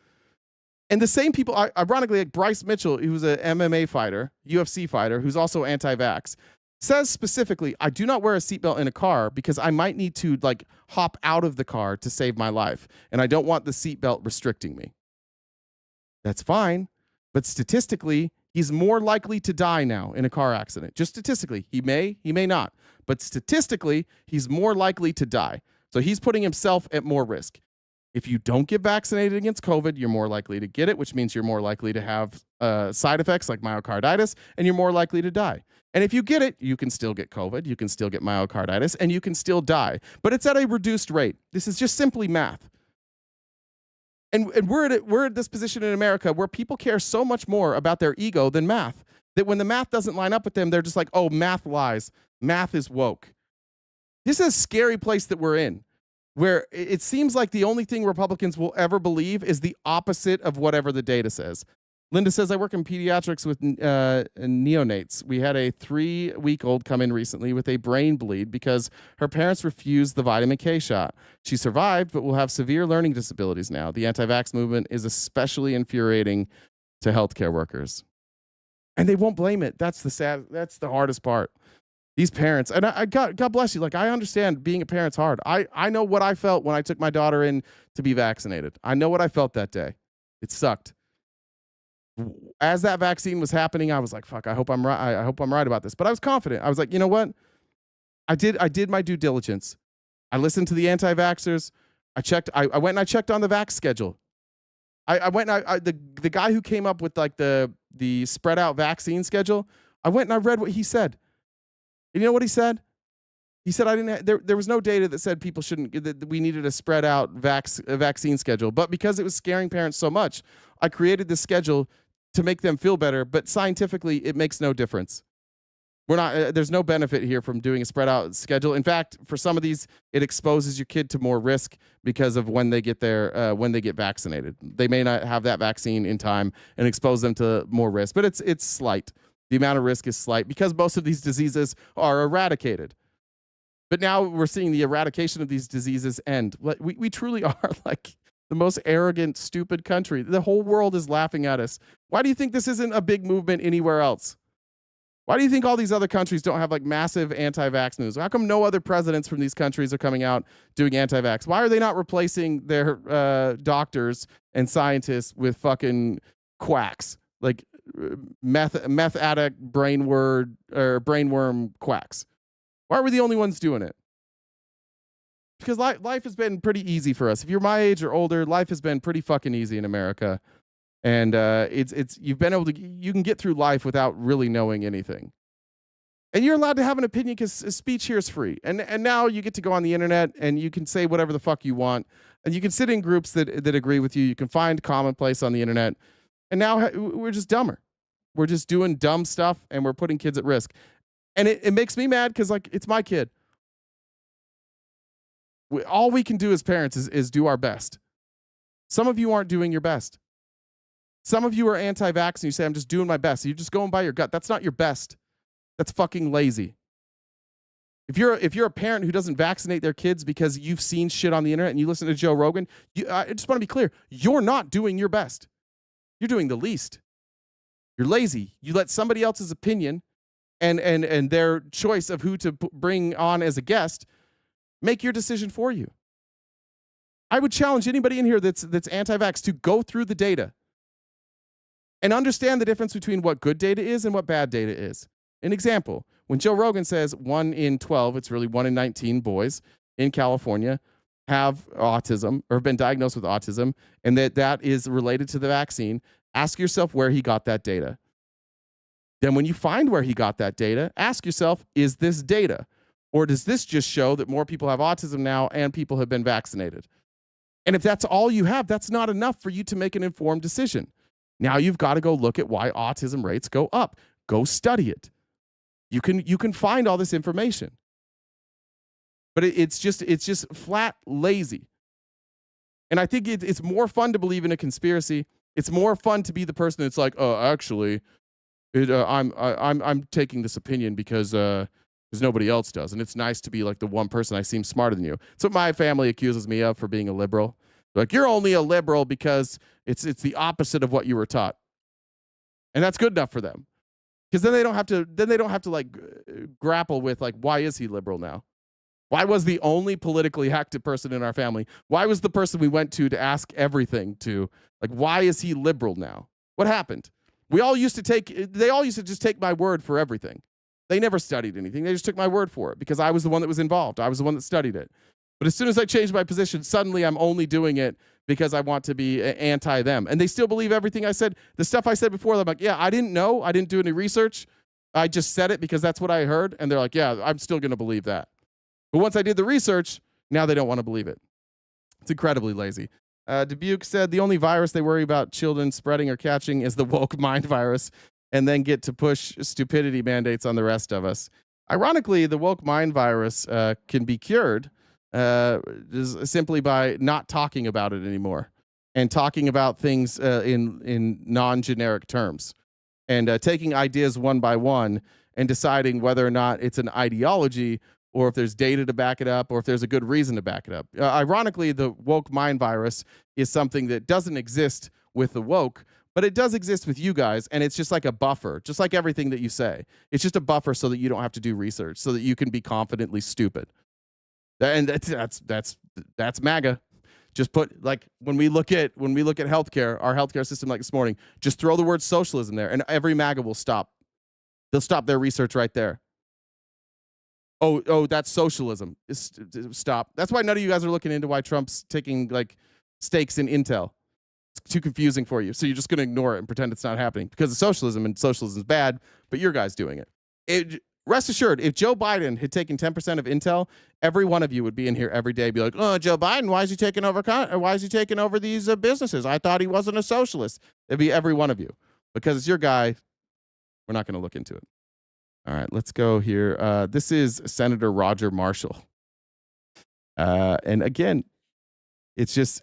And the same people, ironically, like Bryce Mitchell, who's an MMA fighter, UFC fighter, who's also anti-vax, says specifically, I do not wear a seatbelt in a car because I might need to like hop out of the car to save my life. And I don't want the seatbelt restricting me. That's fine. But statistically, he's more likely to die now in a car accident. Just statistically. He may not. But statistically, he's more likely to die. So he's putting himself at more risk. If you don't get vaccinated against COVID, you're more likely to get it, which means you're more likely to have side effects like myocarditis, and you're more likely to die. And if you get it, you can still get COVID, you can still get myocarditis, and you can still die. But it's at a reduced rate. This is just simply math. And we're at this position in America where people care so much more about their ego than math, that when the math doesn't line up with them, they're just like, oh, math lies. Math is woke. This is a scary place that we're in, where it seems like the only thing Republicans will ever believe is the opposite of whatever the data says. Linda says, I work in pediatrics with neonates. We had a 3-week-old come in recently with a brain bleed because her parents refused the vitamin K shot. She survived, but will have severe learning disabilities now. The anti-vax movement is especially infuriating to healthcare workers. And they won't blame it. That's the hardest part. These parents, and God bless you. Like, I understand being a parent's hard. I know what I felt when I took my daughter in to be vaccinated. I know what I felt that day. It sucked. As that vaccine was happening, I was like, fuck, I hope I'm right. I hope I'm right about this. But I was confident. I was like, you know what? I did my due diligence. I listened to the anti-vaxxers. I went and I checked on the vax schedule. I went and the guy who came up with like the spread out vaccine schedule, I went and I read what he said. You know what he said? He said, there was no data that said people shouldn't, that we needed a spread out vaccine schedule. But because it was scaring parents so much, I created this schedule to make them feel better. But scientifically, it makes no difference. There's no benefit here from doing a spread out schedule. In fact, for some of these, it exposes your kid to more risk because of when they get vaccinated. They may not have that vaccine in time and expose them to more risk, but it's slight. The amount of risk is slight because most of these diseases are eradicated. But now we're seeing the eradication of these diseases end. We truly are like the most arrogant, stupid country. The whole world is laughing at us. Why do you think this isn't a big movement anywhere else? Why do you think all these other countries don't have like massive anti-vax news? How come no other presidents from these countries are coming out doing anti-vax? Why are they not replacing their doctors and scientists with fucking quacks, like meth addict brainworm quacks? Why are we the only ones doing it? Because life has been pretty easy for us. If you're my age or older, life has been pretty fucking easy in America. And you can get through life without really knowing anything. And you're allowed to have an opinion because speech here is free. And now you get to go on the internet and you can say whatever the fuck you want. And you can sit in groups that agree with you. You can find commonplace on the internet. And now we're just dumber. We're just doing dumb stuff and we're putting kids at risk. And it makes me mad because like it's my kid. All we can do as parents is do our best. Some of you aren't doing your best. Some of you are anti-vax and you say, I'm just doing my best. You're just going by your gut. That's not your best. That's fucking lazy. If you're a parent who doesn't vaccinate their kids because you've seen shit on the internet and you listen to Joe Rogan, I just want to be clear. You're not doing your best. You're doing the least. You're lazy. You let somebody else's opinion and their choice of who to bring on as a guest make your decision for you. I would challenge anybody in here that's anti-vax to go through the data and understand the difference between what good data is and what bad data is. An example, when Joe Rogan says 1 in 12, it's really 1 in 19 boys in California have autism or have been diagnosed with autism, and that is related to the vaccine, ask yourself where he got that data. Then when you find where he got that data, ask yourself, is this data? Or does this just show that more people have autism now and people have been vaccinated? And if that's all you have, that's not enough for you to make an informed decision. Now you've got to go look at why autism rates go up. Go study it. You can find all this information. But it's just flat lazy. And I think it's more fun to believe in a conspiracy. It's more fun to be the person that's like, oh, actually, I'm taking this opinion because nobody else does, and it's nice to be like the one person I seem smarter than you. It's what my family accuses me of for being a liberal. Like, you're only a liberal because it's the opposite of what you were taught, and that's good enough for them. Because then they don't have to like grapple with like, why is he liberal now? Why was the only politically active person in our family? Why was the person we went to ask everything to? Like, why is he liberal now? What happened? They all used to just take my word for everything. They never studied anything. They just took my word for it because I was the one that was involved. I was the one that studied it. But as soon as I changed my position, suddenly I'm only doing it because I want to be anti them. And they still believe everything I said. The stuff I said before, I'm like, yeah, I didn't know. I didn't do any research. I just said it because that's what I heard. And they're like, yeah, I'm still going to believe that. But once I did the research, now they don't want to believe it. It's incredibly lazy. Dubuque said the only virus they worry about children spreading or catching is the woke mind virus, and then get to push stupidity mandates on the rest of us. Ironically, the woke mind virus can be cured simply by not talking about it anymore and talking about things in non-generic terms and taking ideas one by one and deciding whether or not it's an ideology or if there's data to back it up, or if there's a good reason to back it up. Ironically, the woke mind virus is something that doesn't exist with the woke, but it does exist with you guys, and it's just like a buffer, just like everything that you say. It's just a buffer so that you don't have to do research, so that you can be confidently stupid. And that's MAGA. Just put, like, when we look at healthcare, our healthcare system, like this morning, just throw the word socialism there, and every MAGA will stop. They'll stop their research right there. Oh, that's socialism. Stop. That's why none of you guys are looking into why Trump's taking like stakes in Intel. It's too confusing for you. So you're just going to ignore it and pretend it's not happening because of socialism, and socialism is bad, but your guy's doing it. rest assured, if Joe Biden had taken 10% of Intel, every one of you would be in here every day, be like, "Oh, Joe Biden, why is he taking over these businesses? I thought he wasn't a socialist." It'd be every one of you because it's your guy. We're not going to look into it. All right, let's go here. This is Senator Roger Marshall, and again, it's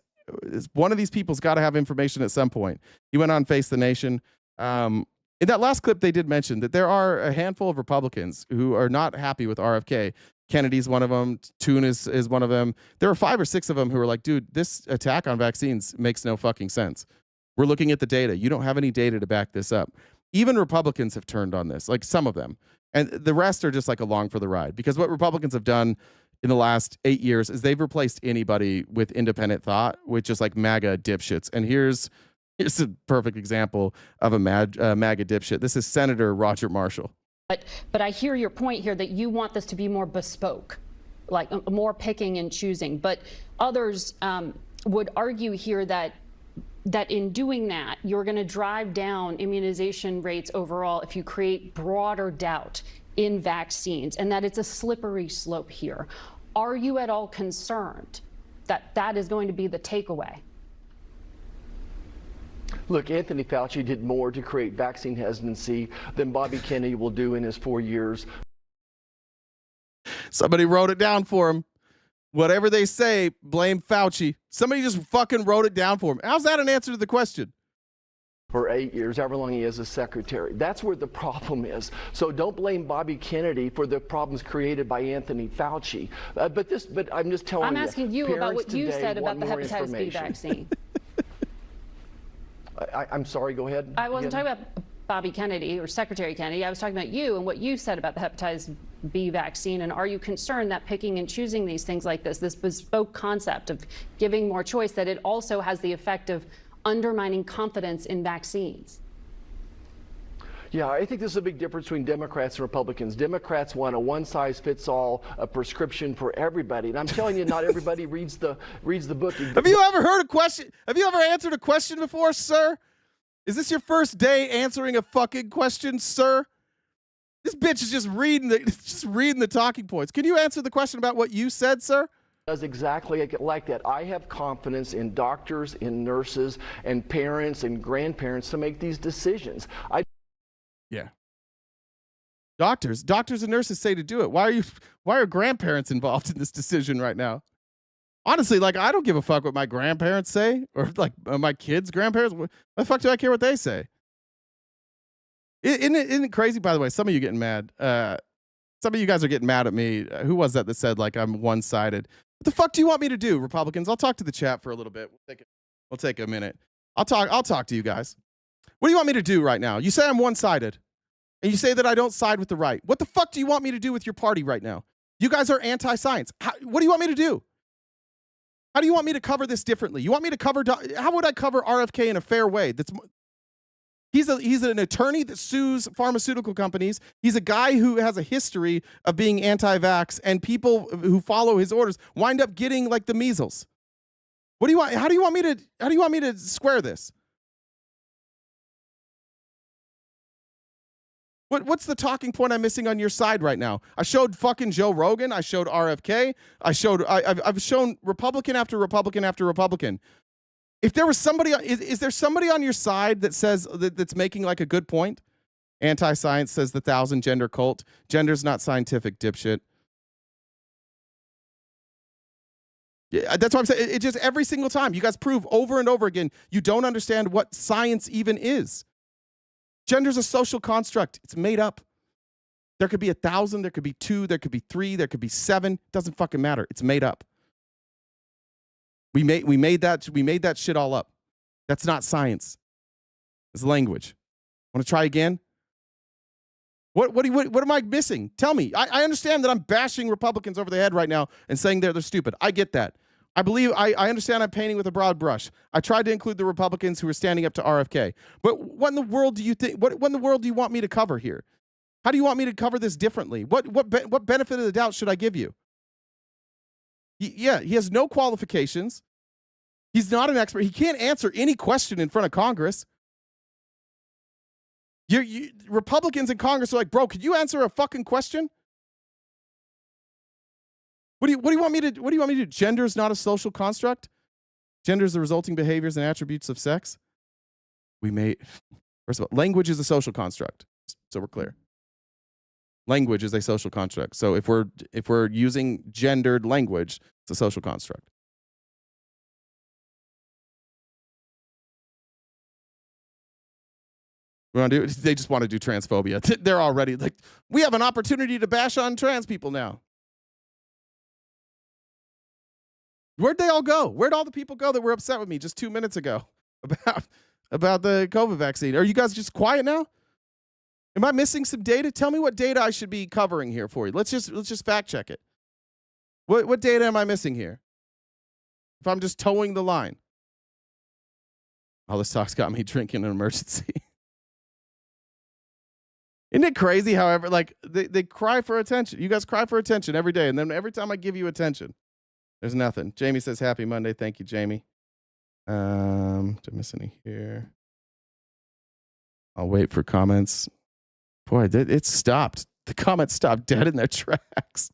one of these people's got to have information at some point. He went on Face the Nation. In that last clip, they did mention that there are a handful of Republicans who are not happy with RFK. Kennedy's one of them. Toon is one of them. There are 5 or 6 of them who are like, dude, this attack on vaccines makes no fucking sense. We're looking at the data. You don't have any data to back this up. Even Republicans have turned on this, like some of them. And the rest are just like along for the ride. Because what Republicans have done in the last 8 years is they've replaced anybody with independent thought with just like MAGA dipshits. And here's a perfect example of a MAGA dipshit. This is Senator Roger Marshall. But I hear your point here that you want this to be more bespoke, like more picking and choosing. But others would argue here that in doing that, you're going to drive down immunization rates overall if you create broader doubt in vaccines, and that it's a slippery slope here. Are you at all concerned that that is going to be the takeaway? Look, Anthony Fauci did more to create vaccine hesitancy than Bobby Kennedy will do in his 4 years. Somebody wrote it down for him. Whatever they say, blame Fauci. Somebody just fucking wrote it down for him. How's that an answer to the question? For 8 years, however long he is as secretary. That's where the problem is. So don't blame Bobby Kennedy for the problems created by Anthony Fauci. But I'm just telling you. I'm asking you about what you said about the hepatitis B vaccine. I'm sorry, go ahead. I wasn't talking about Bobby Kennedy or Secretary Kennedy. I was talking about you and what you said about the hepatitis B vaccine. And are you concerned that picking and choosing these things like this bespoke concept of giving more choice, that it also has the effect of undermining confidence in vaccines? Yeah, I think there's a big difference between Democrats and Republicans. Democrats want a one-size-fits-all prescription for everybody, and I'm telling you, not everybody reads the book. Have you ever heard a question? Have you ever answered a question before, sir? Is this your first day answering a fucking question, sir? This bitch is just reading the talking points. Can you answer the question about what you said, sir? Does exactly like that. I have confidence in doctors, in nurses, and parents and grandparents to make these decisions. Yeah. Doctors and nurses say to do it. Why are grandparents involved in this decision right now? Honestly, like, I don't give a fuck what my grandparents say or like my kids' grandparents. What the fuck do I care what they say? Isn't it crazy, by the way? Some of you getting mad. Some of you guys are getting mad at me. Who was that said like I'm one-sided? What the fuck do you want me to do, Republicans? I'll talk to the chat for a little bit. We'll take a minute. I'll talk to you guys. What do you want me to do right now? You say I'm one-sided, and you say that I don't side with the right. What the fuck do you want me to do with your party right now? You guys are anti-science. What do you want me to do? How do you want me to cover this differently? You want me to cover? How would I cover RFK in a fair way? He's an attorney that sues pharmaceutical companies. He's a guy who has a history of being anti-vax, and people who follow his orders wind up getting like the measles. What do you want? How do you want me to square this? What's the talking point I'm missing on your side right now? I showed fucking Joe Rogan. I showed RFK. I've shown Republican after Republican after Republican. If there was somebody, is there somebody on your side that says that's making like a good point? Anti-science says the 1,000 gender cult. Gender's not scientific, dipshit. Yeah, that's what I'm saying. It just every single time you guys prove over and over again you don't understand what science even is. Gender's a social construct. It's made up. There could be 1,000, there could be 2, there could be 3, there could be 7. Doesn't fucking matter. It's made up. We made that shit all up. That's not science. It's language. Want to try again? What am I missing? Tell me. I understand that I'm bashing Republicans over the head right now and saying they're stupid. I get that. I understand I'm painting with a broad brush. I tried to include the Republicans who are standing up to RFK. But what in the world do you think? What in the world do you want me to cover here? How do you want me to cover this differently? What benefit of the doubt should I give you? He has no qualifications. He's not an expert. He can't answer any question in front of Congress. You Republicans in Congress are like, bro, could you answer a fucking question? What do you want me to do? Gender is not a social construct. Gender is the resulting behaviors and attributes of sex. First of all, language is a social construct. So we're clear. Language is a social construct. So if we're using gendered language, it's a social construct. They just want to do transphobia. They're already like, we have an opportunity to bash on trans people now. Where'd they all go? Where'd all the people go that were upset with me just 2 minutes ago about the COVID vaccine? Are you guys just quiet now? Am I missing some data? Tell me what data I should be covering here for you. Let's just fact check it. What data am I missing here? If I'm just towing the line. All this talk's got me drinking an emergency. Isn't it crazy? However, like they cry for attention. You guys cry for attention every day, and then every time I give you attention, there's nothing. Jamie says, "Happy Monday." Thank you, Jamie. Did I miss any here? I'll wait for comments. Boy, it stopped. The comments stopped dead in their tracks.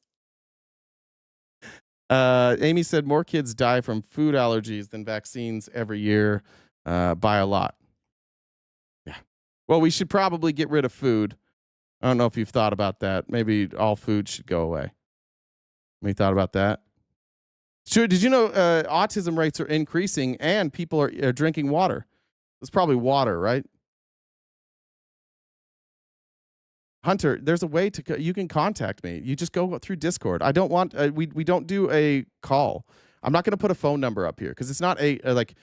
Amy said more kids die from food allergies than vaccines every year by a lot. Yeah. Well, we should probably get rid of food. I don't know if you've thought about that. Maybe all food should go away. Any thought about that? Sure. Did you know autism rates are increasing and people are drinking water? It's probably water, right? Hunter, there's a way you can contact me. You just go through Discord. I don't want we don't do a call. I'm not going to put a phone number up here because it's not like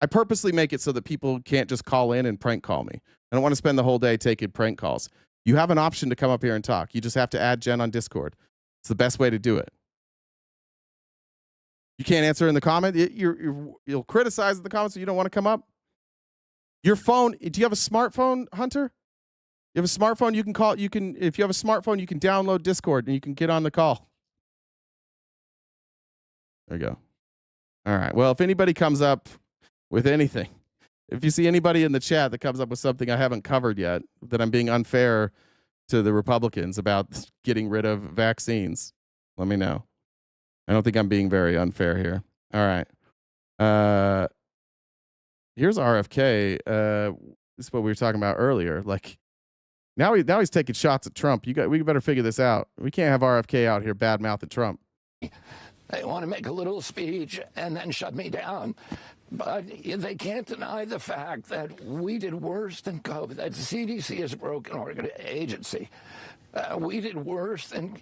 I purposely make it so that people can't just call in and prank call me. I don't want to spend the whole day taking prank calls. You have an option to come up here and talk. You just have to add Jen on Discord. It's the best way to do it. You can't answer in the comment. You'll criticize in the comments, so you don't want to come up. Your phone. Do you have a smartphone, Hunter? You have a smartphone. You can call. If you have a smartphone, you can download Discord and you can get on the call. There you go. All right. Well, if anybody comes up with anything, if you see anybody in the chat that comes up with something I haven't covered yet, that I'm being unfair to the Republicans about getting rid of vaccines, let me know. I don't think I'm being very unfair here. All right. Here's RFK. This is what we were talking about earlier. Like now he's taking shots at Trump. We better figure this out. We can't have RFK out here bad-mouthing Trump. They want to make a little speech and then shut me down. But they can't deny the fact that we did worse than COVID. That the CDC is a broken agency. We did worse in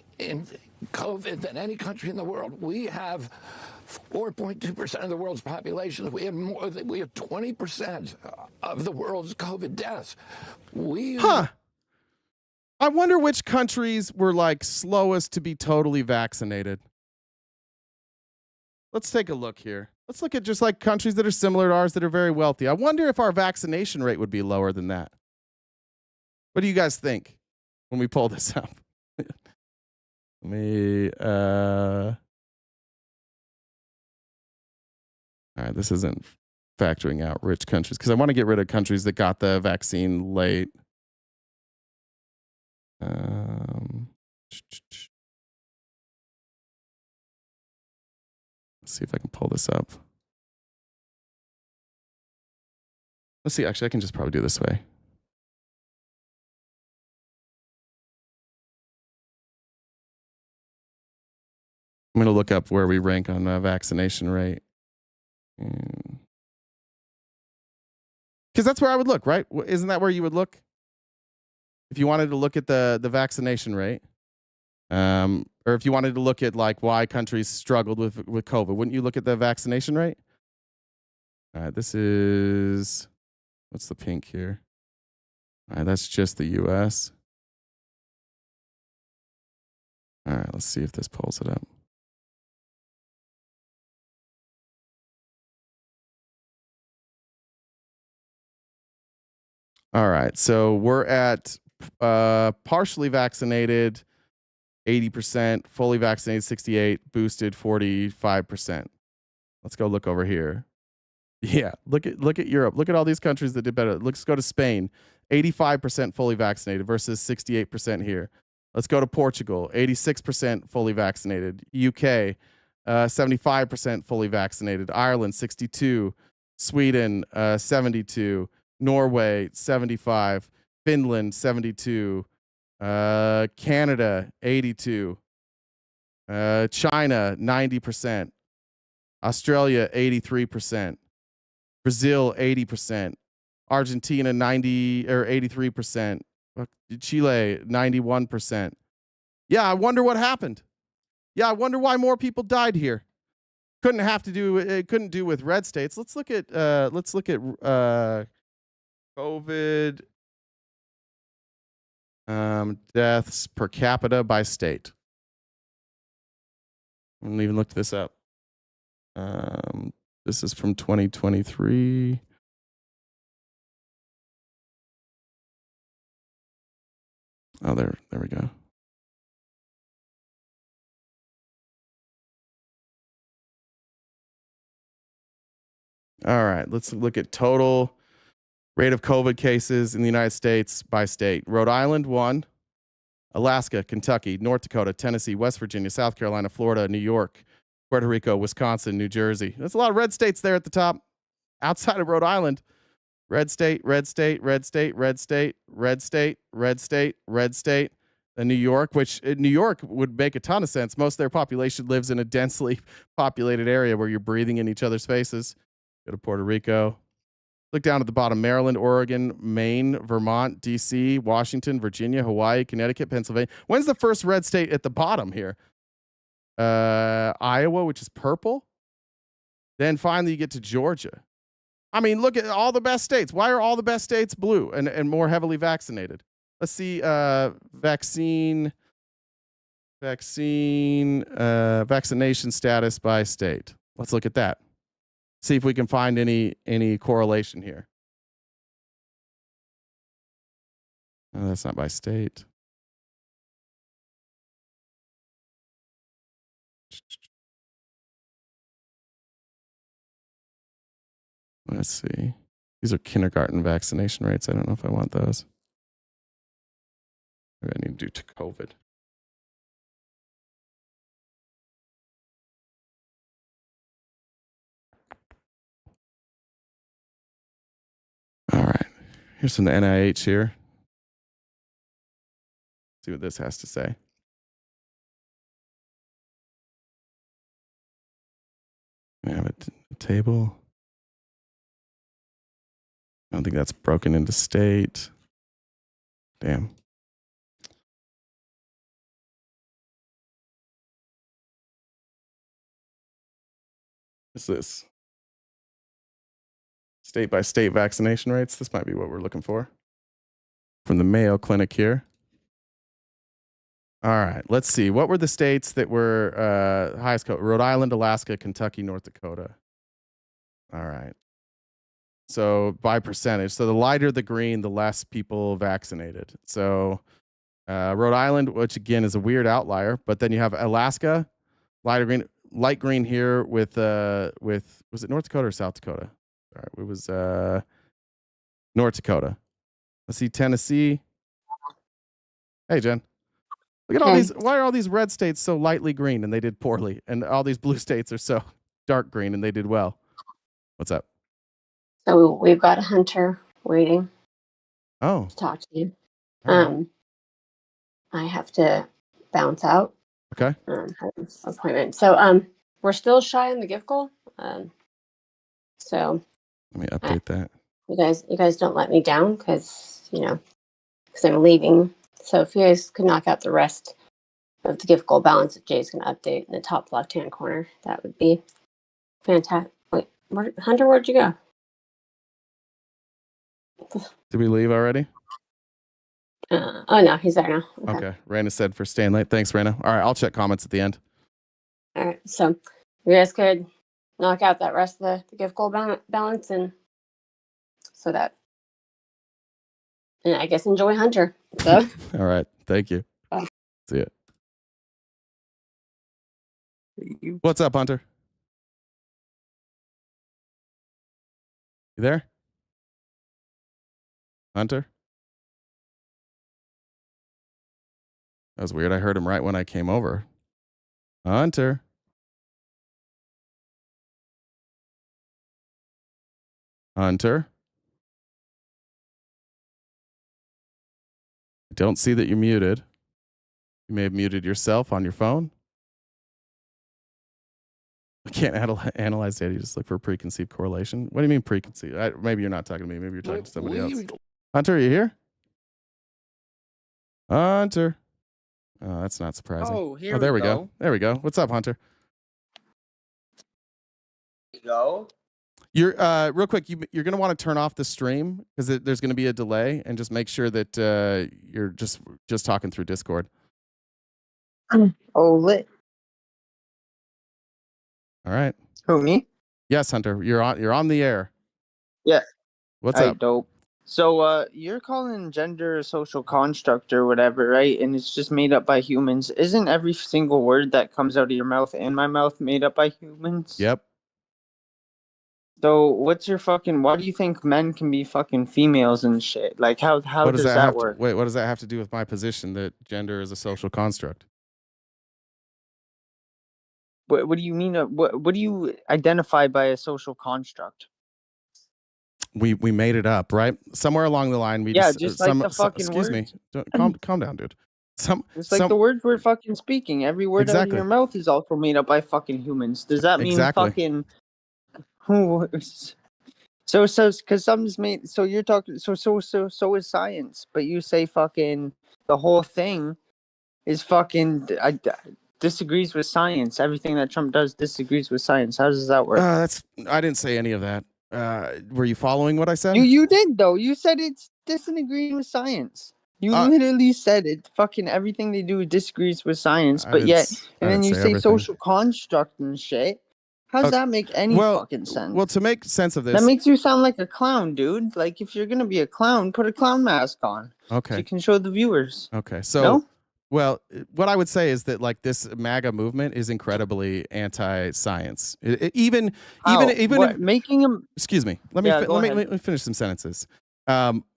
COVID than any country in the world. We have 4.2% of the world's population. We have 20% of the world's COVID deaths. I wonder which countries were like slowest to be totally vaccinated. Let's take a look here. Let's look at just like countries that are similar to ours that are very wealthy. I wonder if our vaccination rate would be lower than that. What do you guys think when we pull this up? All right, this isn't factoring out rich countries because I want to get rid of countries that got the vaccine late. Let's see if I can pull this up. Let's see. Actually, I can just probably do it this way. I'm going to look up where we rank on the vaccination rate. Because that's where I would look, right? Isn't that where you would look? If you wanted to look at the vaccination rate, or if you wanted to look at like why countries struggled with COVID, wouldn't you look at the vaccination rate? All right, this is, what's the pink here? All right, that's just the U.S. All right, let's see if this pulls it up. All right, so we're at partially vaccinated, 80%, fully vaccinated, 68%, boosted, 45%. Let's go look over here. Yeah, look at Europe. Look at all these countries that did better. Let's go to Spain, 85% fully vaccinated versus 68% here. Let's go to Portugal, 86% fully vaccinated. UK, 75% fully vaccinated. Ireland, 62. Sweden, 72. Norway, 75. Finland, 72. Canada, 82. China, 90%. Australia, 83%. Brazil, 80%. Argentina, 90 or 83%. Chile, 91%. Yeah, I wonder what happened. Yeah, I wonder why more people died here. It couldn't do with red states. Let's look at COVID deaths per capita by state. I haven't even looked this up. This is from 2023. Oh, there we go. All right, let's look at total rate of COVID cases in the United States by state. Rhode Island, 1. Alaska, Kentucky, North Dakota, Tennessee, West Virginia, South Carolina, Florida, New York, Puerto Rico, Wisconsin, New Jersey. There's a lot of red states there at the top. Outside of Rhode Island, red state, red state, red state, red state, red state, red state, red state. And New York, which New York would make a ton of sense. Most of their population lives in a densely populated area where you're breathing in each other's faces. Go to Puerto Rico. Look down at the bottom: Maryland, Oregon, Maine, Vermont, D.C., Washington, Virginia, Hawaii, Connecticut, Pennsylvania. When's the first red state at the bottom here? Iowa, which is purple. Then finally you get to Georgia. I mean, look at all the best states. Why are all the best states blue and more heavily vaccinated? Let's see vaccination status by state. Let's look at that. See if we can find any correlation here. Oh, that's not by state. Let's see. These are kindergarten vaccination rates. I don't know if I want those. Maybe I need to do to COVID. All right. Here's from the NIH here. See what this has to say. We have a table. I don't think that's broken into state. Damn. What's this? State by state vaccination rates. This might be what we're looking for. From the Mayo Clinic here. All right, let's see. What were the states that were highest? Rhode Island, Alaska, Kentucky, North Dakota. All right. So by percentage. So the lighter the green, the less people vaccinated. So Rhode Island, which again is a weird outlier, but then you have Alaska, lighter green, light green here with was it North Dakota or South Dakota? All right, it was North Dakota. Let's see Tennessee. Hey, Jen. Look at all these. Why are all these red states so lightly green and they did poorly, and all these blue states are so dark green and they did well? What's up? So we've got a hunter waiting. Oh. To talk to you. I have to bounce out. Okay. Have an appointment. So we're still shy on the gift goal. So let me update that. You guys don't let me down because I'm leaving. So if you guys could knock out the rest of the gift goal balance that Jay's going to update in the top left-hand corner, that would be fantastic. Wait, Hunter, where'd you go? Did we leave already? Oh, no, he's there now. Okay. Raina said for staying late. Thanks, Raina. All right, I'll check comments at the end. All right, so you guys could knock out that rest of the gift goal balance and so that, and I guess enjoy Hunter. So. All right. Thank you. Bye. See ya. What's up, Hunter? You there? Hunter? That was weird. I heard him right when I came over. Hunter? Hunter? I don't see that you're muted. You may have muted yourself on your phone. I can't analyze data. You just look for a preconceived correlation. What do you mean preconceived? Maybe you're not talking to me. Maybe you're talking to somebody else. Hunter, are you here? Hunter. Oh, that's not surprising. Oh, here there we we go. There we go. What's up, Hunter? Go. You're real quick. You're gonna want to turn off the stream because there's gonna be a delay, and just make sure that you're just talking through Discord. Oh, lit. All right. Who, me? Yes, Hunter. You're on the air. Yeah. What's Alright, up? dope. So, you're calling gender a social construct or whatever, right? And it's just made up by humans. Isn't every single word that comes out of your mouth and my mouth made up by humans? Yep. So, what's your fucking? Why do you think men can be fucking females and shit? Like, how What does that work? wait, what does that have to do with my position that gender is a social construct? What do you mean? What do you identify by a social construct? We made it up, right? Somewhere along the line, we Yeah, just like the fucking excuse me. words. Calm down, dude. It's like the words we're fucking speaking. Every word out of Exactly. your mouth is also made up by fucking humans. Does that mean Exactly. fucking? So because some's made. So you're talking. So is science. But you say fucking the whole thing is fucking. Disagrees with science. Everything that Trump does disagrees with science. How does that work? I didn't say any of that. Were you following what I said? You did though. You said it's disagreeing with science. You literally said it. Fucking everything they do disagrees with science. But yet, and then you say social construct and shit. How does that make any fucking sense? Well, to make sense of this, that makes you sound like a clown, dude. Like if you're gonna be a clown, put a clown mask on. Okay. So you can show the viewers. Okay. So, No? well, what I would say is that like this MAGA movement is incredibly anti-science. Even What, making them. Excuse me. Let me finish some sentences.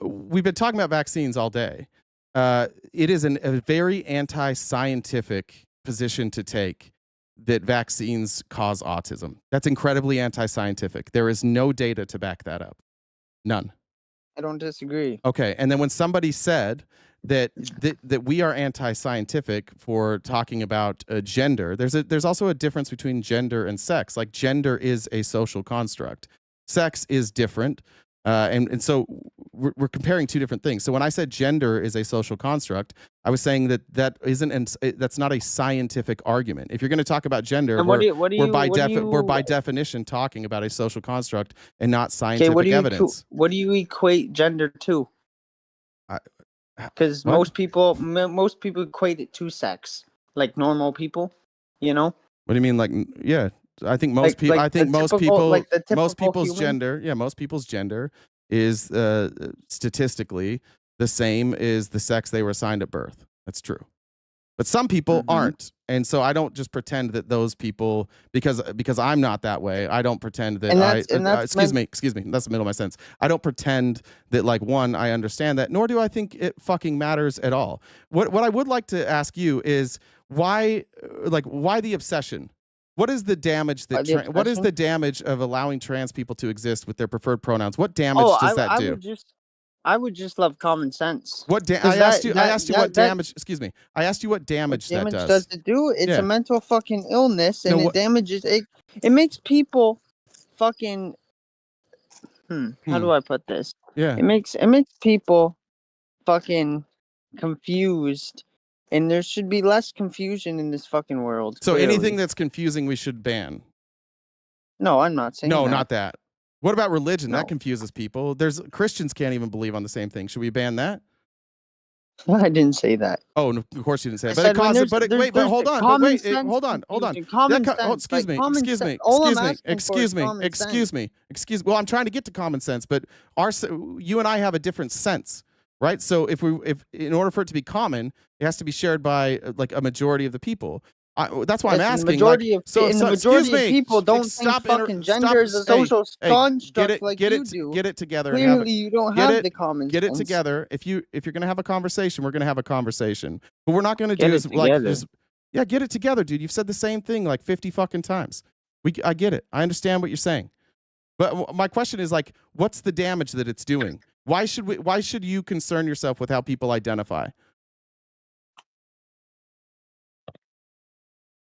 We've been talking about vaccines all day. It is a very anti-scientific position to take that vaccines cause autism. That's incredibly anti-scientific. There is no data to back that up. None. I don't disagree. Okay. And then when somebody said that we are anti-scientific for talking about gender, there's also a difference between gender and sex. Like gender is a social construct. Sex is different. And so we're comparing two different things. So when I said gender is a social construct, I was saying that's not a scientific argument. If you're going to talk about gender, we're by definition talking about a social construct and not scientific evidence. What do you equate gender to? Because most people equate it to sex, like normal people, you know. What do you mean, like? Yeah, I think most people. I think most people's human? gender. Yeah, most people's gender is statistically the same as the sex they were assigned at birth. That's true. But some people aren't, and so I don't just pretend that those people because I'm not that way. I don't pretend that excuse me. That's the middle of my sentence. I don't pretend that like one I understand that, nor do I think it fucking matters at all. What I would like to ask you is why the obsession? What is the damage that what is the damage of allowing trans people to exist with their preferred pronouns? What damage does that do? I would just love common sense. I asked you what damage. Excuse me. I asked you what damage that does. Does it do? It's a mental fucking illness, and it damages. It makes people fucking. How do I put this? Yeah. It makes people fucking confused, and there should be less confusion in this fucking world. So clearly. anything that's confusing, we should ban. No, I'm not saying. No, that. not that. What about religion? No. That confuses people. Christians can't even believe on the same thing. Should we ban that? I didn't say that. Oh, no, of course you didn't say that. I but it said when causes. there's- But there's- wait, but there's hold on. But common wait, sense hold on. confusion. Common sense, Excuse like me. common Excuse me. sense. All I'm Excuse me. asking for is Excuse me. common Excuse sense. me. Excuse. Well, I'm trying to get to common sense, but you and I have a different sense, right? So if in order for it to be common, it has to be shared by like a majority of the people. That's why I'm Listen, asking. the majority like, of so, and so the excuse majority of me. people don't Stop think fucking gender is a social construct like you do. Get it together. Clearly, and have you don't get have it, the common Get it sense. together. If you're gonna have a conversation, we're gonna have a conversation. What we're not gonna do Get is it like together. just get it together, dude. You've said the same thing like 50 fucking times. I get it. I understand what you're saying. But my question is like, what's the damage that it's doing? Why should you concern yourself with how people identify?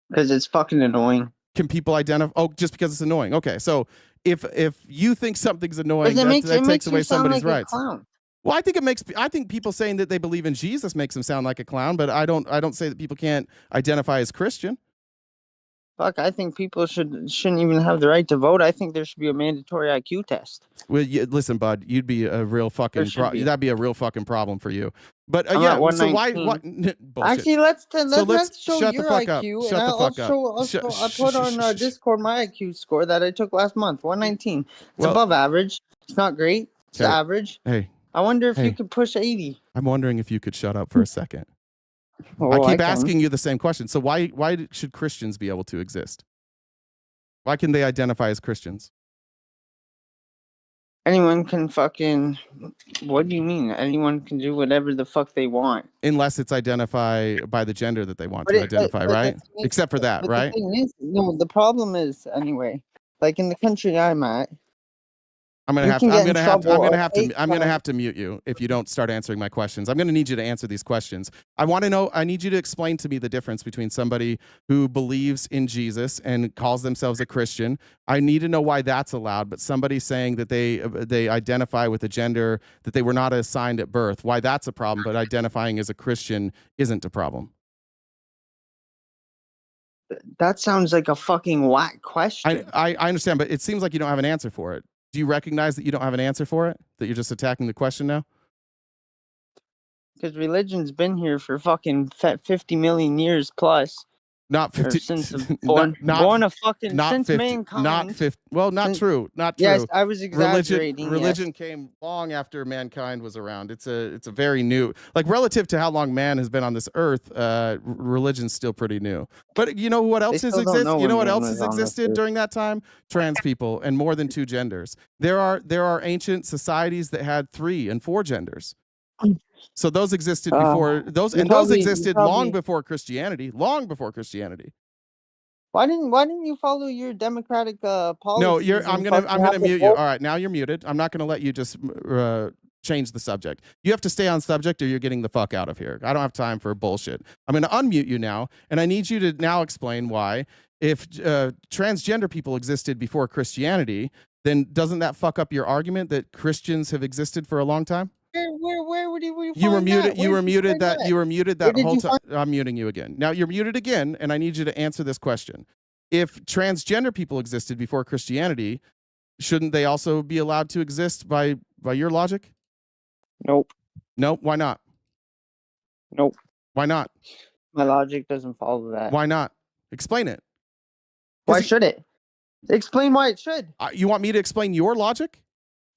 Because it's fucking annoying. Can people identify? Oh, just because it's annoying. Okay, so if you think something's annoying, It that takes makes away you sound somebody's like rights. a clown. Well, I think people saying that they believe in Jesus makes them sound like a clown, but I don't say that people can't identify as Christian. Fuck, I think people shouldn't even have the right to vote. I think there should be a mandatory IQ test. Well, listen, bud, you'd be a real fucking that'd be a real fuccking problem for you. But I'm yeah, at so why 119. bullshit. Actually, let's show shut your the fuck IQ, up. and Shut the fuck up. I'll put on Discord my IQ score that I took last month. 119. It's Well- above average. It's not great. It's Okay. average. Hey, I wonder if Hey. you could push 80. I'm wondering if you could shut up for a second. Oh, I keep can. asking you the same question. So why should Christians be able to exist? Why can they identify as Christians? Anyone can fucking. What do you mean? Anyone can do whatever the fuck they want. Unless it's identify by the gender that they want But to it- but- identify, but right? the thing is- Except for that, but right? The thing is, no, the problem is anyway. Like in the country I'm at, I'm gonna you have can to. get I'm in gonna have. To, I'm trouble gonna at have to. hate I'm gonna crime. have to mute you if you don't start answering my questions. I'm gonna need you to answer these questions. I want to know. I need you to explain to me the difference between somebody who believes in Jesus and calls themselves a Christian. I need to know why that's allowed. But somebody saying that they identify with a gender that they were not assigned at birth, why that's a problem. But identifying as a Christian isn't a problem. That sounds like a fucking whack question. I understand, but it seems like you don't have an answer for it. Do you recognize that you don't have an answer for it? That you're just attacking the question now? Because religion's been here for fucking 50 million years plus. Not 50. Since born a fucking not since 50, mankind. Not 50. Well, not true. Not true. Yes, I was exaggerating. Religion came long after mankind was around. It's a very new, like relative to how long man has been on this earth. Religion's still pretty new. But you know what else has existed? You know what else has existed during that time? Trans people and more than 2 genders. There are ancient societies that had 3 and 4 genders. So those existed before those existed long before Christianity. Long before Christianity. Why didn't you follow your democratic policies? No, I'm gonna mute you. vote? All right, now you're muted. I'm not gonna let you just change the subject. You have to stay on subject, or you're getting the fuck out of here. I don't have time for bullshit. I'm gonna unmute you now, and I need you to now explain why, if transgender people existed before Christianity, then doesn't that fuck up your argument that Christians have existed for a long time? Where would you You were find muted. that? You Where were did you muted. find That you were muted Where that did whole you time. I'm muting you again. Now you're muted again, and I need you to answer this question. If transgender people existed before Christianity, shouldn't they also be allowed to exist by your logic? Nope. Nope. Why not? Nope. Why not? My logic doesn't follow that. Why not? Explain it. Why should it? Explain why it should. You want me to explain your logic?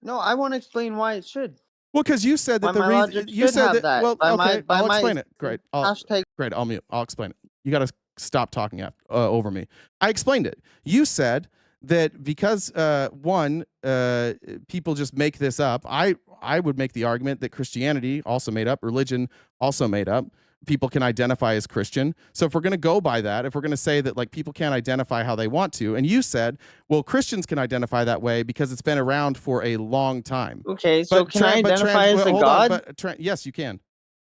No, I want to explain why it should. Well, because you said that Why the my reason logic you should said have that. that. Well, By okay, my- I'll by my explain it. Great. hashtag- Great. I'll mute. I'll explain it. You got to stop talking over me. I explained it. You said that because people just make this up. I would make the argument that Christianity also made up, religion also made up. People can identify as Christian. So if we're going to go by that, if we're going to say that like people can't identify how they want to, and you said, well, Christians can identify that way because it's been around for a long time. Okay, so can I identify as a hold god? on, yes, you can.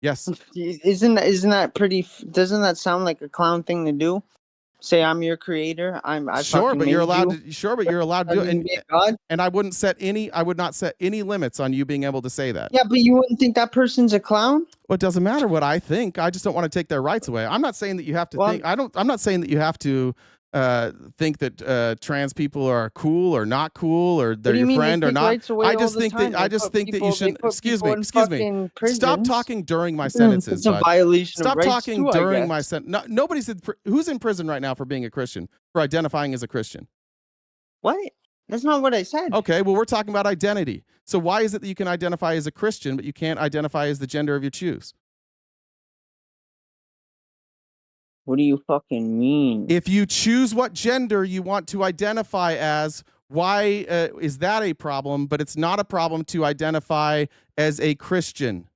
Yes. Isn't that pretty? Doesn't that sound like a clown thing to do? Say I'm your creator. I Sure, fucking but you're made allowed you. to. Sure, but you're allowed to do Are it. you a god? And I would not set any limits on you being able to say that. Yeah, but you wouldn't think that person's a clown? Well, it doesn't matter what I think. I just don't want to take their rights away. I'm not saying that you have to think. I'm not saying that you have to think that trans people are cool or not cool, or they're your friend or not. I just think that you shouldn't. Excuse me. Stop talking during my sentences. It's a bud. violation of Stop rights talking too, I during guess. my sentence. No, nobody's who's in prison right now for being a Christian, for identifying as a Christian. What? That's not what I said. Okay, well, we're talking about identity. So why is it that you can identify as a Christian, but you can't identify as the gender of your choose? What do you fucking mean? If you choose what gender you want to identify as, why is that a problem? But it's not a problem to identify as a Christian.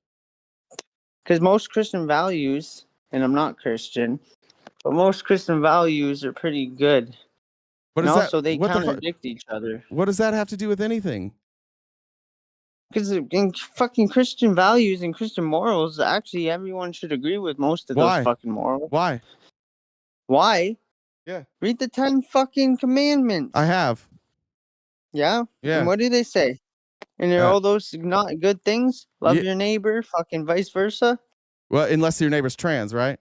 Because most Christian values, and I'm not Christian, but most Christian values are pretty good. What And is also, that? they What contradict each other. What does that have to do with anything? Because in fucking Christian values and Christian morals, actually, everyone should agree with most of Why? those fucking morals. Why? Why? Yeah. Read the 10 fucking commandments. I have. Yeah? Yeah. And what do they say? And they're all those not good things? Love Yeah. your neighbor, fucking vice versa? Well, unless your neighbor's trans, right?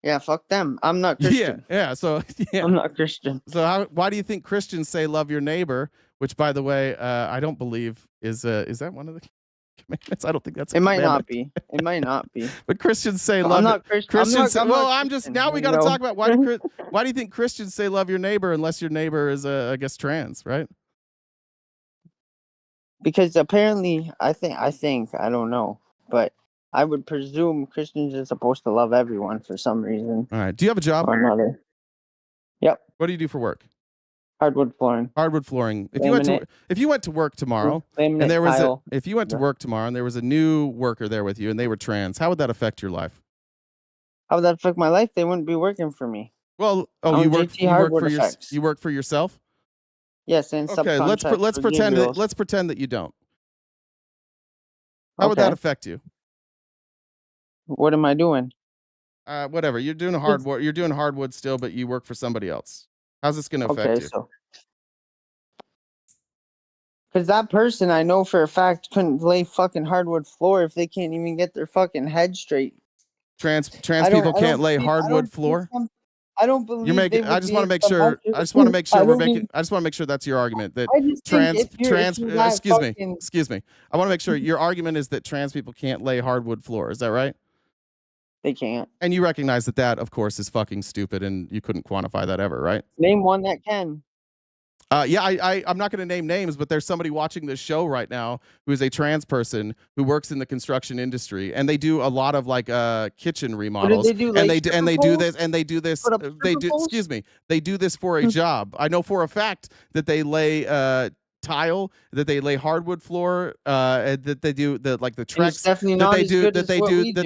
Yeah, fuck them. I'm not Christian. Yeah. So yeah. I'm not Christian. So why do you think Christians say love your neighbor? Which, by the way, I don't believe is that one of the commandments? I don't think that's. It might not be. It might not be. But Christians say I'm love. not Christian. Christians. I'm not I'm just Christian, now we you got to know? talk about why do you think Christians say love your neighbor unless your neighbor is I guess trans, right? Because apparently, I think I don't know, but I would presume Christians are supposed to love everyone for some reason. All right. Do you have a job? Or another. Yep. What do you do for work? Hardwood flooring. Hardwood flooring. If you went to work tomorrow and there was if you went to work tomorrow and there was a new worker there with you and they were trans, how would that affect your life? How would that affect my life? They wouldn't be working for me. Well, you work for yourself? Yes, and okay. Let's pretend that you don't. How would that affect you? What am I doing? Whatever. You're doing hardwood. You're doing hardwood still, but you work for somebody else. How's this going to affect you? So because that person I know for a fact couldn't lay fucking hardwood floor if they can't even get their fucking head straight. Trans people can't lay hardwood floor. I don't believe you're making. I just want to make sure. I just want to make sure we're making. I just want to make sure that's your argument that trans. Excuse me. I want to make sure your argument is that trans people can't lay hardwood floor. Is that right? They can't. And you recognize that, of course, is fucking stupid, and you couldn't quantify that ever, right? Name one that can. Yeah, I'm not going to name names, but there's somebody watching this show right now who is a trans person who works in the construction industry, and they do a lot of like kitchen remodels. What do they do? And Like they do this. Excuse me. They do this for a job. I know for a fact that they lay tile, that they lay hardwood floor, that they do the Trex.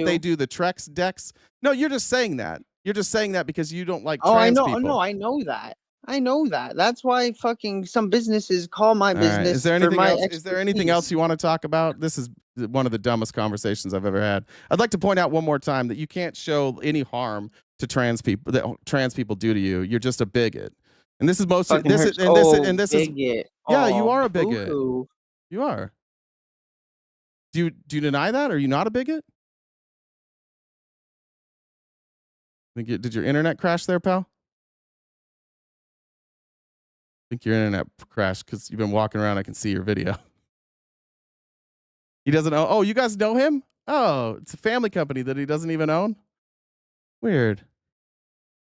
They do the Trex decks. No, you're just saying that. You're just saying that because you don't like trans people. No, I know that. I know that. That's why fucking some businesses call my business. Right. Is there anything else? Is there anything else you want to talk about? This is one of the dumbest conversations I've ever had. I'd like to point out one more time that you can't show any harm to trans people that trans people do to you. You're just a bigot. And this is mostly bigot. Yeah, you are a bigot. You are. Do you deny that? Are you not a bigot? Did your internet crash there, pal? I think your internet crashed because you've been walking around. I can see your video. He doesn't know. Oh, you guys know him? Oh, it's a family company that he doesn't even own. Weird.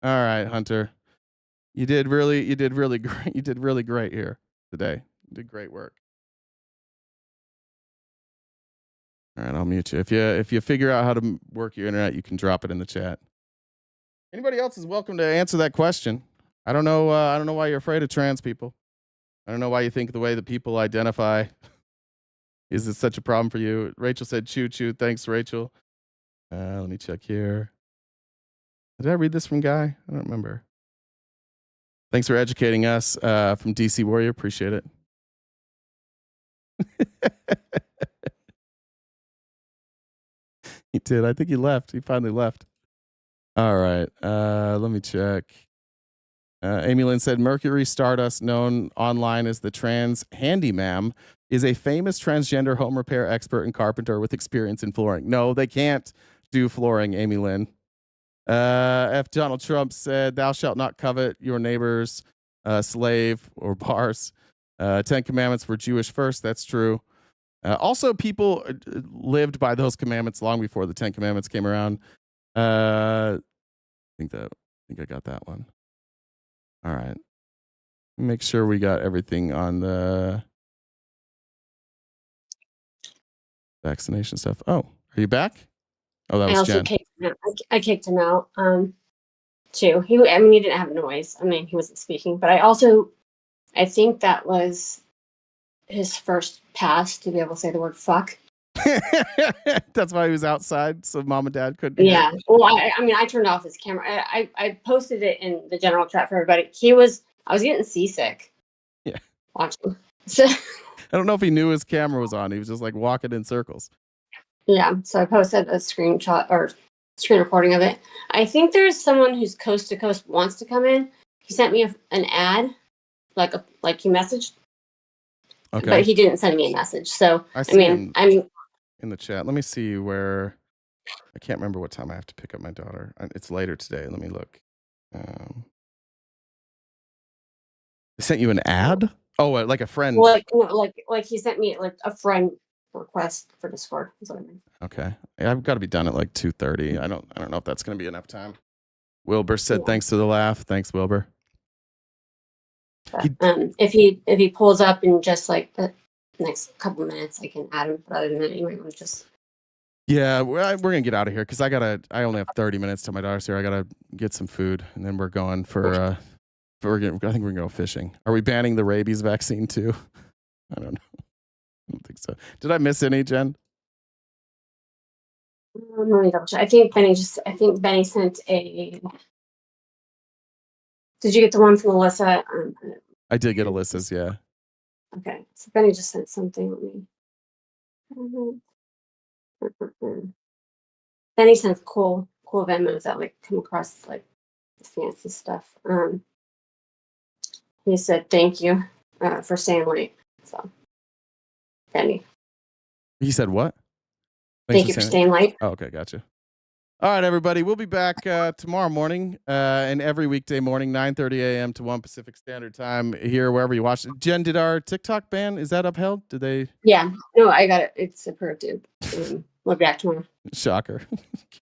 All right, Hunter. You did really great. You did really great here today. You did great work. All right, I'll mute you. If you figure out how to work your internet, you can drop it in the chat. Anybody else is welcome to answer that question. I don't know why you're afraid of trans people. I don't know why you think the way that people identify is it such a problem for you. Rachel said choo choo. Thanks, Rachel. Let me check here. Did I read this from Guy? I don't remember. Thanks for educating us from DC Warrior. Appreciate it. He did. I think he left. He finally left. All right. Let me check. Amy Lynn said, Mercury Stardust, known online as the trans handyman, is a famous transgender home repair expert and carpenter with experience in flooring. No, they can't do flooring, Amy Lynn. F. Donald Trump said, thou shalt not covet your neighbor's slave or bars. 10 Commandments were Jewish first. That's true. Also, people lived by those commandments long before the 10 Commandments came around. I think I got that one. All right. Make sure we got everything on the vaccination stuff. Oh, are you back? Oh, that was Jen. Kicked him out. I kicked him out. too. He didn't have noise. I mean, he wasn't speaking, but I think that was his first pass to be able to say the word fuck. That's why he was outside, so mom and dad couldn't. Yeah. Well, I turned off his camera. I posted it in the general chat for everybody. I was getting seasick. Yeah. Watching. So I don't know if he knew his camera was on. He was just like walking in circles. yeah. So I posted a screenshot or screen recording of it. I think there's someone who's coast to coast wants to come in. He sent me an ad, like he messaged. Okay. But he didn't send me a message. So I I'm in the chat. Let me see where. I can't remember what time I have to pick up my daughter. It's later today. Let me look. They sent you an ad? Oh, like a friend. like he sent me like a friend request for Discord. Is what I mean. Okay. Yeah, I've got to be done at like 2:30. I don't know if that's going to be enough time. Wilbur said thanks to the laugh. Thanks, Wilbur. But, if he pulls up in just like the next couple minutes, I can add him. But other than that, anyway, it was just. Yeah, we're gonna get out of here because I only have 30 minutes till my daughter's here. I gotta get some food, and then we're going for I think we're gonna go fishing. Are we banning the rabies vaccine too? I don't know. I don't think so. Did I miss any, Jen? Let me double check. I think Benny sent a. Did you get the one from Alyssa? I did get Alyssa's, yeah. Okay, so Benny just sent something. Let me. Benny sends cool Venmos that like come across like fancy stuff. He said thank you for staying late. So, Benny. He said what? Thank you for staying late. Oh, okay, gotcha. All right, everybody. We'll be back tomorrow morning and every weekday morning, 9:30 a.m. to 1 Pacific Standard Time here, wherever you watch. Jen, did our TikTok ban, is that upheld? Did they? Yeah. No, I got it. It's approved, dude. We'll be back tomorrow. Shocker.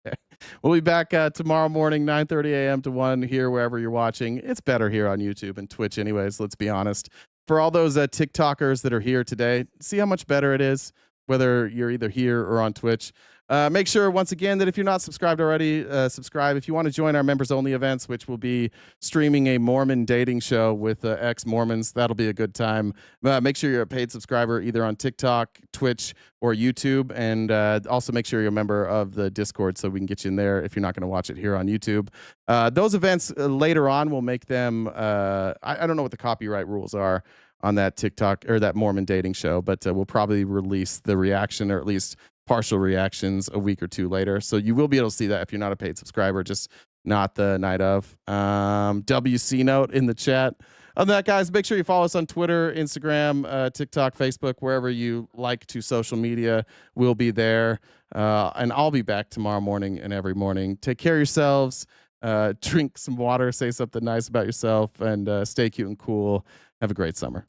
Okay. We'll be back tomorrow morning, 9:30 a.m. to 1 here, wherever you're watching. It's better here on YouTube and Twitch anyways, let's be honest. For all those TikTokers that are here today, see how much better it is, whether you're either here or on Twitch. Make sure, once again, that if you're not subscribed already, subscribe. If you want to join our members-only events, which will be streaming a Mormon dating show with ex-Mormons, that'll be a good time. Make sure you're a paid subscriber either on TikTok, Twitch, or YouTube. And also make sure you're a member of the Discord so we can get you in there if you're not going to watch it here on YouTube. Those events later on will make them, I don't know what the copyright rules are on that TikTok or that Mormon dating show, but we'll probably release the reaction, or at least partial reactions, a week or two later. So you will be able to see that if you're not a paid subscriber, just not the night of. WC note in the chat. Other than that, guys, make sure you follow us on Twitter, Instagram, TikTok, Facebook, wherever you like to social media. We'll be there. And I'll be back tomorrow morning and every morning. Take care of yourselves. Drink some water. Say something nice about yourself. And stay cute and cool. Have a great summer.